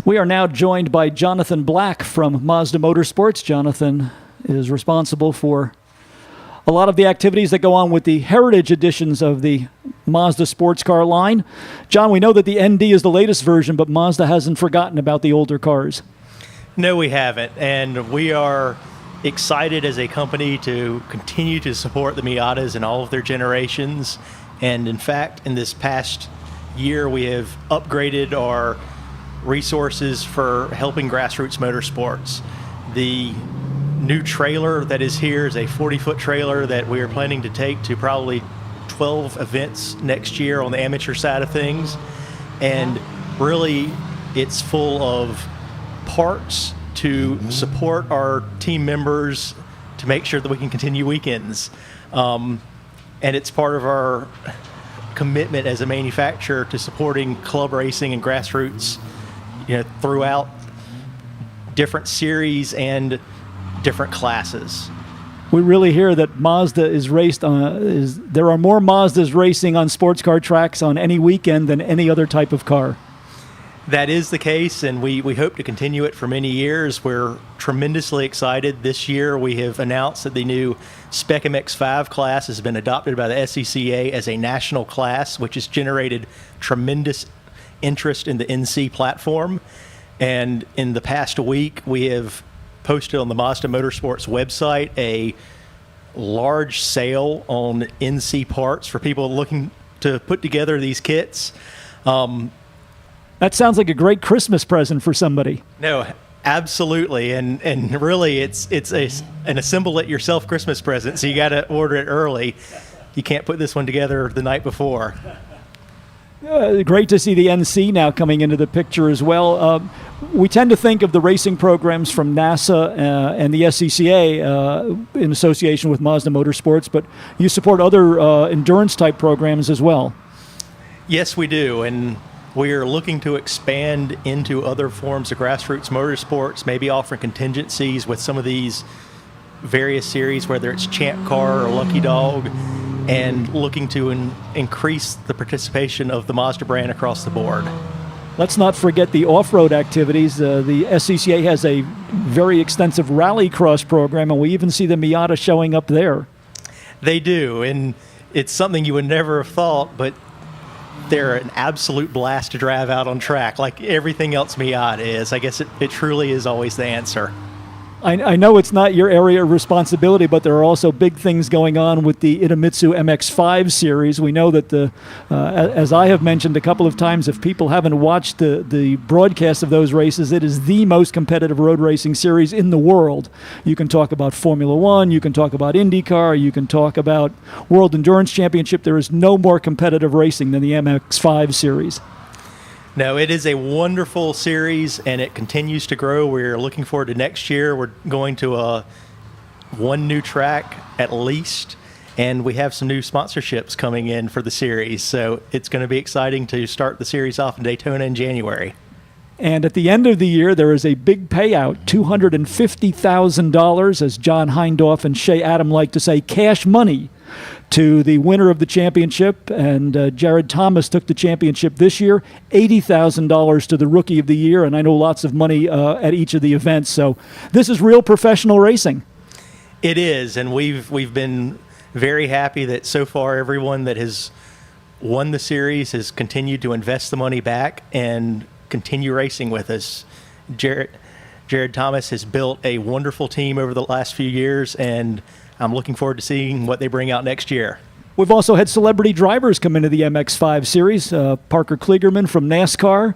We are now joined by Jonathan Black from Mazda Motorsports. Jonathan is responsible for a lot of the activities that go on with the heritage editions of the Mazda sports car line. John, we know that the ND is the latest version, but Mazda hasn't forgotten about the older cars. No, we haven't. And we are excited as a company to continue to support the Miatas in all of their generations. And in fact, in this past year, we have upgraded our resources for helping grassroots motorsports. The new trailer that is here is a 40-foot trailer that we are planning to take to probably 12 events next year on the amateur side of things. And really, it's full of parts to support our team members to make sure that we can continue weekends. And it's part of our commitment as a manufacturer to supporting club racing and grassroots, throughout different series and different classes. We really hear that Mazda is raced on. There are more Mazdas racing on sports car tracks on any weekend than any other type of car. That is the case, and we hope to continue it for many years. We're tremendously excited. This year we have announced that the new Spec MX-5 class has been adopted by the SCCA as a national class, which has generated tremendous interest in the NC platform. And in the past week, we have posted on the Mazda Motorsports website a large sale on NC parts for people looking to put together these kits. That sounds like a great Christmas present for somebody. No, absolutely. And really, it's an assemble it yourself Christmas present, so you got to order it early. You can't put this one together the night before. Great to see the NC now coming into the picture as well. We tend to think of the racing programs from NASA and the SCCA in association with Mazda Motorsports, but you support other endurance-type programs as well. Yes, we do, and we are looking to expand into other forms of grassroots motorsports, maybe offering contingencies with some of these various series, whether it's Champ Car or Lucky Dog, and looking to increase the participation of the Mazda brand across the board. Let's not forget the off-road activities. The SCCA has a very extensive rallycross program, and we even see the Miata showing up there. They do, and it's something you would never have thought, but they're an absolute blast to drive out on track, like everything else Miata is. I guess it truly is always the answer. I know it's not your area of responsibility, but there are also big things going on with the Idemitsu MX-5 series. We know that as I have mentioned a couple of times, if people haven't watched the broadcast of those races, it is the most competitive road racing series in the world. You can talk about Formula One, you can talk about IndyCar, you can talk about World Endurance Championship. There is no more competitive racing than the MX-5 series. No, it is a wonderful series, and it continues to grow. We're looking forward to next year. We're going to one new track at least, and we have some new sponsorships coming in for the series. So it's going to be exciting to start the series off in Daytona in January. And at the end of the year, there is a big payout, $250,000, as John Hindorf and Shea Adam like to say, cash money, to the winner of the championship, and Jared Thomas took the championship this year. $80,000 to the Rookie of the Year, and I know lots of money at each of the events. So this is real professional racing. It is, and we've been very happy that so far everyone that has won the series has continued to invest the money back and continue racing with us. Jared Thomas has built a wonderful team over the last few years, and I'm looking forward to seeing what they bring out next year. We've also had celebrity drivers come into the MX5 series. Parker Kligerman from NASCAR,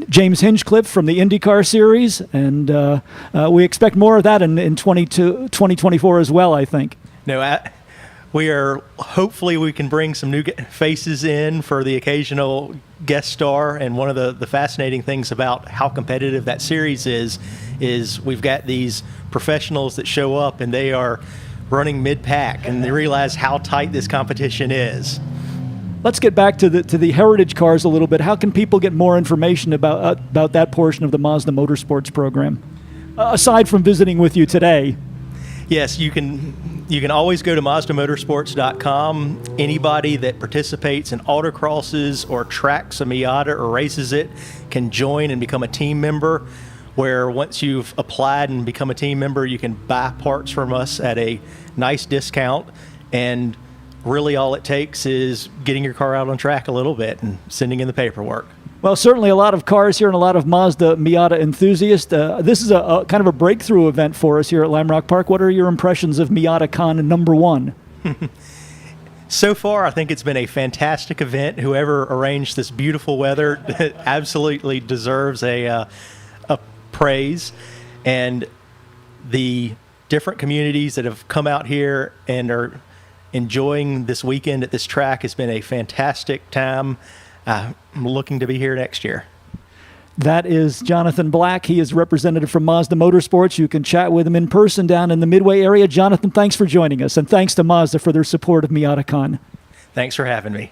James Hinchcliffe from the IndyCar series, and we expect more of that in 2024 as well, I think. Hopefully we can bring some new faces in for the occasional guest star. And one of the fascinating things about how competitive that series is we've got these professionals that show up and they are running mid-pack and they realize how tight this competition is. Let's get back to the heritage cars a little bit. How can people get more information about that portion of the Mazda Motorsports program, aside from visiting with you today? Yes, you can always go to MazdaMotorsports.com. Anybody that participates in autocrosses or tracks a Miata or races it can join and become a team member, where once you've applied and become a team member, you can buy parts from us at a nice discount. And really all it takes is getting your car out on track a little bit and sending in the paperwork. Well, certainly a lot of cars here and a lot of Mazda Miata enthusiasts. This is a kind of a breakthrough event for us here at Lime Rock Park. What are your impressions of Miatacon #1? So far, I think it's been a fantastic event. Whoever arranged this beautiful weather absolutely deserves a praise. And the different communities that have come out here and are enjoying this weekend at this track has been a fantastic time. I'm looking to be here next year. That is Jonathan Black. He is representative from Mazda Motorsports. You can chat with him in person down in the Midway area. Jonathan, thanks for joining us, and thanks to Mazda for their support of Miatacon. Thanks for having me.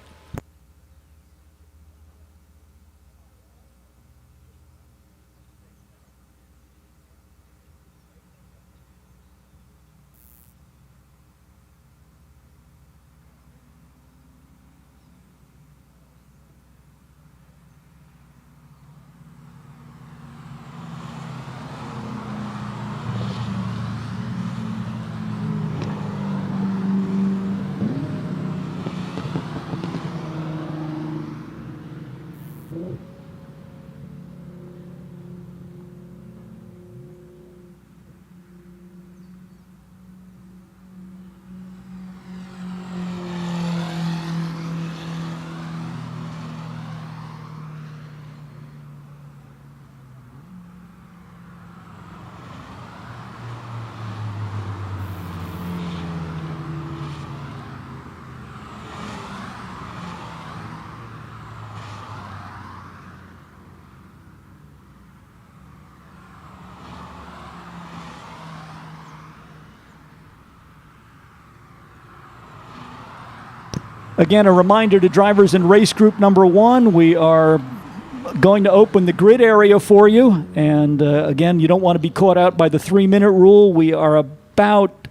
Again, a reminder to drivers in race group #1, we are going to open the grid area for you. And again, you don't want to be caught out by the 3-minute rule. We are about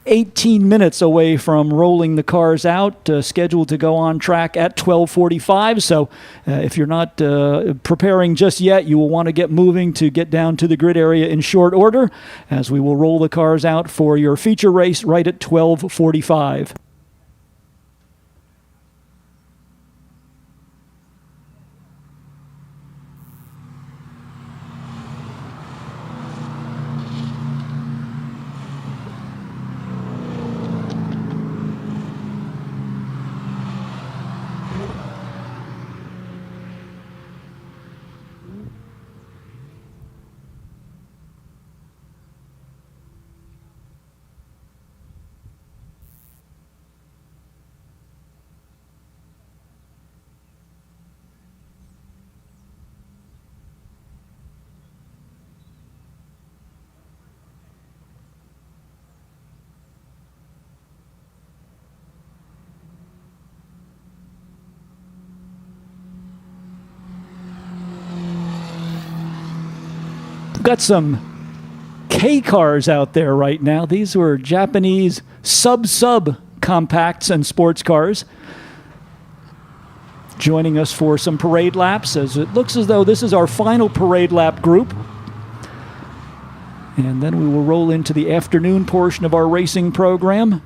18 minutes away from rolling the cars out, scheduled to go on track at 12:45. So if you're not preparing just yet, you will want to get moving to get down to the grid area in short order, as we will roll the cars out for your feature race right at 12:45. Got some K cars out there right now. These were Japanese sub compacts and sports cars. Joining us for some parade laps, as it looks as though this is our final parade lap group. And then we will roll into the afternoon portion of our racing program.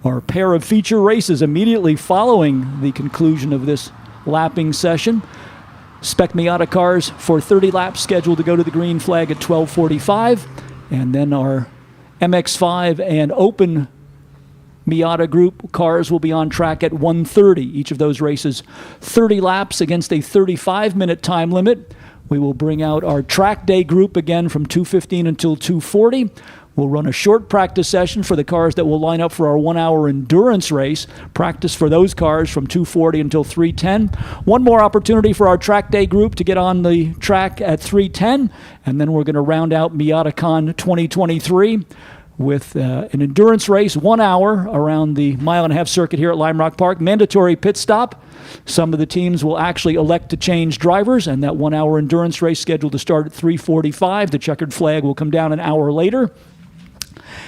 Our pair of feature races immediately following the conclusion of this lapping session. Spec Miata cars for 30 laps scheduled to go to the green flag at 12:45. And then our MX-5 and Open Miata Group cars will be on track at 1:30. Each of those races 30 laps against a 35-minute time limit. We will bring out our track day group again from 2:15 until 2:40. We'll run a short practice session for the cars that will line up for our 1-hour endurance race. Practice for those cars from 2:40 until 3:10. One more opportunity for our track day group to get on the track at 3:10. And then we're going to round out Miatacon 2023 with an endurance race, 1 hour around the mile-and-a-half circuit here at Lime Rock Park. Mandatory pit stop. Some of the teams will actually elect to change drivers, and that 1 hour endurance race scheduled to start at 3:45. The checkered flag will come down an hour later.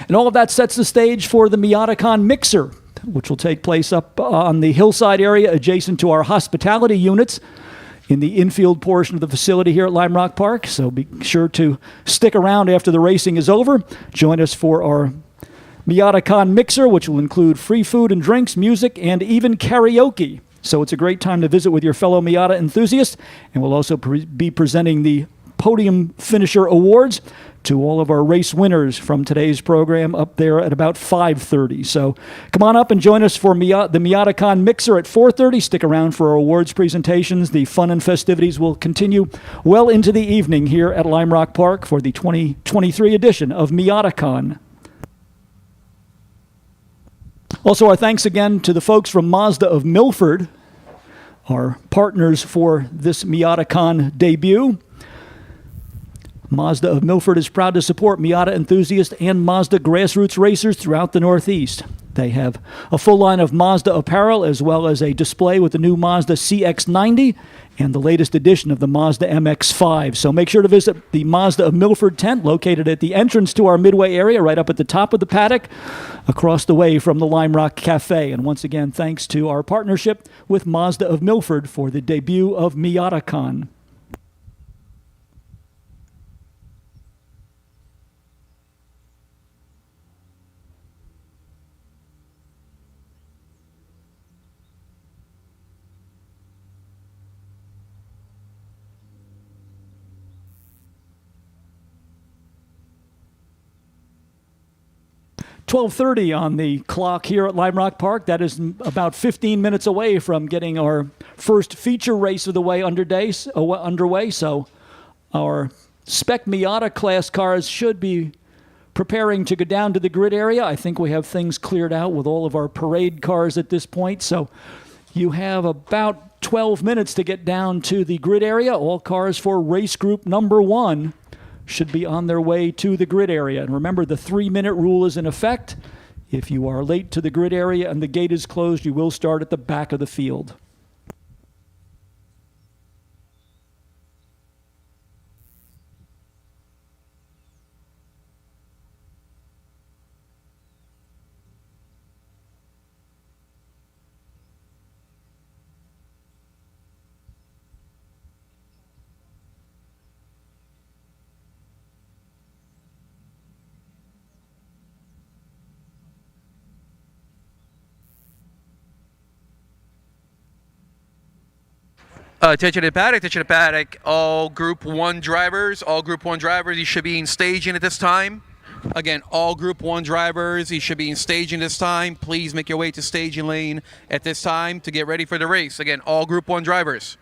And all of that sets the stage for the Miatacon Mixer, which will take place up on the hillside area adjacent to our hospitality units in the infield portion of the facility here at Lime Rock Park. So be sure to stick around after the racing is over. Join us for our Miatacon Mixer, which will include free food and drinks, music, and even karaoke. So it's a great time to visit with your fellow Miata enthusiasts. And we'll also be presenting the Podium Finisher Awards to all of our race winners from today's program up there at about 5:30. So come on up and join us for the Miatacon Mixer at 4:30. Stick around for our awards presentations. The fun and festivities will continue well into the evening here at Lime Rock Park for the 2023 edition of Miatacon. Also, our thanks again to the folks from Mazda of Milford, our partners for this Miatacon debut. Mazda of Milford is proud to support Miata enthusiasts and Mazda grassroots racers throughout the Northeast. They have a full line of Mazda apparel as well as a display with the new Mazda CX-90 and the latest edition of the Mazda MX-5. So make sure to visit the Mazda of Milford tent located at the entrance to our Midway area right up at the top of the paddock across the way from the Lime Rock Cafe. And once again, thanks to our partnership with Mazda of Milford for the debut of Miatacon. .12:30 on the clock here at Lime Rock Park. That is about 15 minutes away from getting our first feature race of the way underway. So our Spec Miata class cars should be preparing to go down to the grid area. I think we have things cleared out with all of our parade cars at this point. So you have about 12 minutes to get down to the grid area. All cars for race group number 1 should be on their way to the grid area. And remember, the 3-minute rule is in effect. If you are late to the grid area and the gate is closed, you will start at the back of the field. Attention to the paddock, all Group 1 drivers, you should be in staging at this time. Again, all Group 1 drivers, you should be in staging this time. Please make your way to staging lane at this time to get ready for the race. Again, all Group 1 drivers.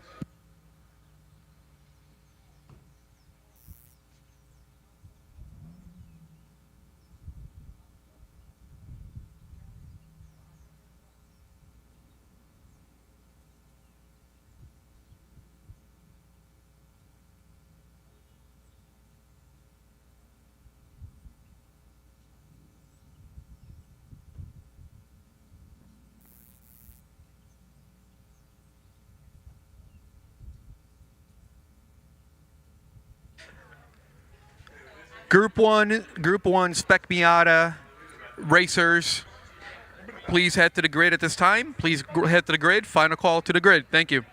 Group one Spec Miata racers, please head to the grid at this time. Please head to the grid. Final call to the grid. Thank you.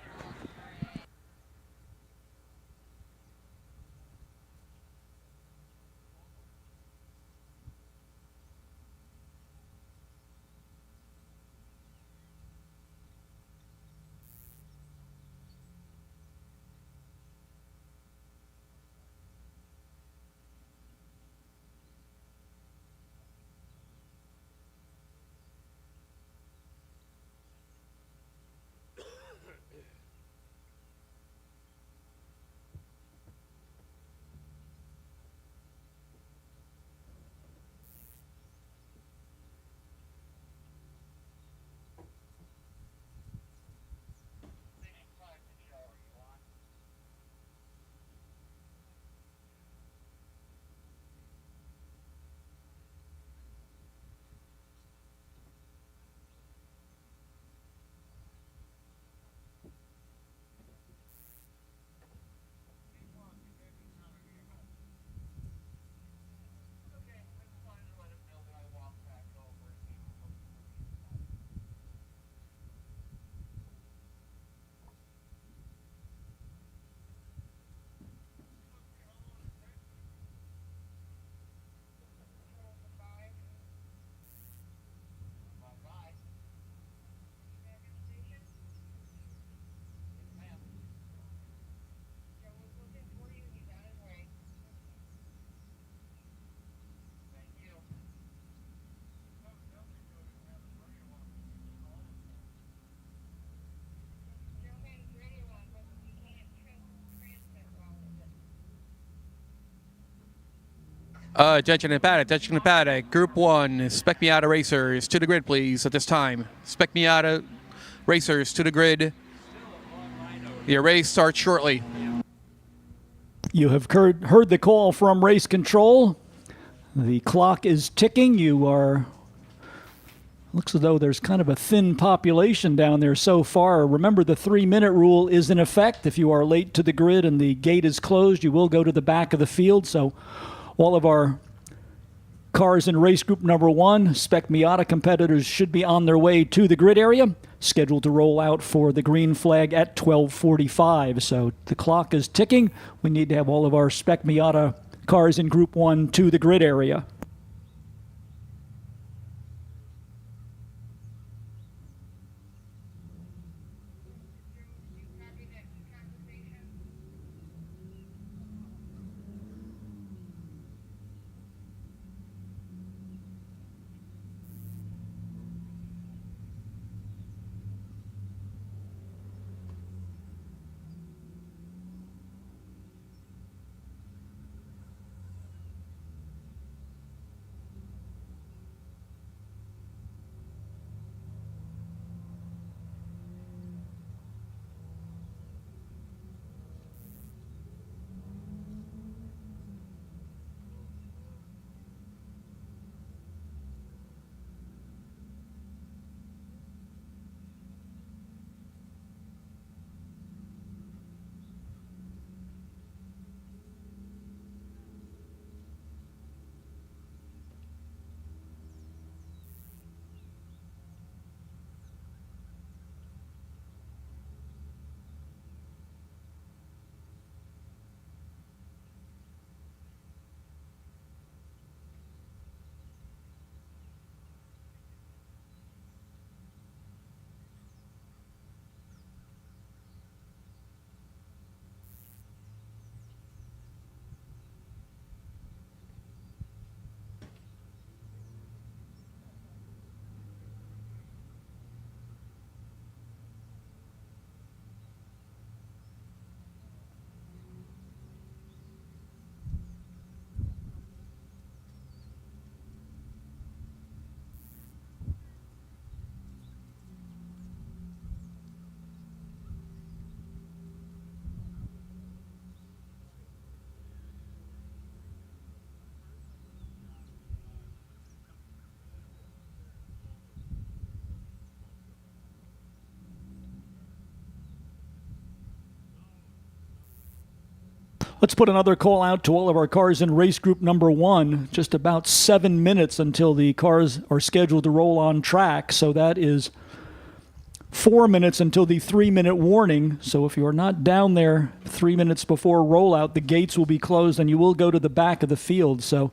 Attention and paddock, attention and paddock. Group one, Spec Miata racers to the grid, please, at this time. Spec Miata racers to the grid. Your race starts shortly. You have heard the call from race control. The clock is ticking. Looks as though there's kind of a thin population down there so far. Remember, the 3-minute rule is in effect. If you are late to the grid and the gate is closed, you will go to the back of the field. So all of our cars in race group number 1, Spec Miata competitors, should be on their way to the grid area, scheduled to roll out for the green flag at 12:45. So the clock is ticking. We need to have all of our Spec Miata cars in group 1 to the grid area. Let's put another call out to all of our cars in race group number 1. Just about 7 minutes until the cars are scheduled to roll on track. So that is 4 minutes until the 3-minute warning. So if you are not down there 3 minutes before rollout, the gates will be closed and you will go to the back of the field. So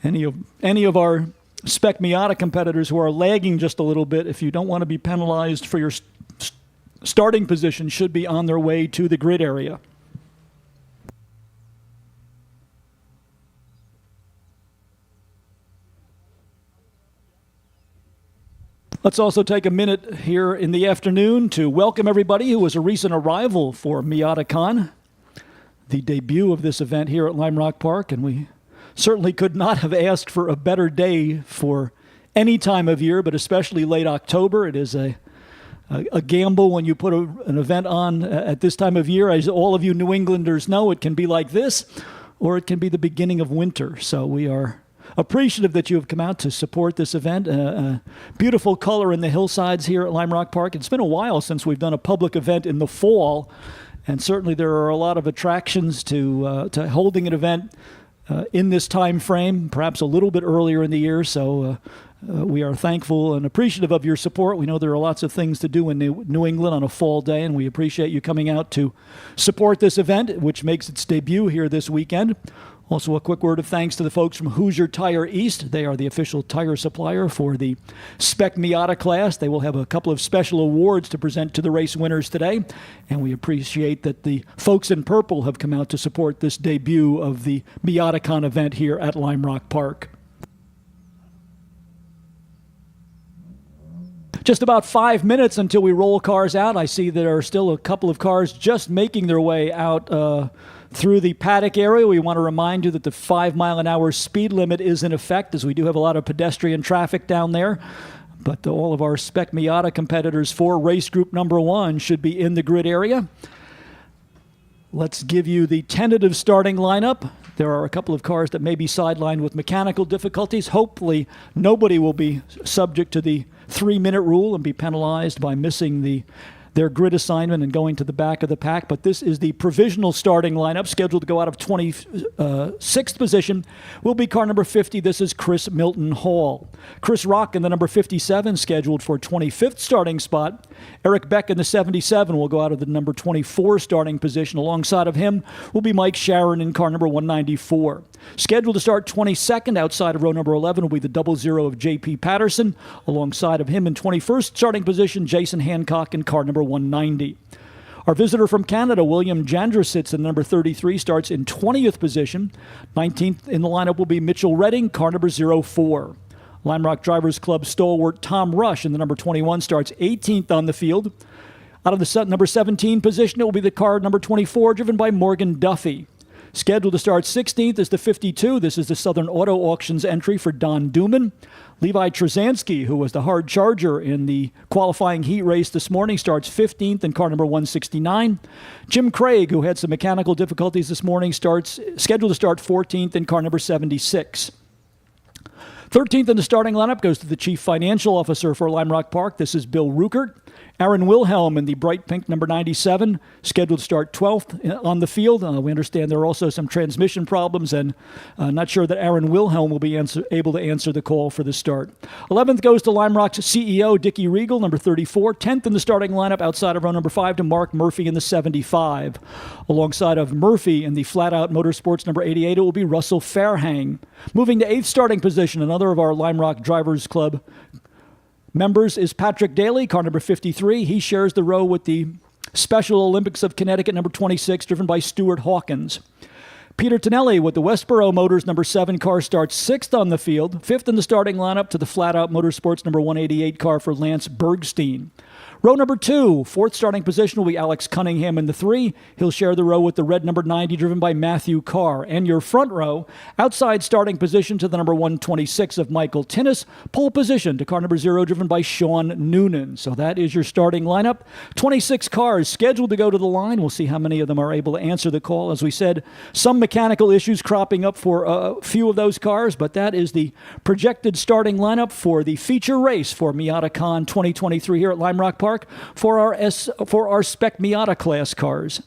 any of our Spec Miata competitors who are lagging just a little bit, if you don't want to be penalized for your starting position, should be on their way to the grid area. Let's also take a minute here in the afternoon to welcome everybody who was a recent arrival for Miatacon, the debut of this event here at Lime Rock Park, and we certainly could not have asked for a better day for any time of year, but especially late October. It is a gamble when you put an event on at this time of year. As all of you New Englanders know, it can be like this, or it can be the beginning of winter. So we are appreciative that you have come out to support this event. Beautiful color in the hillsides here at Lime Rock Park. It's been a while since we've done a public event in the fall, and certainly there are a lot of attractions to holding an event in this time frame, perhaps a little bit earlier in the year. So we are thankful and appreciative of your support. We know there are lots of things to do in New England on a fall day, and we appreciate you coming out to support this event, which makes its debut here this weekend. Also, a quick word of thanks to the folks from Hoosier Tire East. They are the official tire supplier for the Spec Miata class. They will have a couple of special awards to present to the race winners today, and we appreciate that the folks in purple have come out to support this debut of the Miatacon event here at Lime Rock Park. Just about 5 minutes until we roll cars out. I see there are still a couple of cars just making their way out through the paddock area. We want to remind you that the 5-mile-an-hour speed limit is in effect, as we do have a lot of pedestrian traffic down there. But all of our Spec Miata competitors for race group number 1 should be in the grid area. Let's give you the tentative starting lineup. There are a couple of cars that may be sidelined with mechanical difficulties. Hopefully, nobody will be subject to the 3-minute rule and be penalized by missing their grid assignment and going to the back of the pack. But this is the provisional starting lineup, scheduled to go out of 26th position. Will be car number 50. This is Chris Milton Hall. Chris Rock in the number 57, scheduled for 25th starting spot. Eric Beck in the 77 will go out of the number 24 starting position. Alongside of him will be Mike Sharon in car number 194. Scheduled to start 22nd outside of row number 11 will be the 00 of J.P. Patterson. Alongside of him in 21st starting position, Jason Hancock in car number 190. Our visitor from Canada, William Jandra, sits in number 33, starts in 20th position. 19th in the lineup will be Mitchell Redding, car number 04. Lime Rock Drivers Club stalwart Tom Rush in the number 21 starts 18th on the field. Out of the number 17 position, it will be the car number 24, driven by Morgan Duffy. Scheduled to start 16th is the 52. This is the Southern Auto Auctions entry for Don Duman. Levi Trzanski, who was the hard charger in the qualifying heat race this morning, starts 15th in car number 169. Jim Craig, who had some mechanical difficulties this morning, scheduled to start 14th in car number 76. 13th in the starting lineup goes to the Chief Financial Officer for Lime Rock Park. This is Bill Ruckert. Aaron Wilhelm in the bright pink number 97, scheduled to start 12th on the field. We understand there are also some transmission problems, and not sure that Aaron Wilhelm will be able to answer the call for the start. 11th goes to Lime Rock's CEO, Dickie Regal, number 34. 10th in the starting lineup outside of row number 5 to Mark Murphy in the 75. Alongside of Murphy in the Flat Out Motorsports number 88, it will be Russell Fairhang. Moving to 8th starting position, another of our Lime Rock Drivers Club members is Patrick Daly, car number 53. He shares the row with the Special Olympics of Connecticut, number 26, driven by Stuart Hawkins. Peter Tonelli with the Westboro Motors number 7 car starts 6th on the field, 5th in the starting lineup to the Flat Out Motorsports number 188 car for Lance Bergstein. Row number 2, 4th starting position will be Alex Cunningham in the 3. He'll share the row with the red number 90 driven by Matthew Carr. And your front row, outside starting position to the number 126 of Michael Tinnis. Pole position to car number 0 driven by Sean Noonan. So that is your starting lineup. 26 cars scheduled to go to the line. We'll see how many of them are able to answer the call. As we said, some mechanical issues cropping up for a few of those cars, but that is the projected starting lineup for the feature race for Miatacon 2023 here at Lime Rock Park for our Spec Miata class cars.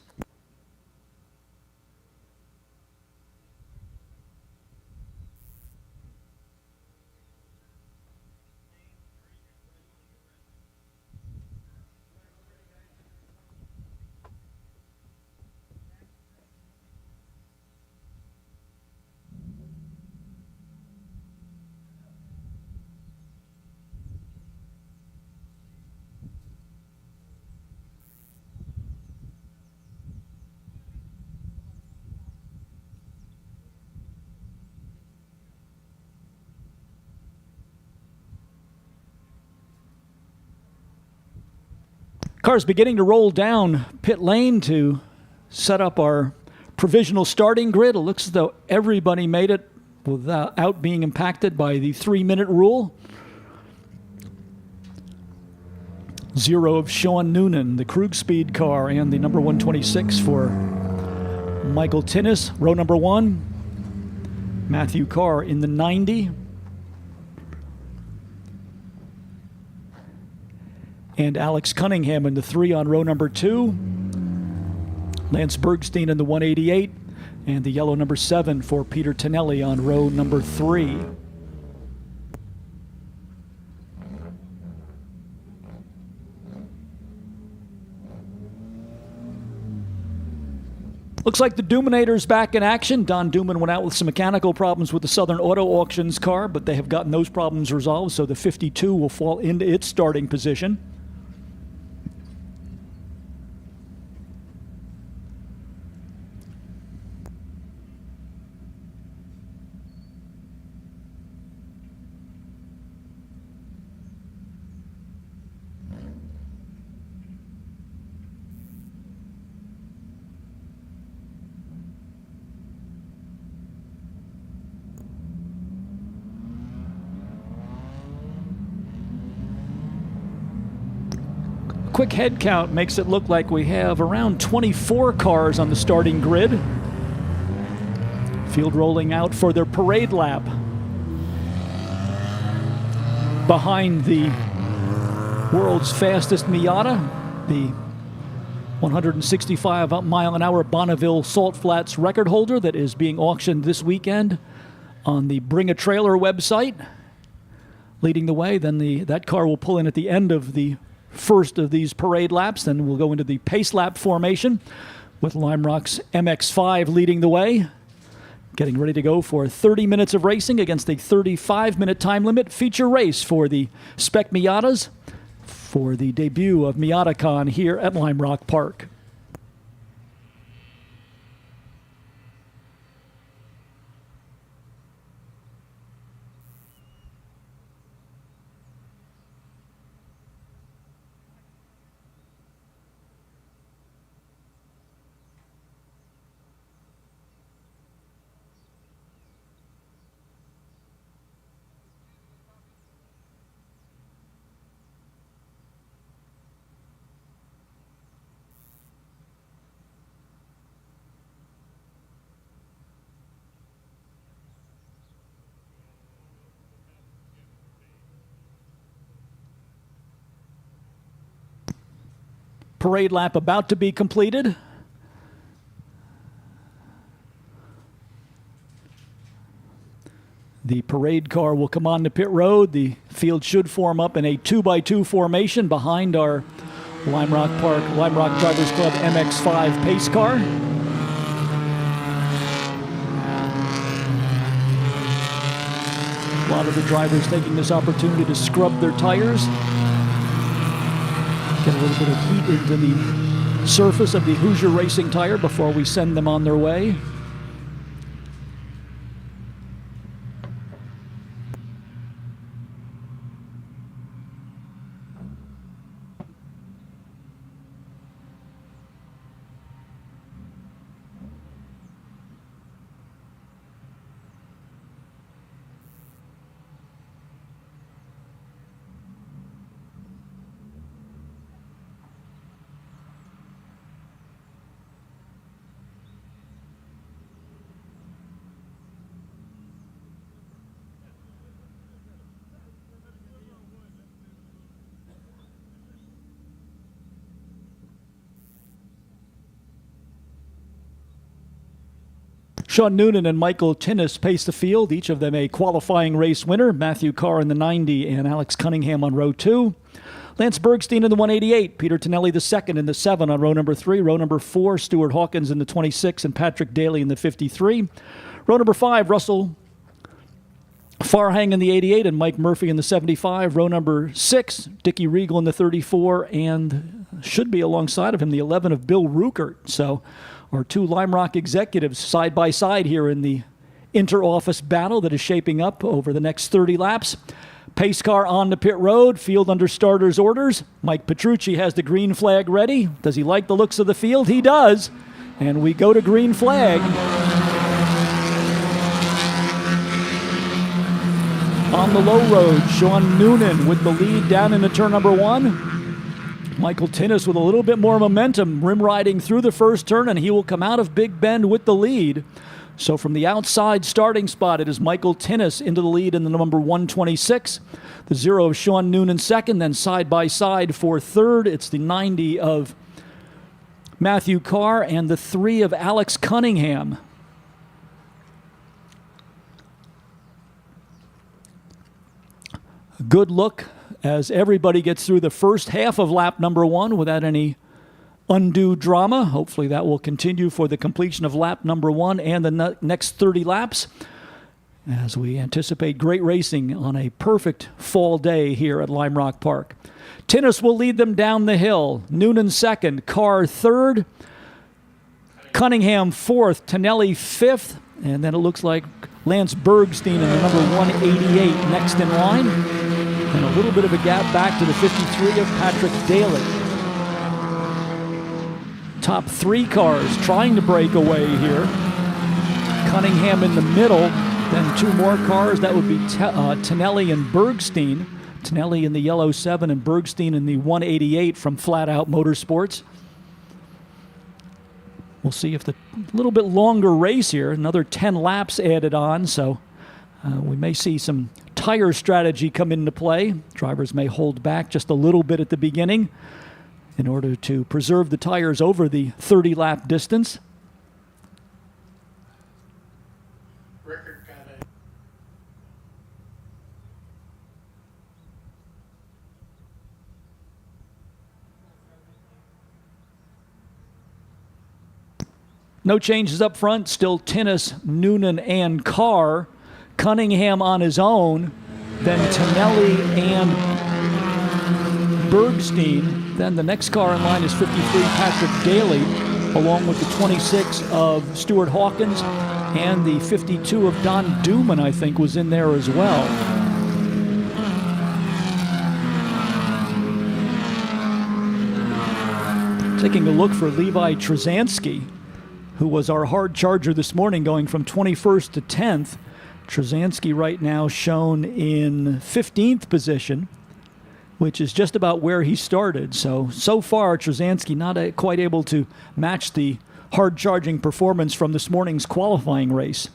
Cars beginning to roll down pit lane to set up our provisional starting grid. It looks as though everybody made it without being impacted by the 3-minute rule. 0 of Sean Noonan, the Krug Speed car, and the number 126 for Michael Tinnis. Row number 1, Matthew Carr in the 90. And Alex Cunningham in the 3 on row number 2. Lance Bergstein in the 188. And the yellow number 7 for Peter Tonelli on row number 3. Looks like the Doominator's back in action. Don Dooman went out with some mechanical problems with the Southern Auto Auctions car, but they have gotten those problems resolved, so the 52 will fall into its starting position. Quick head count makes it look like we have around 24 cars on the starting grid. Field rolling out for their parade lap. Behind the world's fastest Miata, the 165 mile an hour Bonneville Salt Flats record holder that is being auctioned this weekend on the Bring a Trailer website. Leading the way, then that car will pull in at the end of the first of these parade laps. Then we'll go into the pace lap formation with Lime Rock's MX-5 leading the way. Getting ready to go for 30 minutes of racing against a 35-minute time limit feature race for the Spec Miatas for the debut of Miatacon here at Lime Rock Park. Parade lap about to be completed. The parade car will come on to pit road. The field should form up in a 2x2 formation behind our Lime Rock Drivers Club MX-5 pace car. A lot of the drivers taking this opportunity to scrub their tires. Get a little bit of heat into the surface of the Hoosier Racing tire before we send them on their way. Sean Noonan and Michael Tinnis pace the field, each of them a qualifying race winner. Matthew Carr in the 90 and Alex Cunningham on row 2. Lance Bergstein in the 188, Peter Tonelli the 2nd in the 7 on row number 3. Row number 4, Stuart Hawkins in the 26 and Patrick Daly in the 53. Row number 5, Russell Farhang in the 88 and Mike Murphy in the 75. Row number 6, Dickie Regal in the 34 and should be alongside of him the 11 of Bill Rukert. So our two Lime Rock executives side by side here in the inter-office battle that is shaping up over the next 30 laps. Pace car on the pit road, field under starter's orders. Mike Petrucci has the green flag ready. Does he like the looks of the field? He does. And we go to green flag. On the low road, Sean Noonan with the lead down into turn number 1. Michael Tinnis with a little bit more momentum, rim riding through the first turn, and he will come out of Big Bend with the lead. So from the outside starting spot, it is Michael Tinnis into the lead in the number 126. The 0 of Sean Noonan second, then side by side for third. It's the 90 of Matthew Carr and the 3 of Alex Cunningham. A good look as everybody gets through the first half of lap number 1 without any undue drama. Hopefully that will continue for the completion of lap number 1 and the next 30 laps as we anticipate great racing on a perfect fall day here at Lime Rock Park. Tinnis will lead them down the hill. Noonan second, Carr third, Cunningham fourth, Tonelli fifth, and then it looks like Lance Bergstein in the number 188 next in line. And a little bit of a gap back to the 53 of Patrick Daly. Top 3 cars trying to break away here. Cunningham in the middle, then 2 more cars. That would be Tonelli and Bergstein. Tonelli in the yellow 7 and Bergstein in the 188 from Flat Out Motorsports. We'll see if the little bit longer race here, another 10 laps added on, so we may see some tire strategy come into play. Drivers may hold back just a little bit at the beginning in order to preserve the tires over the 30-lap distance. No changes up front. Still Tinnis, Noonan, and Carr. Cunningham on his own. Then Tonelli and Bergstein. Then the next car in line is 53, Patrick Daly, along with the 26 of Stuart Hawkins, and the 52 of Don Duman, I think, was in there as well. Taking a look for Levi Trzanski, who was our hard charger this morning, going from 21st to 10th. Trzanski right now shown in 15th position, which is just about where he started. So far, Trzanski not quite able to match the hard-charging performance from this morning's qualifying race.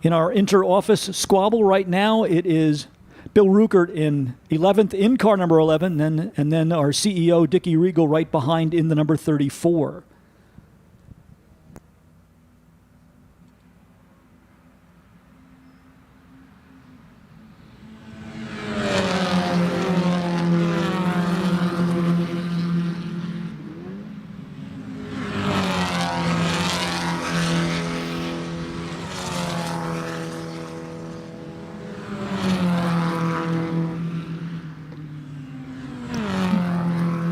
In our inter-office squabble right now, it is Bill Ruckert in 11th in car number 11, and then our CEO, Dickie Regal, right behind in the number 34.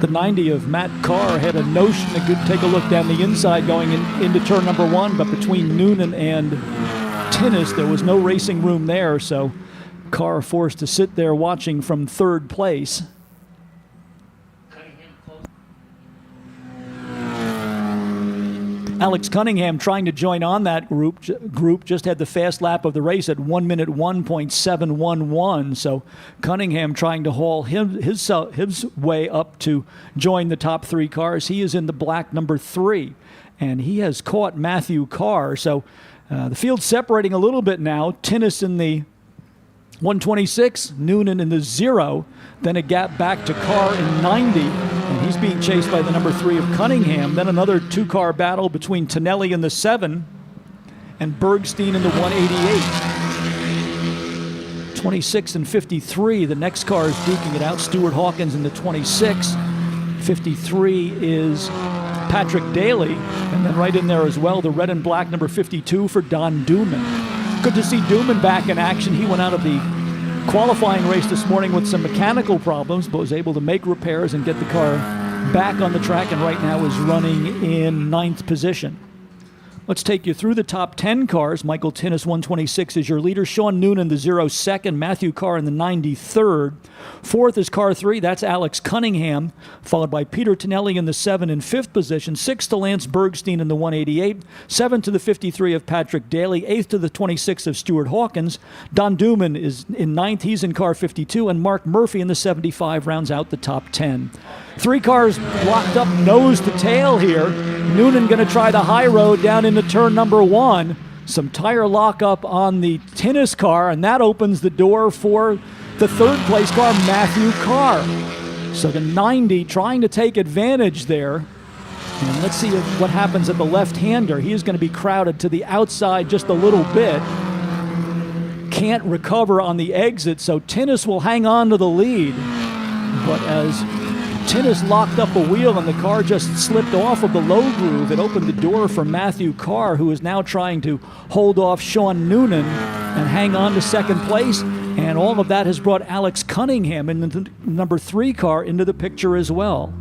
The 90 of Matt Carr had a notion to take a look down the inside going into turn number 1, but between Noonan and Tinnis, there was no racing room there, so Carr forced to sit there watching from third place. Alex Cunningham trying to join on that group just had the fast lap of the race at 1 minute 1.711. So Cunningham trying to haul his way up to join the top 3 cars. He is in the black number 3, and he has caught Matthew Carr. So the field's separating a little bit now. Tinnis in the 126, Noonan in the 0, then a gap back to Carr in 90, and he's being chased by the number 3 of Cunningham. Then another 2-car battle between Tonelli in the 7 and Bergstein in the 188. 26 and 53, the next car is duking it out. Stuart Hawkins in the 26. 53 is Patrick Daly, and then right in there as well, the red and black number 52 for Don Duman. Good to see Duman back in action. He went out of the qualifying race this morning with some mechanical problems, but was able to make repairs and get the car back on the track, and right now is running in 9th position. Let's take you through the top 10 cars. Michael Tinnis, 126, is your leader. Sean Noonan, the 02nd. Matthew Carr in the 93rd. Fourth is car 3. That's Alex Cunningham, followed by Peter Tonelli in the 7 and 5th position. 6th to Lance Bergstein in the 188. 7th to the 53 of Patrick Daly. 8th to the 26 of Stuart Hawkins. Don Duman is in 9th. He's in car 52. And Mark Murphy in the 75 rounds out the top 10. 3 cars locked up nose to tail here. Noonan going to try the high road down into turn number 1. Some tire lockup on the Tinnis car, and that opens the door for the 3rd place car, Matthew Carr. So the 90 trying to take advantage there. And let's see what happens at the left-hander. He is going to be crowded to the outside just a little bit. Can't recover on the exit, so Tinnis will hang on to the lead. But as Tinnis locked up a wheel and the car just slipped off of the low groove, it opened the door for Matthew Carr, who is now trying to hold off Sean Noonan and hang on to 2nd place. And all of that has brought Alex Cunningham in the number 3 car into the picture as well.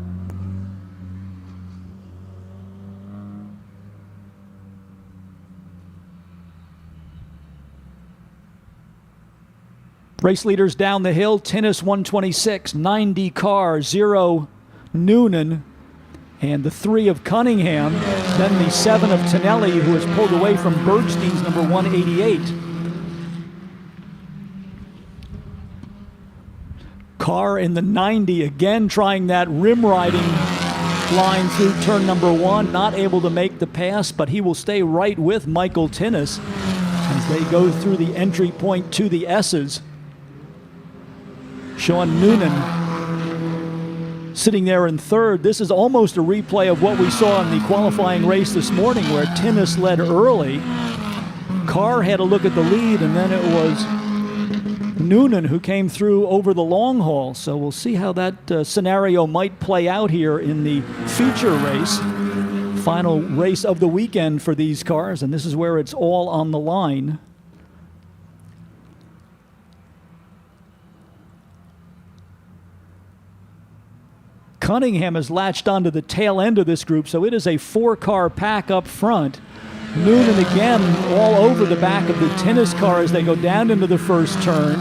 Race leaders down the hill, Tinnis 126, 90 Carr, 0 Noonan, and the 3 of Cunningham. Then the 7 of Tonelli, who has pulled away from Bergstein's number 188. Carr in the 90, again trying that rim riding line through turn number 1, not able to make the pass, but he will stay right with Michael Tinnis as they go through the entry point to the S's. Sean Noonan sitting there in 3rd. This is almost a replay of what we saw in the qualifying race this morning, where Tinnis led early. Carr had a look at the lead, and then it was Noonan who came through over the long haul. So we'll see how that scenario might play out here in the feature race. Final race of the weekend for these cars, and this is where it's all on the line. Cunningham has latched onto the tail end of this group, so it is a 4-car pack up front. Noonan again all over the back of the Tinnis car as they go down into the first turn.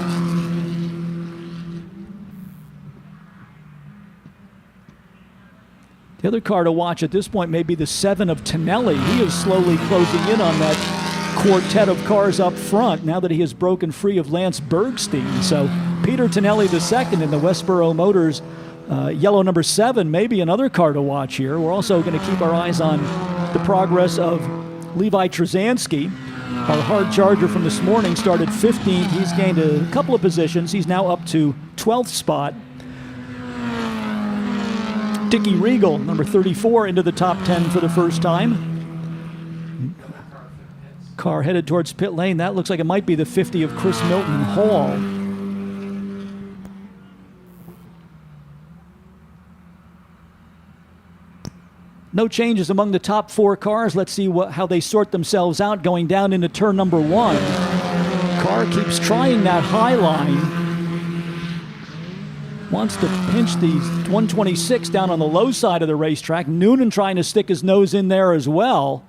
The other car to watch at this point may be the 7 of Tonelli. He is slowly closing in on that quartet of cars up front now that he has broken free of Lance Bergstein. So Peter Tonelli the second in the Westboro Motors yellow number 7, maybe another car to watch here. We're also going to keep our eyes on the progress of Levi Trzanski. Our hard charger from this morning started 15th. He's gained a couple of positions. He's now up to 12th spot. Dickie Regal, number 34, into the top 10 for the first time. Car headed towards pit lane. That looks like it might be the 50 of Chris Milton Hall. No changes among the top 4 cars. Let's see how they sort themselves out going down into turn number 1. Carr keeps trying that high line. Wants to pinch the 126 down on the low side of the racetrack. Noonan trying to stick his nose in there as well.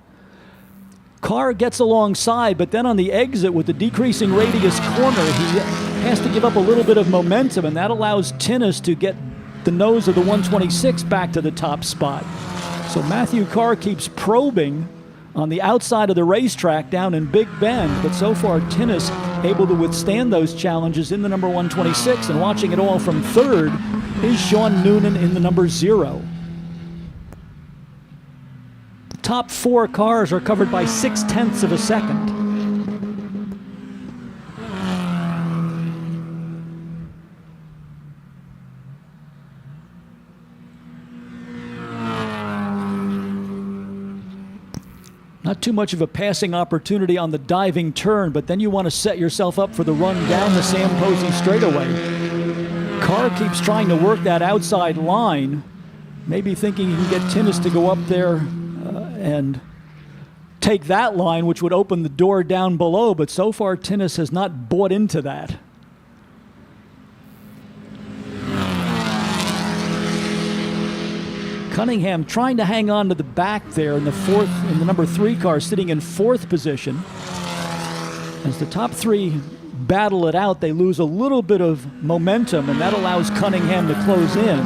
Carr gets alongside, but then on the exit with the decreasing radius corner, he has to give up a little bit of momentum, and that allows Tinnis to get the nose of the 126 back to the top spot. So Matthew Carr keeps probing on the outside of the racetrack down in Big Bend, but so far Tinnis able to withstand those challenges in the number 126, and watching it all from 3rd is Sean Noonan in the number 0. The top 4 cars are covered by 0.6 of a second. Not too much of a passing opportunity on the diving turn, but then you want to set yourself up for the run down the Sam Posey straightaway. Carr keeps trying to work that outside line, maybe thinking he can get Tinnis to go up there and take that line, which would open the door down below, but so far Tinnis has not bought into that. Cunningham trying to hang on to the back there in the number 3 car, sitting in 4th position. As the top 3 battle it out, they lose a little bit of momentum, and that allows Cunningham to close in.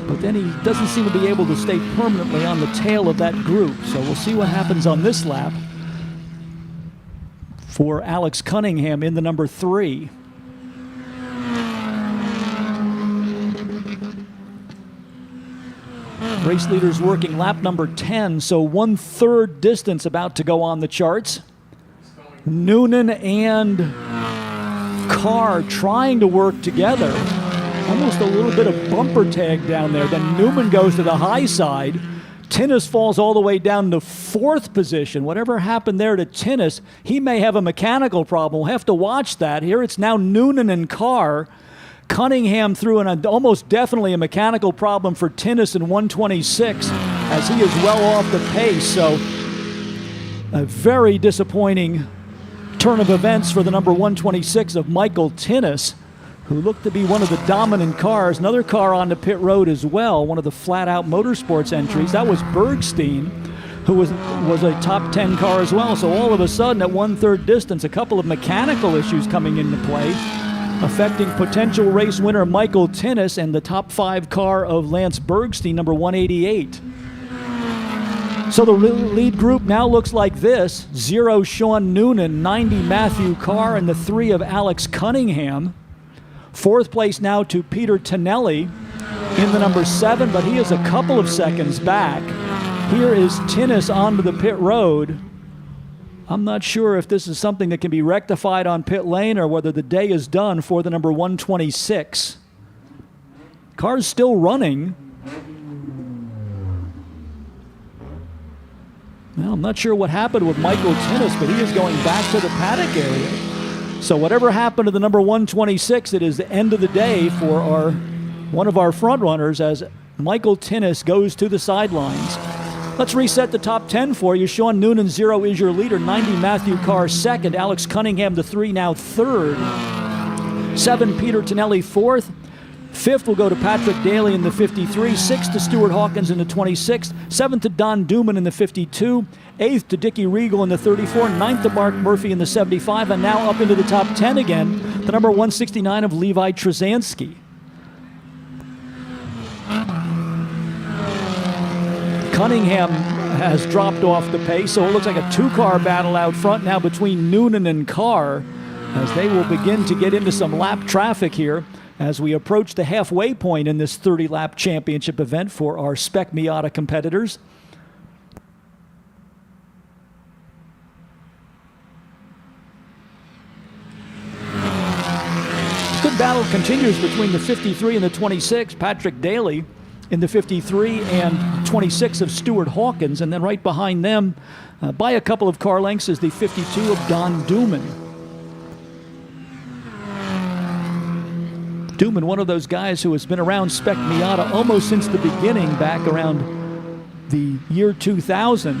But then he doesn't seem to be able to stay permanently on the tail of that group. So we'll see what happens on this lap for Alex Cunningham in the number 3. Race leaders working lap number 10, so 1/3 distance about to go on the charts. Noonan and Carr trying to work together. Almost a little bit of bumper tag down there. Then Newman goes to the high side. Tinnis falls all the way down to 4th position. Whatever happened there to Tinnis, he may have a mechanical problem. We'll have to watch that. Here it's now Noonan and Carr. Cunningham through almost definitely a mechanical problem for Tinnis in 126 as he is well off the pace. So a very disappointing turn of events for the number 126 of Michael Tinnis, who looked to be one of the dominant cars. Another car on the pit road as well, one of the flat-out motorsports entries. That was Bergstein, who was a top 10 car as well. So all of a sudden, at 1/3 distance, a couple of mechanical issues coming into play, affecting potential race winner Michael Tinnis and the top 5 car of Lance Bergstein, number 188. So the lead group now looks like this: 0 Sean Noonan, 90 Matthew Carr, and the 3 of Alex Cunningham. 4th place now to Peter Tonelli in the number 7, but he is a couple of seconds back. Here is Tinnis onto the pit road. I'm not sure if this is something that can be rectified on pit lane or whether the day is done for the number 126. Car's still running. Well, I'm not sure what happened with Michael Tinnis, but he is going back to the paddock area. So whatever happened to the number 126, it is the end of the day for one of our front runners as Michael Tinnis goes to the sidelines. Let's reset the top 10 for you. Sean Noonan, 0 is your leader. 90 Matthew Carr, 2nd. Alex Cunningham, the 3, now 3rd. 7 Peter Tonelli, 4th. 5th will go to Patrick Daly in the 53. 6th to Stuart Hawkins in the 26. 7th to Don Duman in the 52. 8th to Dickie Regal in the 34. 9th to Mark Murphy in the 75. And now up into the top 10 again, the number 169 of Levi Trzanski. Cunningham has dropped off the pace, so it looks like a 2-car battle out front now between Noonan and Carr as they will begin to get into some lap traffic here as we approach the halfway point in this 30-lap championship event for our Spec Miata competitors. Good battle continues between the 53 and the 26. Patrick Daly in the 53 and 26 of Stuart Hawkins, and then right behind them by a couple of car lengths is the 52 of Don Duman. Duman, one of those guys who has been around Spec Miata almost since the beginning, back around the year 2000.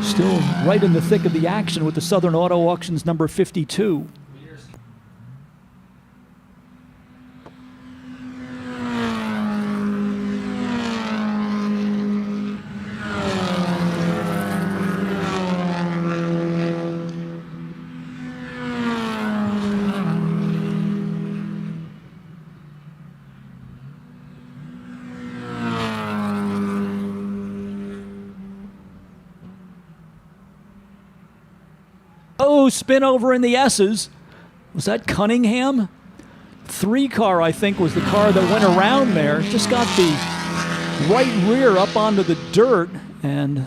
Still right in the thick of the action with the Southern Auto Auctions number 52. Oh, spin over in the S's. Was that Cunningham? 3-car, I think, was the car that went around there. Just got the right rear up onto the dirt and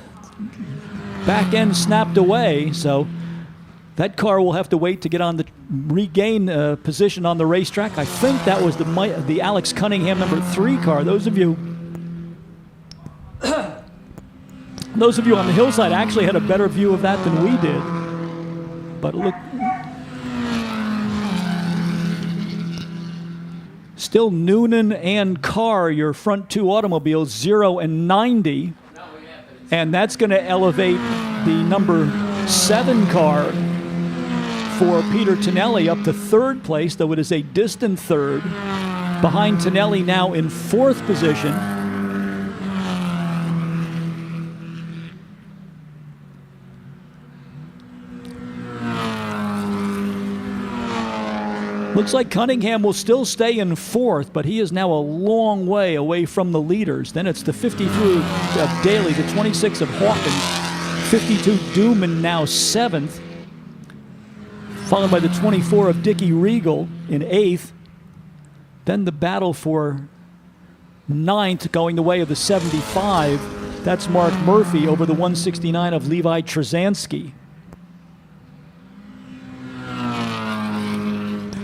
back end snapped away. So that car will have to wait to get on the regain position on the racetrack. I think that was the Alex Cunningham number 3 car. Those of you on the hillside actually had a better view of that than we did. But look, still Noonan and Carr, your front 2 automobiles, 0 and 90. And that's going to elevate the number 7 car for Peter Tonelli up to 3rd place, though it is a distant 3rd. Behind Tonelli now in 4th position Looks like Cunningham will still stay in fourth, but he is now a long way away from the leaders. Then it's the 53 of Daly, the 26 of Hawkins, 52 Dooman now seventh, followed by the 24 of Dickie Regal in eighth. Then the battle for ninth going the way of the 75. That's Mark Murphy over the 169 of Levi Trzanski.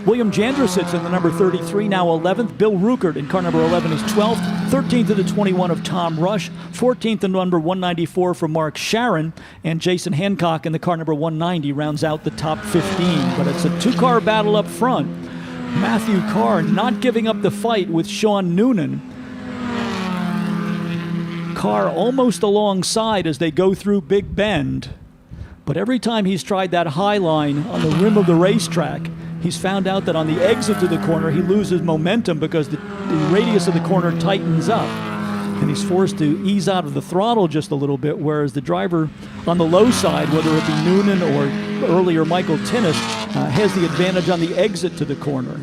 William Jandrusitz in the number 33, now 11th. Bill Ruckert in car number 11 is 12th. 13th to the 21 of Tom Rush. 14th and number 194 for Mark Sharon. And Jason Hancock in the car number 190 rounds out the top 15. But it's a two-car battle up front. Matthew Carr not giving up the fight with Sean Noonan. Carr almost alongside as they go through Big Bend. But every time he's tried that high line on the rim of the racetrack, he's found out that on the exit to the corner, he loses momentum because the radius of the corner tightens up. And he's forced to ease out of the throttle just a little bit, whereas the driver on the low side, whether it be Noonan or earlier Michael Tinnis, has the advantage on the exit to the corner.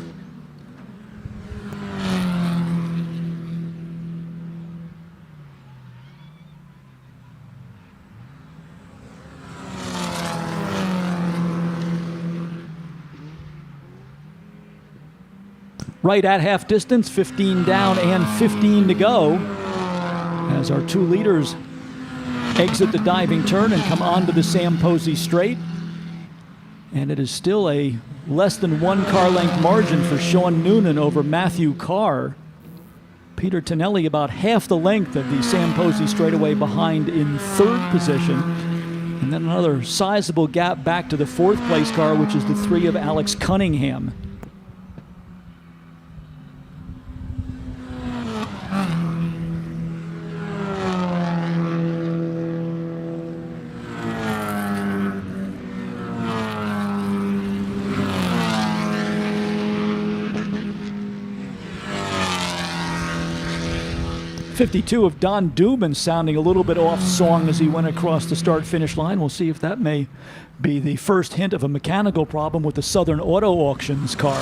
Right at half distance, 15 down and 15 to go, as our two leaders exit the diving turn and come onto the Sam Posey straight. And it is still a less than 1 car length margin for Sean Noonan over Matthew Carr. Peter Tonelli about half the length of the Sam Posey straightaway behind in third position. And then another sizable gap back to the fourth place car, which is the 3 of Alex Cunningham. .52 of Don Dubin sounding a little bit off song as he went across the start-finish line. We'll see if that may be the first hint of a mechanical problem with the Southern Auto Auctions car.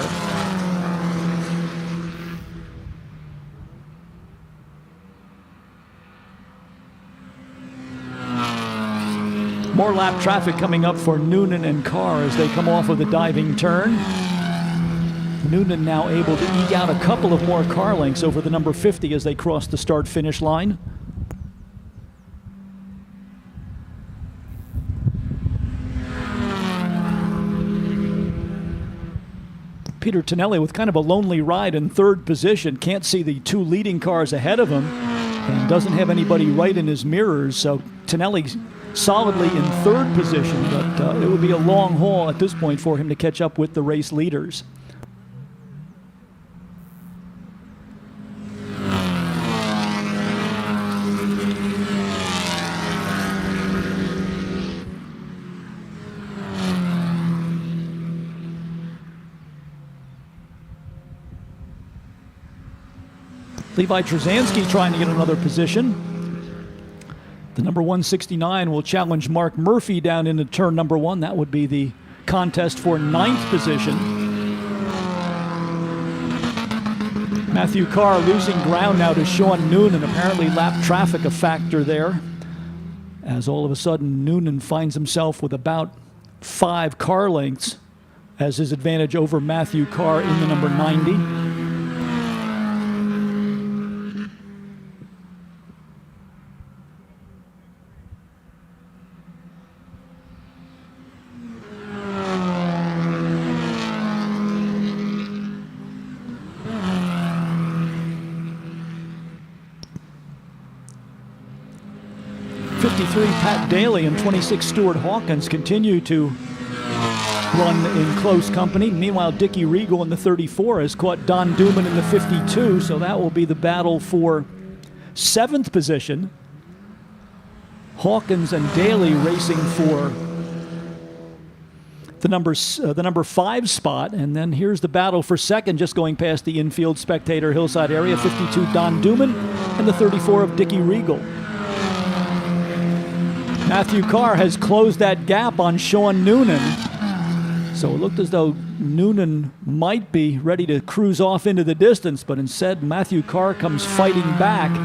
More lap traffic coming up for Noonan and Carr as they come off of the diving turn. Noonan now able to eke out a couple of more car lengths over the number 50 as they cross the start-finish line. Peter Tonelli with kind of a lonely ride in third position. Can't see the two leading cars ahead of him and doesn't have anybody right in his mirrors. So Tonelli solidly in third position, but it would be a long haul at this point for him to catch up with the race leaders. Levi Trzanski trying to get another position. The number 169 will challenge Mark Murphy down into turn number 1. That would be the contest for 9th position. Matthew Carr losing ground now to Sean Noonan. Apparently lap traffic a factor there, as all of a sudden Noonan finds himself with about 5 car lengths as his advantage over Matthew Carr in the number 90. Pat Daly and 26 Stuart Hawkins continue to run in close company. Meanwhile, Dickie Regal in the 34 has caught Don Duman in the 52, so that will be the battle for 7th position. Hawkins and Daly racing for the number 5 spot, and then here's the battle for 2nd, just going past the infield spectator hillside area. 52 Don Duman and the 34 of Dickie Regal. Matthew Carr has closed that gap on Sean Noonan. So it looked as though Noonan might be ready to cruise off into the distance, but instead Matthew Carr comes fighting back,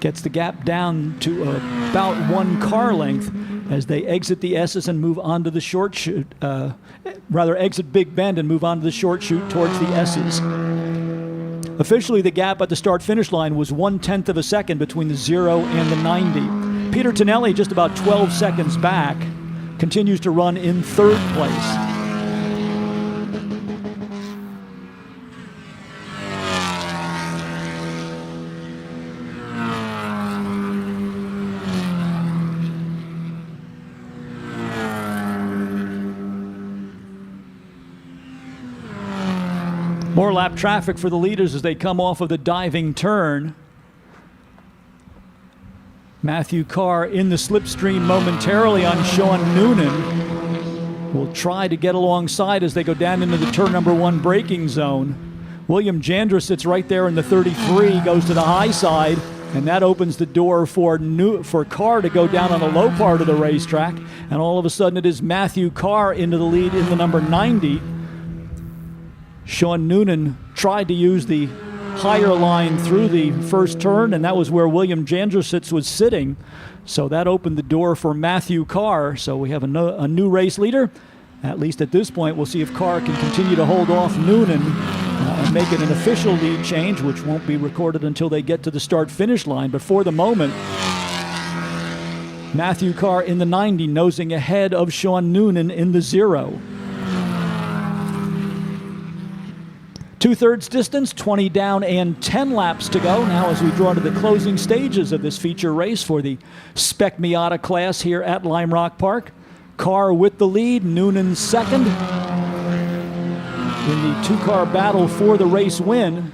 gets the gap down to about 1 car length as they exit the S's and move on to the short chute, exit Big Bend and move on to the short chute towards the S's. Officially, the gap at the start-finish line was 1/10 of a second between the 0 and the 90. Peter Tonelli, just about 12 seconds back, continues to run in 3rd place. More lap traffic for the leaders as they come off of the diving turn. Matthew Carr in the slipstream momentarily on Sean Noonan. Will try to get alongside as they go down into the turn number 1 braking zone. William Jandra sits right there in the 33, goes to the high side, and that opens the door for Carr to go down on the low part of the racetrack. And all of a sudden it is Matthew Carr into the lead in the number 90. Sean Noonan tried to use the higher line through the first turn, and that was where William Jandersitz was sitting. So that opened the door for Matthew Carr. So we have a new race leader. At least at this point, we'll see if Carr can continue to hold off Noonan and make it an official lead change, which won't be recorded until they get to the start-finish line. But for the moment, Matthew Carr in the 90, nosing ahead of Sean Noonan in the 0. 2/3 distance, 20 down and 10 laps to go now as we draw to the closing stages of this feature race for the Spec Miata class here at Lime Rock Park. Carr with the lead, Noonan second. In the 2-car battle for the race win,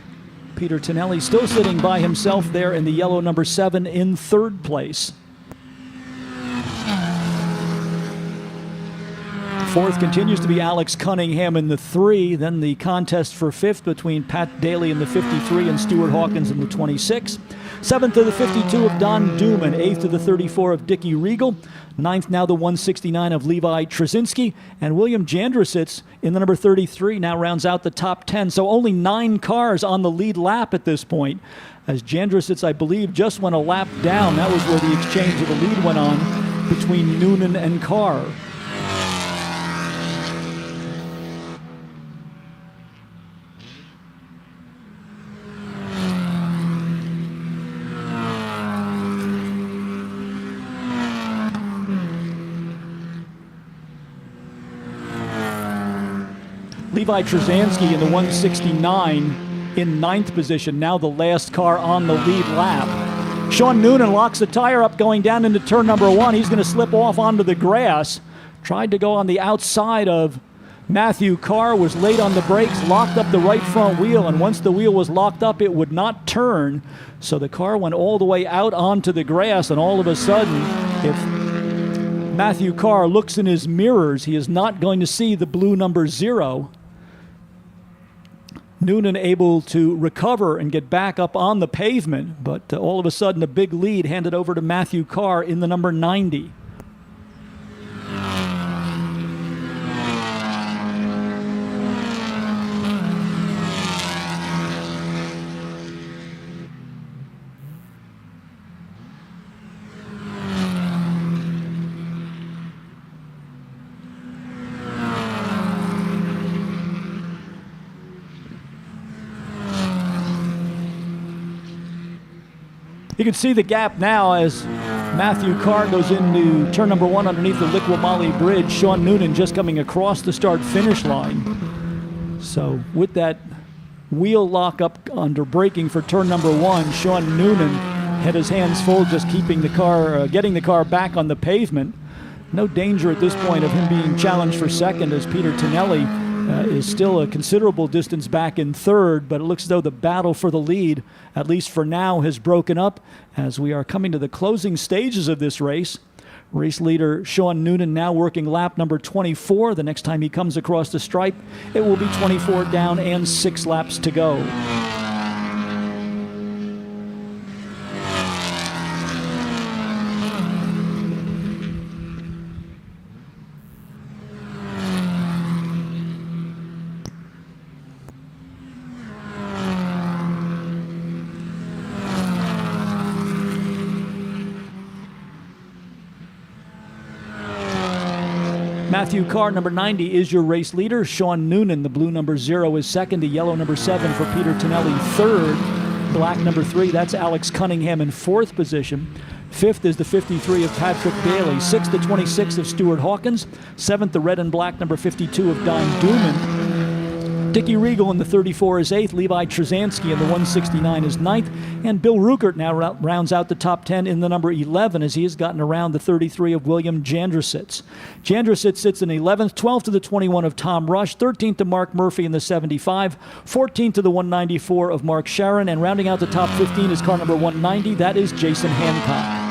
Peter Tonelli still sitting by himself there in the yellow number 7 in 3rd place. 4th continues to be Alex Cunningham in the 3. Then the contest for 5th between Pat Daly in the 53 and Stuart Hawkins in the 26. 7th to the 52 of Don Duman. 8th to the 34 of Dickie Regal. 9th now the 169 of Levi Trzynski. And William Jandersitz in the number 33 now rounds out the top 10. So only 9 cars on the lead lap at this point. As Jandersitz, I believe, just went a lap down. That was where the exchange of the lead went on between Noonan and Carr. Levi Trzynski in the 169 in 9th position, now the last car on the lead lap. Sean Noonan locks the tire up going down into turn number 1. He's going to slip off onto the grass. Tried to go on the outside of Matthew Carr, was late on the brakes, locked up the right front wheel, and once the wheel was locked up, it would not turn. So the car went all the way out onto the grass, and all of a sudden, if Matthew Carr looks in his mirrors, he is not going to see the blue number 0. Noonan able to recover and get back up on the pavement, but all of a sudden a big lead handed over to Matthew Carr in the number 90. You can see the gap now as Matthew Carr goes into turn number 1 underneath the Liqui Bridge. Sean Noonan just coming across the start-finish line. So with that wheel lock up under braking for turn number 1, Sean Noonan had his hands full just keeping the car, getting the car back on the pavement. No danger at this point of him being challenged for second as Peter Tonelli is still a considerable distance back in 3rd, but it looks as though the battle for the lead, at least for now, has broken up as we are coming to the closing stages of this race. Race leader Sean Noonan now working lap number 24. The next time he comes across the stripe, it will be 24 down and 6 laps to go. Matthew Carr, number 90, is your race leader. Sean Noonan, the blue number 0, is second. The yellow number 7 for Peter Tonelli, third. Black number 3, that's Alex Cunningham in fourth position. Fifth is the 53 of Patrick Bailey. Sixth, the 26 of Stuart Hawkins. Seventh, the red and black number 52 of Don Duman. Dickie Regal in the 34 is 8th. Levi Trzanski in the 169 is 9th. And Bill Ruckert now rounds out the top 10 in the number 11 as he has gotten around the 33 of William Jandrasitz. Jandrasitz sits in 11th, 12th to the 21 of Tom Rush, 13th to Mark Murphy in the 75, 14th to the 194 of Mark Sharon, and rounding out the top 15 is car number 190. That is Jason Hancock.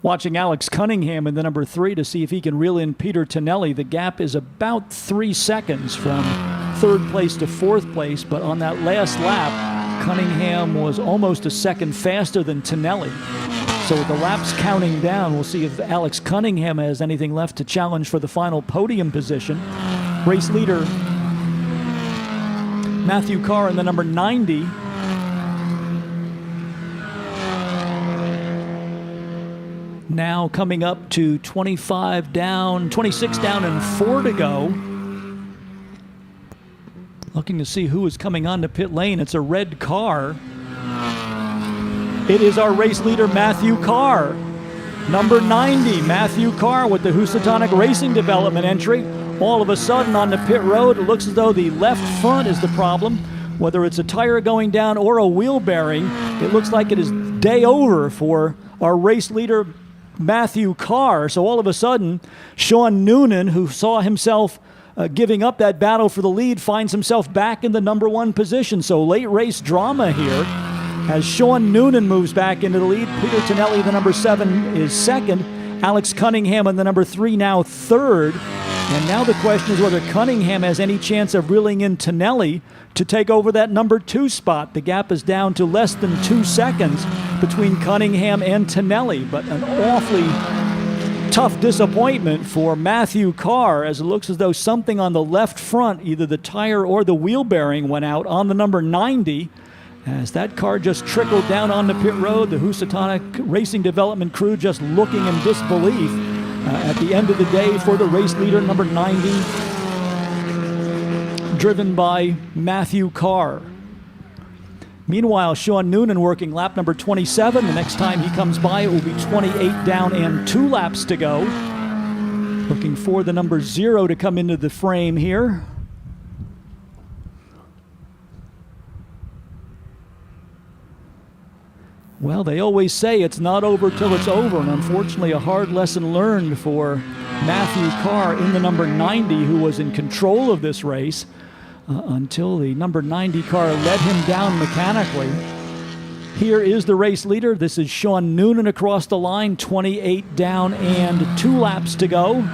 Watching Alex Cunningham in the number 3 to see if he can reel in Peter Tonelli. The gap is about 3 seconds from third place to fourth place, but on that last lap, Cunningham was almost a second faster than Tonelli. So with the laps counting down, we'll see if Alex Cunningham has anything left to challenge for the final podium position. Race leader Matthew Carr in the number 90. Now coming up to 25 down, 26 down and 4 to go. Looking to see who is coming onto pit lane. It's a red car. It is our race leader, Matthew Carr. Number 90, Matthew Carr with the Housatonic Racing Development entry. All of a sudden on the pit road, it looks as though the left front is the problem. Whether it's a tire going down or a wheel bearing, it looks like it is day over for our race leader, Matthew Carr. So all of a sudden, Sean Noonan, who saw himself giving up that battle for the lead, finds himself back in the number 1 position. So late race drama here as Sean Noonan moves back into the lead. Peter Tonelli, the number 7, is second. Alex Cunningham in the number 3 now third. And now the question is whether Cunningham has any chance of reeling in Tonelli to take over that number 2 spot. The gap is down to less than 2 seconds between Cunningham and Tonelli, but an awfully tough disappointment for Matthew Carr as it looks as though something on the left front, either the tire or the wheel bearing, went out on the number 90. As that car just trickled down on the pit road, the Housatonic Racing Development crew just looking in disbelief at the end of the day for the race leader, number 90, driven by Matthew Carr. Meanwhile, Sean Noonan working lap number 27. The next time he comes by, it will be 28 down and 2 laps to go. Looking for the number 0 to come into the frame here. Well, they always say it's not over till it's over, and unfortunately a hard lesson learned for Matthew Carr in the number 90, who was in control of this race until the number 90 car let him down mechanically. Here is the race leader. This is Sean Noonan across the line, 28 down and 2 laps to go.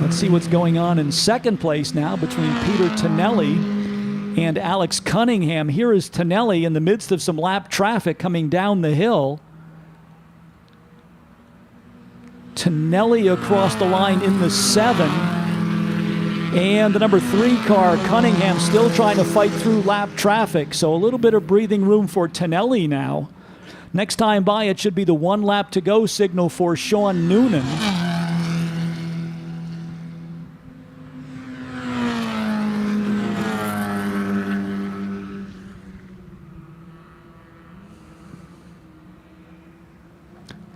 Let's see what's going on in second place now between Peter Tonelli and Alex Cunningham. Here is Tonelli in the midst of some lap traffic coming down the hill. Tonelli across the line in the 7. And the number 3 car, Cunningham, still trying to fight through lap traffic. So a little bit of breathing room for Tonelli now. Next time by, it should be the 1 lap to go signal for Sean Noonan.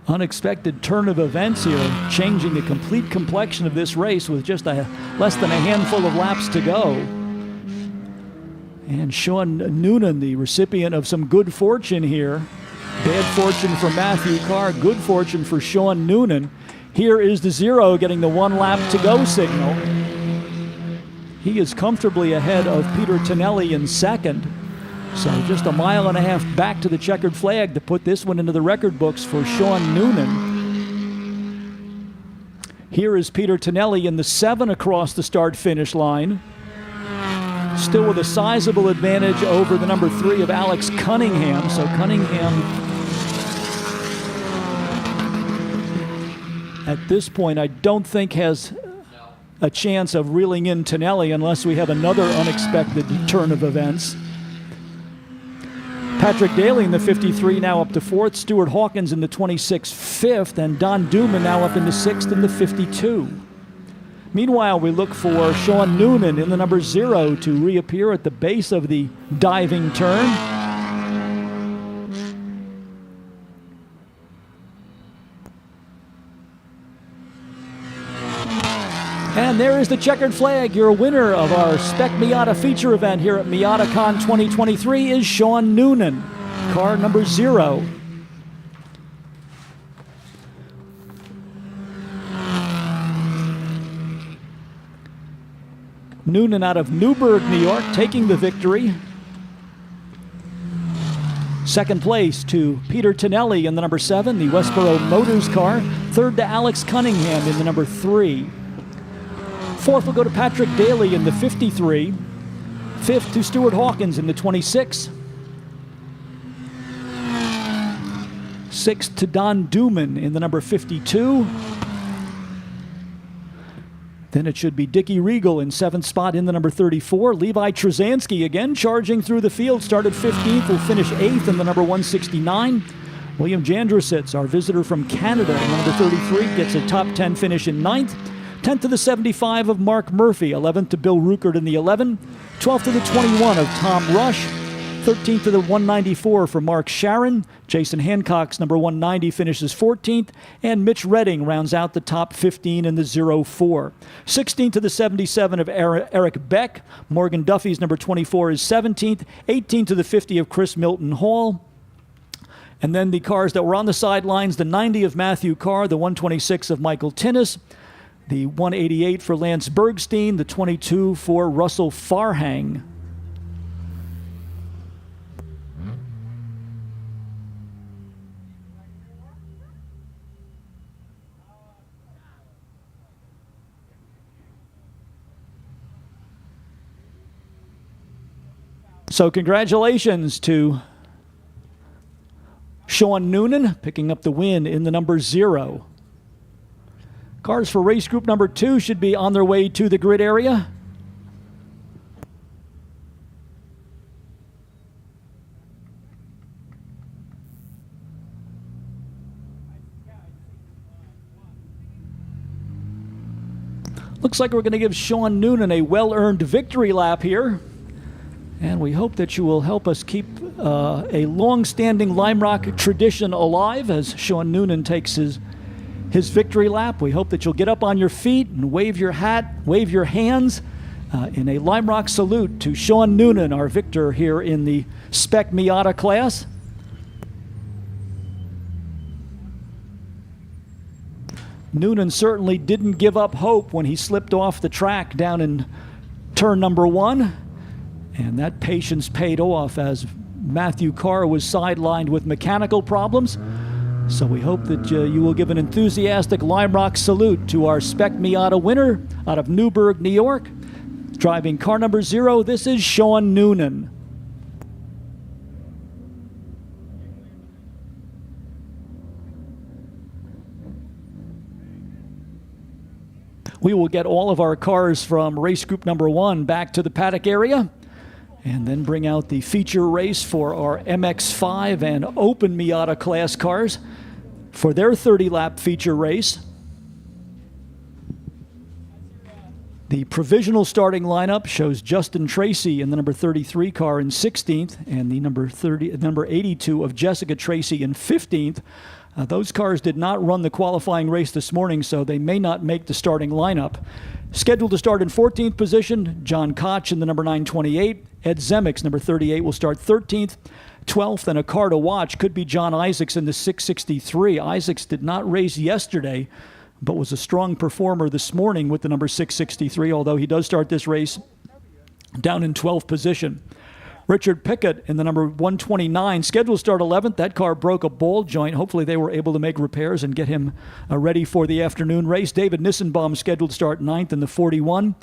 Unexpected turn of events here, changing the complete complexion of this race with just less than a handful of laps to go. And Sean Noonan, the recipient of some good fortune here. Bad fortune for Matthew Carr, good fortune for Sean Noonan. Here is the 0 getting the 1 lap to go signal. He is comfortably ahead of Peter Tonelli in second. So just a mile and a half back to the checkered flag to put this one into the record books for Sean Noonan. Here is Peter Tonelli in the 7 across the start-finish line. Still with a sizable advantage over the number 3 of Alex Cunningham. So Cunningham, at this point, I don't think has a chance of reeling in Tonelli unless we have another unexpected turn of events. Patrick Daly in the 53 now up to 4th. Stuart Hawkins in the 26 5th. And Don Duman now up in the 6th in the 52. Meanwhile, we look for Sean Noonan in the number 0 to reappear at the base of the diving turn. And there is the checkered flag. Your winner of our Spec Miata feature event here at Miatacon 2023 is Sean Noonan, car number 0. Noonan out of Newburgh, New York, taking the victory. Second place to Peter Tonelli in the number 7, the Westboro Motors car. Third to Alex Cunningham in the number 3. Fourth will go to Patrick Daly in the 53. Fifth to Stuart Hawkins in the 26. Sixth to Don Duman in the number 52. Then it should be Dickie Regal in 7th spot in the number 34. Levi Trzanski again charging through the field. Started 15th, will finish 8th in the number 169. William Jandrasitz, our visitor from Canada, in number 33, gets a top 10 finish in 9th. 10th to the 75 of Mark Murphy. 11th to Bill Ruckert in the 11. 12th to the 21 of Tom Rush. 13th to the 194 for Mark Sharon. Jason Hancock's number 190 finishes 14th. And Mitch Redding rounds out the top 15 in the 04. 16th to the 77 of Eric Beck. Morgan Duffy's number 24 is 17th. 18th to the 50 of Chris Milton Hall. And then the cars that were on the sidelines, the 90 of Matthew Carr, the 126 of Michael Tinnis, the 188 for Lance Bergstein, the 22 for Russell Farhang. So congratulations to Sean Noonan picking up the win in the number 0. Cars for race group number 2 should be on their way to the grid area. Looks like we're going to give Sean Noonan a well-earned victory lap here. And we hope that you will help us keep a long-standing Lime Rock tradition alive as Sean Noonan takes his victory lap. We hope that you'll get up on your feet and wave your hat, wave your hands in a Lime Rock salute to Sean Noonan, our victor here in the Spec Miata class. Noonan certainly didn't give up hope when he slipped off the track down in turn number 1. And that patience paid off as Matthew Carr was sidelined with mechanical problems. So we hope that you will give an enthusiastic Lime Rock salute to our Spec Miata winner out of Newburgh, New York. Driving car number 0, this is Sean Noonan. We will get all of our cars from race group number 1 back to the paddock area, and then bring out the feature race for our MX-5 and Open Miata class cars for their 30-lap feature race. The provisional starting lineup shows Justin Tracy in the number 33 car in 16th, and the number 82 of Jessica Tracy in 15th. Those cars did not run the qualifying race this morning, so they may not make the starting lineup. Scheduled to start in 14th position, John Koch in the number 928. Ed Zemix, number 38, will start 13th. 12th, and a car to watch could be John Isaacs in the 663. Isaacs did not race yesterday, but was a strong performer this morning with the number 663, although he does start this race down in 12th position. Richard Pickett in the number 129, scheduled to start 11th. That car broke a ball joint. Hopefully they were able to make repairs and get him ready for the afternoon race. David Nissenbaum scheduled to start 9th in the 41.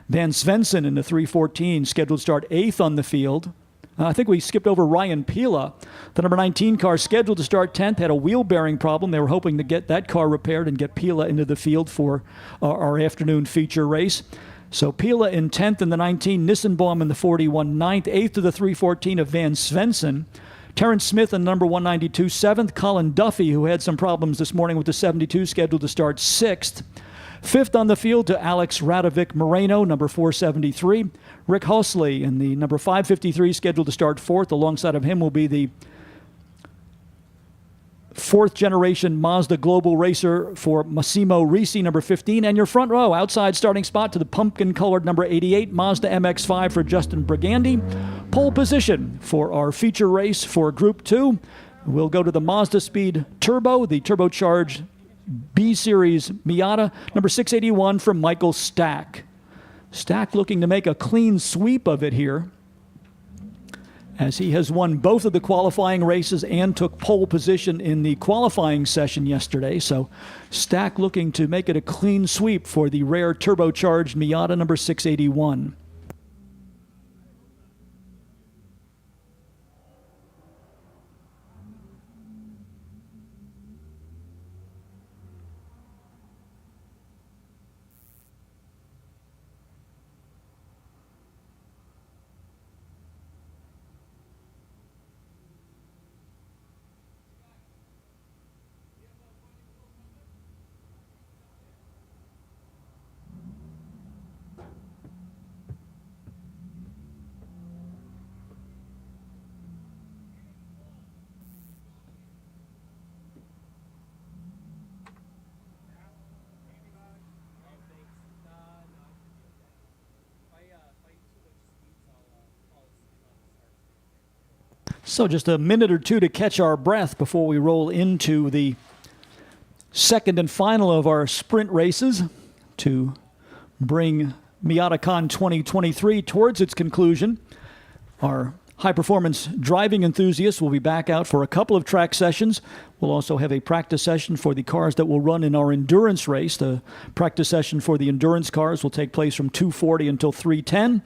Van Svensson in the 314, scheduled to start 8th on the field. I think we skipped over Ryan Pila. The number 19 car scheduled to start 10th had a wheel bearing problem. They were hoping to get that car repaired and get Pila into the field for our afternoon feature race. So Pila in 10th in the 19, Nissenbaum in the 41, 9th, 8th to the 314 of Van Svensson. Terrence Smith in number 192, 7th. Colin Duffy, who had some problems this morning with the 72, scheduled to start 6th. 5th on the field to Alex Radovic Moreno, number 473. Rick Hosley in the number 553, scheduled to start 4th. Alongside of him will be the 4th generation Mazda Global Racer for Massimo Risi, number 15. And your front row, outside starting spot to the pumpkin-colored number 88 Mazda MX-5 for Justin Brigandi. Pole position for our feature race for Group 2. We'll go to the Mazda Speed Turbo, the turbocharged B-Series Miata, number 681 from Michael Stack. Stack looking to make a clean sweep of it here, as he has won both of the qualifying races and took pole position in the qualifying session yesterday. So Stack looking to make it a clean sweep for the rare turbocharged Miata number 681. So just a minute or two to catch our breath before we roll into the second and final of our sprint races to bring Miatacon 2023 towards its conclusion. Our high-performance driving enthusiasts will be back out for a couple of track sessions. We'll also have a practice session for the cars that will run in our endurance race. The practice session for the endurance cars will take place from 2:40 until 3:10.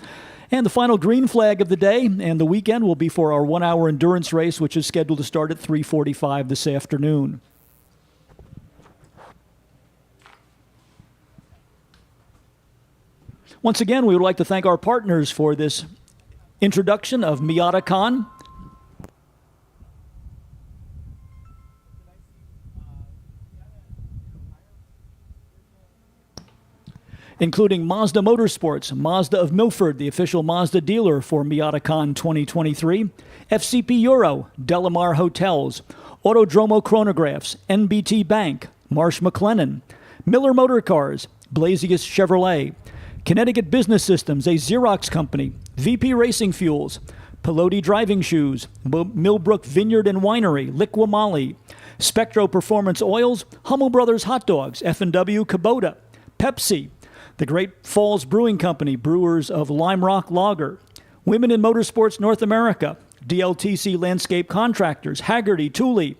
And the final green flag of the day and the weekend will be for our 1-hour endurance race, which is scheduled to start at 3:45 this afternoon. Once again, we would like to thank our partners for this introduction of Miatacon. Including Mazda Motorsports, Mazda of Milford, the official Mazda dealer for Miatacon 2023, FCP Euro, Delamar Hotels, Autodromo Chronographs, NBT Bank, Marsh McLennan, Miller Motor Cars, Blazius Chevrolet, Connecticut Business Systems, a Xerox company, VP Racing Fuels, Pelote Driving Shoes, Millbrook Vineyard and Winery, Liqui Spectro Performance Oils, Hummel Brothers Hot Dogs, F&W Kubota, Pepsi, the Great Falls Brewing Company, brewers of Lime Rock Lager, Women in Motorsports North America, DLTC Landscape Contractors, Haggerty, Thule,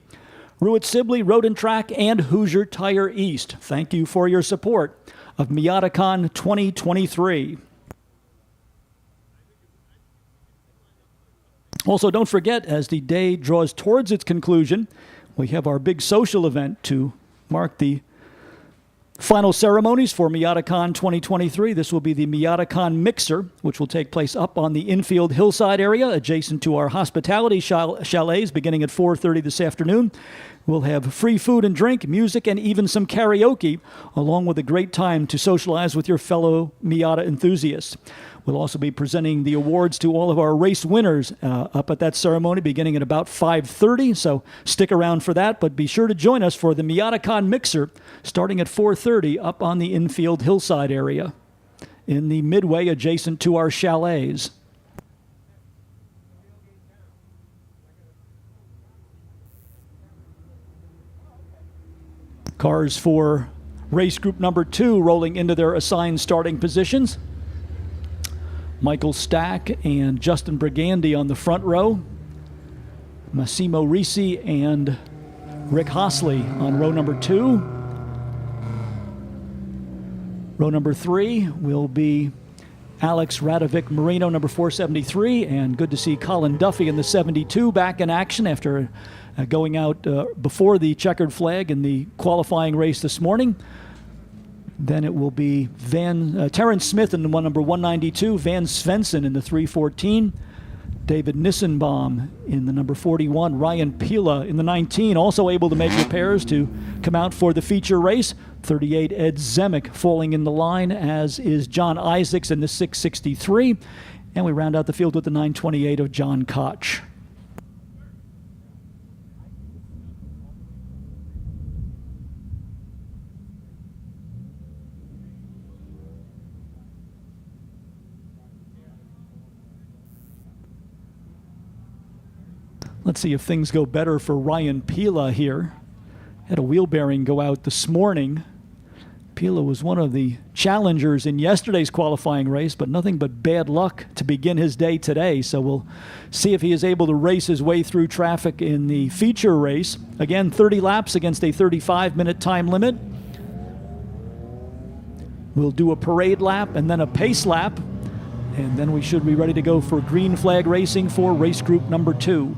Ruitt Sibley, Road and Track, and Hoosier Tire East. Thank you for your support of Miatacon 2023. Also, don't forget, as the day draws towards its conclusion, we have our big social event to mark the final ceremonies for Miatacon 2023. This will be the Miatacon Mixer, which will take place up on the infield hillside area adjacent to our hospitality chalets beginning at 4:30 this afternoon. We'll have free food and drink, music, and even some karaoke, along with a great time to socialize with your fellow Miata enthusiasts. We'll also be presenting the awards to all of our race winners up at that ceremony beginning at about 5:30. So stick around for that, but be sure to join us for the Miatacon Mixer starting at 4:30 up on the infield hillside area in the midway adjacent to our chalets. Cars for race group number 2 rolling into their assigned starting positions. Michael Stack and Justin Brigandy on the front row. Massimo Risi and Rick Hosley on row number 2. Row number 3 will be Alex Radovic Marino, number 473, and good to see Colin Duffy in the 72 back in action after going out before the checkered flag in the qualifying race this morning. Then it will be Terrence Smith in the number 192, Van Svensson in the 314, David Nissenbaum in the number 41, Ryan Pila in the 19, also able to make repairs to come out for the feature race. 38, Ed Zemek falling in the line, as is John Isaacs in the 663. And we round out the field with the 928 of John Koch. Let's see if things go better for Ryan Pila here. Had a wheel bearing go out this morning. Pila was one of the challengers in yesterday's qualifying race, but nothing but bad luck to begin his day today. So we'll see if he is able to race his way through traffic in the feature race. Again, 30 laps against a 35-minute time limit. We'll do a parade lap and then a pace lap, and then we should be ready to go for green flag racing for race group number 2.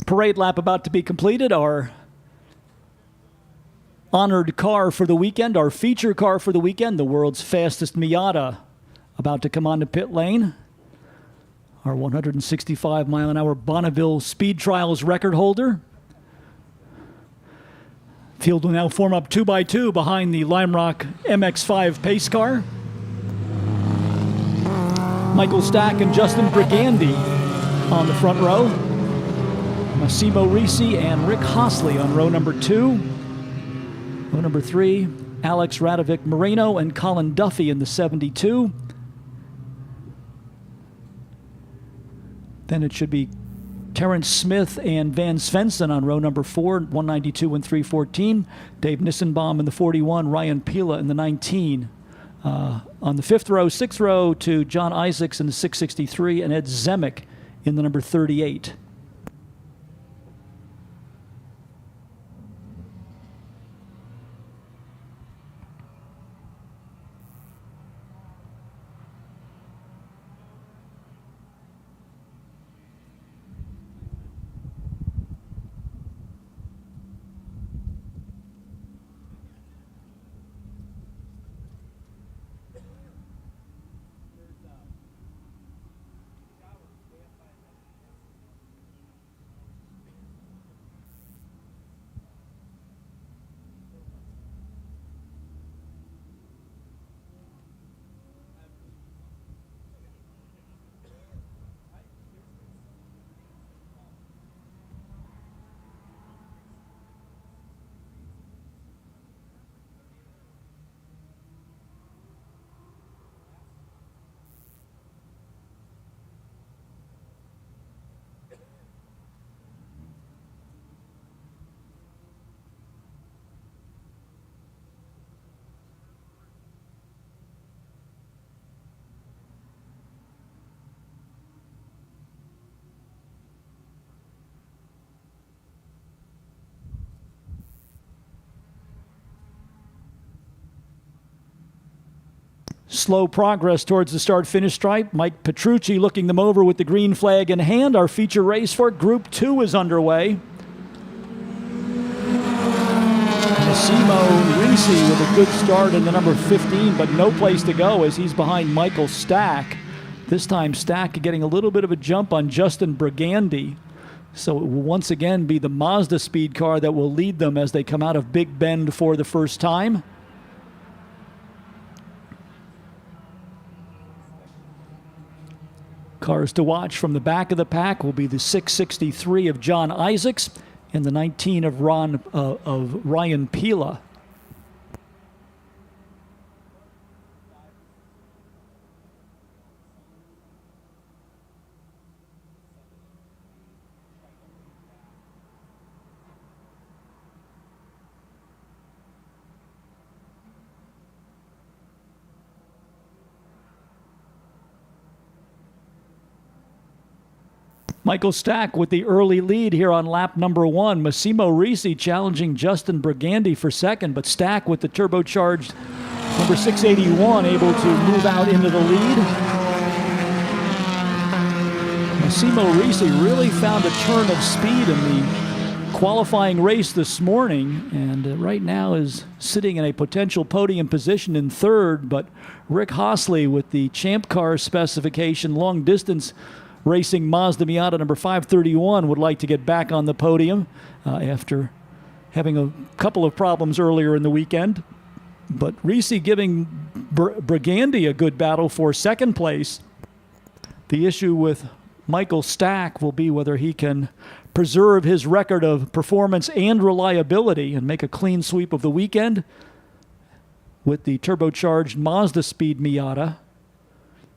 Parade lap about to be completed. Our honored car for the weekend, our feature car for the weekend, the world's fastest Miata, about to come onto pit lane. Our 165-mile-an-hour Bonneville Speed Trials record holder. Field will now form up 2 by 2 behind the Lime Rock MX-5 pace car. Michael Stack and Justin Brigandy on the front row. Massimo Risi and Rick Hosley on row number 2. Row number 3, Alex Radovic Marino and Colin Duffy in the 72. Then it should be Terrence Smith and Van Svensson on row number 4, 192 and 314. Dave Nissenbaum in the 41, Ryan Pila in the 19. On the 5th row, 6th row to John Isaacs in the 663 and Ed Zemek in the number 38. slow progress towards the start-finish stripe. Mike Petrucci looking them over with the green flag in hand. Our feature race for Group 2 is underway. Massimo Risi with a good start in the number 15, but no place to go as he's behind Michael Stack. This time Stack getting a little bit of a jump on Justin Brigandi. So it will once again be the Mazda speed car that will lead them as they come out of Big Bend for the first time. Cars to watch from the back of the pack will be the 663 of John Isaacs and the 19 of Ryan Pila. Michael Stack with the early lead here on lap number 1. Massimo Risi challenging Justin Brigandi for second, but Stack with the turbocharged number 681 able to move out into the lead. Massimo Risi really found a turn of speed in the qualifying race this morning, and right now is sitting in a potential podium position in third, but Rick Hosley with the Champ Car specification long distance racing Mazda Miata number 531 would like to get back on the podium after having a couple of problems earlier in the weekend. But Risi giving Brigandi a good battle for second place. The issue with Michael Stack will be whether he can preserve his record of performance and reliability and make a clean sweep of the weekend with the turbocharged Mazda Speed Miata.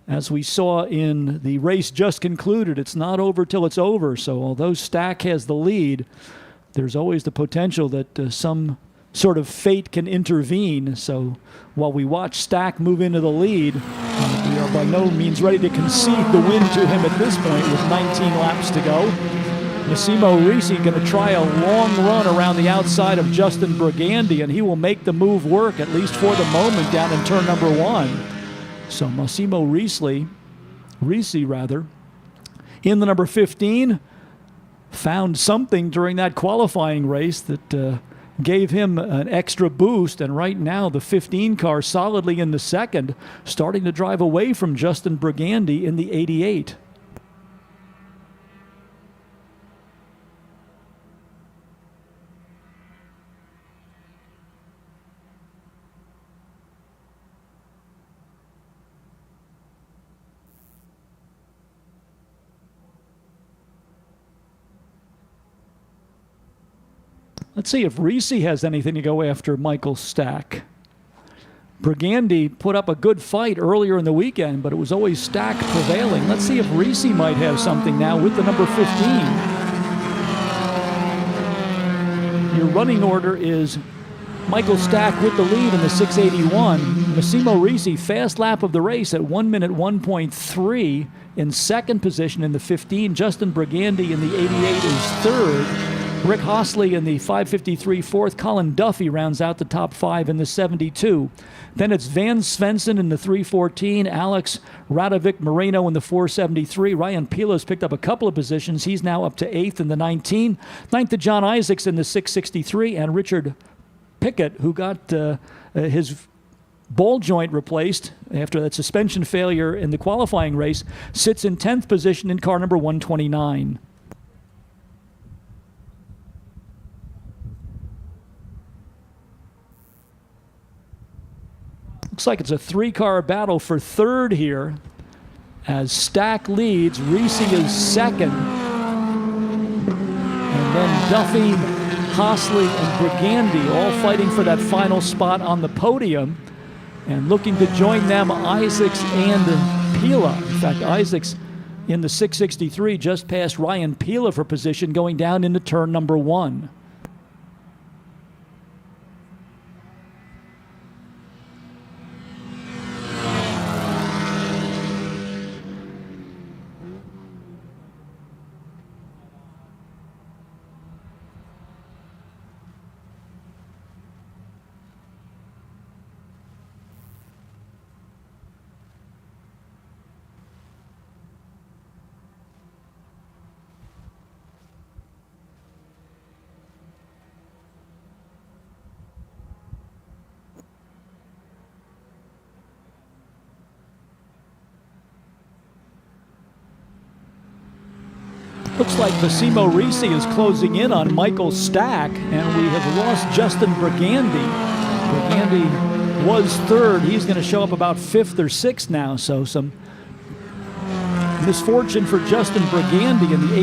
As we saw in the race just concluded, it's not over till it's over. So although Stack has the lead, there's always the potential that some sort of fate can intervene. So while we watch Stack move into the lead, we are by no means ready to concede the win to him at this point with 19 laps to go. Massimo Risi going to try a long run around the outside of Justin Brigandi, and he will make the move work, at least for the moment, down in turn number 1. So Massimo Risi, in the number 15, found something during that qualifying race that gave him an extra boost. And right now, the 15 car solidly in the second, starting to drive away from Justin Brigandi in the 88. Let's see if Risi has anything to go after Michael Stack. Brigandi put up a good fight earlier in the weekend, but it was always Stack prevailing. Let's see if Risi might have something now with the number 15. Your running order is Michael Stack with the lead in the 681. Massimo Risi, fast lap of the race at 1 minute 1.3 in second position in the 15. Justin Brigandi in the 88 is third. Rick Hosley in the 553 fourth. Colin Duffy rounds out the top 5 in the 72. Then it's Van Svensson in the 314. Alex Radovic Moreno in the 473. Ryan Pila's picked up a couple of positions. He's now up to 8th in the 19. 9th to John Isaacs in the 663. And Richard Pickett, who got his ball joint replaced after that suspension failure in the qualifying race, sits in 10th position in car number 129. Looks like it's a 3-car battle for third here as Stack leads. Risi is second. And then Duffy, Hosley, and Brigandi all fighting for that final spot on the podium. And looking to join them, Isaacs and Pila. In fact, Isaacs in the 663 just passed Ryan Pila for position going down into turn number 1. Looks like Massimo Risi is closing in on Michael Stack, and we have lost Justin Brigandy. Brigandy was third. He's going to show up about fifth or sixth now, so some misfortune for Justin Brigandy in the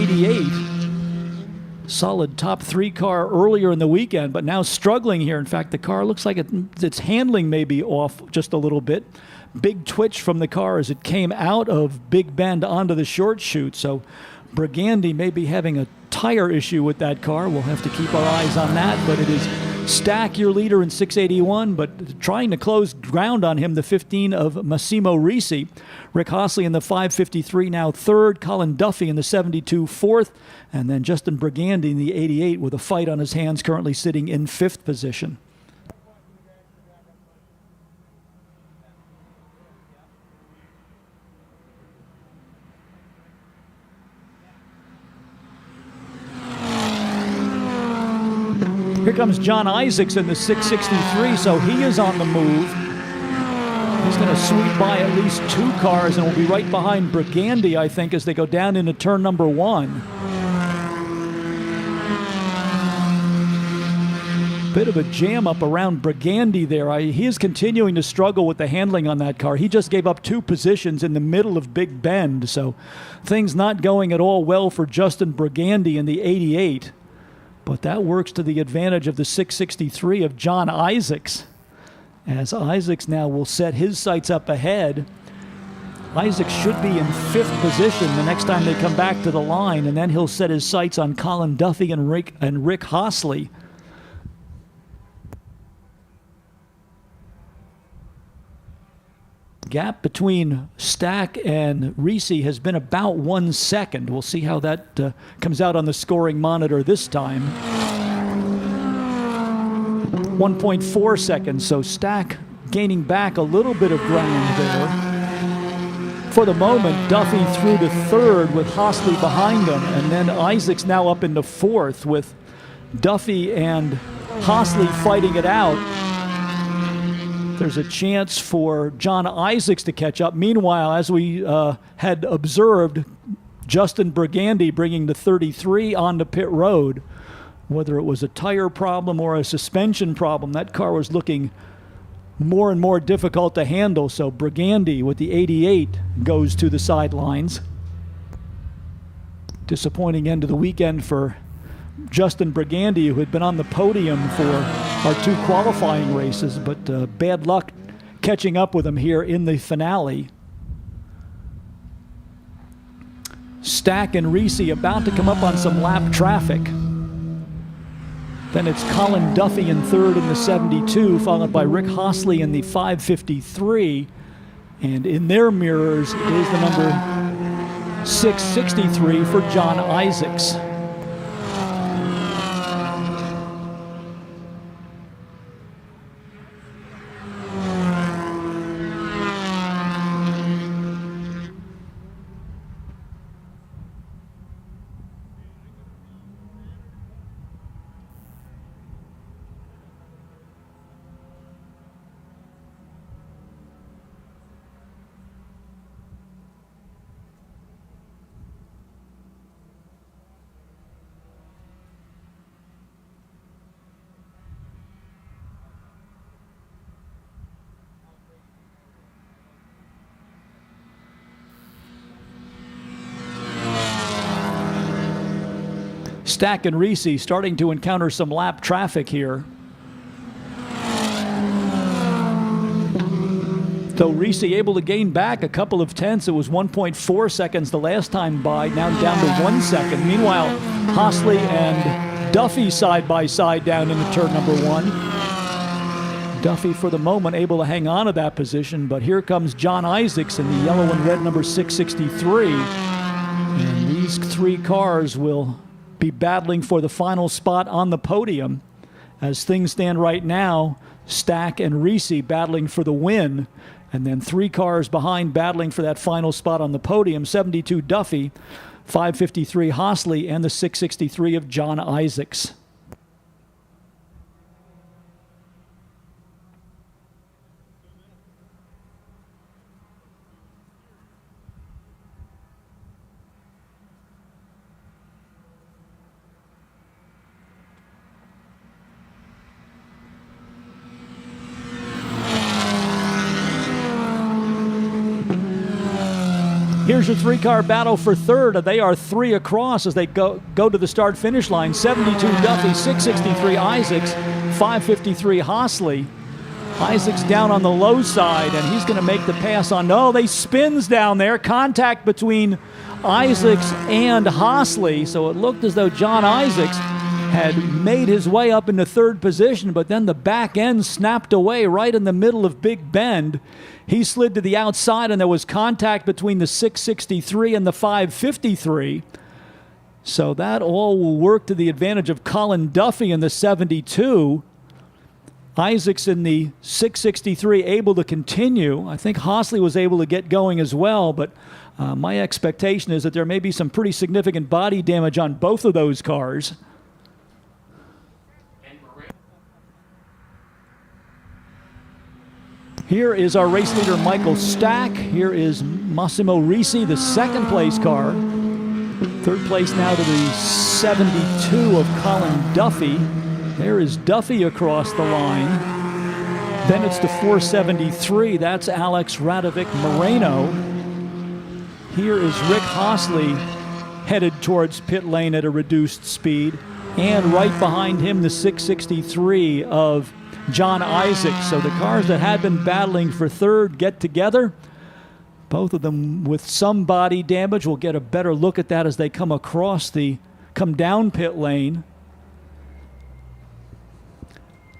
88. Solid top three car earlier in the weekend, but now struggling here. In fact, the car looks like its handling may be off just a little bit. Big twitch from the car as it came out of Big Bend onto the short chute. So Brigandy may be having a tire issue with that car. We'll have to keep our eyes on that, but it is Stack, your leader in 681, but trying to close ground on him, the 15 of Massimo Risi. Rick Hossley in the 553 now third, Colin Duffy in the 72 fourth, and then Justin Brigandy in the 88 with a fight on his hands, currently sitting in fifth position. Here comes John Isaacs in the 663, so he is on the move. He's going to sweep by at least two cars and will be right behind Brigandy, I think, as they go down into turn number one. Bit of a jam up around Brigandy there. He is continuing to struggle with the handling on that car. He just gave up two positions in the middle of Big Bend, so things not going at all well for Justin Brigandy in the 88. But that works to the advantage of the 663 of John Isaacs, as Isaacs now will set his sights up ahead. Isaacs should be in fifth position the next time they come back to the line, and then he'll set his sights on Colin Duffy and Rick Hossley. Gap between Stack and Risi has been about 1 second. We'll see how that comes out on the scoring monitor this time. 1.4 seconds, so Stack gaining back a little bit of ground there. For the moment, Duffy through to third with Hossley behind him, and then Isaacs now up into fourth with Duffy and Hossley fighting it out. There's a chance for John Isaacs to catch up. Meanwhile, as we had observed, Justin Brigandy bringing the 33 onto pit road. Whether it was a tire problem or a suspension problem, that car was looking more and more difficult to handle. So Brigandy with the 88 goes to the sidelines. Disappointing end of the weekend for Justin Brigandy, who had been on the podium for our two qualifying races, but bad luck catching up with him here in the finale. Stack and Risi about to come up on some lap traffic. Then it's Colin Duffy in third in the 72, followed by Rick Hossley in the 553. And in their mirrors is the number 663 for John Isaacs. Stack and Risi starting to encounter some lap traffic here. Though Risi able to gain back a couple of tenths, it was 1.4 seconds the last time by, now down to 1 second. Meanwhile, Hossley and Duffy side by side down into turn number one. Duffy for the moment able to hang on to that position, but here comes John Isaacs in the yellow and red number 663. And these three cars will be battling for the final spot on the podium. As things stand right now, Stack and Risi battling for the win, and then three cars behind battling for that final spot on the podium. 72 Duffy, 553 Hossley, and the 663 of John Isaacs. here's your three-car battle for third. They are three across as they go to the start-finish line. 72 Duffy, 663 Isaacs, 553 Hosley. Isaacs down on the low side, and he's going to make the pass on. No, they spins down there. Contact between Isaacs and Hosley. So it looked as though John Isaacs had made his way up into third position, but then the back end snapped away right in the middle of Big Bend. He slid to the outside, and there was contact between the 663 and the 553. So that all will work to the advantage of Colin Duffy in the 72. Isaacs in the 663 able to continue. I think Hosley was able to get going as well, but my expectation is that there may be some pretty significant body damage on both of those cars. Here is our race leader, Michael Stack. Here is Massimo Risi, the second place car. Third place now to the 72 of Colin Duffy. There is Duffy across the line. Then it's the 473. That's Alex Radovic Moreno. Here is Rick Hosley headed towards pit lane at a reduced speed. And right behind him, the 663 of John Isaacs. So the cars that had been battling for third get together. Both of them with some body damage. We'll get a better look at that as they come down pit lane.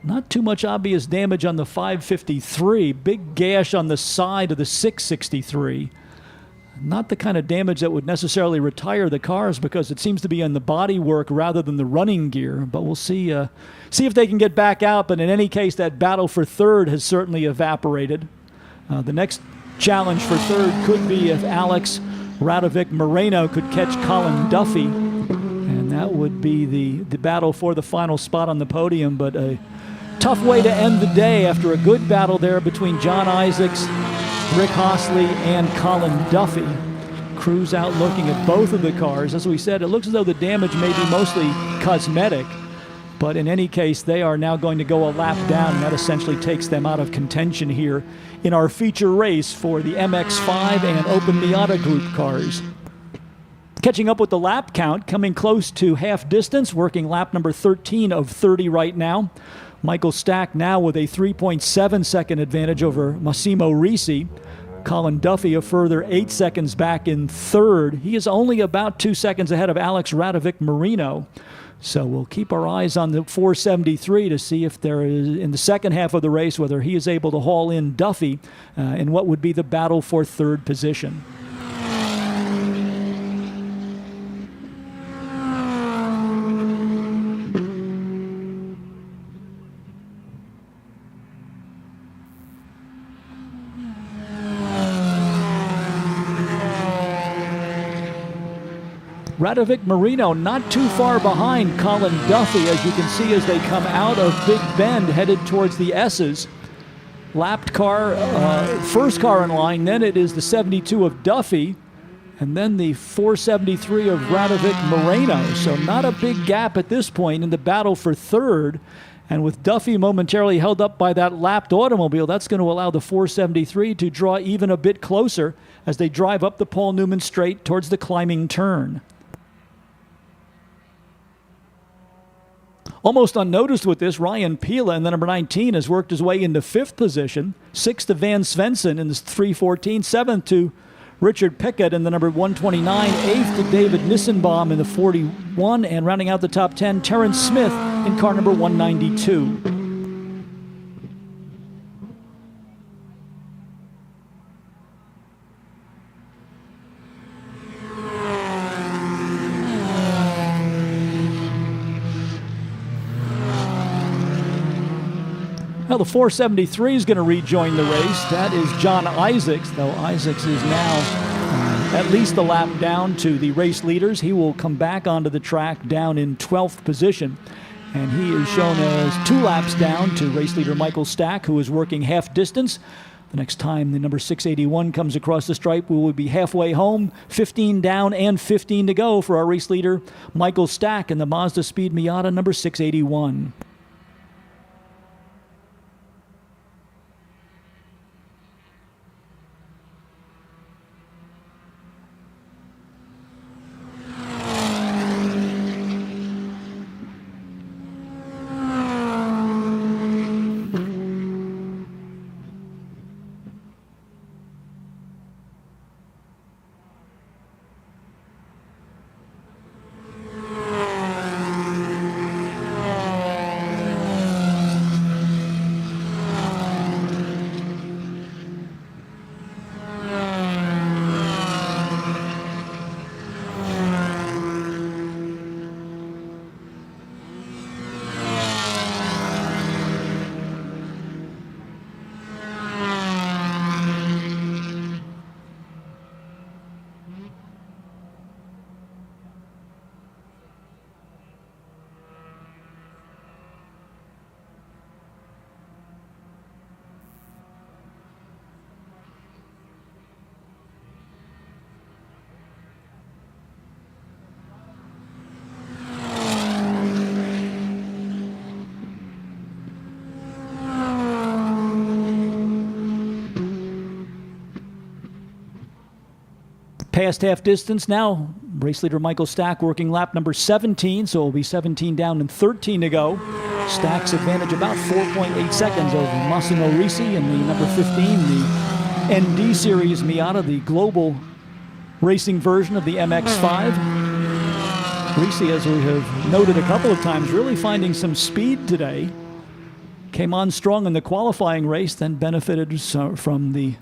Not too much obvious damage on the 553. Big gash on the side of the 663. Not the kind of damage that would necessarily retire the cars because it seems to be in the body work rather than the running gear. But we'll see if they can get back out. But in any case, that battle for third has certainly evaporated. The next challenge for third could be if Alex Radovic Moreno could catch Colin Duffy. And that would be the battle for the final spot on the podium. But a tough way to end the day after a good battle there between John Isaacs, Rick Hosley, and Colin Duffy. Crews out looking at both of the cars. As we said, it looks as though the damage may be mostly cosmetic, but in any case, they are now going to go a lap down, and that essentially takes them out of contention here in our feature race for the MX-5 and Open Miata Group cars. Catching up with the lap count, coming close to half distance, working lap number 13 of 30 right now. Michael Stack now with a 3.7 second advantage over Massimo Risi. Colin Duffy a further 8 seconds back in third. He is only about 2 seconds ahead of Alex Radovic Moreno. So we'll keep our eyes on the 473 to see if there is, in the second half of the race, whether he is able to haul in Duffy in what would be the battle for third position. Radovic Moreno not too far behind Colin Duffy, as you can see as they come out of Big Bend headed towards the S's. Lapped car, first car in line, then it is the 72 of Duffy, and then the 473 of Radovic Moreno. So not a big gap at this point in the battle for third. And with Duffy momentarily held up by that lapped automobile, that's going to allow the 473 to draw even a bit closer as they drive up the Paul Newman straight towards the climbing turn. Almost unnoticed with this, Ryan Pila in the number 19 has worked his way into fifth position. Sixth to Van Svensson in the 314. Seventh to Richard Pickett in the number 129. Eighth to David Nissenbaum in the 41. And rounding out the top 10, Terrence Smith in car number 192. Now the 473 is going to rejoin the race. That is John Isaacs, though Isaacs is now at least a lap down to the race leaders. He will come back onto the track down in 12th position. And he is shown as 2 laps down to race leader Michael Stack, who is working half distance. The next time the number 681 comes across the stripe, we will be halfway home, 15 down and 15 to go for our race leader Michael Stack in the Mazda Speed Miata number 681. past half distance now. Race leader Michael Stack working lap number 17, so it'll be 17 down and 13 to go. Stack's advantage about 4.8 seconds over Massimo Risi in the number 15, the ND Series Miata, the global racing version of the MX-5. Risi, as we have noted a couple of times, really finding some speed today. Came on strong in the qualifying race, then benefited from the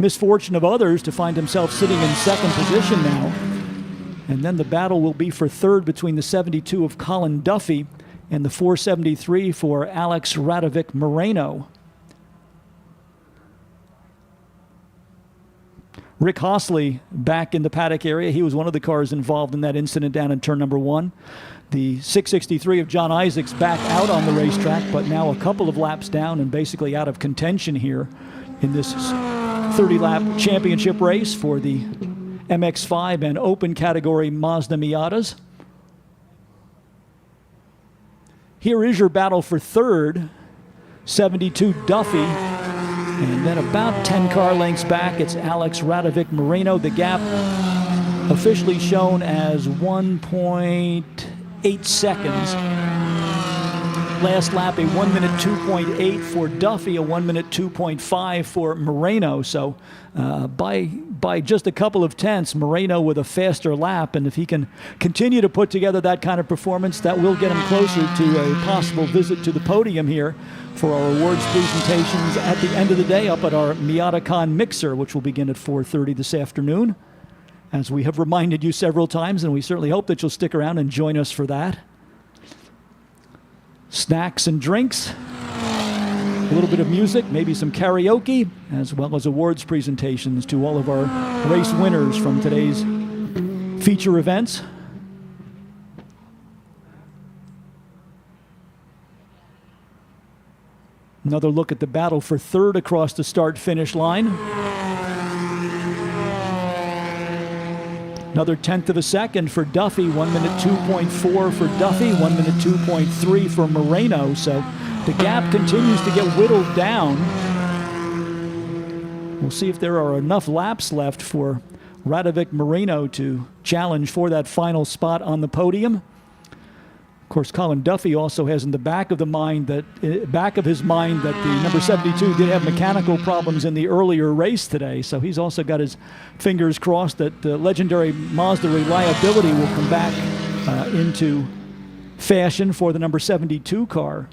misfortune of others to find himself sitting in second position now. And then the battle will be for third between the 72 of Colin Duffy and the 473 for Alex Radovic Moreno. Rick Hossley back in the paddock area. He was one of the cars involved in that incident down in turn number 1. The 663 of John Isaacs back out on the racetrack, but now a couple of laps down and basically out of contention here in this 30-lap championship race for the MX-5 and open category Mazda Miatas. Here is your battle for third, 72 Duffy. And then about 10 car lengths back, it's Alex Radovic Moreno. The gap officially shown as 1.8 seconds. Last lap, a 1 minute 2.8 for Duffy, a 1 minute 2.5 for Moreno. So by just a couple of tenths, Moreno with a faster lap. And if he can continue to put together that kind of performance, that will get him closer to a possible visit to the podium here for our awards presentations at the end of the day up at our Miatacon mixer, which will begin at 4:30 this afternoon. As we have reminded you several times, and we certainly hope that you'll stick around and join us for that. Snacks and drinks, a little bit of music, maybe some karaoke, as well as awards presentations to all of our race winners from today's feature events. Another look at the battle for third across the start-finish line. Another tenth of a second for Duffy, 1 minute 2.4 for Duffy, 1 minute 2.3 for Moreno. So the gap continues to get whittled down. We'll see if there are enough laps left for Radovic Moreno to challenge for that final spot on the podium. Of course, Colin Duffy also has in the back of his mind that the number 72 did have mechanical problems in the earlier race today. So he's also got his fingers crossed that the legendary Mazda reliability will come back into fashion for the number 72 car.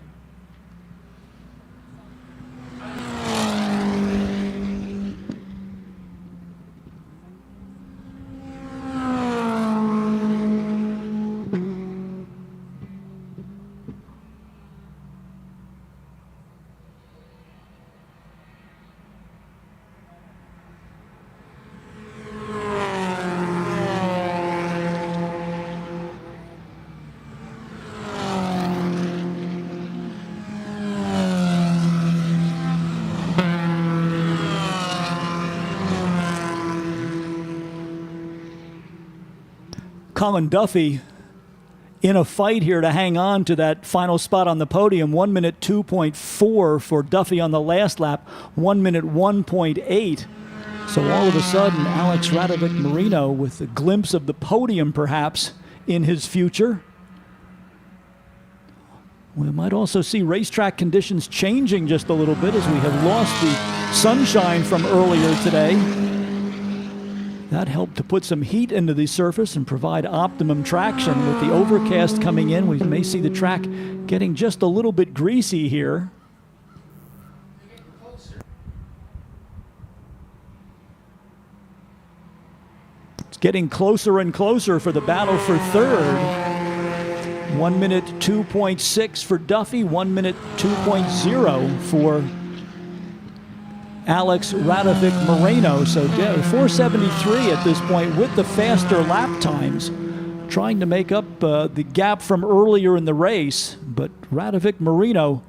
Colin Duffy in a fight here to hang on to that final spot on the podium. 1 minute 2.4 for Duffy on the last lap, 1 minute 1.8. So all of a sudden, Alex Radovic Moreno with a glimpse of the podium perhaps in his future. We might also see racetrack conditions changing just a little bit as we have lost the sunshine from earlier today. That helped to put some heat into the surface and provide optimum traction. With the overcast coming in, we may see the track getting just a little bit greasy here. It's getting closer and closer for the battle for third. 1 minute 2.6 for Duffy, 1 minute 2.0 for Alex Radovic Moreno. So 473 at this point with the faster lap times, trying to make up the gap from earlier in the race. But Radovic Moreno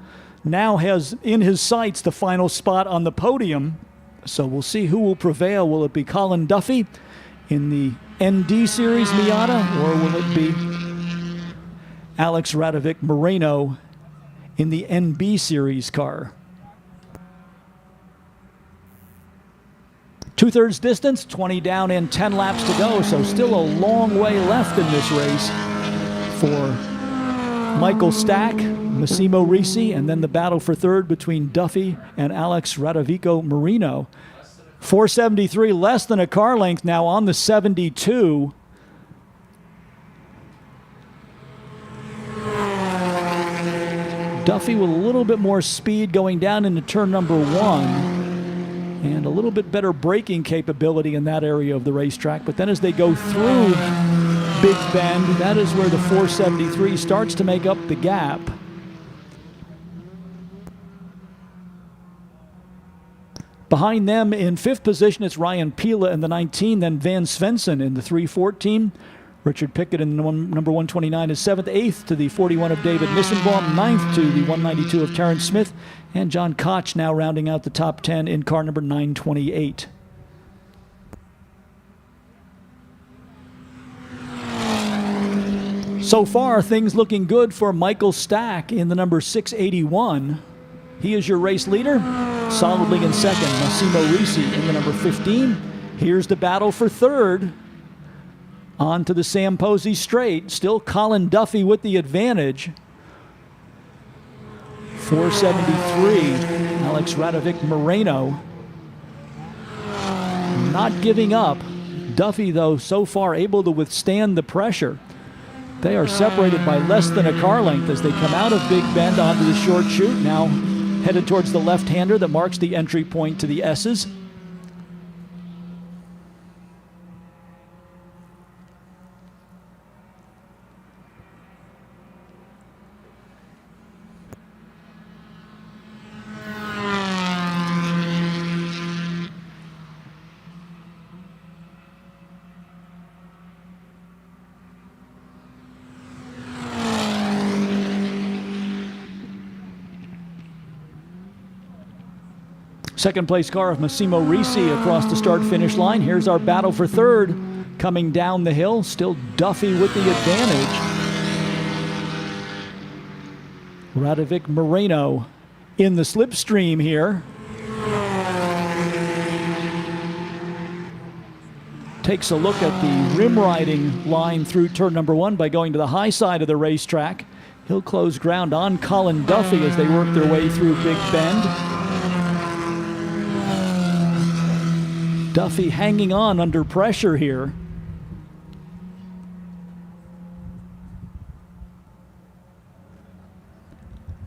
now has in his sights the final spot on the podium. So we'll see who will prevail. Will it be Colin Duffy in the ND Series Miata, or will it be Alex Radovic Moreno in the NB Series car? 2/3 distance, 20 down and 10 laps to go, so still a long way left in this race for Michael Stack, Massimo Risi, and then the battle for third between Duffy and Alex Radovico Marino. 473, less than a car length now on the 72. Duffy with a little bit more speed going down into turn number 1. And a little bit better braking capability in that area of the racetrack. But then as they go through Big Bend, that is where the 473 starts to make up the gap. Behind them in 5th position, it's Ryan Pila in the 19, then Van Svensson in the 314. Richard Pickett in the number 129 is 7th, 8th to the 41 of David Nissenbaum, 9th to the 192 of Terrence Smith, and John Koch now rounding out the top 10 in car number 928. So far, things looking good for Michael Stack in the number 681. He is your race leader. Solidly in second, Massimo Risi in the number 15. Here's the battle for third. On to the Sam Posey straight. Still Colin Duffy with the advantage. 473, Alex Radovic Moreno. Not giving up. Duffy, though, so far able to withstand the pressure. They are separated by less than a car length as they come out of Big Bend onto the short chute. Now headed towards the left-hander that marks the entry point to the S's. Second place car of Massimo Risi across the start-finish line. Here's our battle for third. Coming down the hill, still Duffy with the advantage. Radovic Moreno in the slipstream here. Takes a look at the rim riding line through turn number 1 by going to the high side of the racetrack. He'll close ground on Colin Duffy as they work their way through Big Bend. Duffy hanging on under pressure here.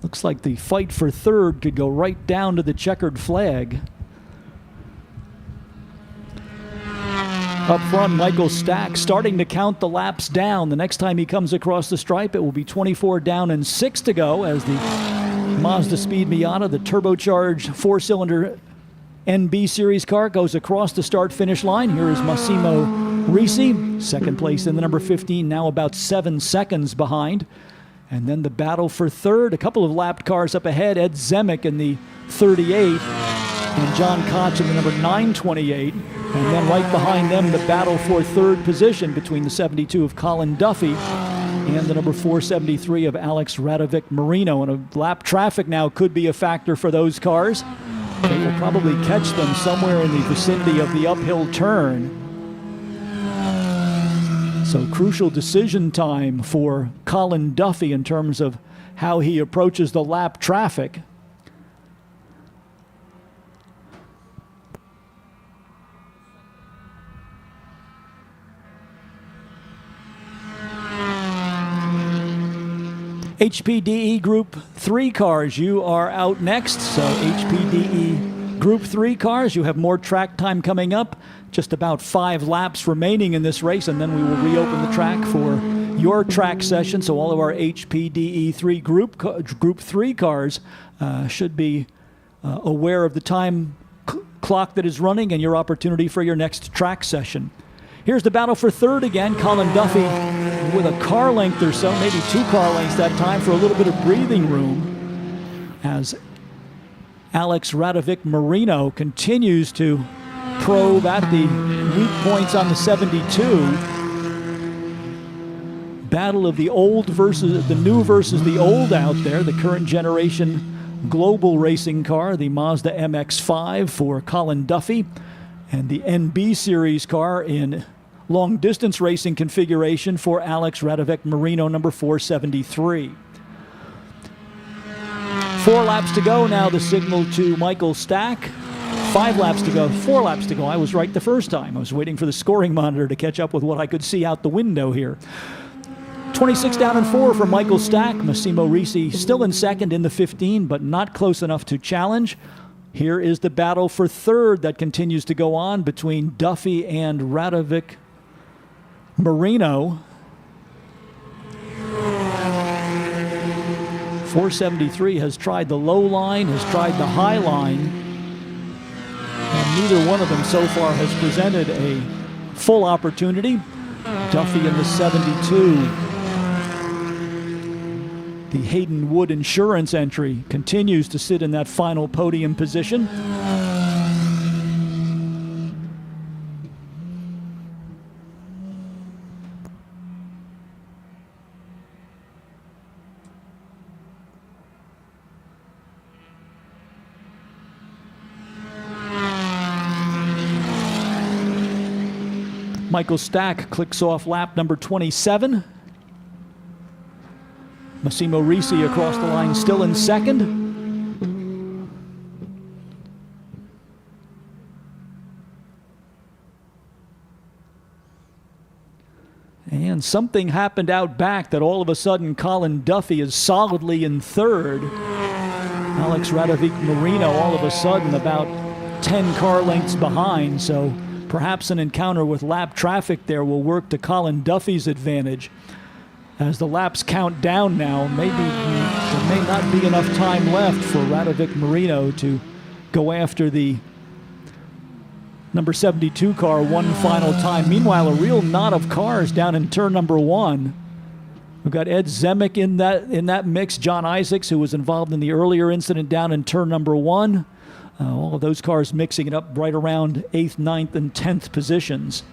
Looks like the fight for third could go right down to the checkered flag. Up front, Michael Stack starting to count the laps down. The next time he comes across the stripe, it will be 24 down and 6 to go as the Mazda Speed Miata, the turbocharged 4-cylinder NB Series car, goes across the start-finish line. Here is Massimo Risi, second place in the number 15, now about 7 seconds behind. And then the battle for third, a couple of lapped cars up ahead, Ed Zemek in the 38 and John Koch in the number 928. And then right behind them, the battle for third position between the 72 of Colin Duffy and the number 473 of Alex Radovic Marino. And a lap traffic now could be a factor for those cars. They will probably catch them somewhere in the vicinity of the uphill turn. So crucial decision time for Colin Duffy in terms of how he approaches the lap traffic. HPDE Group 3 cars, you are out next. So HPDE Group 3 cars, you have more track time coming up. Just about 5 laps remaining in this race, and then we will reopen the track for your track session. So all of our HPDE 3 Group 3 cars should be aware of the time clock that is running and your opportunity for your next track session. Here's the battle for third again. Colin Duffy with a car length or so, maybe 2 car lengths that time for a little bit of breathing room as Alex Radovic Marino continues to probe at the weak points on the 72. Battle of the old versus the new versus the old out there. The current generation global racing car, the Mazda MX-5 for Colin Duffy, And the NB Series car in long-distance racing configuration for Alex Radovic Marino, number 473. 4 laps to go now, the signal to Michael Stack. 5 laps to go, 4 laps to go. I was right the first time. I was waiting for the scoring monitor to catch up with what I could see out the window here. 26 down and 4 for Michael Stack. Massimo Risi still in second in the 15, but not close enough to challenge. Here is the battle for third that continues to go on between Duffy and Radovic Marino. 473 has tried the low line, has tried the high line, and neither one of them so far has presented a full opportunity. Duffy in the 72. The Hayden Wood Insurance entry continues to sit in that final podium position. Michael Stack clicks off lap number 27. Massimo Risi across the line still in second. And something happened out back that all of a sudden Colin Duffy is solidly in third. Alex Radovic Marino all of a sudden about 10 car lengths behind, so perhaps an encounter with lap traffic there will work to Colin Duffy's advantage. As the laps count down now, maybe there may not be enough time left for Radovic Marino to go after the number 72 car one final time. Meanwhile, a real knot of cars down in turn number 1. We've got Ed Zemek in that mix, John Isaacs, who was involved in the earlier incident down in turn number 1. All of those cars mixing it up right around 8th, 9th, and 10th positions.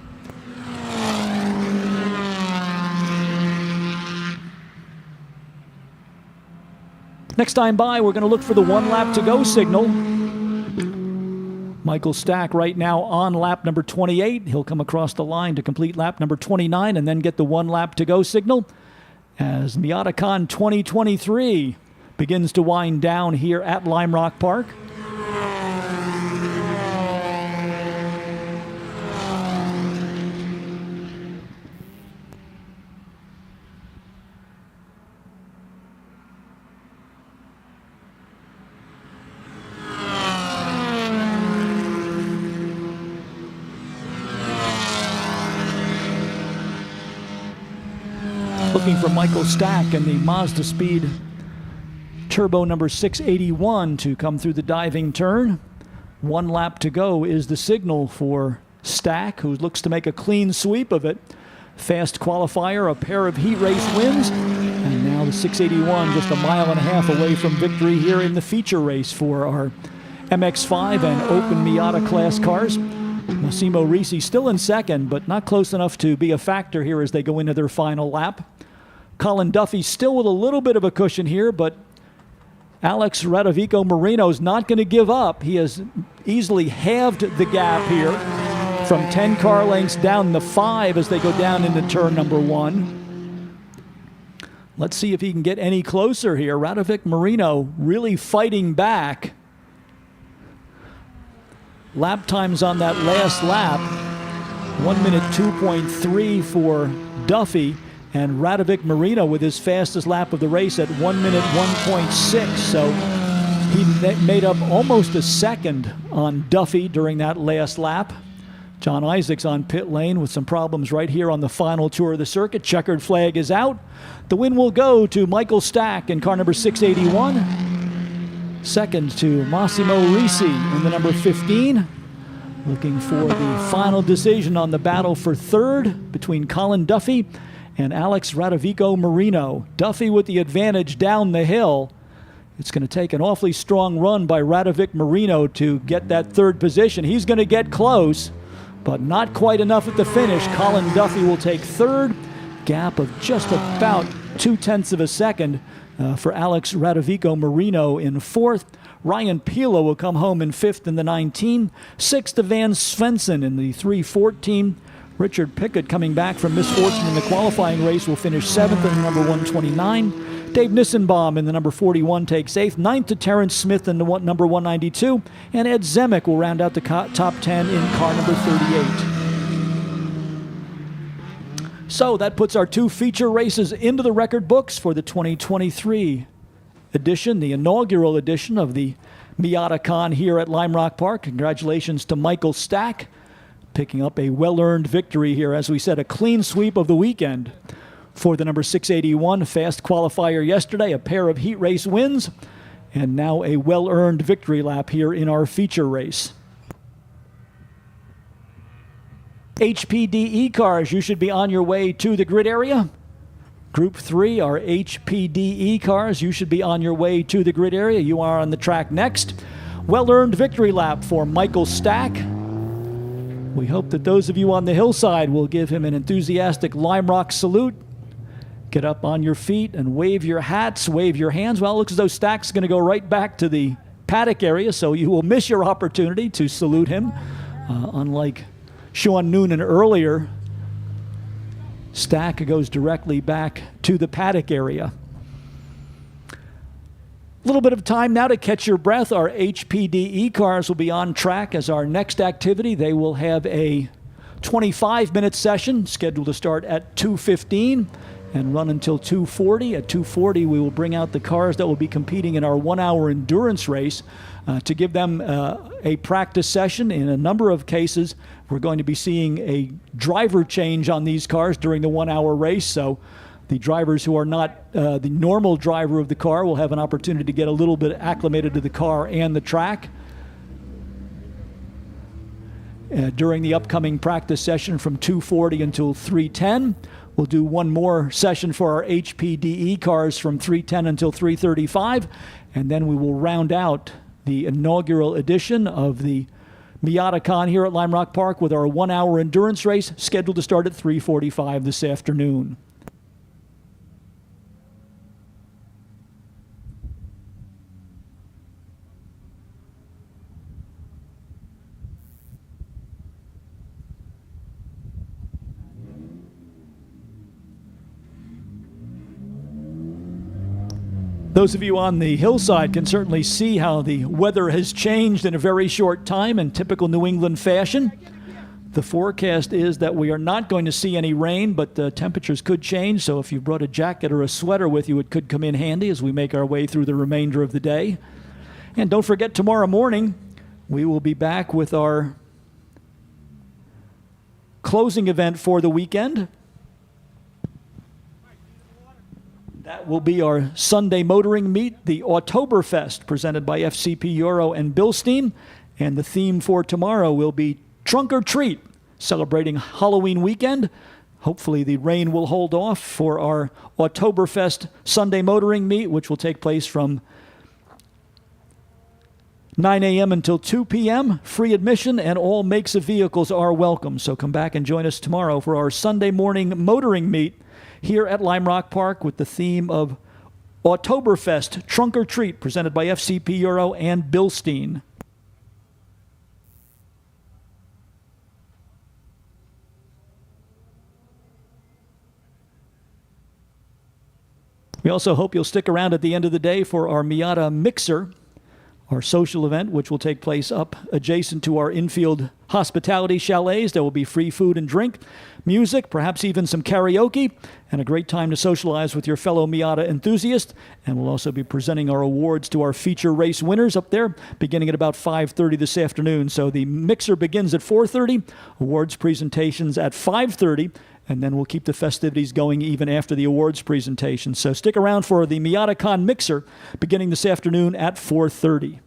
Next time by, we're going to look for the 1 lap to go signal. Michael Stack right now on lap number 28. He'll come across the line to complete lap number 29 and then get the 1 lap to go signal as Miatacon 2023 begins to wind down here at Lime Rock Park. Looking for Michael Stack and the Mazda Speed Turbo number 681 to come through the diving turn. 1 lap to go is the signal for Stack, who looks to make a clean sweep of it. Fast qualifier, a pair of heat race wins, and now the 681 just a mile and a half away from victory here in the feature race for our MX-5 and Open Miata class cars. Massimo Risi still in second, but not close enough to be a factor here as they go into their final lap. Colin Duffy still with a little bit of a cushion here, but Alex Radovic Marino is not going to give up. He has easily halved the gap here from 10 car lengths down to 5 as they go down into turn number 1. Let's see if he can get any closer here. Radovic Marino really fighting back. Lap times on that last lap, 1 minute 2.3 for Duffy, and Radovic Marino with his fastest lap of the race at 1 minute 1.6. So he made up almost a second on Duffy during that last lap. John Isaacs on pit lane with some problems right here on the final tour of the circuit. Checkered flag is out. The win will go to Michael Stack in car number 681. Second to Massimo Risi in the number 15. Looking for the final decision on the battle for third between Colin Duffy and Alex Radovic Marino. Duffy with the advantage down the hill. It's going to take an awfully strong run by Radovic Marino to get that third position. He's going to get close, but not quite enough at the finish. Colin Duffy will take third. Gap of just about 0.2 of a second for Alex Radovico Marino in 4th. Ryan Pilo will come home in 5th in the 19. 6th, Van Svensson in the 314. Richard Pickett, coming back from misfortune in the qualifying race, will finish 7th in the number 129. Dave Nissenbaum in the number 41 takes 8th. 9th to Terrence Smith in the number 192. And Ed Zemek will round out the top 10 in car number 38. So that puts our 2 feature races into the record books for the 2023 edition, the inaugural edition of the Miatacon here at Lime Rock Park. Congratulations to Michael Stack, picking up a well-earned victory here. As we said, a clean sweep of the weekend for the number 681 fast qualifier yesterday, a pair of heat race wins, and now a well-earned victory lap here in our feature race. HPDE cars, you should be on your way to the grid area. Group 3 are HPDE cars. You should be on your way to the grid area. You are on the track next. Well-earned victory lap for Michael Stack. We hope that those of you on the hillside will give him an enthusiastic Lime Rock salute. Get up on your feet and wave your hats, wave your hands. Well, it looks as though Stack's going to go right back to the paddock area, so you will miss your opportunity to salute him. Unlike Sean Noonan earlier, Stack goes directly back to the paddock area. A little bit of time now to catch your breath. Our HPDE cars will be on track as our next activity. They will have a 25-minute session scheduled to start at 2:15 and run until 2:40. At 2:40, we will bring out the cars that will be competing in our 1-hour endurance race to give them a practice session. In a number of cases, we're going to be seeing a driver change on these cars during the 1-hour race. So the drivers who are not the normal driver of the car will have an opportunity to get a little bit acclimated to the car and the track. During the upcoming practice session from 2:40 until 3:10. We'll do one more session for our HPDE cars from 3:10 until 3:35, and then we will round out the inaugural edition of the Miatacon here at Lime Rock Park with our 1-hour endurance race scheduled to start at 3:45 this afternoon. Those of you on the hillside can certainly see how the weather has changed in a very short time in typical New England fashion. The forecast is that we are not going to see any rain, but the temperatures could change, so if you brought a jacket or a sweater with you, it could come in handy as we make our way through the remainder of the day. And don't forget, tomorrow morning, we will be back with our closing event for the weekend. That will be our Sunday motoring meet, the Oktoberfest, presented by FCP Euro and Bilstein. And the theme for tomorrow will be Trunk or Treat, celebrating Halloween weekend. Hopefully the rain will hold off for our Oktoberfest Sunday motoring meet, which will take place from 9 a.m. until 2 p.m. Free admission, and all makes of vehicles are welcome. So come back and join us tomorrow for our Sunday morning motoring meet here at Lime Rock Park with the theme of Oktoberfest Trunk or Treat, presented by FCP Euro and Bilstein. We also hope you'll stick around at the end of the day for our Miata Mixer, our social event, which will take place up adjacent to our infield hospitality chalets. There will be free food and drink, music, perhaps even some karaoke, and a great time to socialize with your fellow Miata enthusiasts. And we'll also be presenting our awards to our feature race winners up there, beginning at about 5:30 this afternoon. So the mixer begins at 4:30, awards presentations at 5:30, and then we'll keep the festivities going even after the awards presentation. So stick around for the Miatacon Mixer beginning this afternoon at 4:30.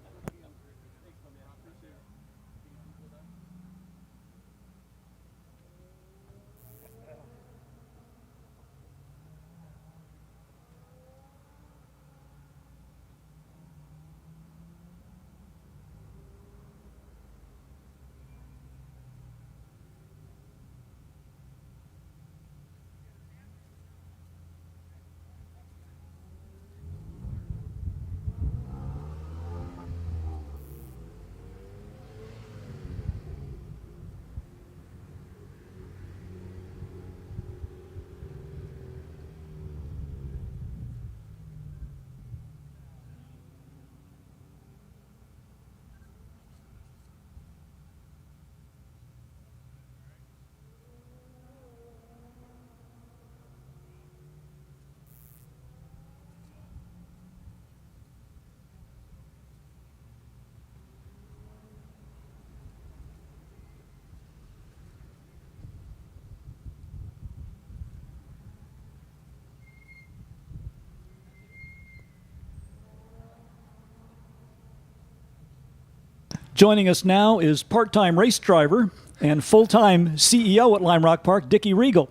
Joining us now is part-time race driver and full-time CEO at Lime Rock Park, Dickie Regal.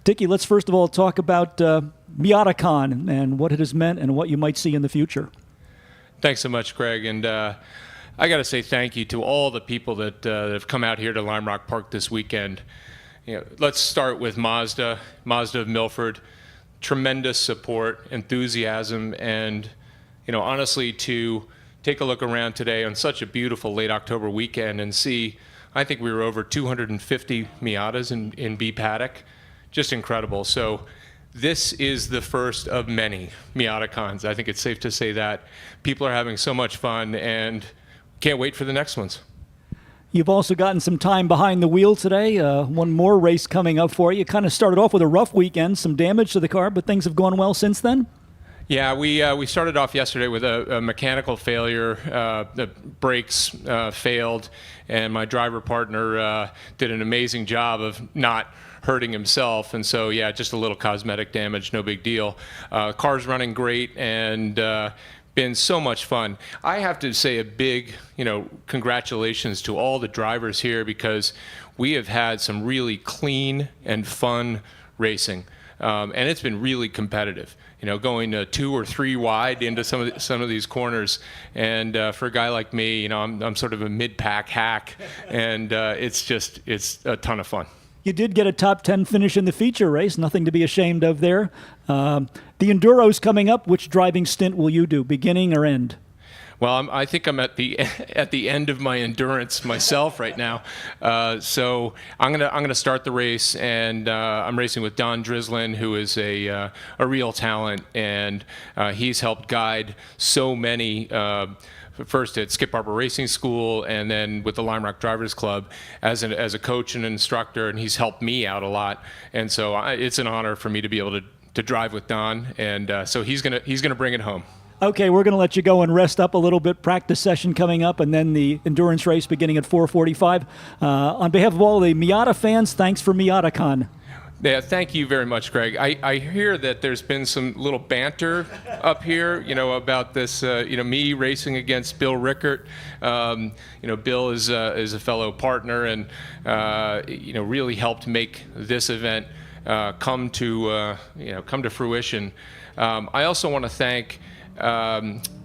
Dickie, let's first of all talk about Miatacon and what it has meant and what you might see in the future. Thanks so much, Craig. And I got to say thank you to all the people that have come out here to Lime Rock Park this weekend. Let's start with Mazda of Milford. Tremendous support, enthusiasm, and honestly, to take a look around today on such a beautiful late October weekend and see, I think we were over 250 Miatas in B paddock. Just incredible. So this is the first of many Miatacons. I think it's safe to say that. People are having so much fun and can't wait for the next ones. You've also gotten some time behind the wheel today. One more race coming up for you. You kind of started off with a rough weekend, some damage to the car, but things have gone well since then? Yeah, we started off yesterday with a mechanical failure. The brakes failed, and my driver partner did an amazing job of not hurting himself. And so, yeah, just a little cosmetic damage, no big deal. Car's running great, and been so much fun. I have to say a big, congratulations to all the drivers here, because we have had some really clean and fun racing. And it's been really competitive, going 2 or 3 wide into some of these corners. And for a guy like me, I'm sort of a mid-pack hack, and it's a ton of fun. You did get a top 10 finish in the feature race, nothing to be ashamed of there. The Enduro's coming up. Which driving stint will you do, beginning or end? Well, I think I'm at the end of my endurance myself right now. So I'm gonna start the race, and I'm racing with Don Drislin, who is a real talent, and he's helped guide so many. First at Skip Barber Racing School, and then with the Lime Rock Drivers Club as a coach and instructor, and he's helped me out a lot. And so it's an honor for me to be able to drive with Don, and so he's gonna bring it home. Okay, we're going to let you go and rest up a little bit. Practice session coming up, and then the endurance race beginning at 4:45. On behalf of all the Miata fans, thanks for Miatacon. Yeah, thank you very much, Greg. I hear that there's been some little banter up here, about this, me racing against Bill Rickert. Bill is a fellow partner, and really helped make this event come to fruition. I also want to thank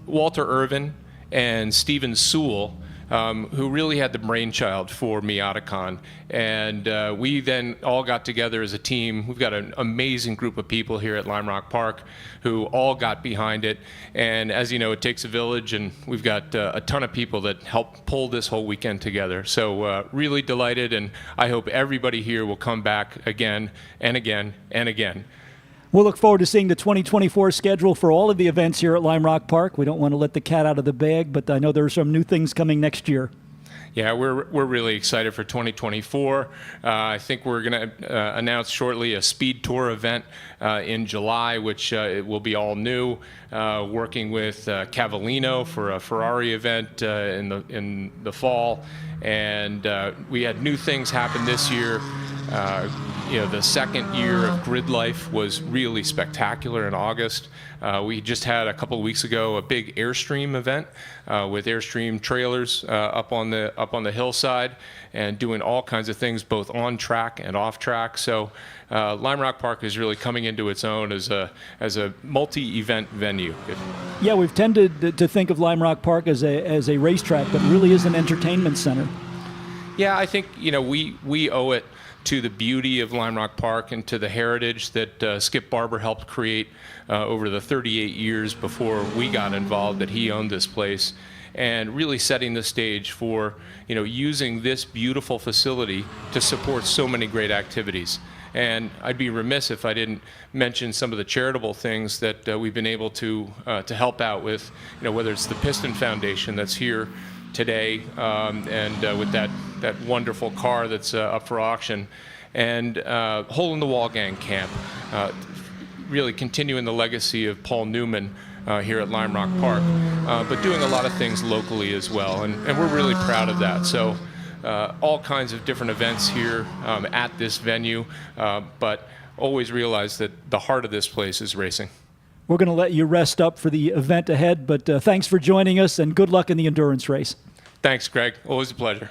Walter Irvin and Stephen Sewell, who really had the brainchild for Miatacon. And we then all got together as a team. We've got an amazing group of people here at Lime Rock Park who all got behind it. And as you know, it takes a village, and we've got a ton of people that helped pull this whole weekend together. So really delighted, and I hope everybody here will come back again and again and again. We'll look forward to seeing the 2024 schedule for all of the events here at Lime Rock Park. We don't want to let the cat out of the bag, but I know there are some new things coming next year. Yeah, we're really excited for 2024. I think we're going to announce shortly a speed tour event in July, which it will be all new. Working with Cavallino for a Ferrari event in the fall, and we had new things happen this year. The second year of Grid Life was really spectacular in August. We just had a couple of weeks ago a big Airstream event with Airstream trailers up on the hillside, and doing all kinds of things both on track and off track. So Lime Rock Park is really coming into its own as a multi-event venue. Yeah, we've tended to think of Lime Rock Park as a racetrack, but really is an entertainment center. Yeah, I think we owe it to the beauty of Lime Rock Park and to the heritage that Skip Barber helped create over the 38 years before we got involved, that he owned this place, and really setting the stage for using this beautiful facility to support so many great activities. And I'd be remiss if I didn't mention some of the charitable things that we've been able to help out with, whether it's the Piston Foundation that's here today, and with that wonderful car that's up for auction, and Hole in the Wall Gang Camp, really continuing the legacy of Paul Newman here at Lime Rock Park, but doing a lot of things locally as well, and we're really proud of that. So all kinds of different events here at this venue, but always realize that the heart of this place is racing. We're going to let you rest up for the event ahead, but thanks for joining us, and good luck in the endurance race. Thanks, Greg. Always a pleasure.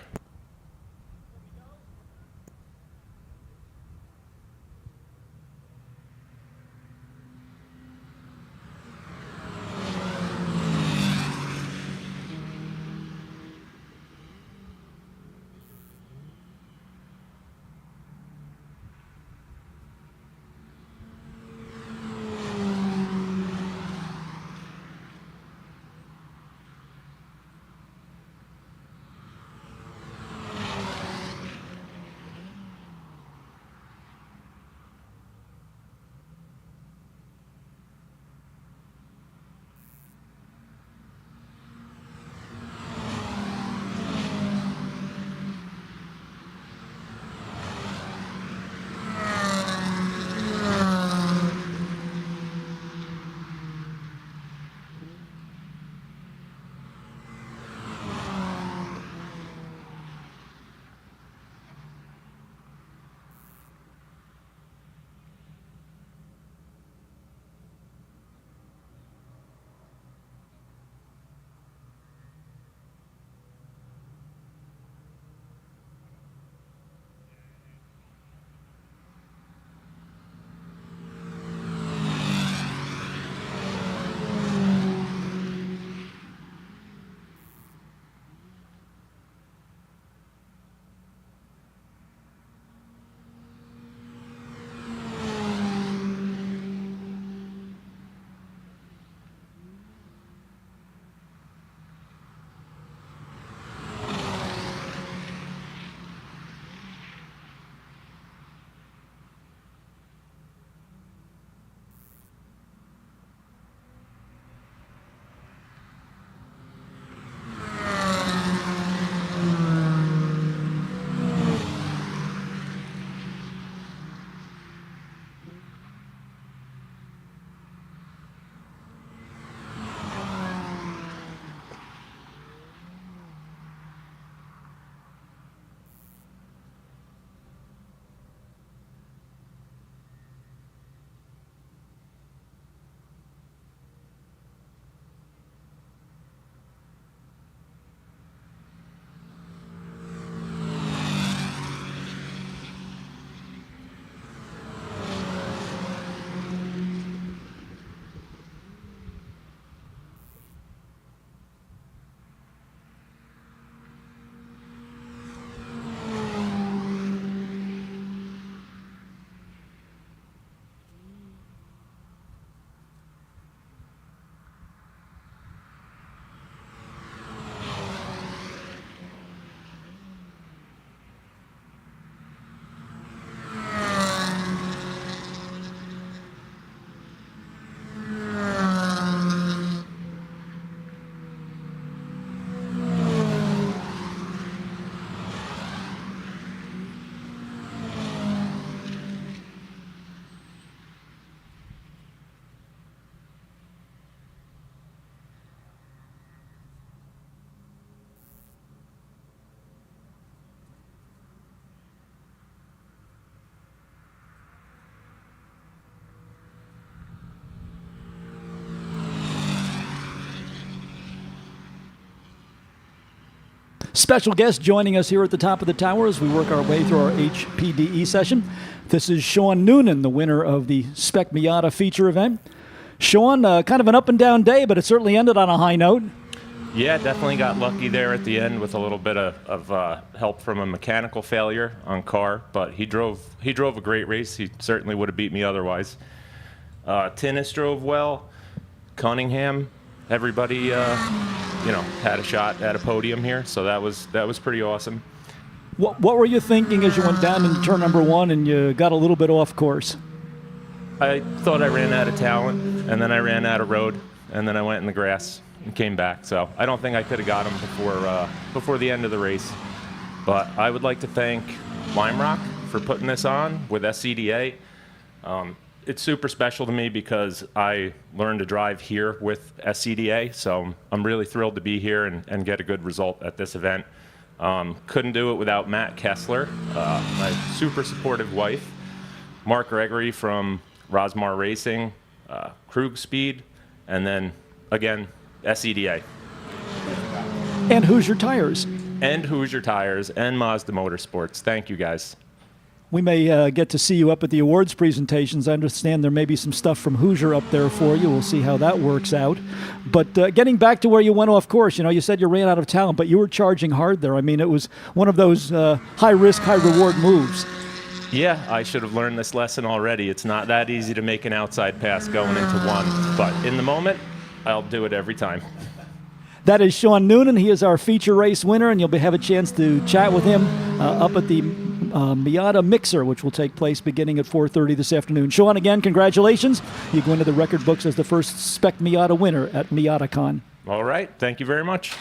Special guest joining us here at the top of the tower as we work our way through our HPDE session. This is Sean Noonan, the winner of the Spec Miata feature event. Sean, kind of an up and down day, but it certainly ended on a high note. Yeah, definitely got lucky there at the end with a little bit of help from a mechanical failure on car, but he drove a great race. He certainly would have beat me otherwise. Tinnis drove well. Cunningham, everybody, had a shot at a podium here, so that was pretty awesome. What were you thinking as you went down in turn number one and you got a little bit off course? I thought I ran out of talent, and then I ran out of road, and then I went in the grass and came back. So I don't think I could have got him before the end of the race. But I would like to thank Lime Rock for putting this on with SCDA. It's super special to me because I learned to drive here with SCDA, so I'm really thrilled to be here and get a good result at this event. Couldn't do it without Matt Kessler, my super supportive wife, Mark Gregory from Rosmar Racing, Krug Speed, and then, again, SCDA. And Hoosier Tires. And Hoosier Tires and Mazda Motorsports. Thank you, guys. We may get to see you up at the awards presentations. I understand there may be some stuff from Hoosier up there for you. We'll see how that works out. But getting back to where you went off course, you said you ran out of talent, but you were charging hard there. I mean, it was one of those high-risk, high-reward moves. Yeah, I should have learned this lesson already. It's not that easy to make an outside pass going into one. But in the moment, I'll do it every time. That is Sean Noonan. He is our feature race winner, and you'll have a chance to chat with him up at the Miata Mixer, which will take place beginning at 4:30 this afternoon. Sean, again, congratulations. You go into the record books as the first Spec Miata winner at Miatacon. All right. Thank you very much.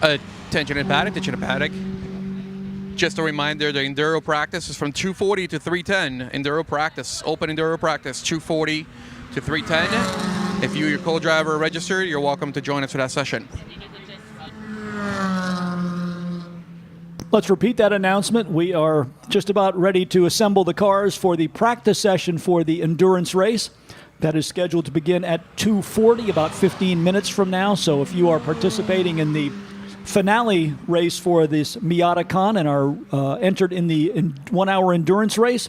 Attention in paddock. Just a reminder, the enduro practice is from 240 to 310. Enduro practice, open enduro practice, 240 to 310. If you or your co-driver are registered, you're welcome to join us for that session. Let's repeat that announcement. We are just about ready to assemble the cars for the practice session for the endurance race. That is scheduled to begin at 2:40, about 15 minutes from now. So if you are participating in the finale race for this Miatacon and are entered in the 1 hour endurance race,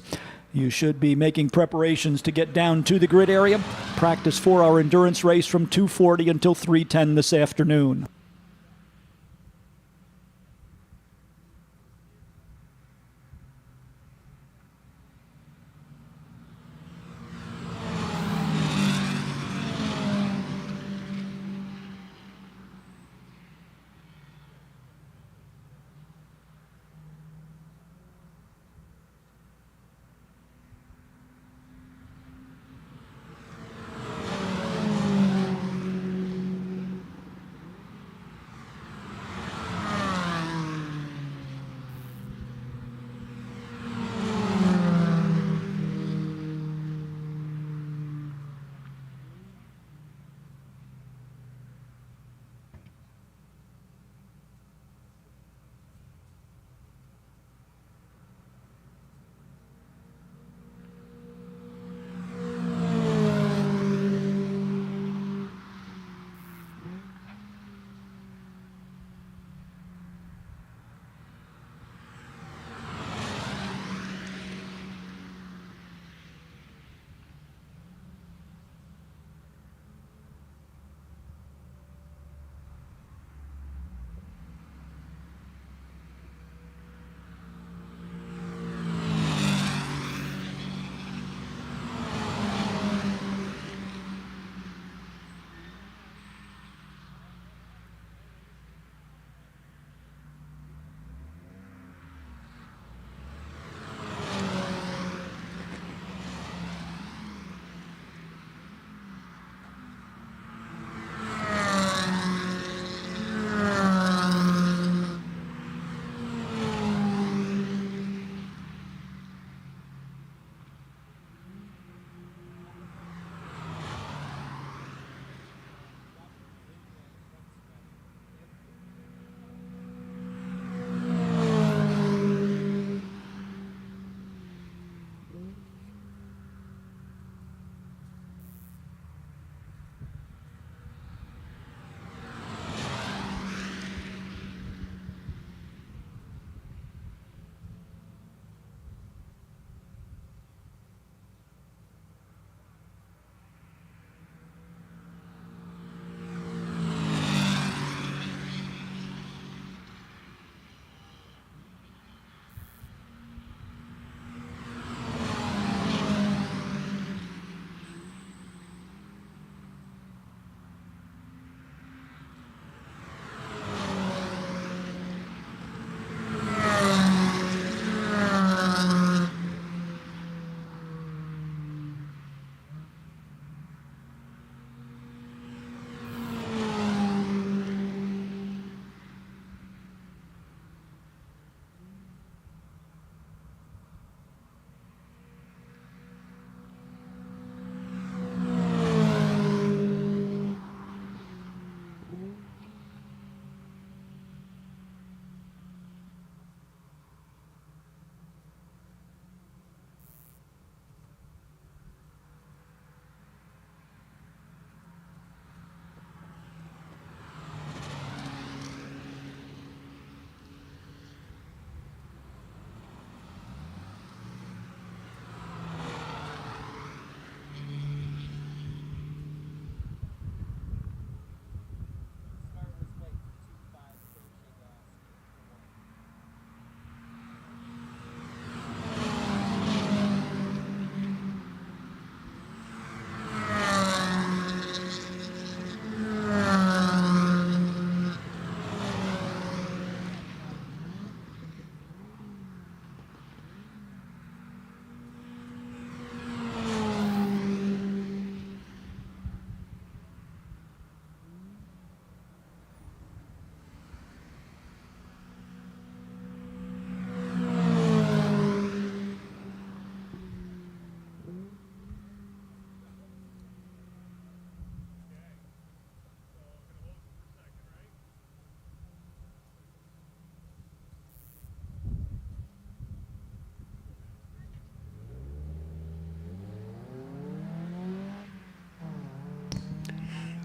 you should be making preparations to get down to the grid area. Practice for our endurance race from 2:40 until 3:10 this afternoon.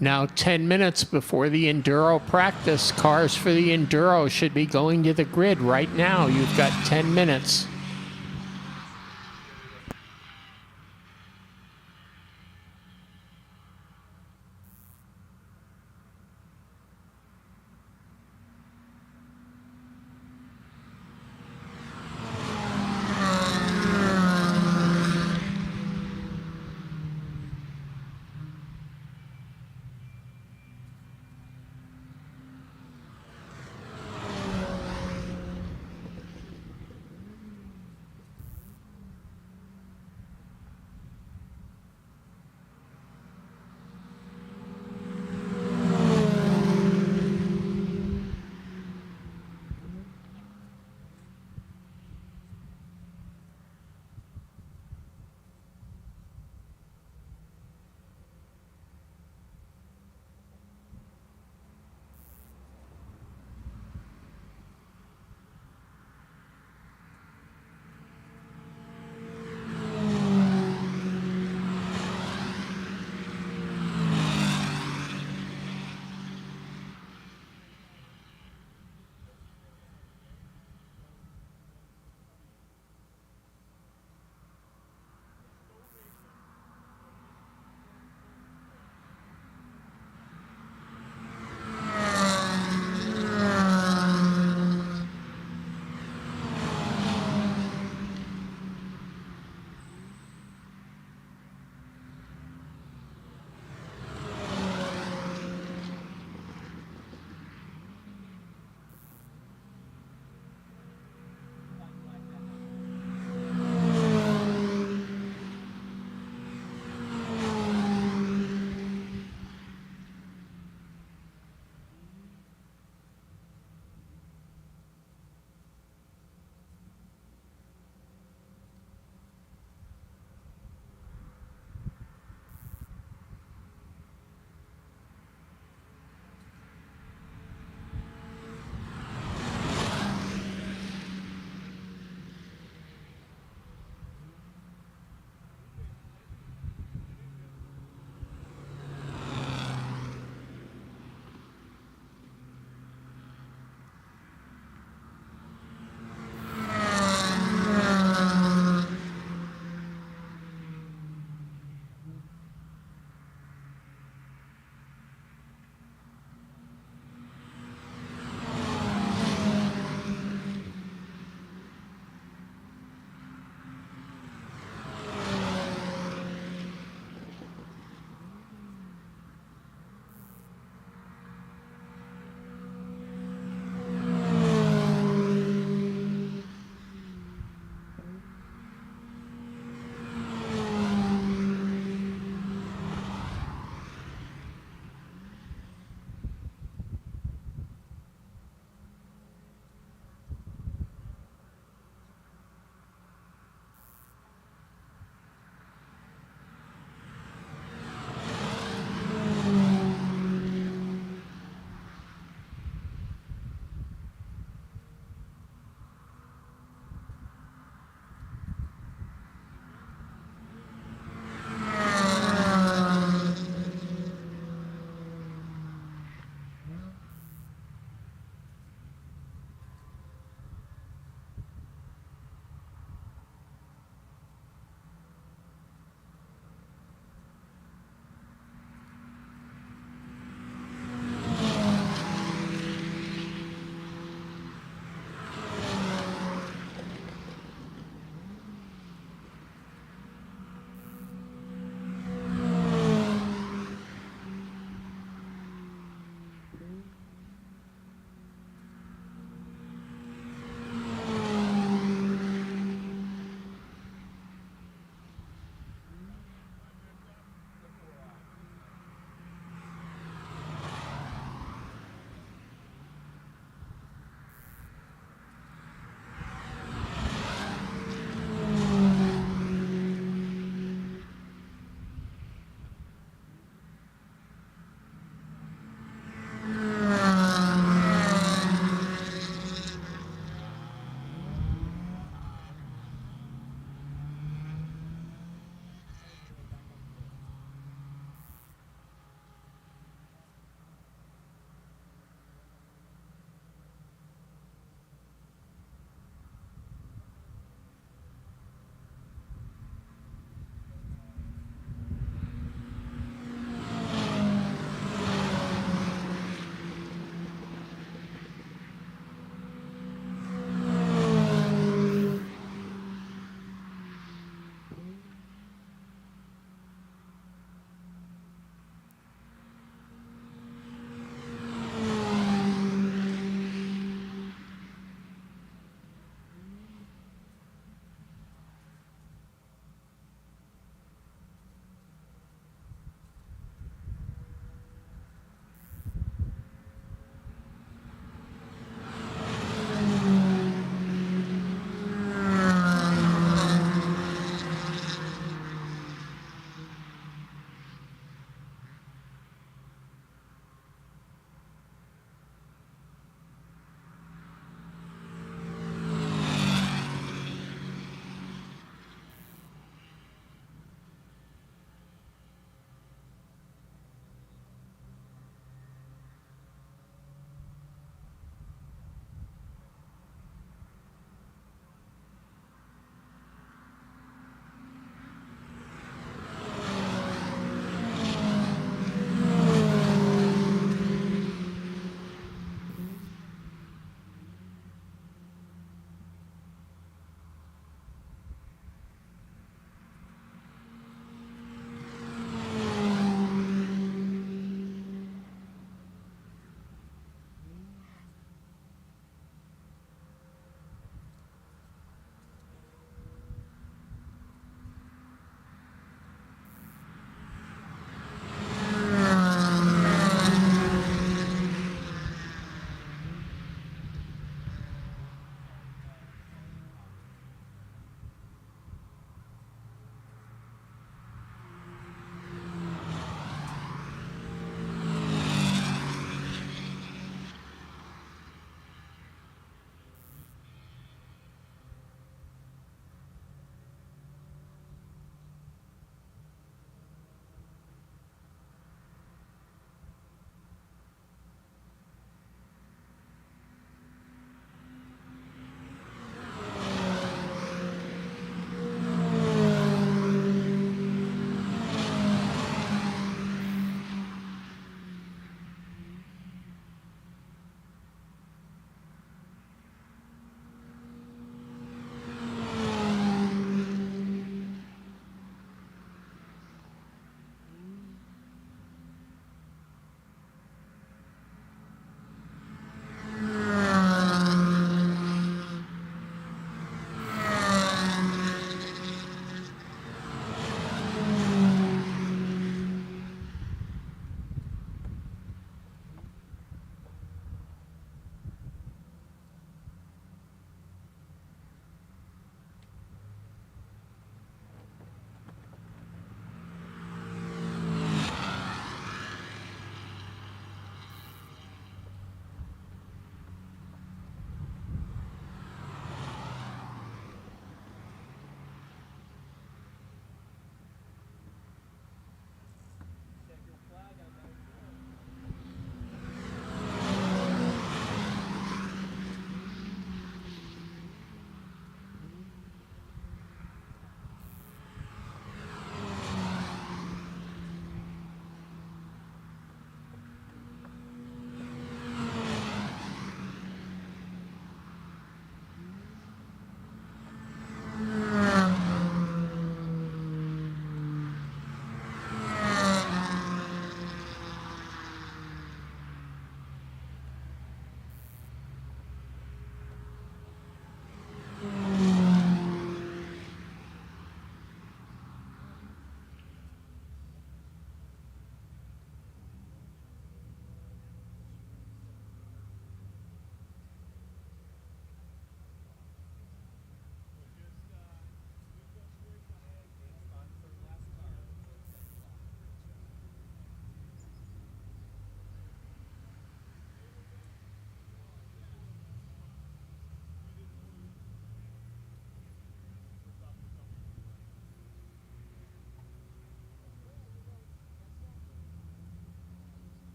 Now 10 minutes before the Enduro practice, cars for the Enduro should be going to the grid right now. You've got 10 minutes.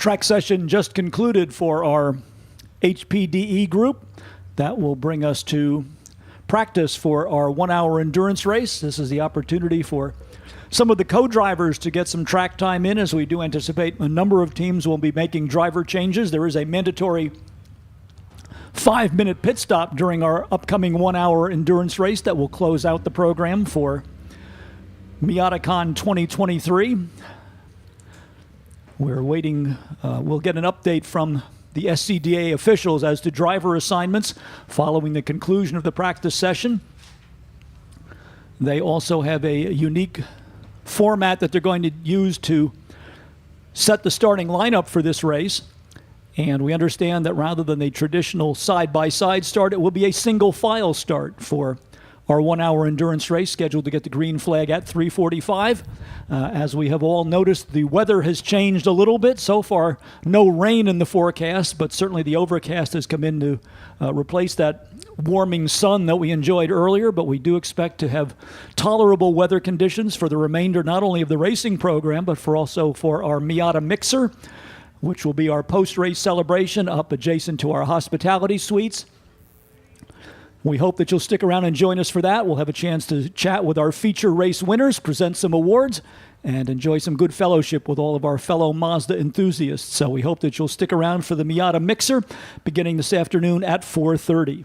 Track session just concluded for our HPDE group. That will bring us to practice for our 1 hour endurance race. This is the opportunity for some of the co-drivers to get some track time in, as we do anticipate a number of teams will be making driver changes. There is a mandatory 5-minute pit stop during our upcoming 1 hour endurance race that will close out the program for Miatacon 2023. We're waiting, we'll get an update from the SCDA officials as to driver assignments following the conclusion of the practice session. They also have a unique format that they're going to use to set the starting lineup for this race. And we understand that rather than a traditional side-by-side start, it will be a single file start for our 1 hour endurance race, scheduled to get the green flag at 3:45. As we have all noticed, the weather has changed a little bit. So far, no rain in the forecast, but certainly the overcast has come in to replace that warming sun that we enjoyed earlier. But we do expect to have tolerable weather conditions for the remainder, not only of the racing program, but also for our Miata Mixer, which will be our post-race celebration up adjacent to our hospitality suites. We hope that you'll stick around and join us for that. We'll have a chance to chat with our feature race winners, present some awards, and enjoy some good fellowship with all of our fellow Mazda enthusiasts. So we hope that you'll stick around for the Miata Mixer beginning this afternoon at 4:30.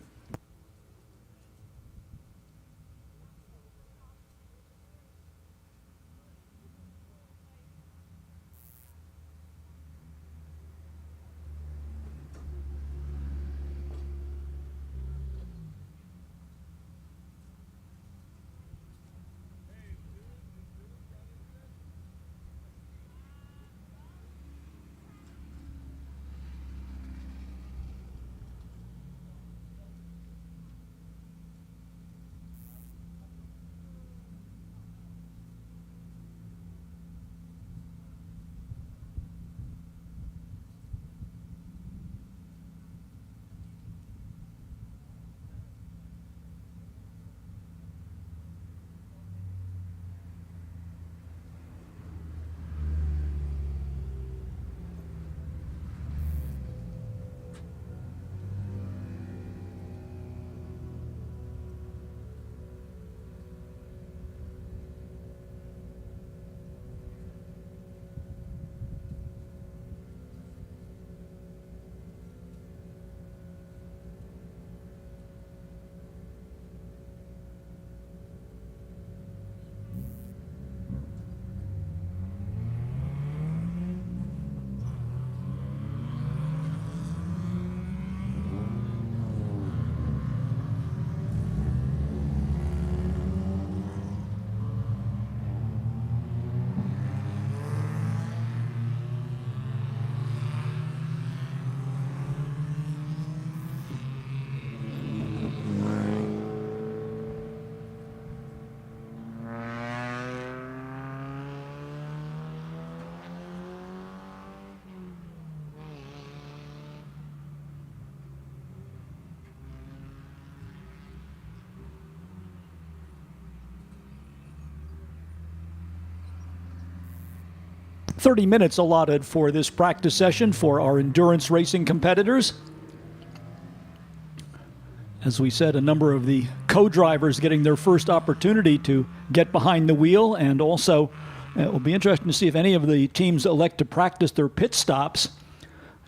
30 minutes allotted for this practice session for our endurance racing competitors. As we said, a number of the co-drivers getting their first opportunity to get behind the wheel, and also it will be interesting to see if any of the teams elect to practice their pit stops.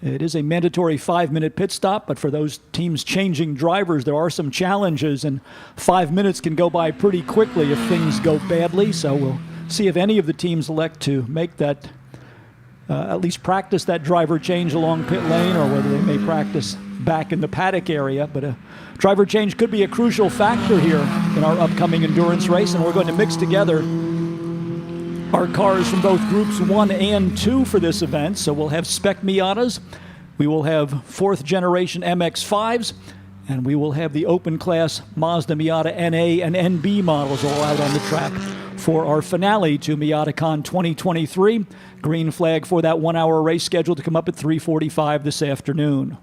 It is a mandatory 5-minute pit stop, but for those teams changing drivers, there are some challenges, and 5 minutes can go by pretty quickly if things go badly. So we'll see if any of the teams elect to make that, at least practice that driver change along pit lane, or whether they may practice back in the paddock area. But a driver change could be a crucial factor here in our upcoming endurance race, and we're going to mix together our cars from both groups 1 and 2 for this event. So we'll have spec Miatas, we will have 4th generation MX-5s, and we will have the open class Mazda Miata NA and NB models all out on the track for our finale to Miatacon 2023. Green flag for that 1 hour race scheduled to come up at 3:45 this afternoon.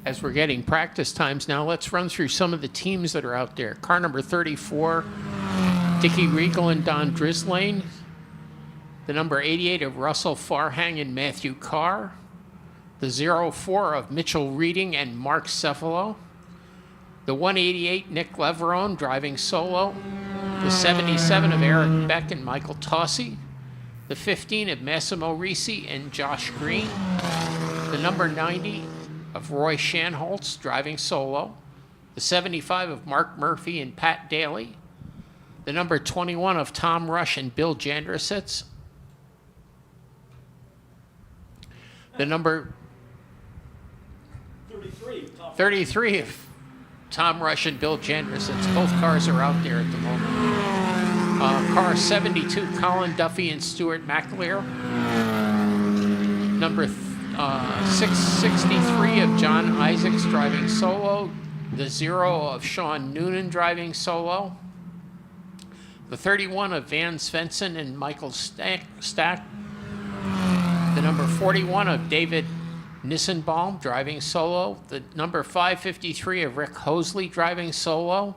as we're getting practice times now, let's run through some of the teams that are out there. Car number 34, Dickie Regal and Don Drislane. The number 88 of Russell Farhang and Matthew Carr. The 04 of Mitchell Reading and Mark Cefalo. The 188, Nick Leverone, driving solo. The 77 of Eric Beck and Michael Tossi. The 15 of Massimo Risi and Josh Green. The number 90 of Roy Shanholtz, driving solo. The 75 of Mark Murphy and Pat Daly. The number 21 of Tom Rush and Bill Jandersitz. The number 33 of Tom Rush and Bill Jandersitz. Both cars are out there at the moment. Car 72, Colin Duffy and Stuart McAleer. Number 663 of John Isaacs, driving solo. The 0 of Sean Noonan, driving solo. The 31 of Van Svensson and Michael Stack. The number 41 of David Nissenbaum, driving solo. The number 553 of Rick Hosley, driving solo.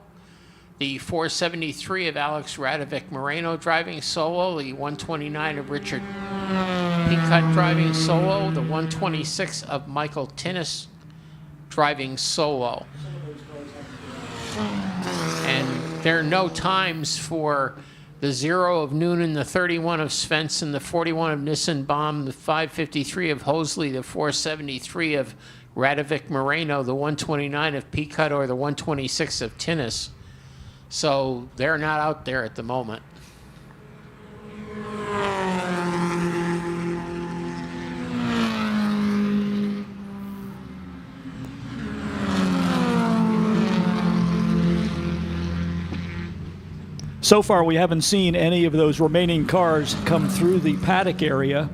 The 473 of Alex Radovic Moreno, driving solo. The 129 of Richard Picut, driving solo. The 126 of Michael Tinnis, driving solo. And there are no times for the 0 of Noonan, the 31 of Svensson, the 41 of Nissenbaum, the 553 of Hosley, the 473 of Radovic Moreno, the 129 of Picut, or the 126 of Tinnis. So they're not out there at the moment. So far, we haven't seen any of those remaining cars come through the paddock area.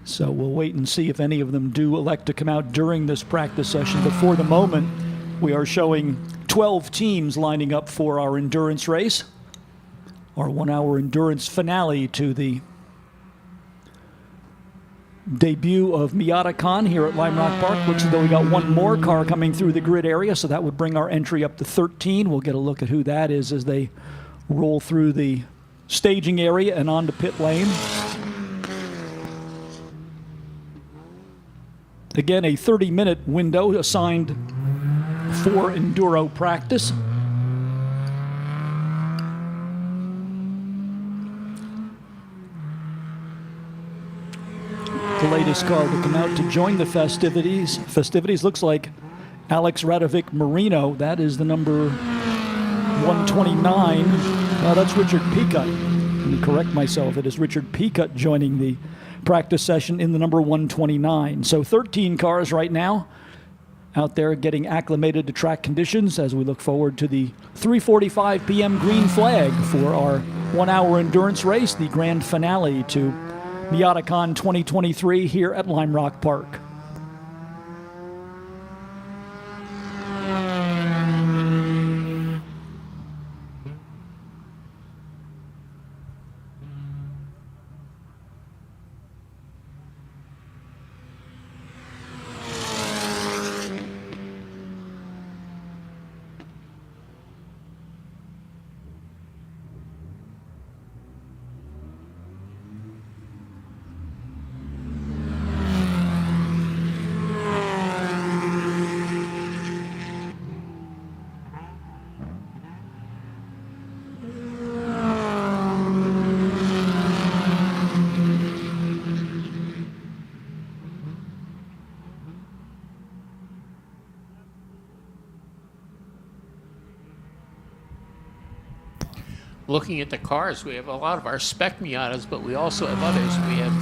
So we'll wait and see if any of them do elect to come out during this practice session. But for the moment, we are showing 12 teams lining up for our endurance race, our 1-hour endurance finale to the debut of Miatacon here at Lime Rock Park. Looks as though we got one more car coming through the grid area, so that would bring our entry up to 13. We'll get a look at who that is as they roll through the staging area and onto pit lane. Again, a 30-minute window assigned for enduro practice. The latest car to come out to join the festivities. Looks like Alex Radovic Marino. That is the number 129. That's Richard Picut. Let me correct myself. It is Richard Picut joining the practice session in the number 129. So 13 cars right now out there getting acclimated to track conditions as we look forward to the 3:45 p.m. green flag for our 1-hour endurance race, the grand finale to Miatacon 2023 here at Lime Rock Park. Looking at the cars, we have a lot of our spec Miatas, but we also have others. We have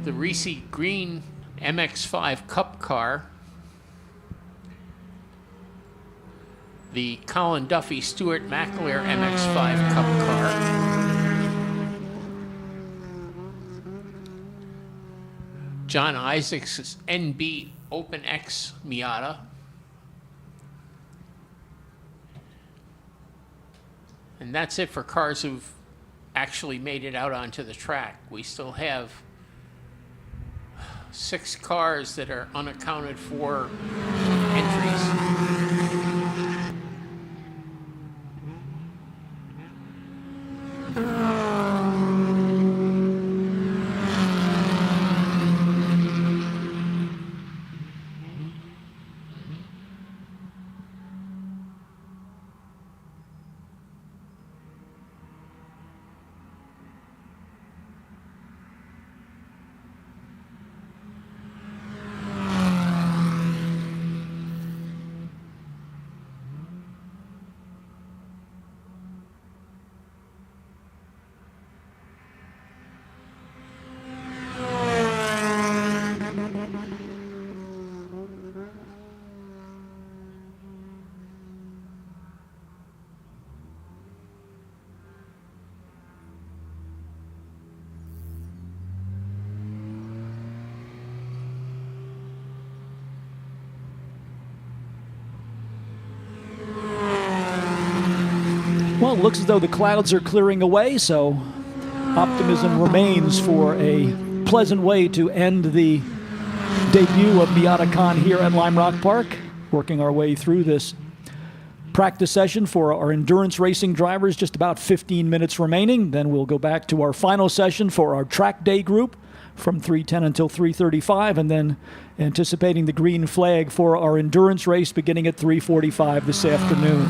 the Risi Green MX-5 Cup car, the Colin Duffy Stuart McAleer MX-5 Cup car, John Isaacs' NB Open X Miata, and that's it for cars who've actually made it out onto the track. We still have 6 cars that are unaccounted for entries. Well, it looks as though the clouds are clearing away, so optimism remains for a pleasant way to end the debut of Miatacon here at Lime Rock Park. Working our way through this practice session for our endurance racing drivers, just about 15 minutes remaining. Then we'll go back to our final session for our track day group from 3:10 until 3:35, and then anticipating the green flag for our endurance race beginning at 3:45 this afternoon.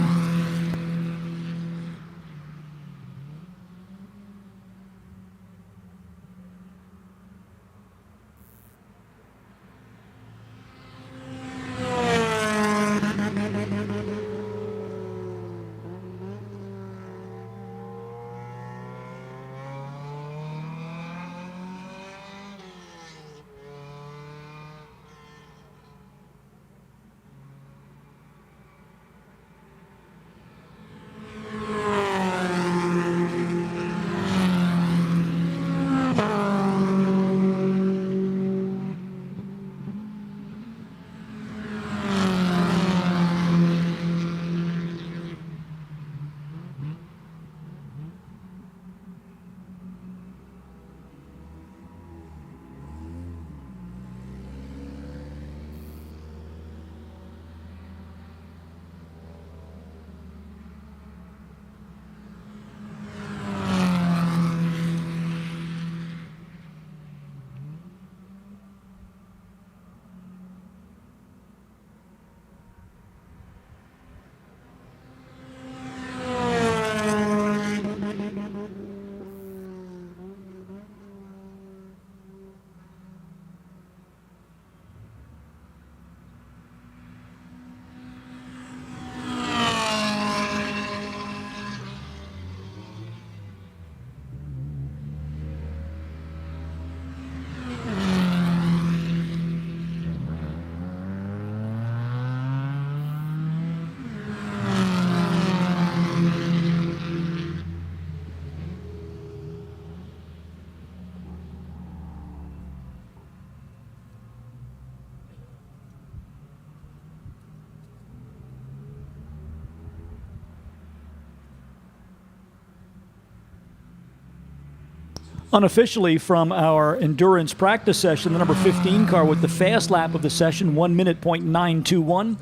Unofficially from our endurance practice session, the number 15 car with the fast lap of the session, 1 minute .921.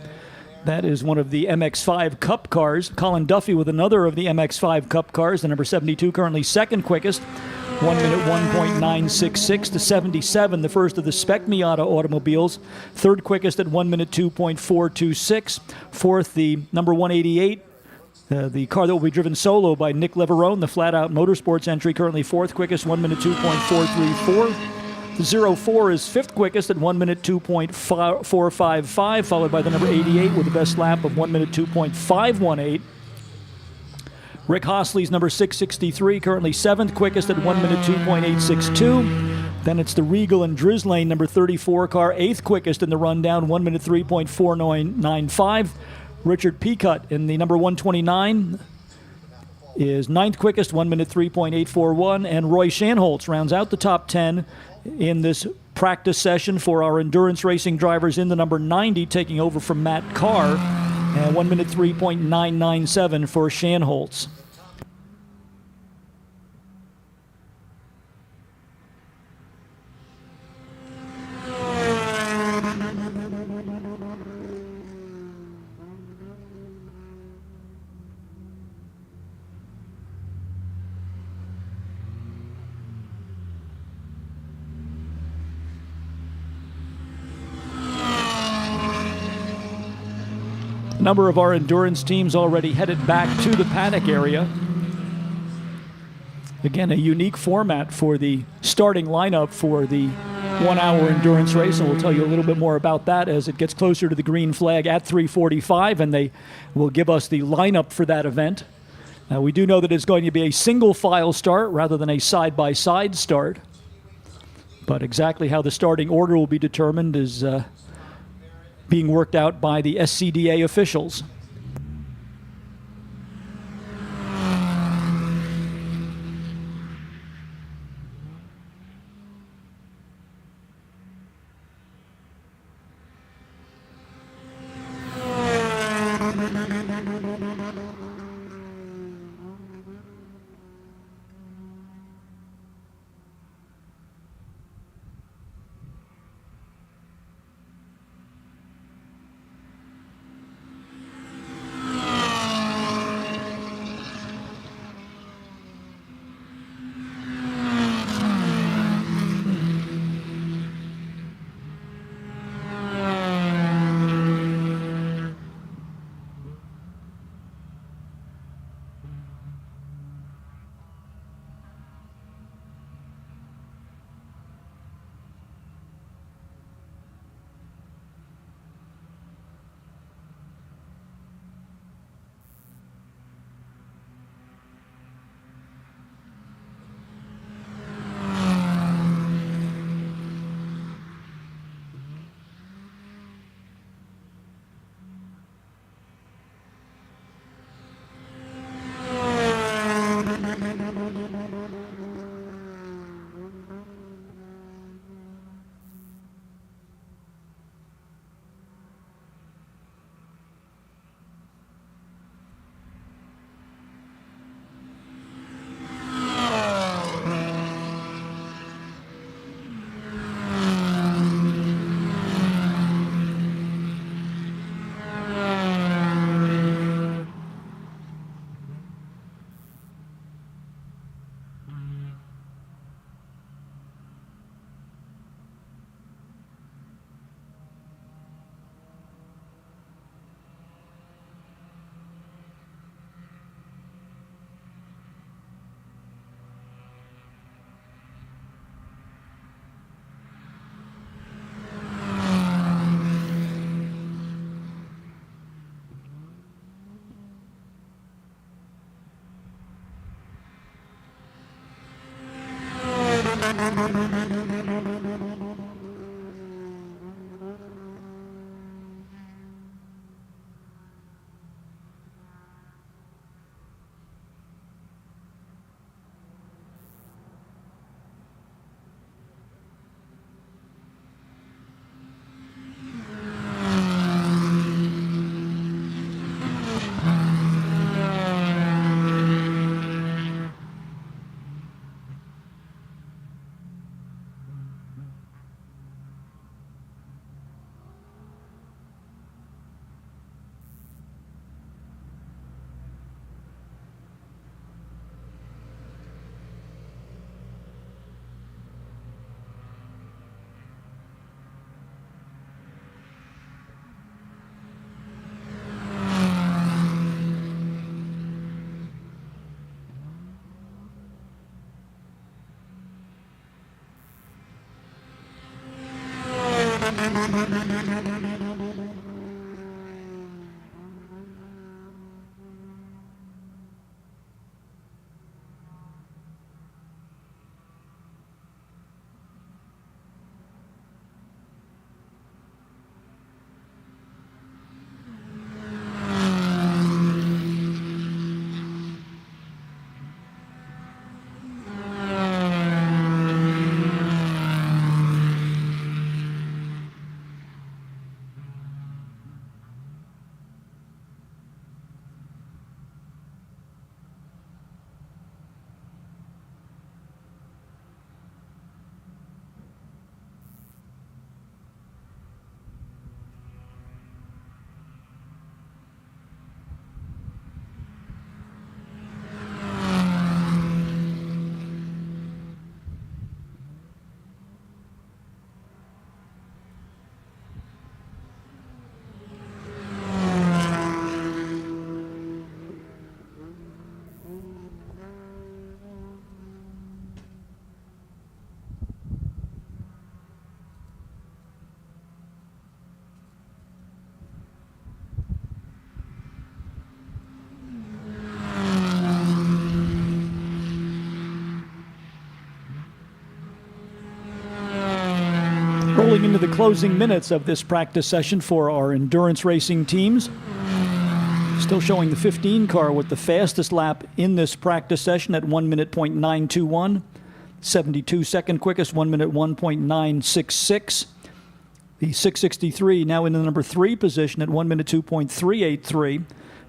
That is one of the MX5 Cup cars. Colin Duffy with another of the MX5 Cup cars, the number 72, currently second quickest. 1 minute 1.966 to 77, the first of the Spec Miata automobiles. Third quickest at 1 minute 2.426. Fourth, the number 188. The car that will be driven solo by Nick Leverone, the Flat Out Motorsports entry, currently fourth quickest, 1 minute 2.434. The 04 is fifth quickest at 1 minute 2.455, followed by the number 88 with the best lap of 1 minute 2.518. Rick Hosley's number 663, currently seventh quickest at 1 minute 2.862. Then it's the Regal and Drislane number 34 car, eighth quickest in the rundown, 1 minute 3.4995. Richard Peacutt in the number 129 is ninth quickest, 1 minute 3.841. And Roy Shanholtz rounds out the top 10 in this practice session for our endurance racing drivers in the number 90, taking over from Matt Carr. And 1 minute 3.997 for Shanholtz. A number of our endurance teams already headed back to the paddock area. Again, a unique format for the starting lineup for the 1 hour endurance race, and we'll tell you a little bit more about that as it gets closer to the green flag at 3:45, and they will give us the lineup for that event. We do know that it's going to be a single file start rather than a side-by-side start, but exactly how the starting order will be determined is being worked out by the SCDA officials. Moving into the closing minutes of this practice session for our endurance racing teams. Still showing the 15 car with the fastest lap in this practice session at 1 minute .921. 72-second quickest, 1 minute 1.966. The 663 now in the number 3 position at 1 minute 2.383.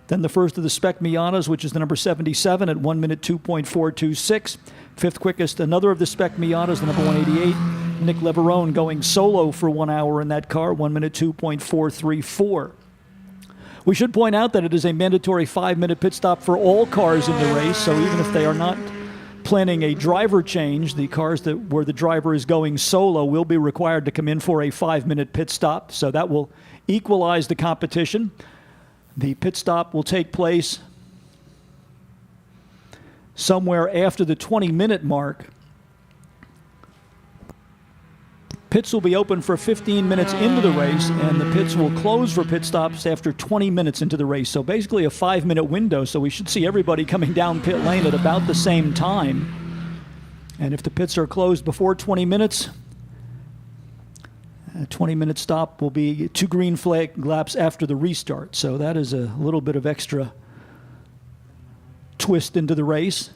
Then the first of the Spec Miatas, which is the number 77 at 1 minute 2.426. Fifth quickest, another of the Spec Miatas, the number 188. Nick Leverone going solo for 1 hour in that car, 1 minute 2.434. We should point out that it is a mandatory 5-minute pit stop for all cars in the race, so even if they are not planning a driver change, the cars where the driver is going solo will be required to come in for a 5-minute pit stop, so that will equalize the competition. The pit stop will take place somewhere after the 20-minute mark. Pits will be open for 15 minutes into the race, and the pits will close for pit stops after 20 minutes into the race. So basically a 5-minute window, so we should see everybody coming down pit lane at about the same time. And if the pits are closed before 20 minutes, a 20-minute stop will be 2 green flag laps after the restart. So that is a little bit of extra twist into the race.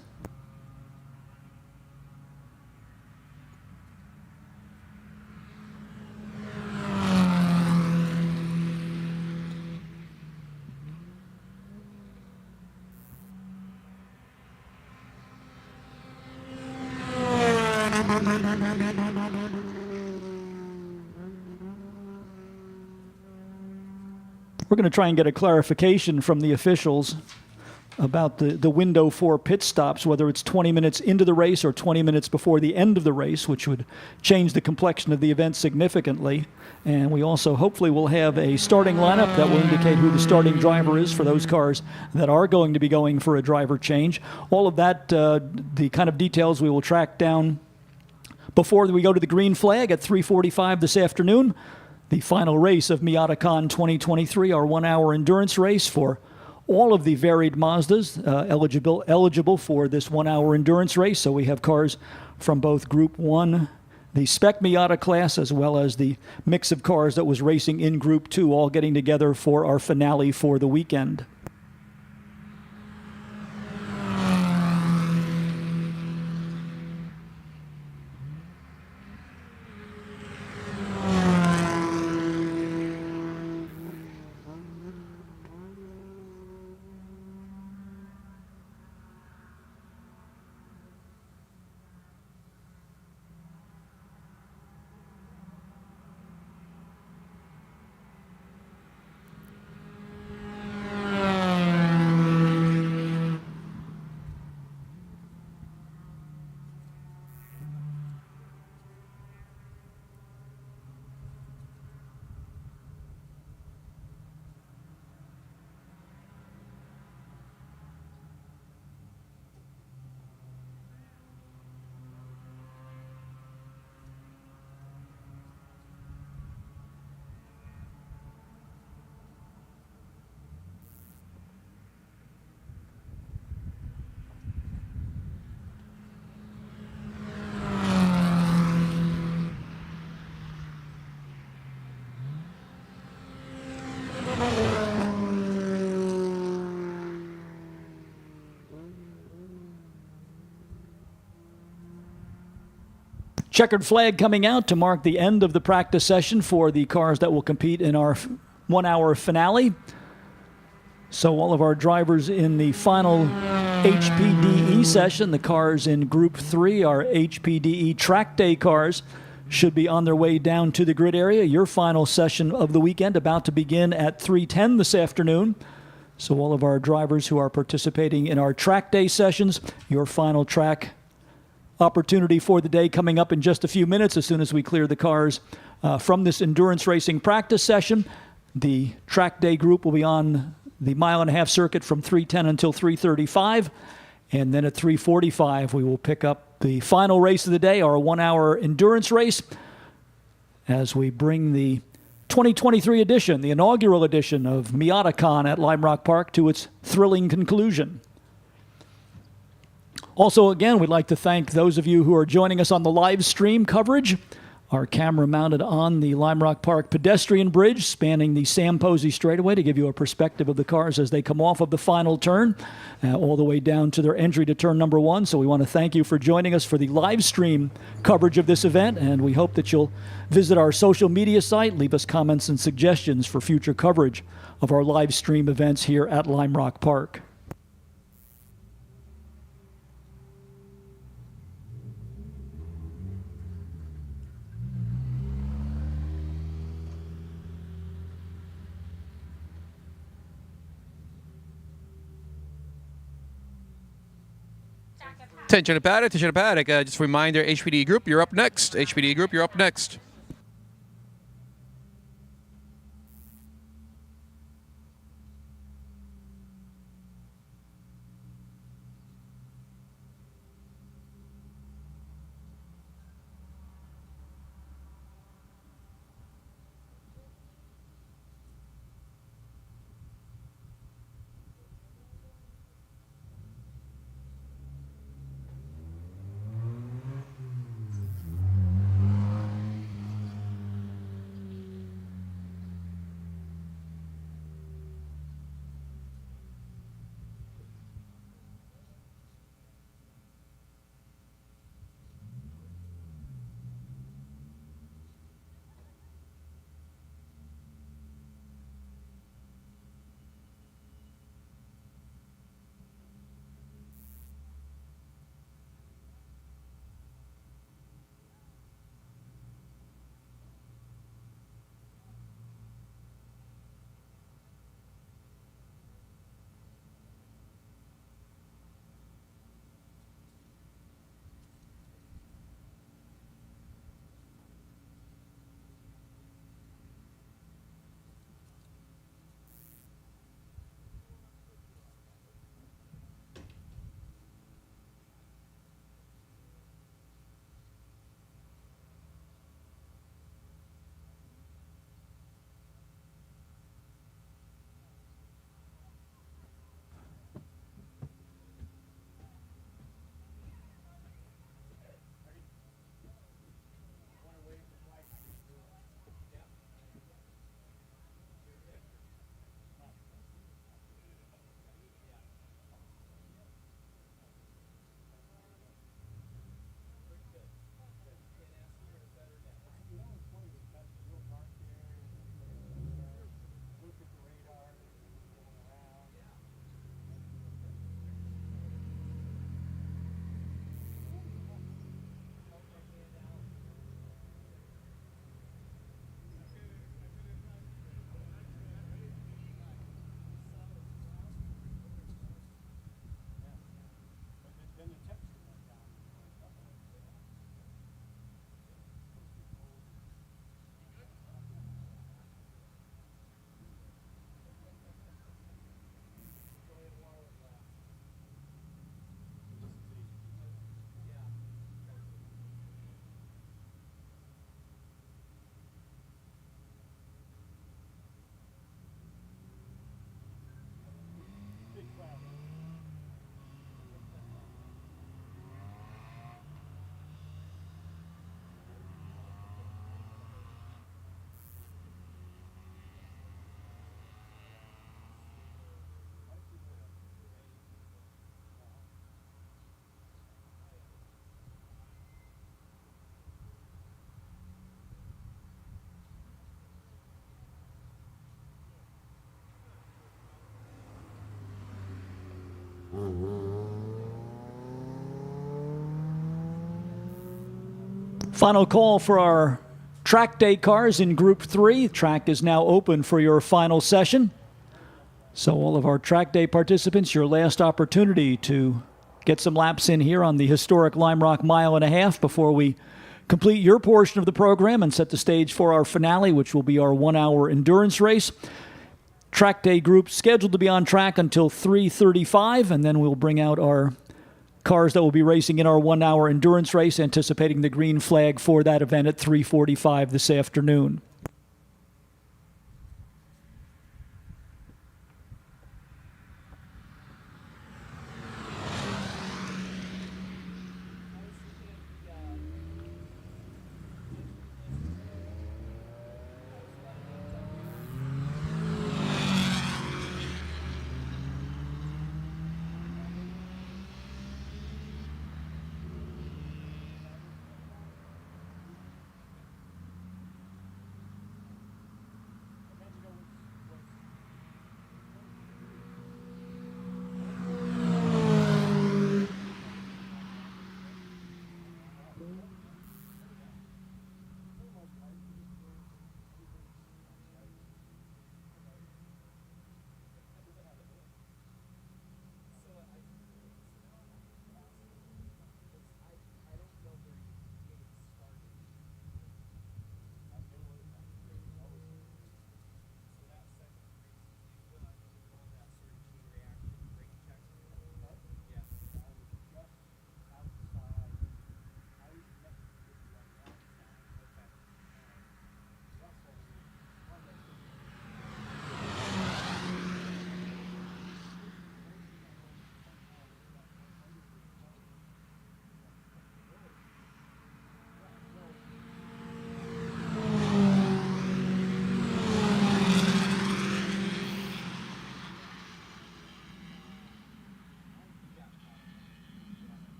We're going to try and get a clarification from the officials about the window for pit stops, whether it's 20 minutes into the race or 20 minutes before the end of the race, which would change the complexion of the event significantly. And we also hopefully will have a starting lineup that will indicate who the starting driver is for those cars that are going to be going for a driver change. All of that, the kind of details we will track down before we go to the green flag at 3:45 this afternoon. The final race of Miatacon 2023, our 1-hour endurance race for all of the varied Mazdas eligible for this 1-hour endurance race. So we have cars from both Group 1, the Spec Miata class, as well as the mix of cars that was racing in Group 2, all getting together for our finale for the weekend. Checkered flag coming out to mark the end of the practice session for the cars that will compete in our 1-hour finale. So all of our drivers in the final HPDE session, the cars in Group 3, our HPDE track day cars, should be on their way down to the grid area. Your final session of the weekend about to begin at 3:10 this afternoon. So all of our drivers who are participating in our track day sessions, your final track opportunity for the day coming up in just a few minutes as soon as we clear the cars from this endurance racing practice session. The track day group will be on the 1.5-mile circuit from 3:10 until 3:35. And then at 3:45, we will pick up the final race of the day, our 1-hour endurance race, as we bring the 2023 edition, the inaugural edition of Miatacon at Lime Rock Park to its thrilling conclusion. Also, again, we'd like to thank those of you who are joining us on the live stream coverage our camera mounted on the Lime Rock Park pedestrian bridge spanning the Sam Posey straightaway to give you a perspective of the cars as they come off of the final turn all the way down to their entry to turn number 1. So we want to thank you for joining us for the live stream coverage of this event, and we hope that you'll visit our social media site, leave us comments and suggestions for future coverage of our live stream events here at Lime Rock Park. Attention to paddock, attention to paddock. Just a reminder, HPD Group, you're up next. HPD Group, you're up next. Final call for our track day cars in Group 3. Track is now open for your final session. So all of our track day participants, your last opportunity to get some laps in here on the historic Lime Rock mile and a half before we complete your portion of the program and set the stage for our finale, which will be our 1-hour endurance race. Track day group scheduled to be on track until 3:35, and then we'll bring out our cars that will be racing in our 1-hour endurance race, anticipating the green flag for that event at 3:45 this afternoon.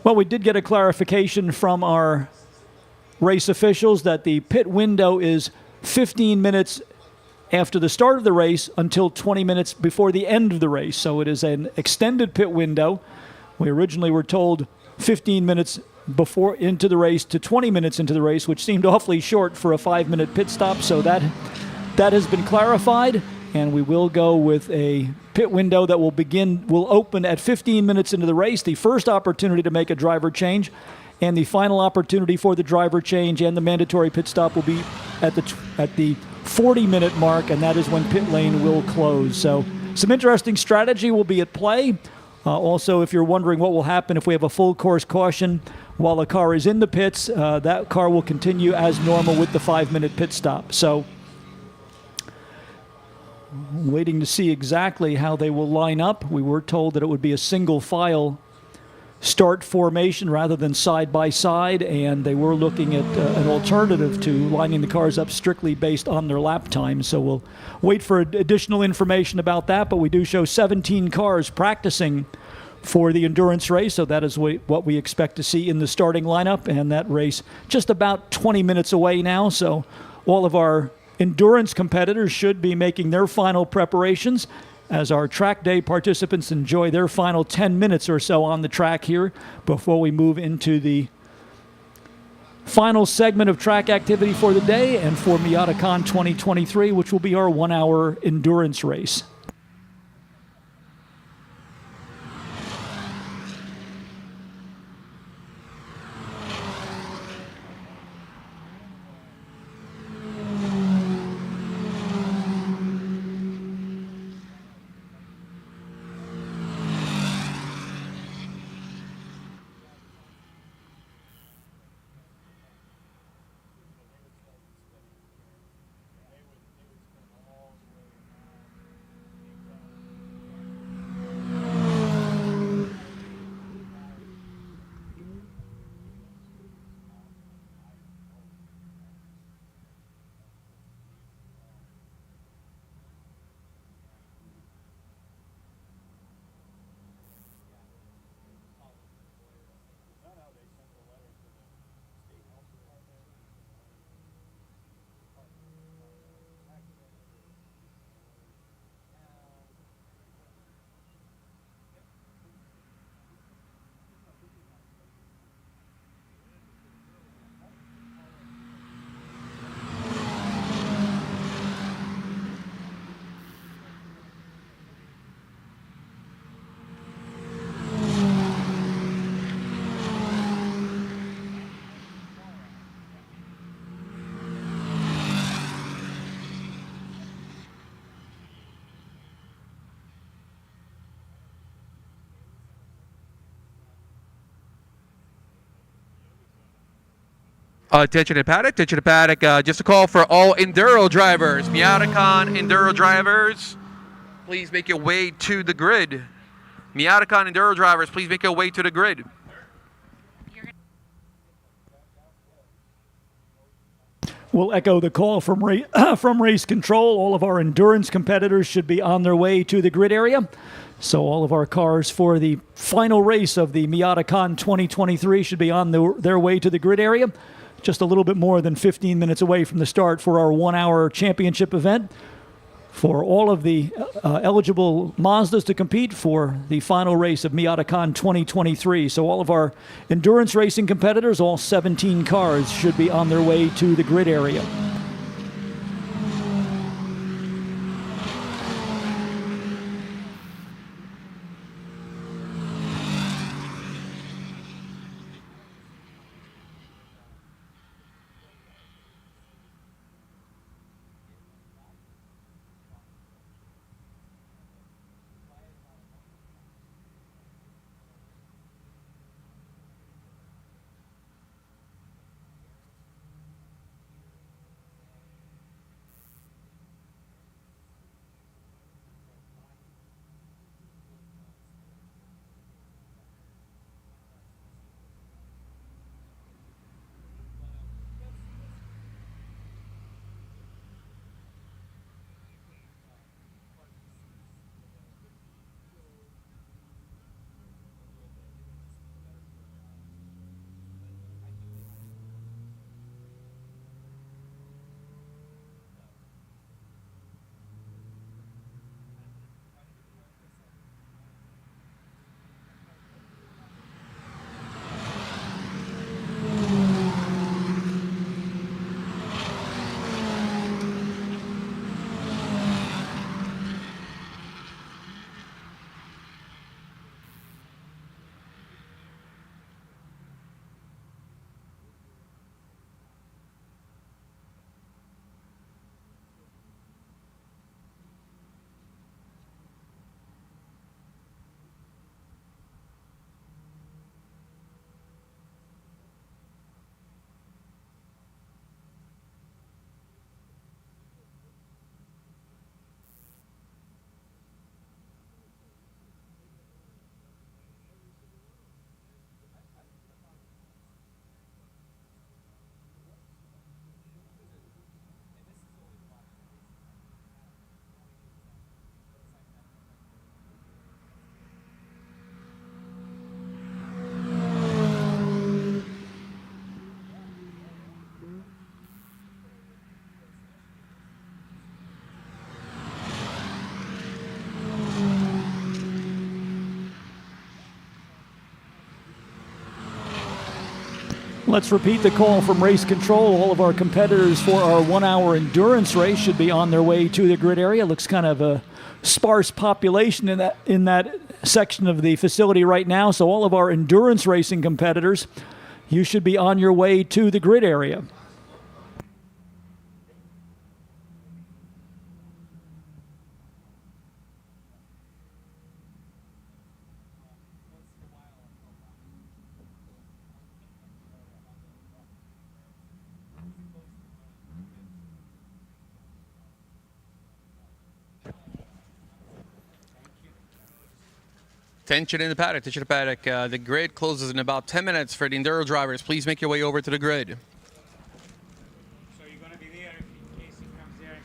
Well, we did get a clarification from our race officials that the pit window is 15 minutes after the start of the race until 20 minutes before the end of the race. So it is an extended pit window. We originally were told 15 minutes before into the race to 20 minutes into the race, which seemed awfully short for a 5-minute pit stop. So that has been clarified, and we will go with a pit window that will open at 15 minutes into the race, the first opportunity to make a driver change, and the final opportunity for the driver change and the mandatory pit stop will be at the 40-minute mark, and that is when pit lane will close. So some interesting strategy will be at play. Also, if you're wondering what will happen if we have a full course caution while a car is in the pits, that car will continue as normal with the 5-minute pit stop. So waiting to see exactly how they will line up. We were told that it would be a single file start formation rather than side by side, and they were looking at an alternative to lining the cars up strictly based on their lap time. So we'll wait for additional information about that, but we do show 17 cars practicing for the endurance race, so that is what we expect to see in the starting lineup, and that race just about 20 minutes away now. So all of our endurance competitors should be making their final preparations as our track day participants enjoy their final 10 minutes or so on the track here before we move into the final segment of track activity for the day and for Miatacon 2023, which will be our 1-hour endurance race. Attention to paddock, attention to paddock. Just a call for all Enduro drivers. Miatacon Enduro drivers, please make your way to the grid. Miatacon Enduro drivers, please make your way to the grid. We'll echo the call from race control. All of our endurance competitors should be on their way to the grid area. So all of our cars for the final race of the Miatacon 2023 should be on their way to the grid area. Just a little bit more than 15 minutes away from the start for our 1-hour championship event. For all of the eligible Mazdas to compete for the final race of Miatacon 2023. So all of our endurance racing competitors, all 17 cars, should be on their way to the grid area. Let's repeat the call from race control. All of our competitors for our 1 hour endurance race should be on their way to the grid area. Looks kind of a sparse population in that section of the facility right now. So all of our endurance racing competitors, you should be on your way to the grid area. Attention in the paddock, attention in the paddock. The grid closes in about 10 minutes for the Enduro drivers. Please make your way over to the grid. So you're going to be there in case he comes there.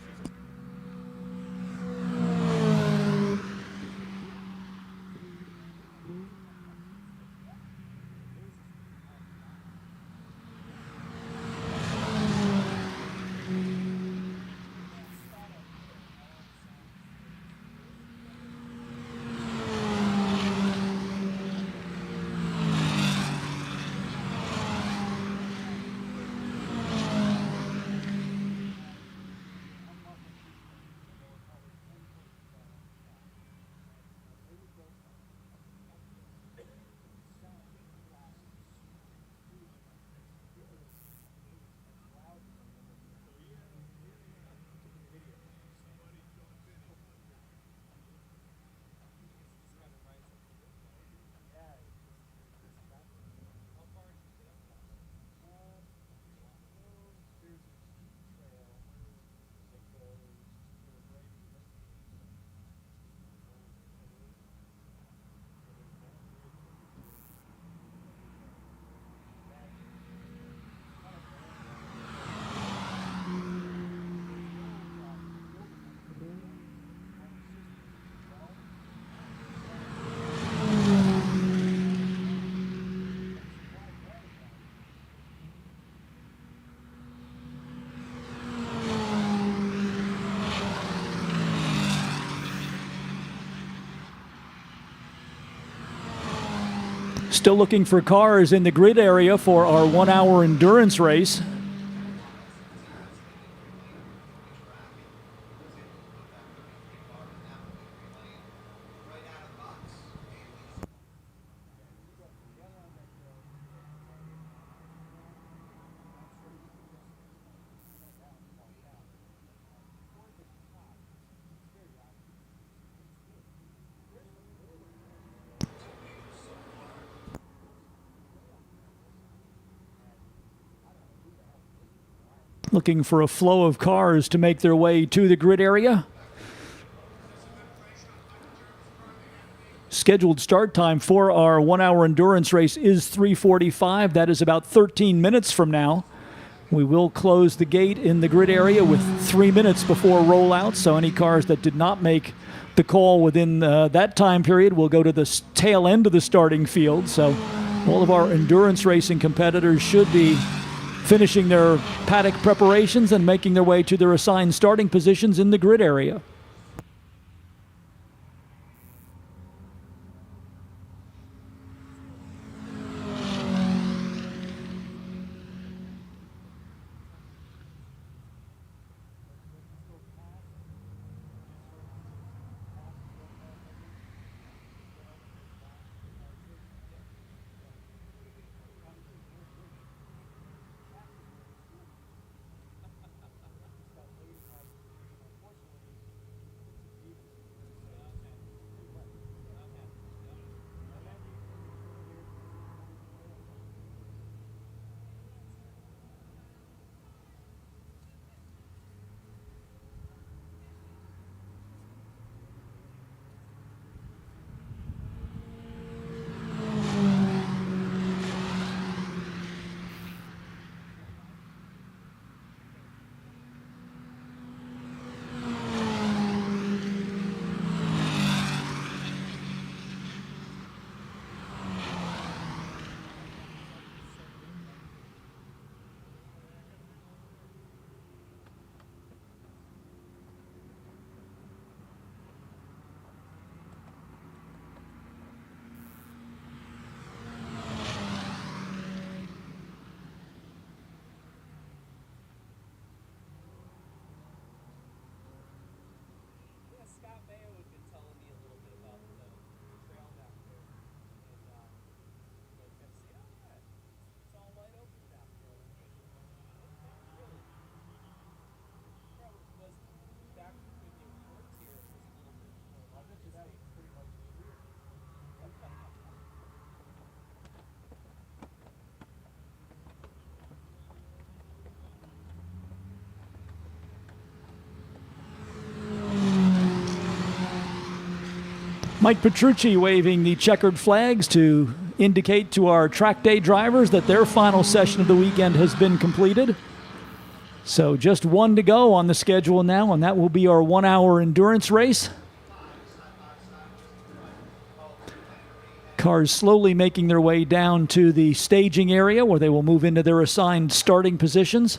Still looking for cars in the grid area for our 1 hour endurance race. Looking for a flow of cars to make their way to the grid area. Scheduled start time for our 1 hour endurance race is 3:45. That is about 13 minutes from now. We will close the gate in the grid area with 3 minutes before rollout, so any cars that did not make the call within that time period will go to the tail end of the starting field. So all of our endurance racing competitors should be finishing their paddock preparations and making their way to their assigned starting positions in the grid area. Mike Petrucci waving the checkered flags to indicate to our track day drivers that their final session of the weekend has been completed. So just one to go on the schedule now, and that will be our 1 hour endurance race. Cars slowly making their way down to the staging area where they will move into their assigned starting positions.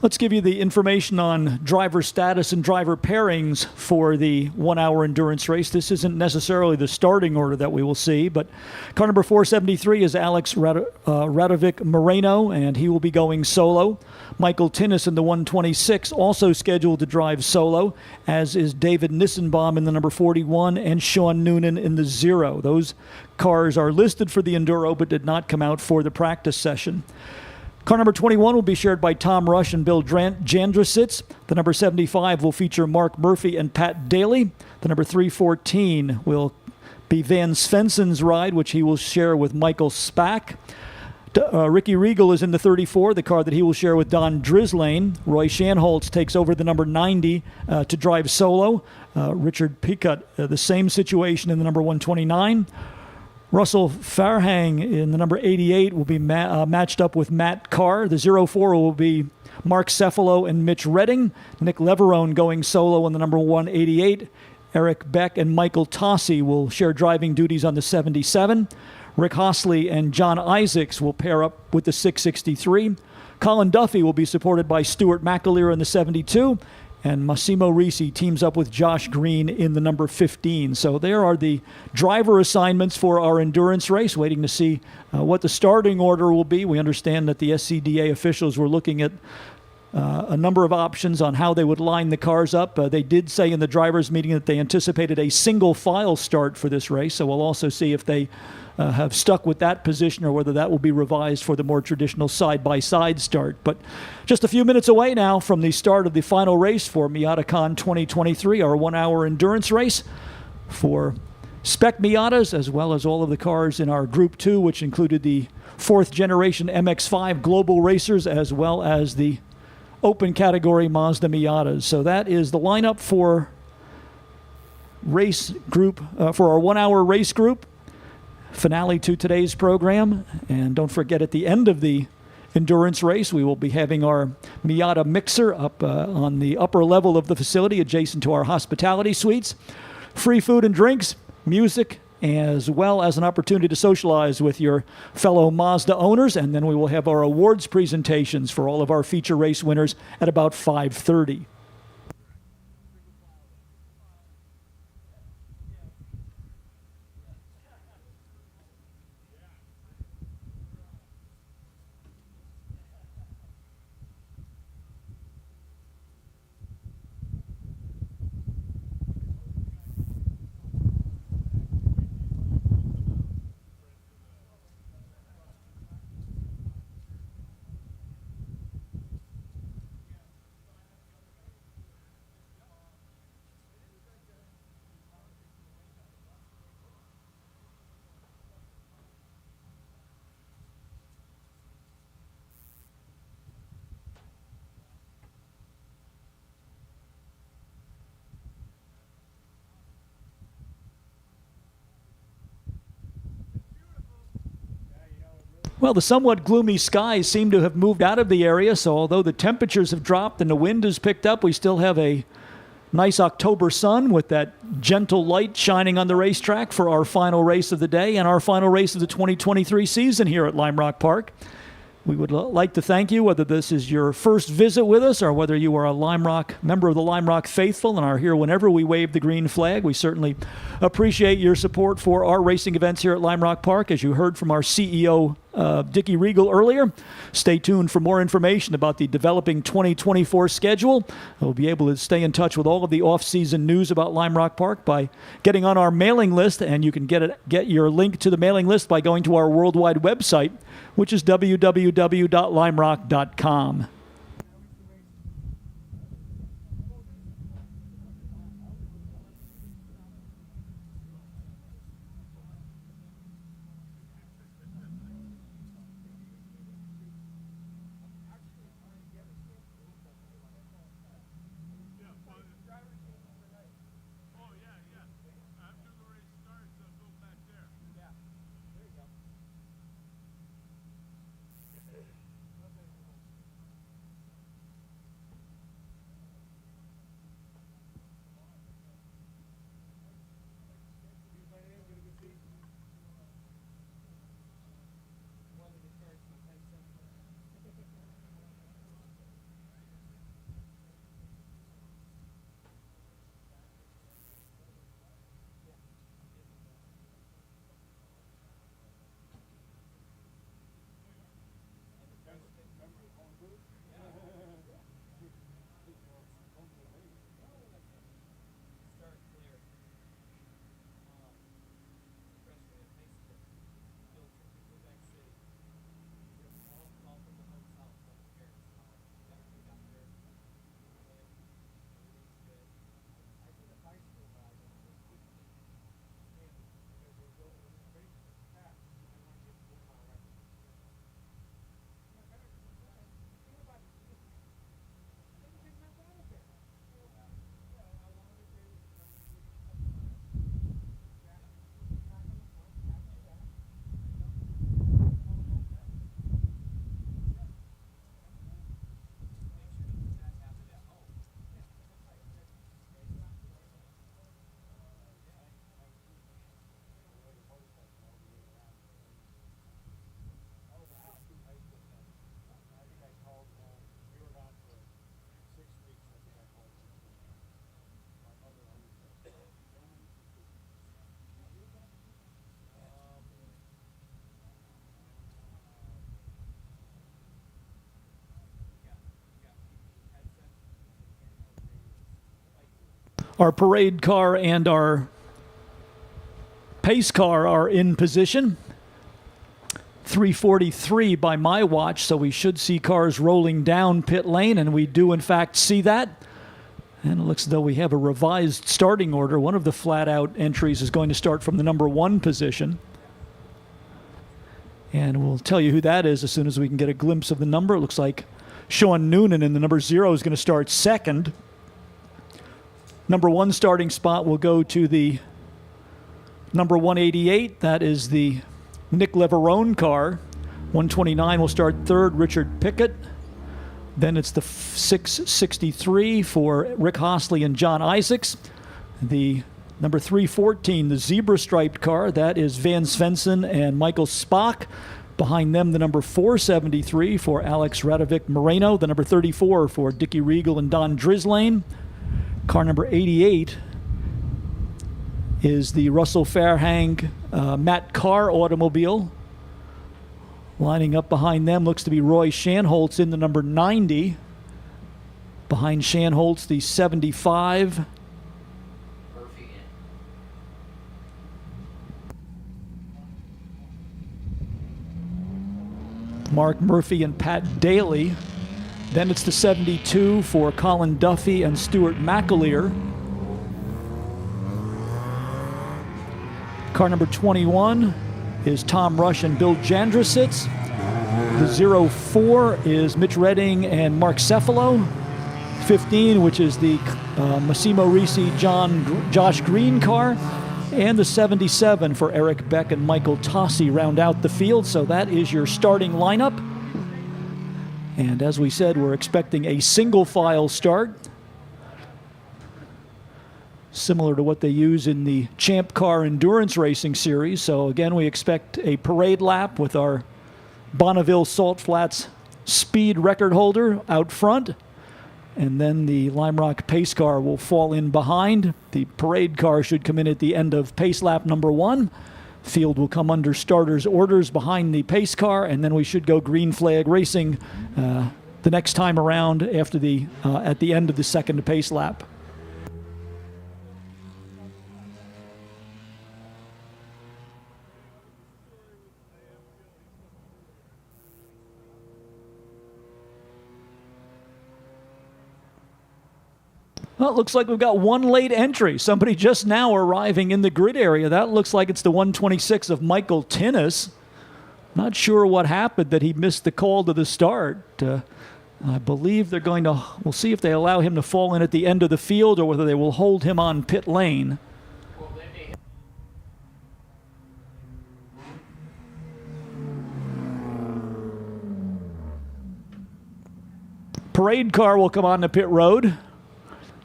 Let's give you the information on driver status and driver pairings for the 1 hour endurance race. This isn't necessarily the starting order that we will see, but car number 473 is Alex Radovic Moreno, and he will be going solo. Michael Tinnis in the 126, also scheduled to drive solo, as is David Nissenbaum in the number 41 and Sean Noonan in the 0. Those cars are listed for the Enduro but did not come out for the practice session. Car number 21 will be shared by Tom Rush and Bill Jandrasitz. The number 75 will feature Mark Murphy and Pat Daly. The number 314 will be Van Svensson's ride, which he will share with Michael Spack. Ricky Regal is in the 34, the car that he will share with Don Drislane. Roy Shanholtz takes over the number 90 to drive solo. Richard Picut, the same situation in the number 129. Russell Farhang in the number 88 will be matched up with Matt Carr. The 04 will be Mark Cefalo and Mitch Redding. Nick Leverone going solo in the number 188. Eric Beck and Michael Tossi will share driving duties on the 77. Rick Hosley and John Isaacs will pair up with the 663. Colin Duffy will be supported by Stuart McAleer in the 72. And Massimo Risi teams up with Josh Green in the number 15. So there are the driver assignments for our endurance race, waiting to see what the starting order will be. We understand that the SCDA officials were looking at a number of options on how they would line the cars up. They did say in the drivers' meeting that they anticipated a single file start for this race, so we'll also see if they have stuck with that position or whether that will be revised for the more traditional side-by-side start. But just a few minutes away now from the start of the final race for Miatacon 2023, our 1 hour endurance race for spec Miatas, as well as all of the cars in our Group 2, which included the 4th generation MX-5 Global Racers, as well as the open category Mazda Miatas. So that is the lineup for race group, for our 1 hour race group. Finale to today's program. And don't forget, at the end of the endurance race, we will be having our Miata mixer up on the upper level of the facility adjacent to our hospitality suites. Free food and drinks, music, as well as an opportunity to socialize with your fellow Mazda owners. And then we will have our awards presentations for all of our feature race winners at about 5:30. Well, the somewhat gloomy skies seem to have moved out of the area, so although the temperatures have dropped and the wind has picked up, we still have a nice October sun with that gentle light shining on the racetrack for our final race of the day and our final race of the 2023 season here at Lime Rock Park. We would like to thank you, whether this is your first visit with us or whether you are a Lime Rock member of the Lime Rock faithful and are here whenever we wave the green flag. We certainly appreciate your support for our racing events here at Lime Rock Park. As you heard from our CEO, Dickie Regal, earlier, stay tuned for more information about the developing 2024 schedule. We'll be able to stay in touch with all of the off-season news about Lime Rock Park by getting on our mailing list, and you can get your link to the mailing list by going to our worldwide website, which is www.limerock.com. Our parade car and our pace car are in position. 3:43 by my watch, so we should see cars rolling down pit lane, and we do in fact see that. And it looks as though we have a revised starting order. One of the flat-out entries is going to start from the number 1 position. And we'll tell you who that is as soon as we can get a glimpse of the number. It looks like Sean Noonan in the number 0 is going to start second. Number 1 starting spot will go to the number 188. That is the Nick Leverone car. 129 will start third, Richard Pickett. Then it's the 663 for Rick Hostley and John Isaacs. The number 314, the zebra-striped car, that is Van Svensson and Michael Spock. Behind them, the number 473 for Alex Radovic Moreno. The number 34 for Dickie Regal and Don Drislane. Car number 88 is the Russell Fairhang Matt Carr automobile. Lining up behind them looks to be Roy Shanholtz in the number 90. Behind Shanholtz, the 75. Mark Murphy and Pat Daly. Then it's the 72 for Colin Duffy and Stuart McAleer. Car number 21 is Tom Rush and Bill Jandrasitz. The 04 is Mitch Redding and Mark Cefalo. 15, which is the Massimo Risi Josh Green car. And the 77 for Eric Beck and Michael Tossi round out the field. So that is your starting lineup. And as we said, we're expecting a single file start, similar to what they use in the Champ Car Endurance Racing Series. So again, we expect a parade lap with our Bonneville Salt Flats speed record holder out front. And then the Lime Rock pace car will fall in behind. The parade car should come in at the end of pace lap number 1. Field will come under starters' orders behind the pace car, and then we should go green flag racing the next time around after at the end of the second pace lap. Well, it looks like we've got one late entry. Somebody just now arriving in the grid area. That looks like it's the 126 of Michael Tinnis. Not sure what happened that he missed the call to the start. I believe they're going to, we'll see if they allow him to fall in at the end of the field or whether they will hold him on pit lane. Parade car will come on to pit road.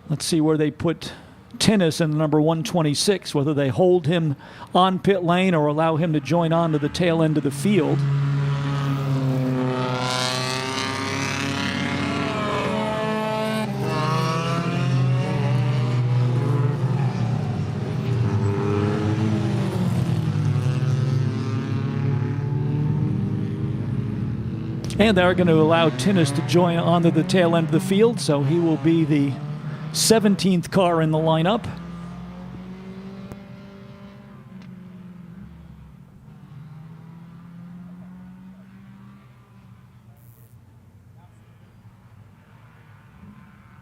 Let's see where they put Tinnis in the number 126, whether they hold him on pit lane or allow him to join on to the tail end of the field. And they're going to allow Tinnis to join onto the tail end of the field, so he will be the 17th car in the lineup.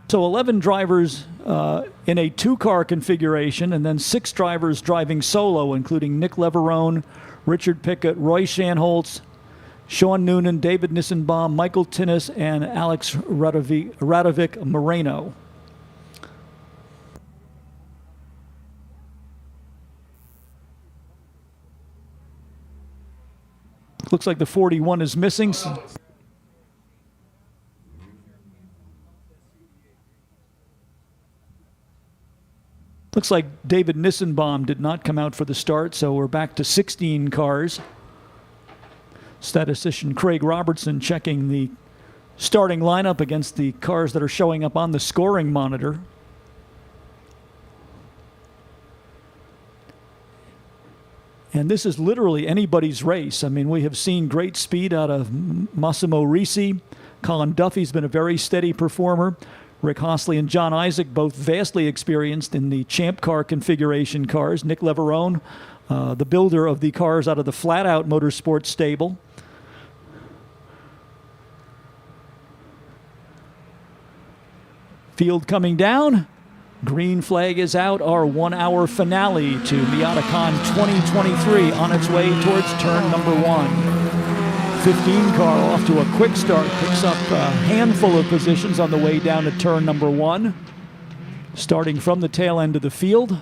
So 11 drivers in a two-car configuration, and then 6 drivers driving solo, including Nick Leverone, Richard Pickett, Roy Shanholtz, Sean Noonan, David Nissenbaum, Michael Tinnis, and Alex Radovic Moreno. Looks like the 41 is missing. Looks like David Nissenbaum did not come out for the start, so we're back to 16 cars. Statistician Craig Robertson checking the starting lineup against the cars that are showing up on the scoring monitor. And this is literally anybody's race. I mean, we have seen great speed out of Massimo Risi. Colin Duffy's been a very steady performer. Rick Hossley and John Isaac, both vastly experienced in the Champ Car configuration cars. Nick Leverone, the builder of the cars out of the Flat Out Motorsports stable. Field coming down. Green flag is out. Our 1 hour finale to Miatacon 2023 on its way towards turn number 1. 15 car off to a quick start. Picks up a handful of positions on the way down to turn number 1. Starting from the tail end of the field.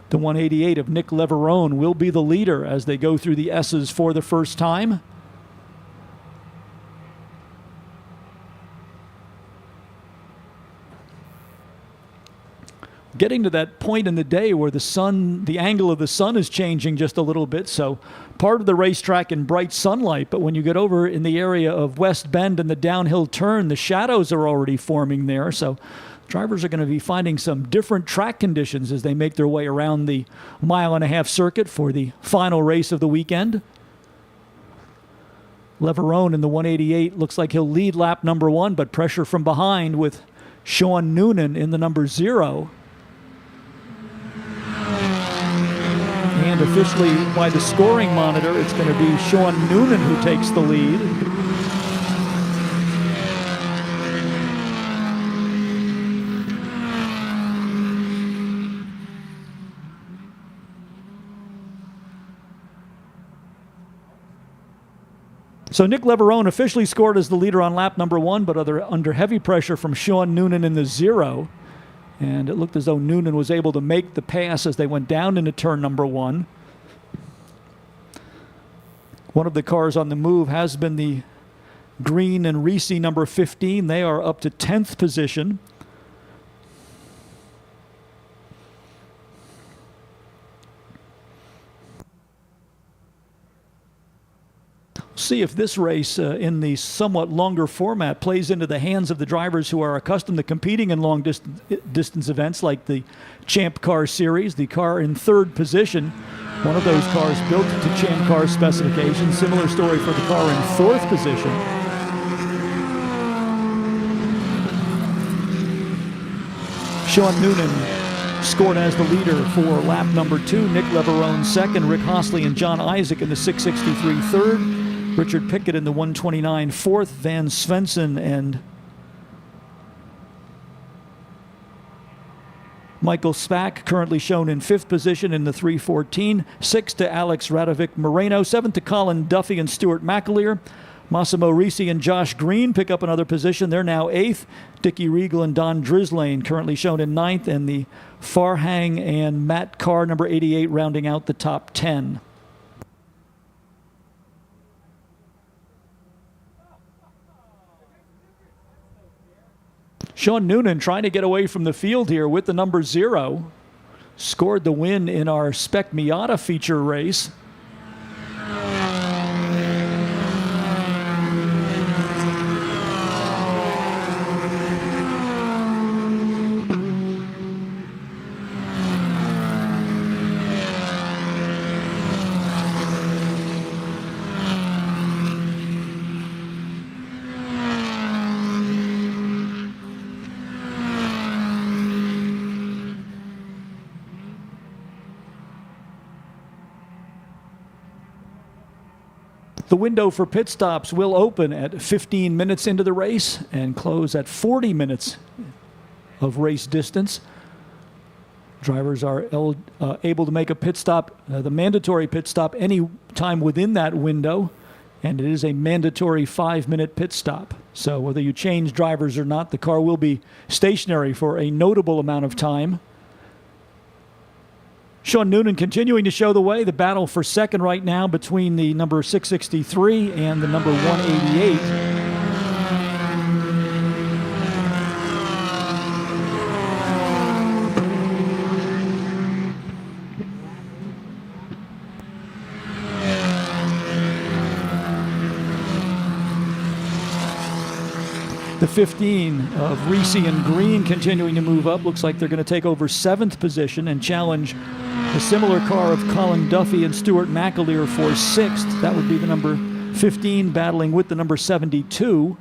The 188 of Nick Leverone will be the leader as they go through the S's for the first time. Getting to that point in the day where the sun, the angle of the sun is changing just a little bit, so part of the racetrack in bright sunlight, but when you get over in the area of West Bend and the downhill turn, the shadows are already forming there, so drivers are going to be finding some different track conditions as they make their way around the 1.5-mile circuit for the final race of the weekend. Leverone in the 188 looks like he'll lead lap number 1, but pressure from behind with Sean Noonan in the number 0. And officially by the scoring monitor, it's going to be Sean Noonan who takes the lead. So Nick Leverone officially scored as the leader on lap number 1, but under heavy pressure from Sean Noonan in the 0. And it looked as though Noonan was able to make the pass as they went down into turn number 1. One of the cars on the move has been the Green and Reese number 15. They are up to 10th position. See if this race in the somewhat longer format plays into the hands of the drivers who are accustomed to competing in long distance events like the Champ Car Series. The car in 3rd position, one of those cars built to Champ Car specifications. Similar story for the car in 4th position. Sean Noonan scored as the leader for lap number 2. Nick Leverone 2nd. Rick Hostley and John Isaac in the 663 3rd. Richard Pickett in the 129 4th. Van Svensson and Michael Spack currently shown in 5th position in the 314. 6th to Alex Radovic Moreno. 7th to Colin Duffy and Stuart McAleer. Massimo Risi and Josh Green pick up another position. They're now 8th. Dickie Regal and Don Drislane currently shown in 9th. And the Farhang and Matt Carr, number 88, rounding out the top 10. Sean Noonan trying to get away from the field here with the number 0. Scored the win in our Spec Miata feature race. The window for pit stops will open at 15 minutes into the race and close at 40 minutes of race distance. Drivers are able to make a pit stop, the mandatory pit stop, any time within that window, and it is a mandatory 5-minute pit stop. So whether you change drivers or not, the car will be stationary for a notable amount of time. Sean Noonan continuing to show the way. The battle for 2nd right now between the number 663 and the number 188. The 15 of Reese and Green continuing to move up. Looks like they're going to take over 7th position and challenge the similar car of Colin Duffy and Stuart McAleer for 6th. That would be the number 15 battling with the number 72.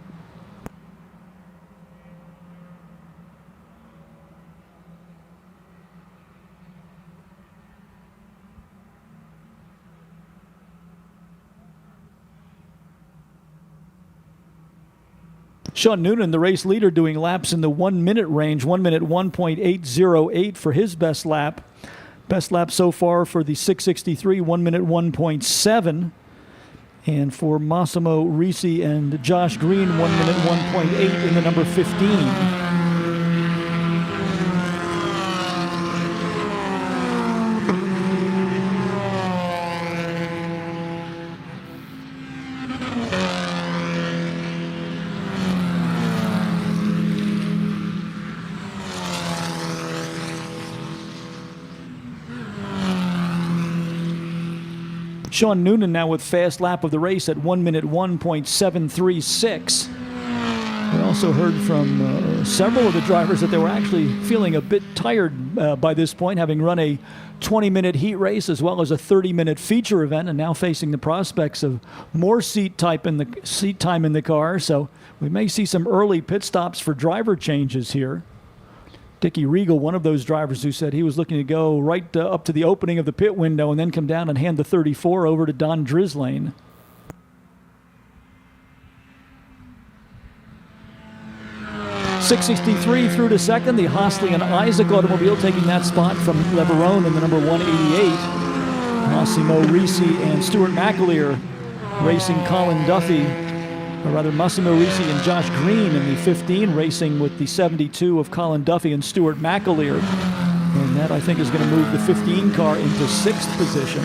Sean Noonan, the race leader, doing laps in the 1-minute range, 1 minute 1.808 for his best lap. Best lap so far for the 663, 1 minute 1.7. And for Massimo Risi and Josh Green, 1 minute 1.8 in the number 15. Sean Noonan now with fast lap of the race at 1 minute 1.736. We also heard from several of the drivers that they were actually feeling a bit tired by this point, having run a 20-minute heat race as well as a 30-minute feature event, and now facing the prospects of more seat time in the car. So we may see some early pit stops for driver changes here. Dickie Regal, one of those drivers who said he was looking to go right up to the opening of the pit window and then come down and hand the 34 over to Don Drislane. .663 through to 2nd. The Hostley and Isaac automobile taking that spot from Leverone in the number 188. Massimo Risi and Stuart McAleer racing Colin Duffy, or rather Massimo Risi and Josh Green in the 15, racing with the 72 of Colin Duffy and Stuart McAleer. And that, I think, is going to move the 15 car into 6th position.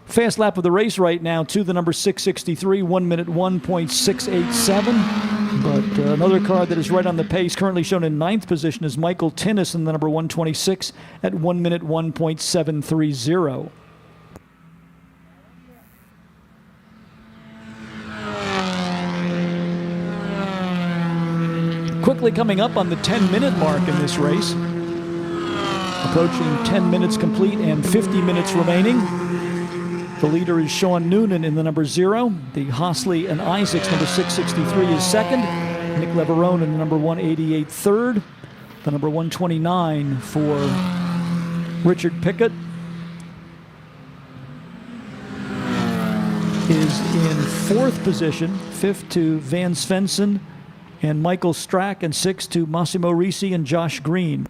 Fast lap of the race right now to the number 663, 1 minute 1.687. But another car that is right on the pace, currently shown in 9th position, is Michael Tinnis in the number 126 at 1 minute 1.730. Quickly coming up on the 10-minute mark in this race. Approaching 10 minutes complete and 50 minutes remaining. The leader is Sean Noonan in the number 0. The Hosley and Isaacs number 663 is second. Nick Leverone in the number 188 third. The number 129 for Richard Pickett is in 4th position. 5th to Van Svensson and Michael Strack, and 6th to Massimo Risi and Josh Green.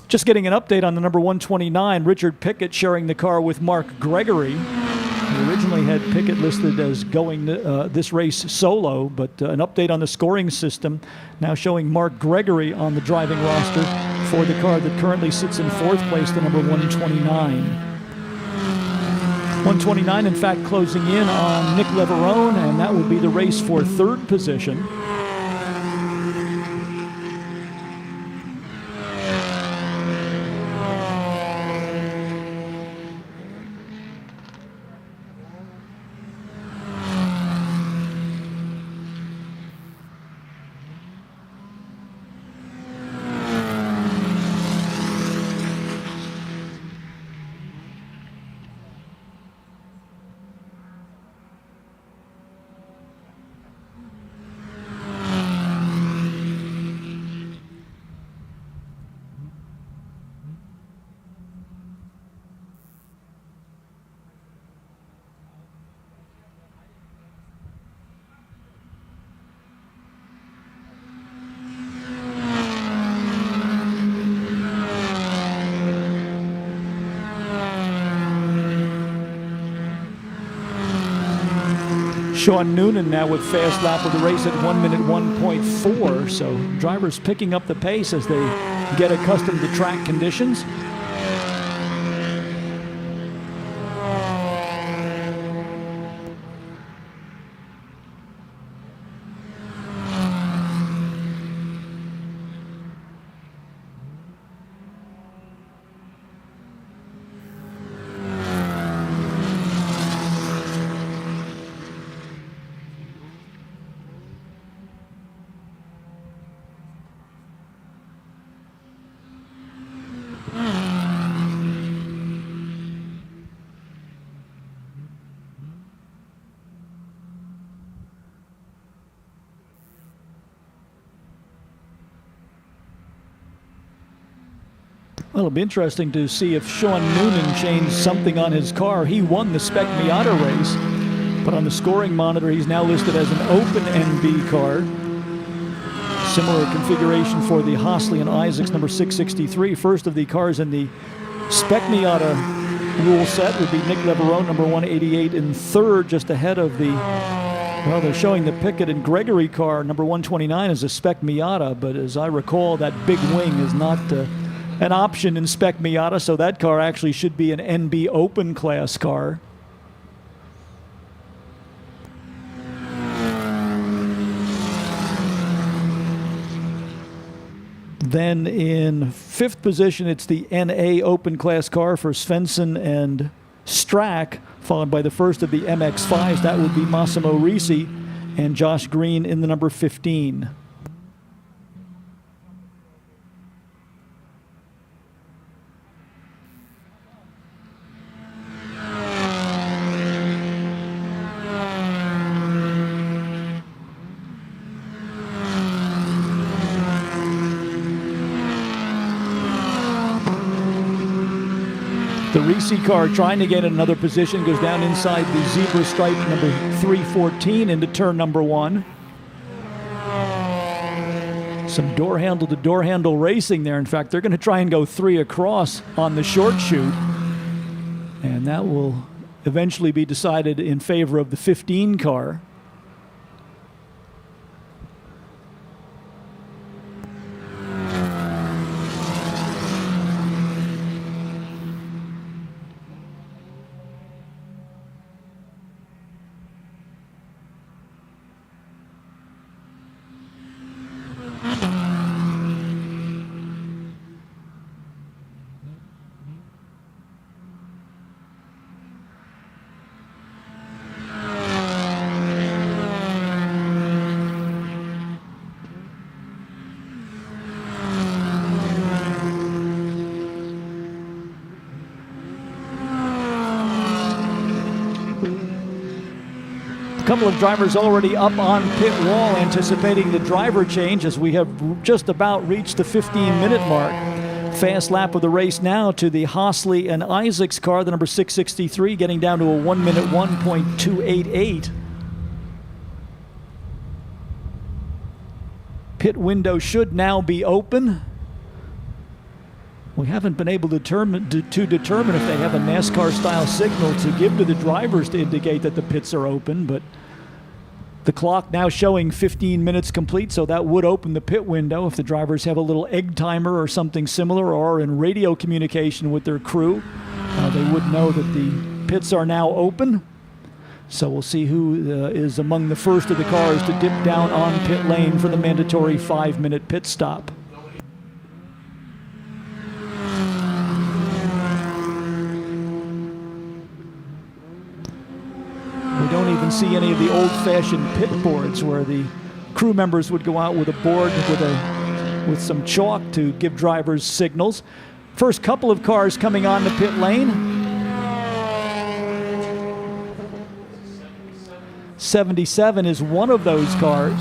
Just getting an update on the number 129, Richard Pickett sharing the car with Mark Gregory. He originally had Pickett listed as going this race solo, but an update on the scoring system now showing Mark Gregory on the driving roster for the car that currently sits in 4th place, the number 129. 129, in fact, closing in on Nick Leverone, and that will be the race for 3rd position. Sean Noonan now with fast lap of the race at 1 minute 1.4. So drivers picking up the pace as they get accustomed to track conditions. Well, it'll be interesting to see if Sean Noonan changed something on his car. He won the Spec Miata race, but on the scoring monitor, he's now listed as an open NB car. Similar configuration for the Hosley and Isaacs number 663. First of the cars in the Spec Miata rule set would be Nick Leverone, number 188, in third, just ahead of the, well, they're showing the Pickett and Gregory car, number 129, is a Spec Miata, but as I recall, that big wing is not an option in Spec Miata, so that car actually should be an NB Open class car. Then in fifth position, it's the NA Open class car for Svensson and Strack, followed by the first of the MX-5s. That would be Massimo Risi and Josh Green in the number 15. The Risi car trying to get another position, goes down inside the zebra stripe number 314 into turn number 1. Some door handle to door handle racing there. In fact, they're going to try and go 3 across on the short chute. And that will eventually be decided in favor of the 15 car. A couple of drivers already up on pit wall anticipating the driver change as we have just about reached the 15-minute mark. Fast lap of the race now to the Hosley and Isaacs car, the number 663, getting down to a 1 minute 1.288. Pit window should now be open. We haven't been able to determine if they have a NASCAR-style signal to give to the drivers to indicate that the pits are open, but the clock now showing 15 minutes complete, so that would open the pit window if the drivers have a little egg timer or something similar, or are in radio communication with their crew. They would know that the pits are now open. So we'll see who is among the first of the cars to dip down on pit lane for the mandatory 5-minute pit stop. We don't even see any of the old-fashioned pit boards where the crew members would go out with a board with some chalk to give drivers signals. First couple of cars coming on the pit lane. 77 is one of those cars.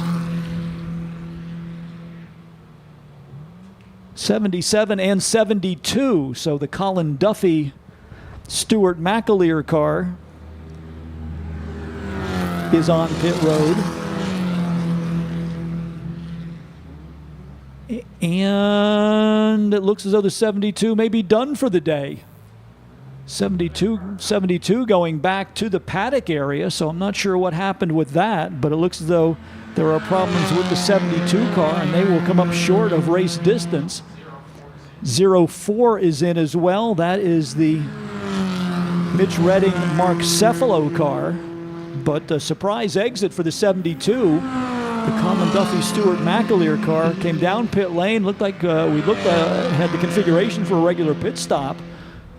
77 and 72, so the Colin Duffy Stuart McAleer car is on pit road. And it looks as though the 72 may be done for the day. 72 going back to the paddock area, so I'm not sure what happened with that, but it looks as though there are problems with the 72 car, and they will come up short of race distance. 04 is in as well. That is the Mitch Redding Mark Cephalo car, but a surprise exit for the 72. The Colin Duffy Stewart McAleer car came down pit lane. Looked like had the configuration for a regular pit stop.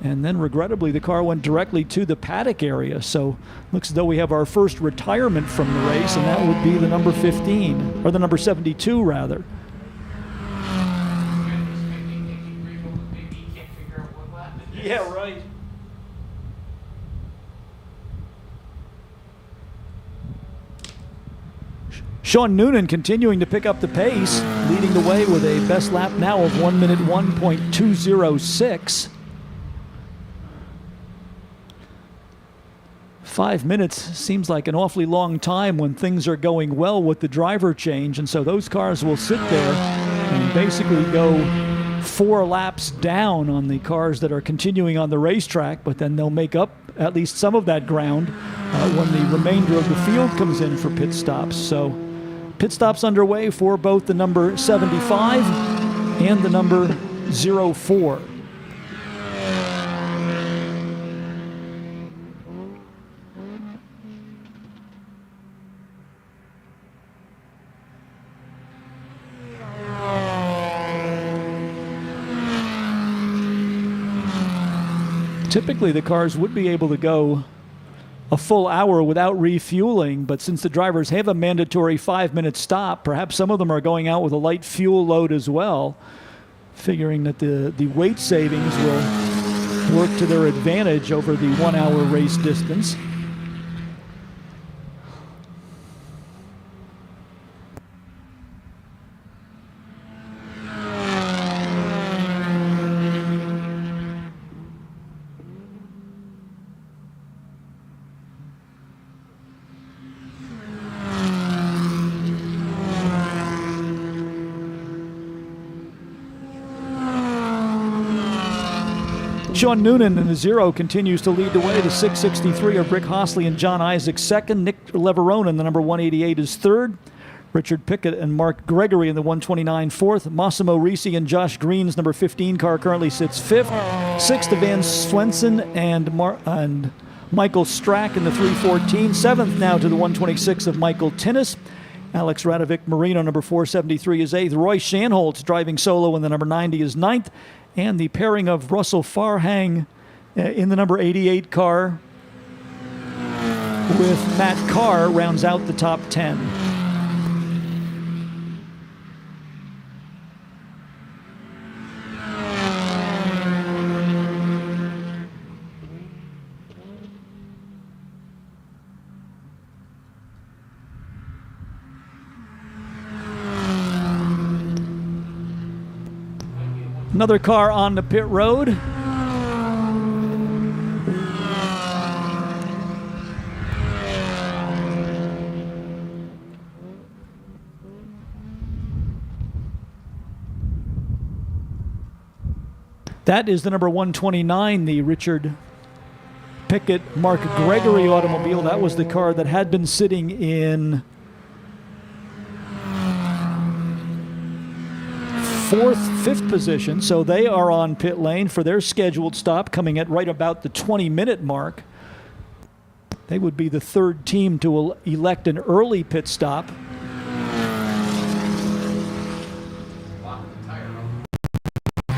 And then, regrettably, the car went directly to the paddock area. So, looks as though we have our first retirement from the race, and that would be the number 15, or the number 72, rather. Yeah, right. Sean Noonan continuing to pick up the pace, leading the way with a best lap now of 1 minute 1.206. 5 minutes seems like an awfully long time when things are going well with the driver change, and so those cars will sit there and basically go 4 laps down on the cars that are continuing on the racetrack, but then they'll make up at least some of that ground when the remainder of the field comes in for pit stops. So pit stops underway for both the number 75 and the number 04. Typically, the cars would be able to go a full hour without refueling, but since the drivers have a mandatory 5-minute stop, perhaps some of them are going out with a light fuel load as well, figuring that the weight savings will work to their advantage over the 1-hour race distance. Sean Noonan in the 0 continues to lead the way. The 663 are Rick Hossley and John Isaac second. Nick Leverone in the number 188 is third. Richard Pickett and Mark Gregory in the 129 fourth. Massimo Risi and Josh Green's number 15 car currently sits fifth. Sixth, Van Swenson and Michael Strack in the 314. Seventh now to the 126 of Michael Tinnis. Alex Radovic Marino, number 473, is eighth. Roy Shanholtz driving solo in the number 90 is ninth. And the pairing of Russell Farhang in the number 88 car with Matt Carr rounds out the top 10. Another car on the pit road. That is the number 129, the Richard Pickett Mark Gregory automobile. That was the car that had been sitting in fifth position, so they are on pit lane for their scheduled stop coming at right about the 20-minute mark. They would be the third team to elect an early pit stop.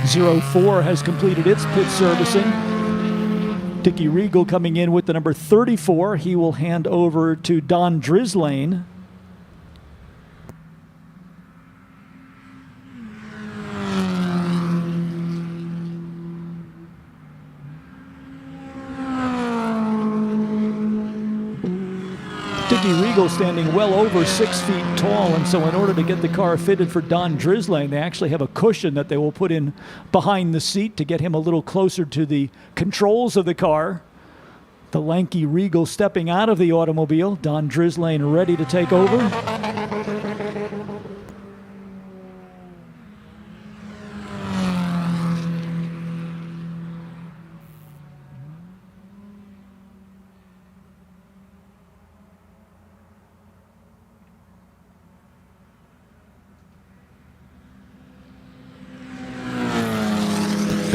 .04 has completed its pit servicing. Dickie Regal coming in with the number 34. He will hand over to Don Drislane. Dickie Regal standing well over 6 feet tall, and so in order to get the car fitted for Don Drislane, they actually have a cushion that they will put in behind the seat to get him a little closer to the controls of the car. The lanky Regal stepping out of the automobile. Don Drislane ready to take over.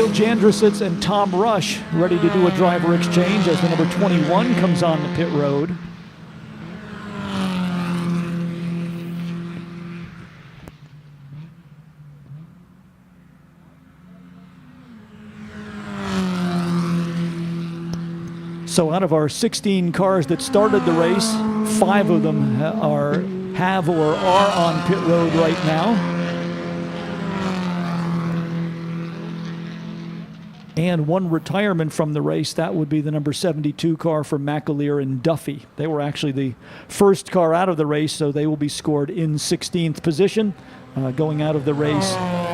Bill Jandrusitz and Tom Rush ready to do a driver exchange as the number 21 comes on the pit road. So out of our 16 cars that started the race, 5 of them have or are on pit road right now. And 1 retirement from the race. That would be the number 72 car for McAleer and Duffy. They were actually the first car out of the race, so they will be scored in 16th position, going out of the race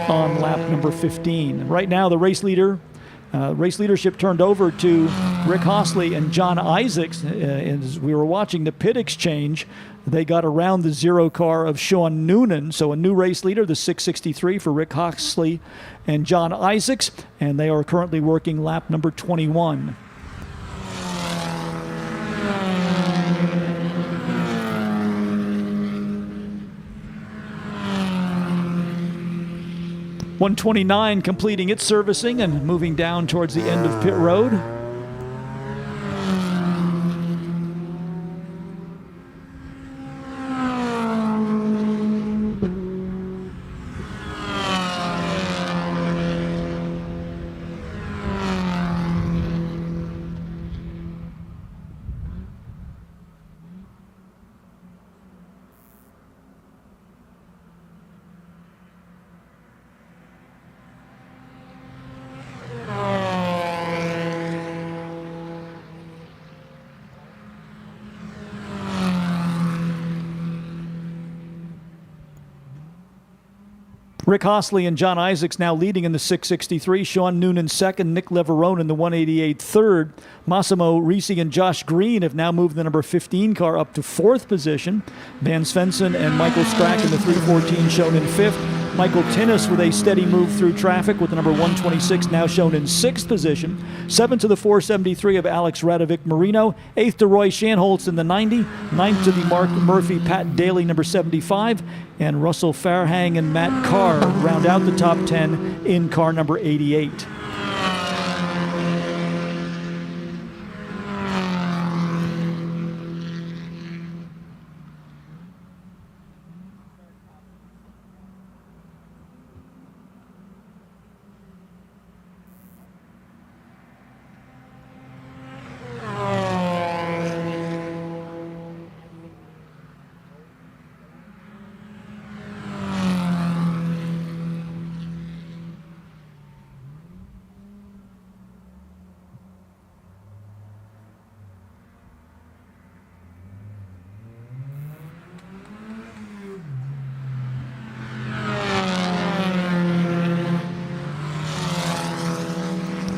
on lap number 15. Right now, the race leadership turned over to Rick Hossley and John Isaacs. As we were watching the pit exchange, they got around the 0 car of Sean Noonan. So a new race leader, the 663 for Rick Hossley and John Isaacs, and they are currently working lap number 21. .129 completing its servicing and moving down towards the end of pit road. Rick Hossley and John Isaacs now leading in the 663. Sean Noonan second. Nick Leverone in the 188 third. Massimo Risi and Josh Green have now moved the number 15 car up to 4th position. Van Svensson and Michael Strack in the 314 shown in 5th. Michael Tinnis with a steady move through traffic with the number 126 now shown in 6th position. 7th to the 473 of Alex Radovic Marino. 8th to Roy Shanholtz in the 90. 9th to the Mark Murphy Pat Daly number 75. And Russell Farhang and Matt Carr round out the top 10 in car number 88.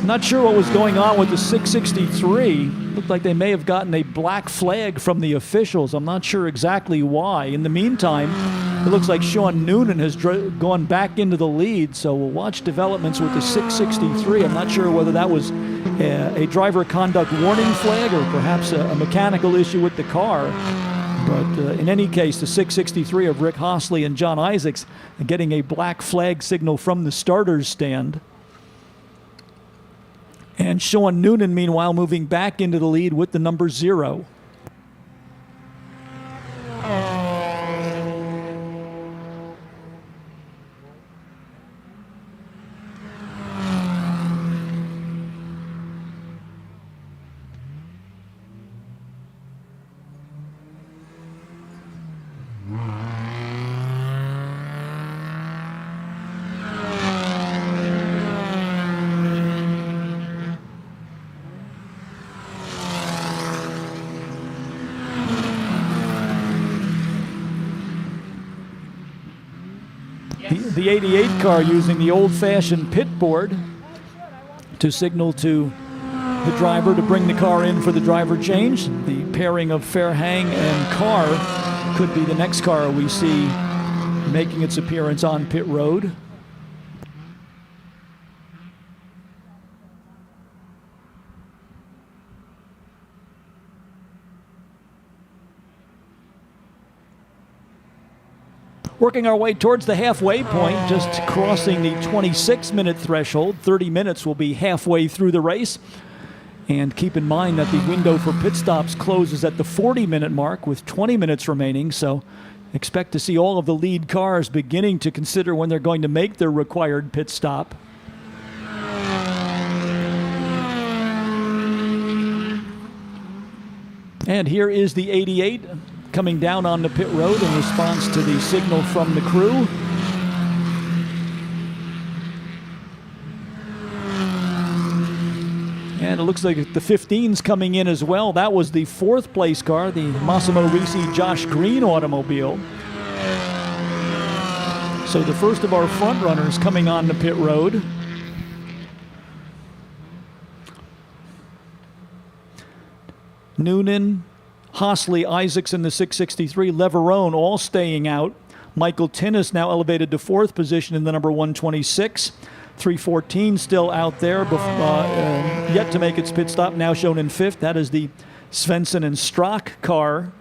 Not sure what was going on with the 663. Looked like they may have gotten a black flag from the officials. I'm not sure exactly why. In the meantime, it looks like Sean Noonan has gone back into the lead, so we'll watch developments with the 663. I'm not sure whether that was a driver conduct warning flag or perhaps a mechanical issue with the car. But in any case, the 663 of Rick Hossley and John Isaacs getting a black flag signal from the starters stand. And Sean Noonan, meanwhile, moving back into the lead with the number 0. The 88 car using the old-fashioned pit board to signal to the driver to bring the car in for the driver change. The pairing of Farhang and Carr could be the next car we see making its appearance on pit road. Working our way towards the halfway point, just crossing the 26-minute threshold. 30 minutes will be halfway through the race. And keep in mind that the window for pit stops closes at the 40-minute mark with 20 minutes remaining. So expect to see all of the lead cars beginning to consider when they're going to make their required pit stop. And here is the 88 coming down on the pit road in response to the signal from the crew. And it looks like the 15's coming in as well. That was the fourth place car, the Massimo Risi Josh Green automobile. So the first of our front runners coming on the pit road. Noonan, Hosley, Isaacs in the 663, Leverone all staying out. Michael Tinnis now elevated to fourth position in the number 126. 314 still out there, yet to make its pit stop, now shown in fifth. That is the Svensson and Strock car.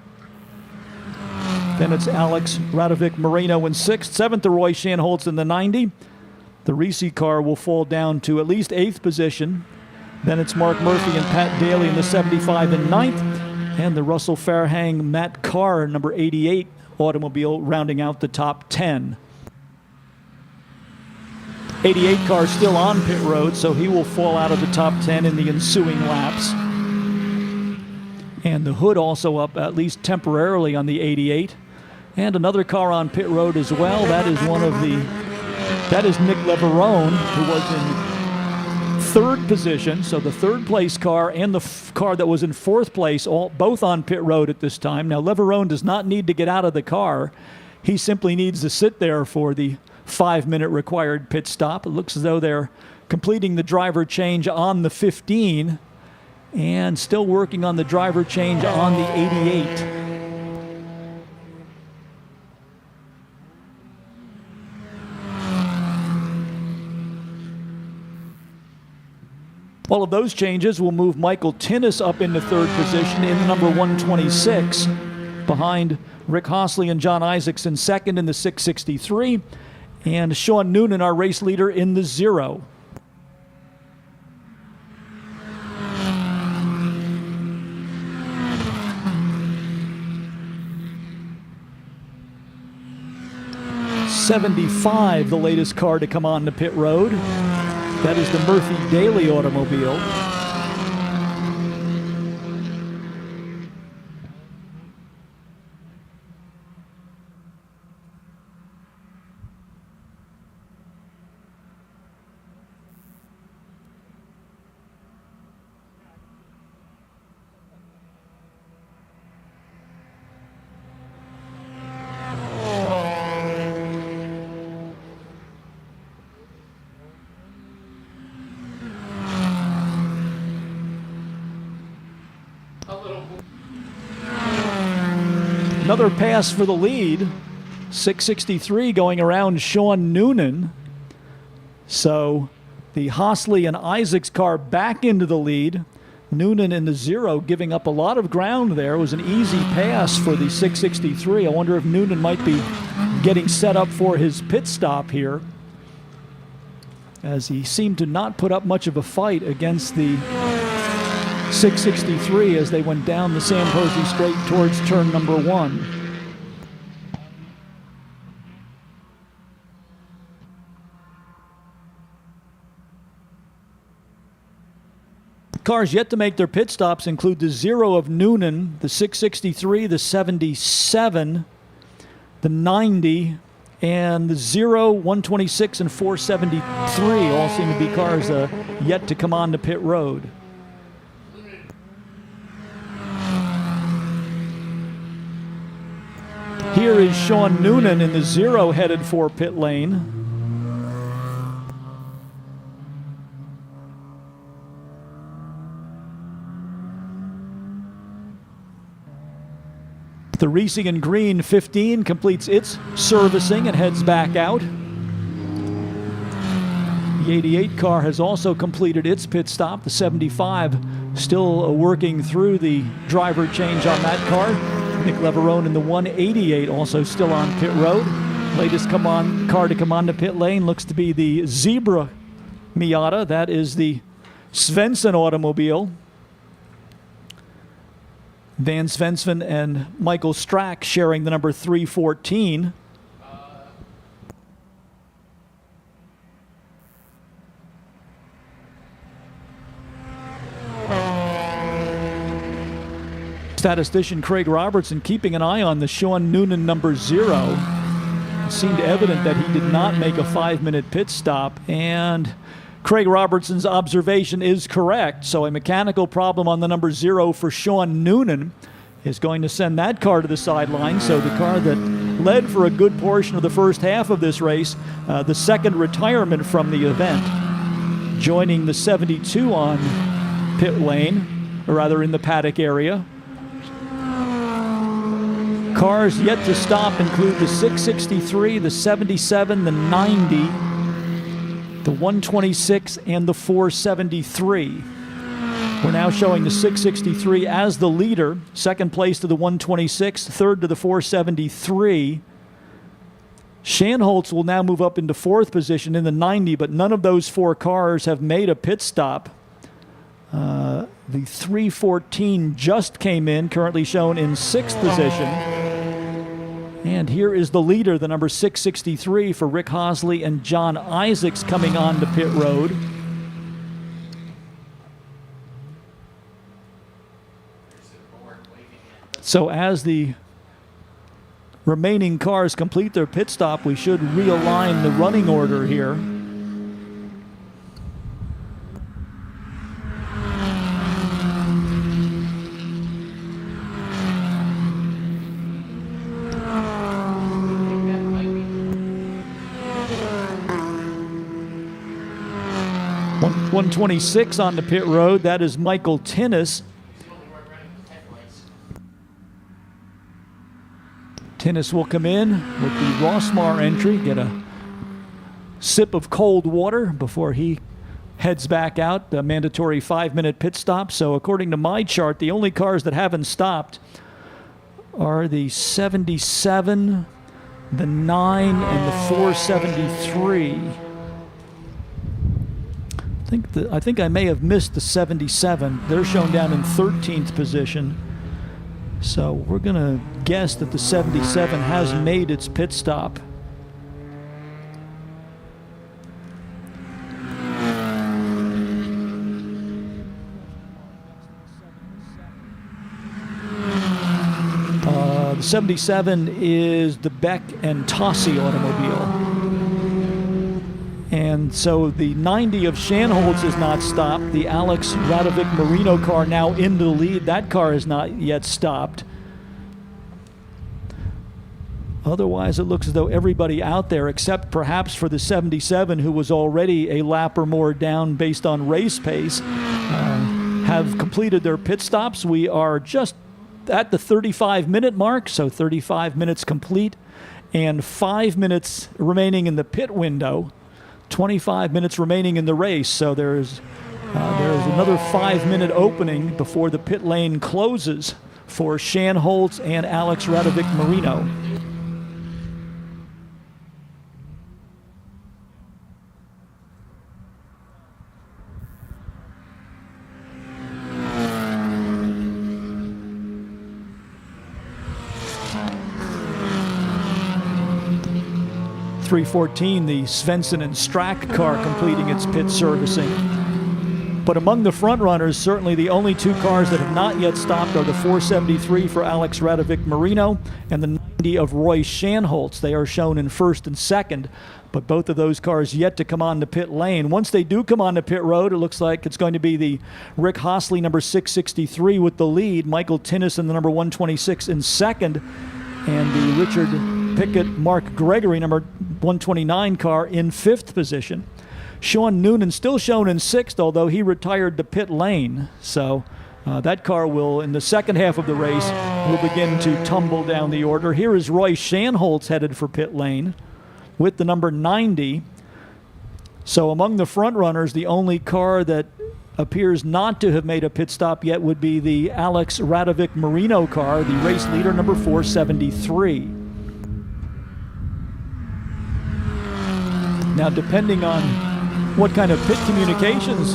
Then it's Alex Radovic Moreno in sixth. Seventh, the Roy Shanholtz in the 90. The Risi car will fall down to at least eighth position. Then it's Mark Murphy and Pat Daly in the 75 and ninth. And the Russell Farhang Matt Carr, number 88 automobile, rounding out the top 10. 88 car still on pit road, so he will fall out of the top 10 in the ensuing laps. And the hood also up, at least temporarily, on the 88. And another car on pit road as well. That is Nick Leverone, who was in third position. So the third place car and the car that was in fourth place, both on pit road at this time. Now Leverone does not need to get out of the car. He simply needs to sit there for the 5-minute required pit stop. It looks as though they're completing the driver change on the 15 and still working on the driver change on the 88. All of those changes will move Michael Tinnis up into third position in number 126, behind Rick Hosley and John Isaacs in second in the 663, and Sean Noonan, our race leader, in the 0. '75, the latest car to come on the pit road. That is the Murphy Daly automobile. Another pass for the lead. 663 going around Sean Noonan. So the Hosley and Isaacs car back into the lead. Noonan in the 0 giving up a lot of ground there. It was an easy pass for the 663. I wonder if Noonan might be getting set up for his pit stop here, as he seemed to not put up much of a fight against the 663 as they went down the San Posey straight towards turn number 1. Cars yet to make their pit stops include the 0 of Noonan, the 663, the 77, the 90, and the 0, 126, and 473 all seem to be cars yet to come on to pit road. Here is Sean Noonan in the 0 headed for pit lane. The Risi and Green 15 completes its servicing and heads back out. The 88 car has also completed its pit stop. The 75 still working through the driver change on that car. Nick Leverone in the 188 also still on pit road. Latest car to come on to pit lane looks to be the Zebra Miata. That is the Svensson automobile. Van Svensson and Michael Strack sharing the number 314. Statistician Craig Robertson keeping an eye on the Sean Noonan number 0. It seemed evident that he did not make a 5-minute pit stop, and Craig Robertson's observation is correct. So a mechanical problem on the number 0 for Sean Noonan is going to send that car to the sideline. So the car that led for a good portion of the first half of this race, the second retirement from the event, joining the 72 on pit lane, or rather in the paddock area. Cars yet to stop include the 663, the 77, the 90, the 126, and the 473. We're now showing the 663 as the leader, second place to the 126, third to the 473. Shanholtz will now move up into fourth position in the 90, but none of those 4 cars have made a pit stop. The 314 just came in, currently shown in 6th position. And here is the leader, the number 663 for Rick Hosley and John Isaacs coming on to pit road. So as the remaining cars complete their pit stop, we should realign the running order here. One 126 on the pit road. That is Michael Tinnis. Tinnis will come in with the Rossmar entry, get a sip of cold water before he heads back out, the mandatory 5-minute pit stop. So according to my chart, the only cars that haven't stopped are the 77, the 9, and the 473. I think I may have missed the 77. They're shown down in 13th position. So we're going to guess that the 77 has made its pit stop. The 77 is the Beck and Tossi automobile. And so the 90 of Shanholtz has not stopped. The Alex Radovic Marino car now into the lead. That car has not yet stopped. Otherwise, it looks as though everybody out there, except perhaps for the 77, who was already a lap or more down based on race pace, have completed their pit stops. We are just at the 35-minute mark, so 35 minutes complete, and 5 minutes remaining in the pit window. 25 minutes remaining in the race, so there's another 5-minute opening before the pit lane closes for Shanholtz and Alex Radovic Marino. .314, the Svensson and Strack car completing its pit servicing. But among the front runners, certainly the only 2 cars that have not yet stopped are the 473 for Alex Radovic Marino and the 90 of Roy Shanholtz. They are shown in 1st and 2nd, but both of those cars yet to come on to pit lane. Once they do come on to pit road, it looks like it's going to be the Rick Hosley number 663 with the lead, Michael Tinnis the number 126 in 2nd, and the Richard Pickett Mark Gregory number 129 car in 5th position. Sean Noonan still shown in 6th, although he retired to pit lane. So that car will, in the second half of the race, will begin to tumble down the order. Here is Roy Shanholtz headed for pit lane with the number 90. So among the front runners, the only car that appears not to have made a pit stop yet would be the Alex Radovic Marino car, the race leader number 473. Now, depending on what kind of pit communications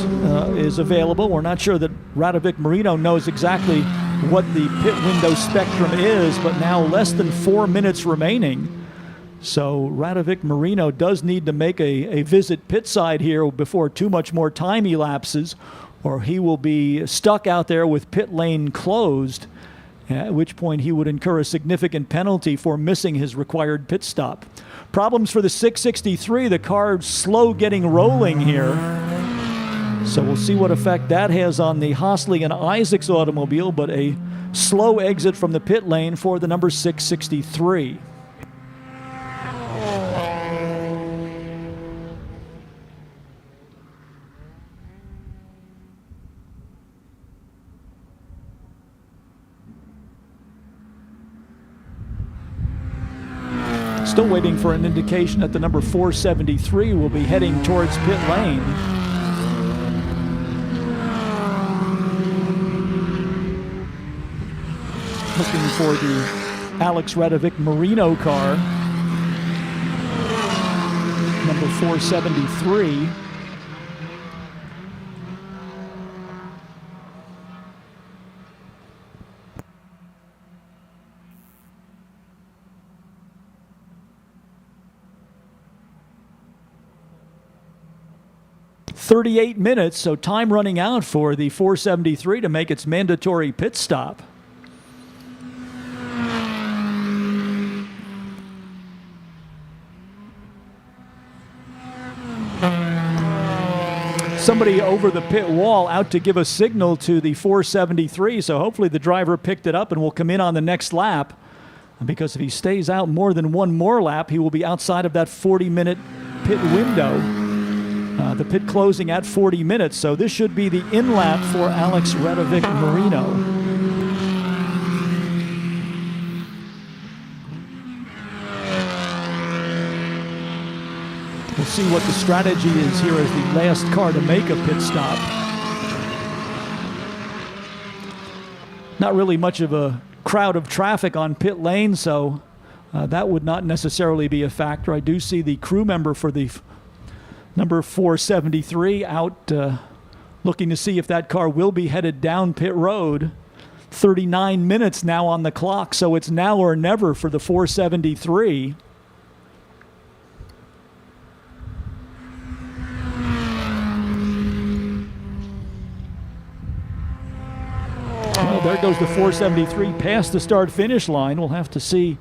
is available, we're not sure that Radovic Marino knows exactly what the pit window spectrum is, but now less than 4 minutes remaining. So Radovic Marino does need to make a visit pit side here before too much more time elapses, or he will be stuck out there with pit lane closed, at which point he would incur a significant penalty for missing his required pit stop. Problems for the 663, the car slow getting rolling here. So we'll see what effect that has on the Hosley and Isaacs automobile, but a slow exit from the pit lane for the number 663. Still waiting for an indication that the number 473 will be heading towards pit lane. Looking for the Alex Radovic Marino car, number 473. .38 minutes, so time running out for the 473 to make its mandatory pit stop. Somebody over the pit wall out to give a signal to the 473, so hopefully the driver picked it up and will come in on the next lap, because if he stays out more than one more lap, he will be outside of that 40-minute pit window. The pit closing at 40 minutes, so this should be the in-lap for Alex Radovic Marino. We'll see what the strategy is here as the last car to make a pit stop. Not really much of a crowd of traffic on pit lane, so that would not necessarily be a factor. I do see the crew member for the number 473 out looking to see if that car will be headed down pit road. 39 minutes now on the clock, so it's now or never for the 473. Well, there goes the 473 past the start-finish line. We'll have to see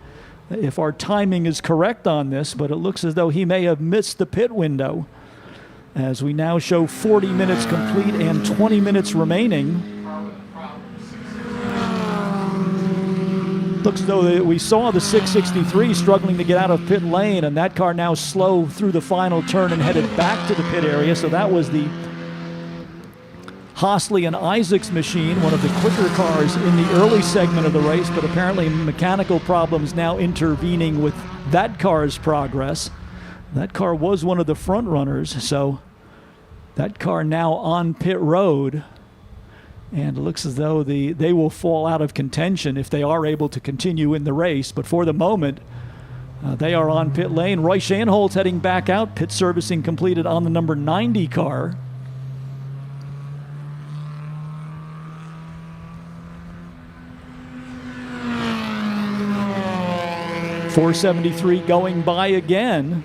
if our timing is correct on this, but it looks as though he may have missed the pit window, as we now show 40 minutes complete and 20 minutes remaining. Looks as though we saw the 663 struggling to get out of pit lane, and that car now slow through the final turn and headed back to the pit area. So that was the Hosley and Isaacs machine, one of the quicker cars in the early segment of the race, but apparently mechanical problems now intervening with that car's progress. That car was one of the front runners, so that car now on pit road, and it looks as though they will fall out of contention if they are able to continue in the race. But for the moment, they are on pit lane. Roy Shanholtz heading back out, pit servicing completed on the number 90 car. .473 going by again.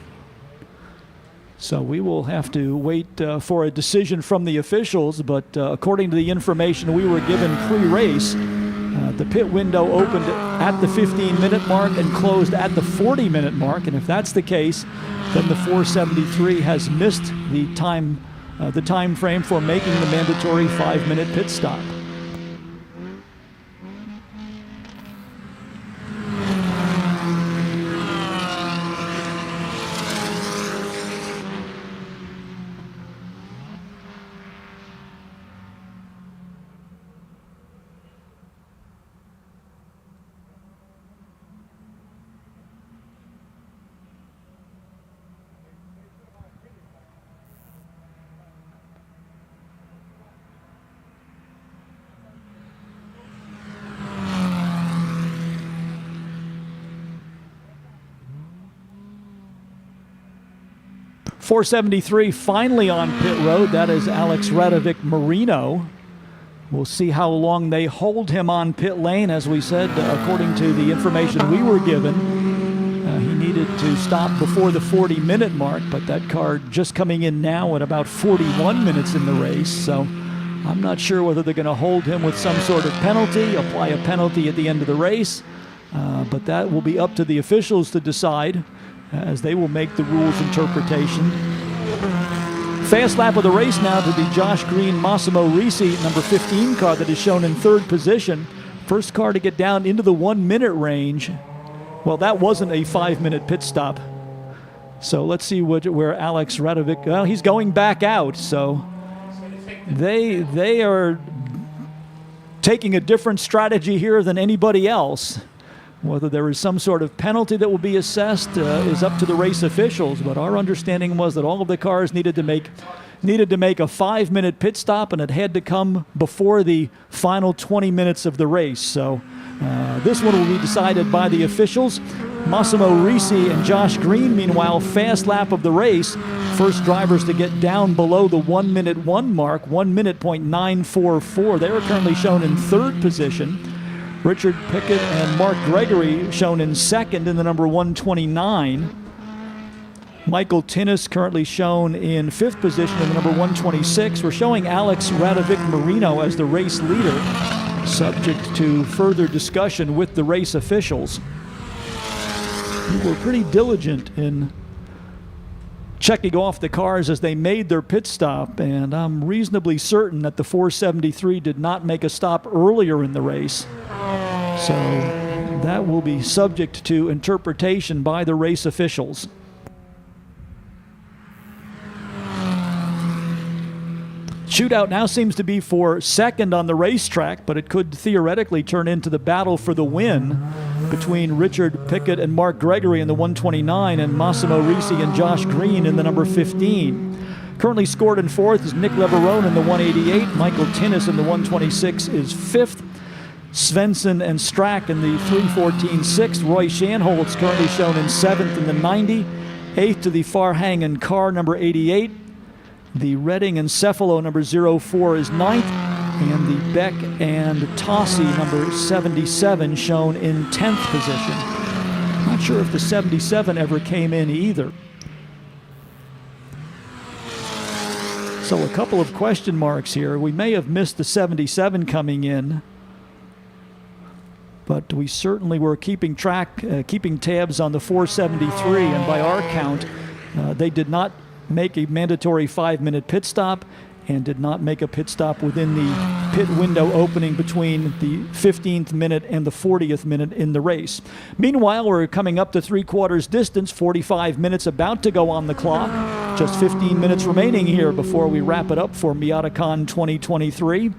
So we will have to wait for a decision from the officials, but according to the information we were given pre-race, the pit window opened at the 15-minute mark and closed at the 40-minute mark, and if that's the case, then the 473 has missed the time frame for making the mandatory 5-minute pit stop. 473 finally on pit road. That is Alex Radovic Marino. We'll see how long they hold him on pit lane. As we said, according to the information we were given, he needed to stop before the 40-minute mark, but that car just coming in now at about 41 minutes in the race. So I'm not sure whether they're going to hold him with some sort of penalty, apply a penalty at the end of the race, but that will be up to the officials to decide, as they will make the rules interpretation. Fast lap of the race now to the Josh Green Massimo Risi number 15 car that is shown in third position. First car to get down into the 1 minute range. Well, that wasn't a 5-minute pit stop. So let's see where Alex Radovic, well, he's going back out. So they are taking a different strategy here than anybody else. Whether there is some sort of penalty that will be assessed is up to the race officials, but our understanding was that all of the cars needed to make a 5-minute pit stop, and it had to come before the final 20 minutes of the race. So this one will be decided by the officials. Massimo Risi and Josh Green, meanwhile, fast lap of the race. First drivers to get down below the 1 minute 1 mark, 1 minute .944. They are currently shown in third position. Richard Pickett and Mark Gregory shown in second in the number 129. Michael Tinnis currently shown in fifth position in the number 126. We're showing Alex Radovic Marino as the race leader, subject to further discussion with the race officials, who were pretty diligent in checking off the cars as they made their pit stop, and I'm reasonably certain that the 473 did not make a stop earlier in the race. So that will be subject to interpretation by the race officials. Shootout now seems to be for second on the racetrack, but it could theoretically turn into the battle for the win between Richard Pickett and Mark Gregory in the 129 and Massimo Risi and Josh Green in the number 15. Currently scored in fourth is Nick Leverone in the 188. Michael Tinnis in the 126 is fifth. Svensson and Strack in the 314 sixth. Roy Shanholtz currently shown in seventh in the 90. Eighth to the Farhang car number 88. The Redding and Cephalo number 04 is ninth. And the Beck and Tossi number 77 shown in 10th position. Not sure if the 77 ever came in either. So a couple of question marks here. We may have missed the 77 coming in, but we certainly were keeping tabs on the 473, and by our count, they did not make a mandatory 5-minute pit stop and did not make a pit stop within the pit window opening between the 15th minute and the 40th minute in the race. Meanwhile, we're coming up to 3/4 distance, 45 minutes about to go on the clock. Just 15 minutes remaining here before we wrap it up for Miatacon 2023.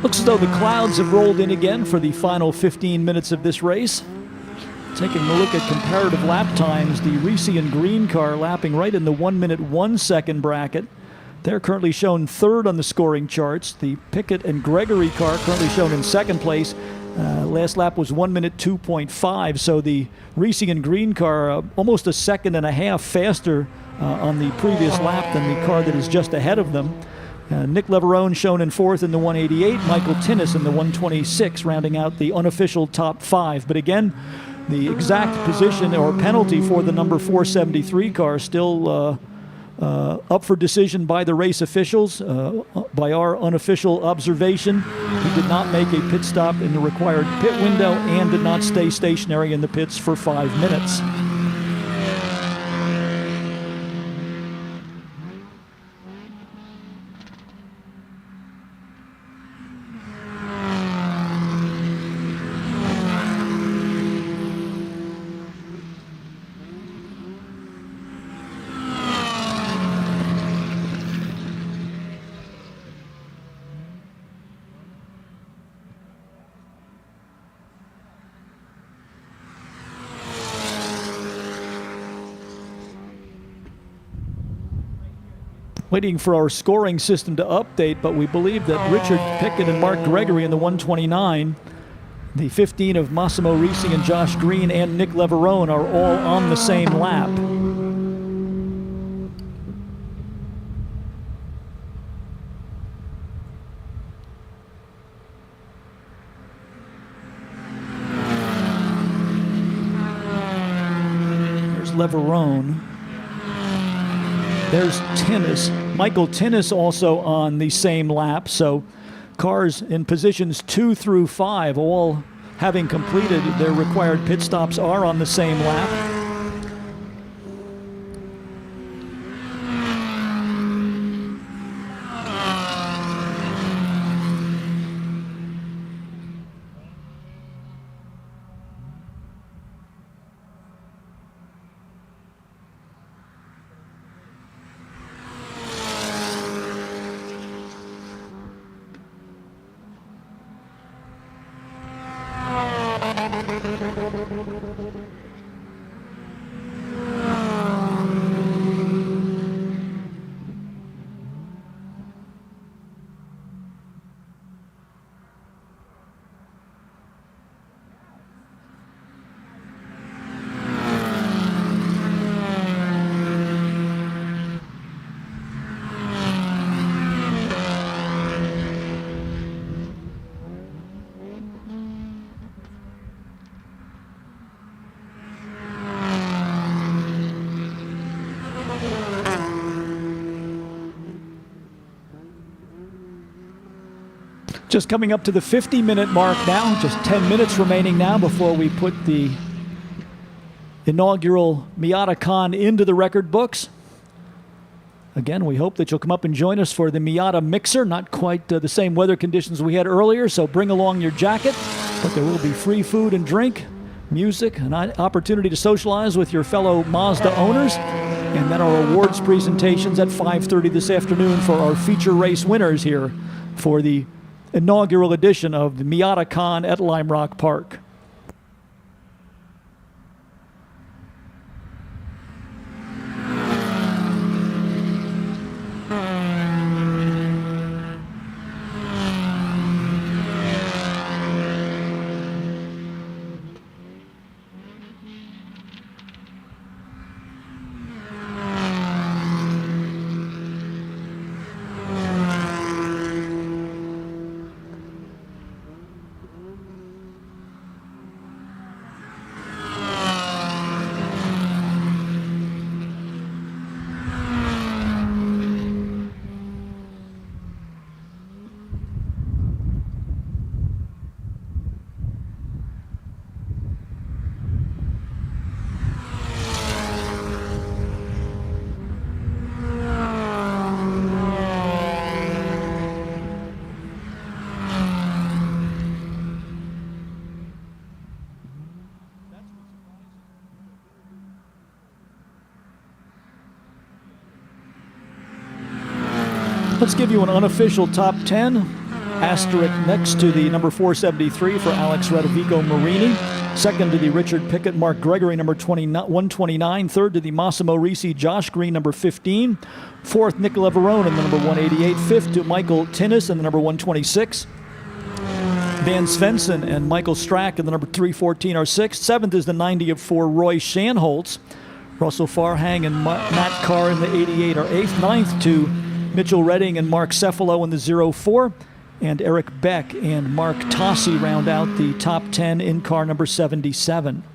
Looks as though the clouds have rolled in again for the final 15 minutes of this race. Taking a look at comparative lap times, the Risi and Green car lapping right in the 1 minute 1 second bracket. They're currently shown third on the scoring charts. The Pickett and Gregory car currently shown in second place, Last lap was 1 minute 2.5, so the Racing and Green car almost a second and a half faster on the previous lap than the car that is just ahead of them. Nick Leverone shown in fourth in the 188, Michael Tinnis in the 126, rounding out the unofficial top 5. But again, the exact position or penalty for the number 473 car still up for decision by the race officials. By our unofficial observation, he did not make a pit stop in the required pit window and did not stay stationary in the pits for 5 minutes. Waiting for our scoring system to update, but we believe that Richard Pickett and Mark Gregory in the 129, the 15 of Massimo Risi and Josh Green and Nick Leverone are all on the same lap. There's Leverone. There's Tinnis. Michael Tinnis also on the same lap. So cars in positions 2 through 5, all having completed their required pit stops, are on the same lap. Just coming up to the 50-minute mark now, just 10 minutes remaining now before we put the inaugural Miatacon into the record books. Again, we hope that you'll come up and join us for the Miata Mixer. Not quite the same weather conditions we had earlier, so bring along your jacket. But there will be free food and drink, music, an opportunity to socialize with your fellow Mazda owners, and then our awards presentations at 5:30 this afternoon for our feature race winners here for the inaugural edition of the Miatacon at Lime Rock Park. Let's give you an unofficial top 10. Asterisk next to the number 473 for Alex Radovico Marini. Second to the Richard Pickett, Mark Gregory, number 129. Third to the Massimo Risi, Josh Green, number 15. Fourth, Nick Leverone in the number 188. Fifth to Michael Tinnis in the number 126. Van Svensson and Michael Strack in the number 314 are 6th. 7th is the 90 of 4 Roy Shanholtz. Russell Farhang and Matt Carr in the 88 are 8th. 9th to Mitchell Redding and Mark Cefalo in the 04. And Eric Beck and Mark Tossi round out the top 10 in car number 77.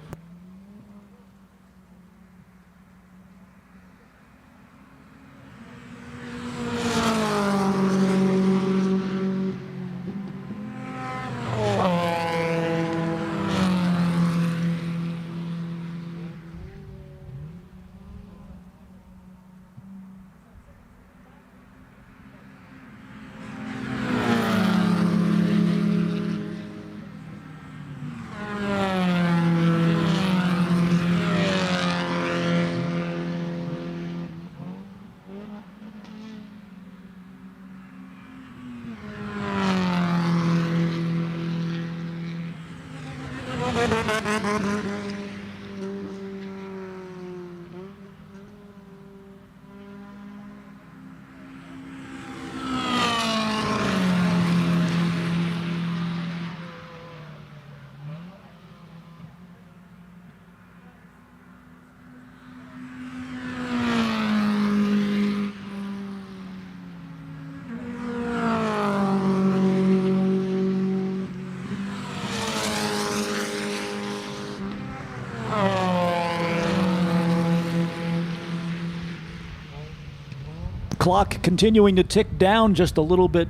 Clock continuing to tick down, just a little bit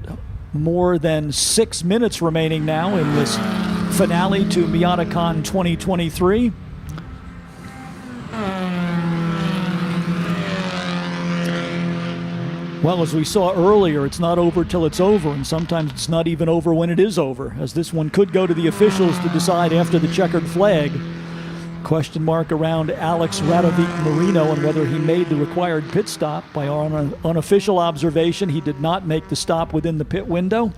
more than 6 minutes remaining now in this finale to Miatacon 2023. Well, as we saw earlier, it's not over till it's over, and sometimes it's not even over when it is over, as this one could go to the officials to decide after the checkered flag. Question mark around Alex Radovic Marino and whether he made the required pit stop. By our unofficial observation, he did not make the stop within the pit window.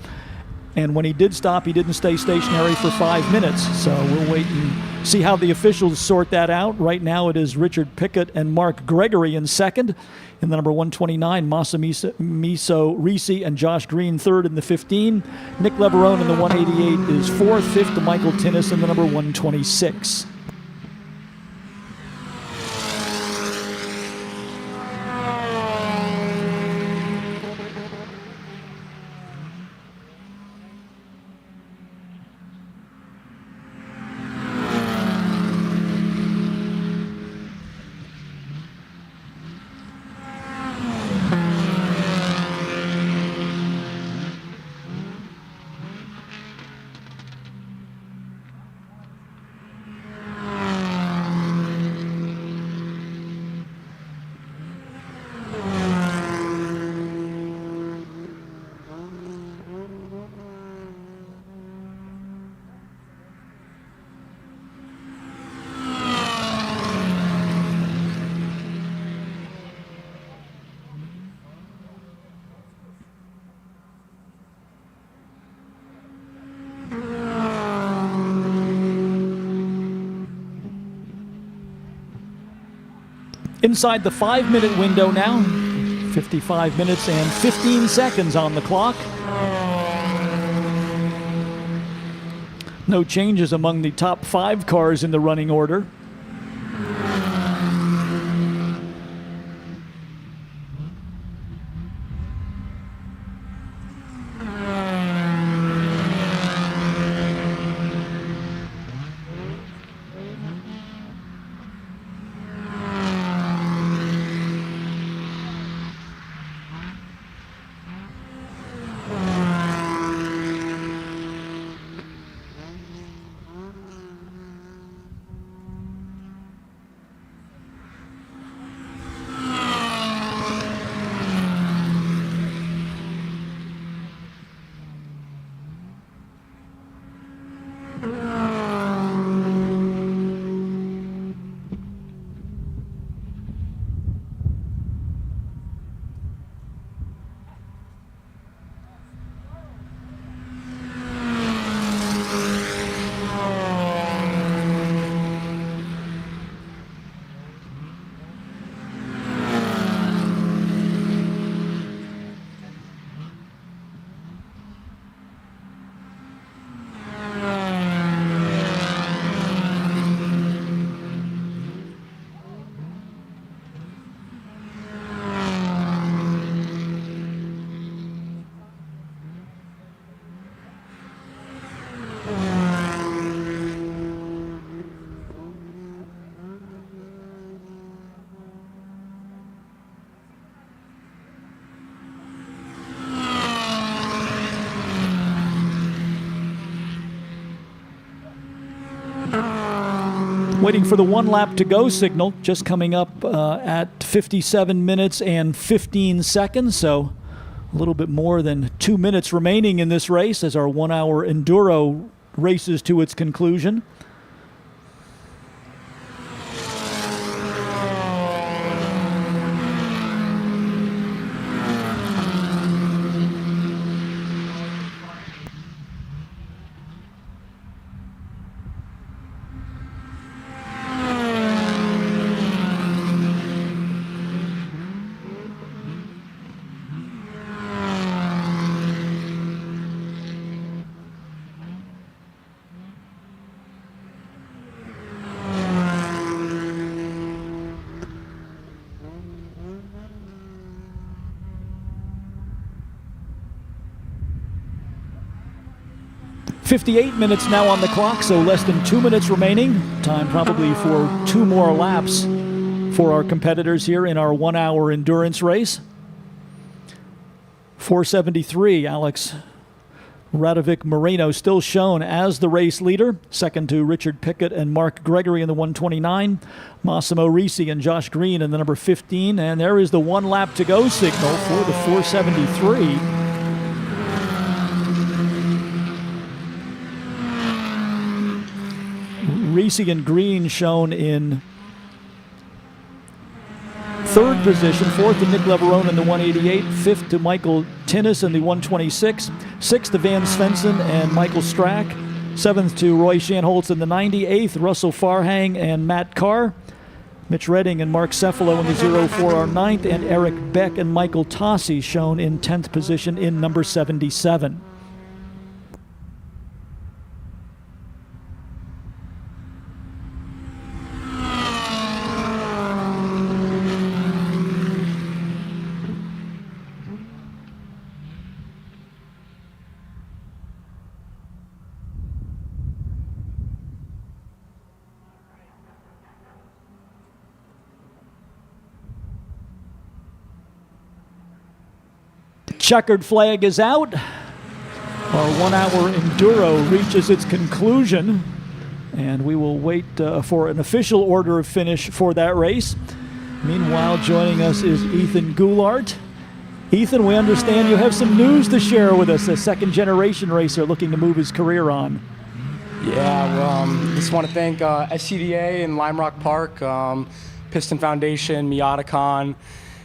And when he did stop, he didn't stay stationary for 5 minutes. So we'll wait and see how the officials sort that out. Right now it is Richard Pickett and Mark Gregory in second. In the number 129, Masamiso Risi and Josh Green third in the 15. Nick Leverone in the 188 is fourth. Fifth to Michael Tinnis in the number 126. Inside the 5-minute window now, 55 minutes and 15 seconds on the clock. No changes among the top 5 cars in the running order. Waiting for the 1 lap to go signal, just coming up at 57 minutes and 15 seconds, so a little bit more than 2 minutes remaining in this race as our 1 hour enduro races to its conclusion. .58 minutes now on the clock, so less than 2 minutes remaining. Time probably for 2 more laps for our competitors here in our 1 hour endurance race. 473, Alex Radovic Moreno still shown as the race leader. Second to Richard Pickett and Mark Gregory in the 129. Massimo Risi and Josh Green in the number 15. And there is the 1 lap to go signal for the 473. Risi and Green shown in third position. Fourth to Nick Leverone in the 188. Fifth to Michael Tinnis in the 126. Sixth to Van Svensson and Michael Strack. Seventh to Roy Shanholtz in the 90. Eighth, Russell Farhang and Matt Carr. Mitch Redding and Mark Cefalo in the 04 are ninth. And Eric Beck and Michael Tossi shown in 10th position in number 77. Checkered flag is out. Our 1 hour enduro reaches its conclusion, and we will wait for an official order of finish for that race. Meanwhile, joining us is Ethan Goulart. Ethan, we understand you have some news to share with us, a second-generation racer looking to move his career on. Yeah, well, just want to thank SCDA and Lime Rock Park, Piston Foundation, Miatacon,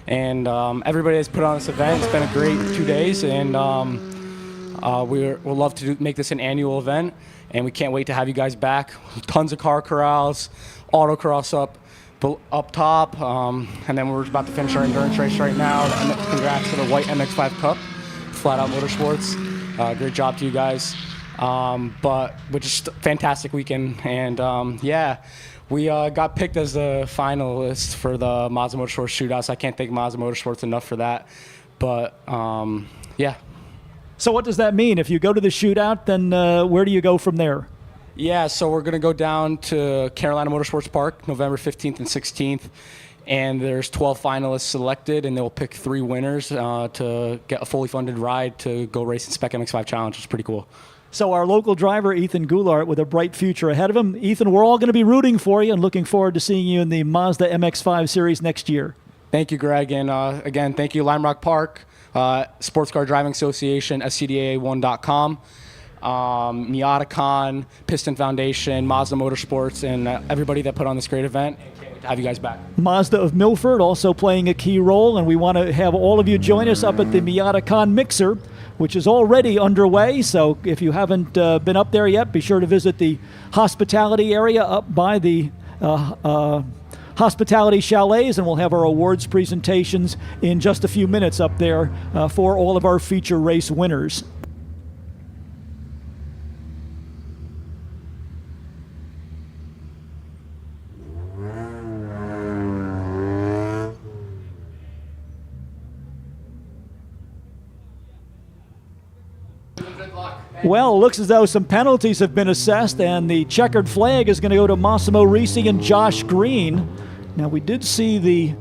and everybody that's put on this event. It's been a great 2 days, and we'll love to make this an annual event, and we can't wait to have you guys back. Tons of car corrals, autocross up top, and then we're about to finish our endurance race right now. Congrats to the White MX-5 Cup, Flat Out Motorsports. Great job to you guys. But just a fantastic weekend, and yeah. We got picked as the finalists for the Mazda Motorsports Shootouts. I can't thank Mazda Motorsports enough for that. But, yeah. So what does that mean? If you go to the shootout, then where do you go from there? Yeah, so we're going to go down to Carolina Motorsports Park, November 15th and 16th. And there's 12 finalists selected, and they'll pick 3 winners to get a fully funded ride to go race in Spec MX-5 Challenge, which is pretty cool. So our local driver, Ethan Goulart, with a bright future ahead of him. Ethan, we're all going to be rooting for you and looking forward to seeing you in the Mazda MX-5 Series next year. Thank you, Greg. And again, thank you, Lime Rock Park, Sports Car Driving Association, SCDA1.com, Miatacon, Piston Foundation, Mazda Motorsports, and everybody that put on this great event. And can't wait to have you guys back. Mazda of Milford also playing a key role, and we want to have all of you join us up at the Miatacon Mixer, which is already underway. So if you haven't been up there yet, be sure to visit the hospitality area up by the hospitality chalets, and we'll have our awards presentations in just a few minutes up there for all of our feature race winners. Well, it looks as though some penalties have been assessed, and the checkered flag is going to go to Massimo Risi and Josh Green. Now, we did see the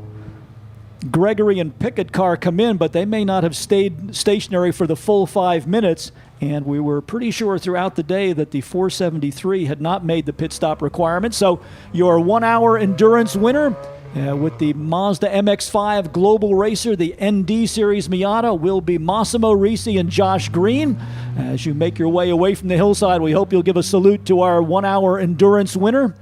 Gregory and Pickett car come in, but they may not have stayed stationary for the full 5 minutes. And we were pretty sure throughout the day that the 473 had not made the pit stop requirement. So your 1 hour endurance winner with the Mazda MX-5 Global Racer, the ND Series Miata, will be Massimo Risi and Josh Green. As you make your way away from the hillside, we hope you'll give a salute to our 1 hour endurance winner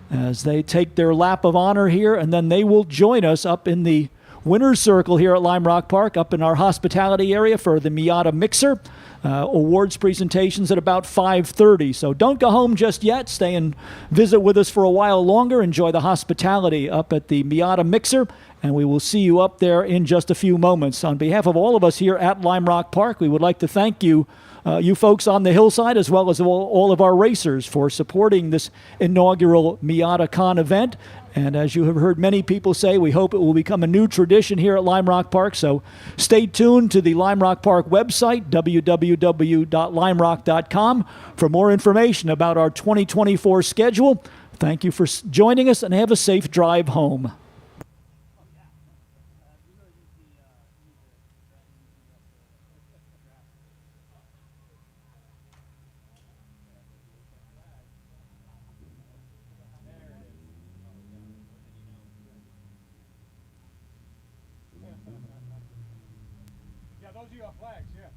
as they take their lap of honor here, and then they will join us up in the winner's circle here at Lime Rock Park, up in our hospitality area for the Miata Mixer. Awards presentations at about 5:30. So don't go home just yet. Stay and visit with us for a while longer. Enjoy the hospitality up at the Miata Mixer, and we will see you up there in just a few moments. On behalf of all of us here at Lime Rock Park, we would like to thank you, you folks on the hillside, as well as all of our racers, for supporting this inaugural Miatacon event. And as you have heard many people say, we hope it will become a new tradition here at Lime Rock Park. So stay tuned to the Lime Rock Park website, www.limerock.com, for more information about our 2024 schedule. Thank you for joining us, and have a safe drive home. Yeah, those are your flags, yeah.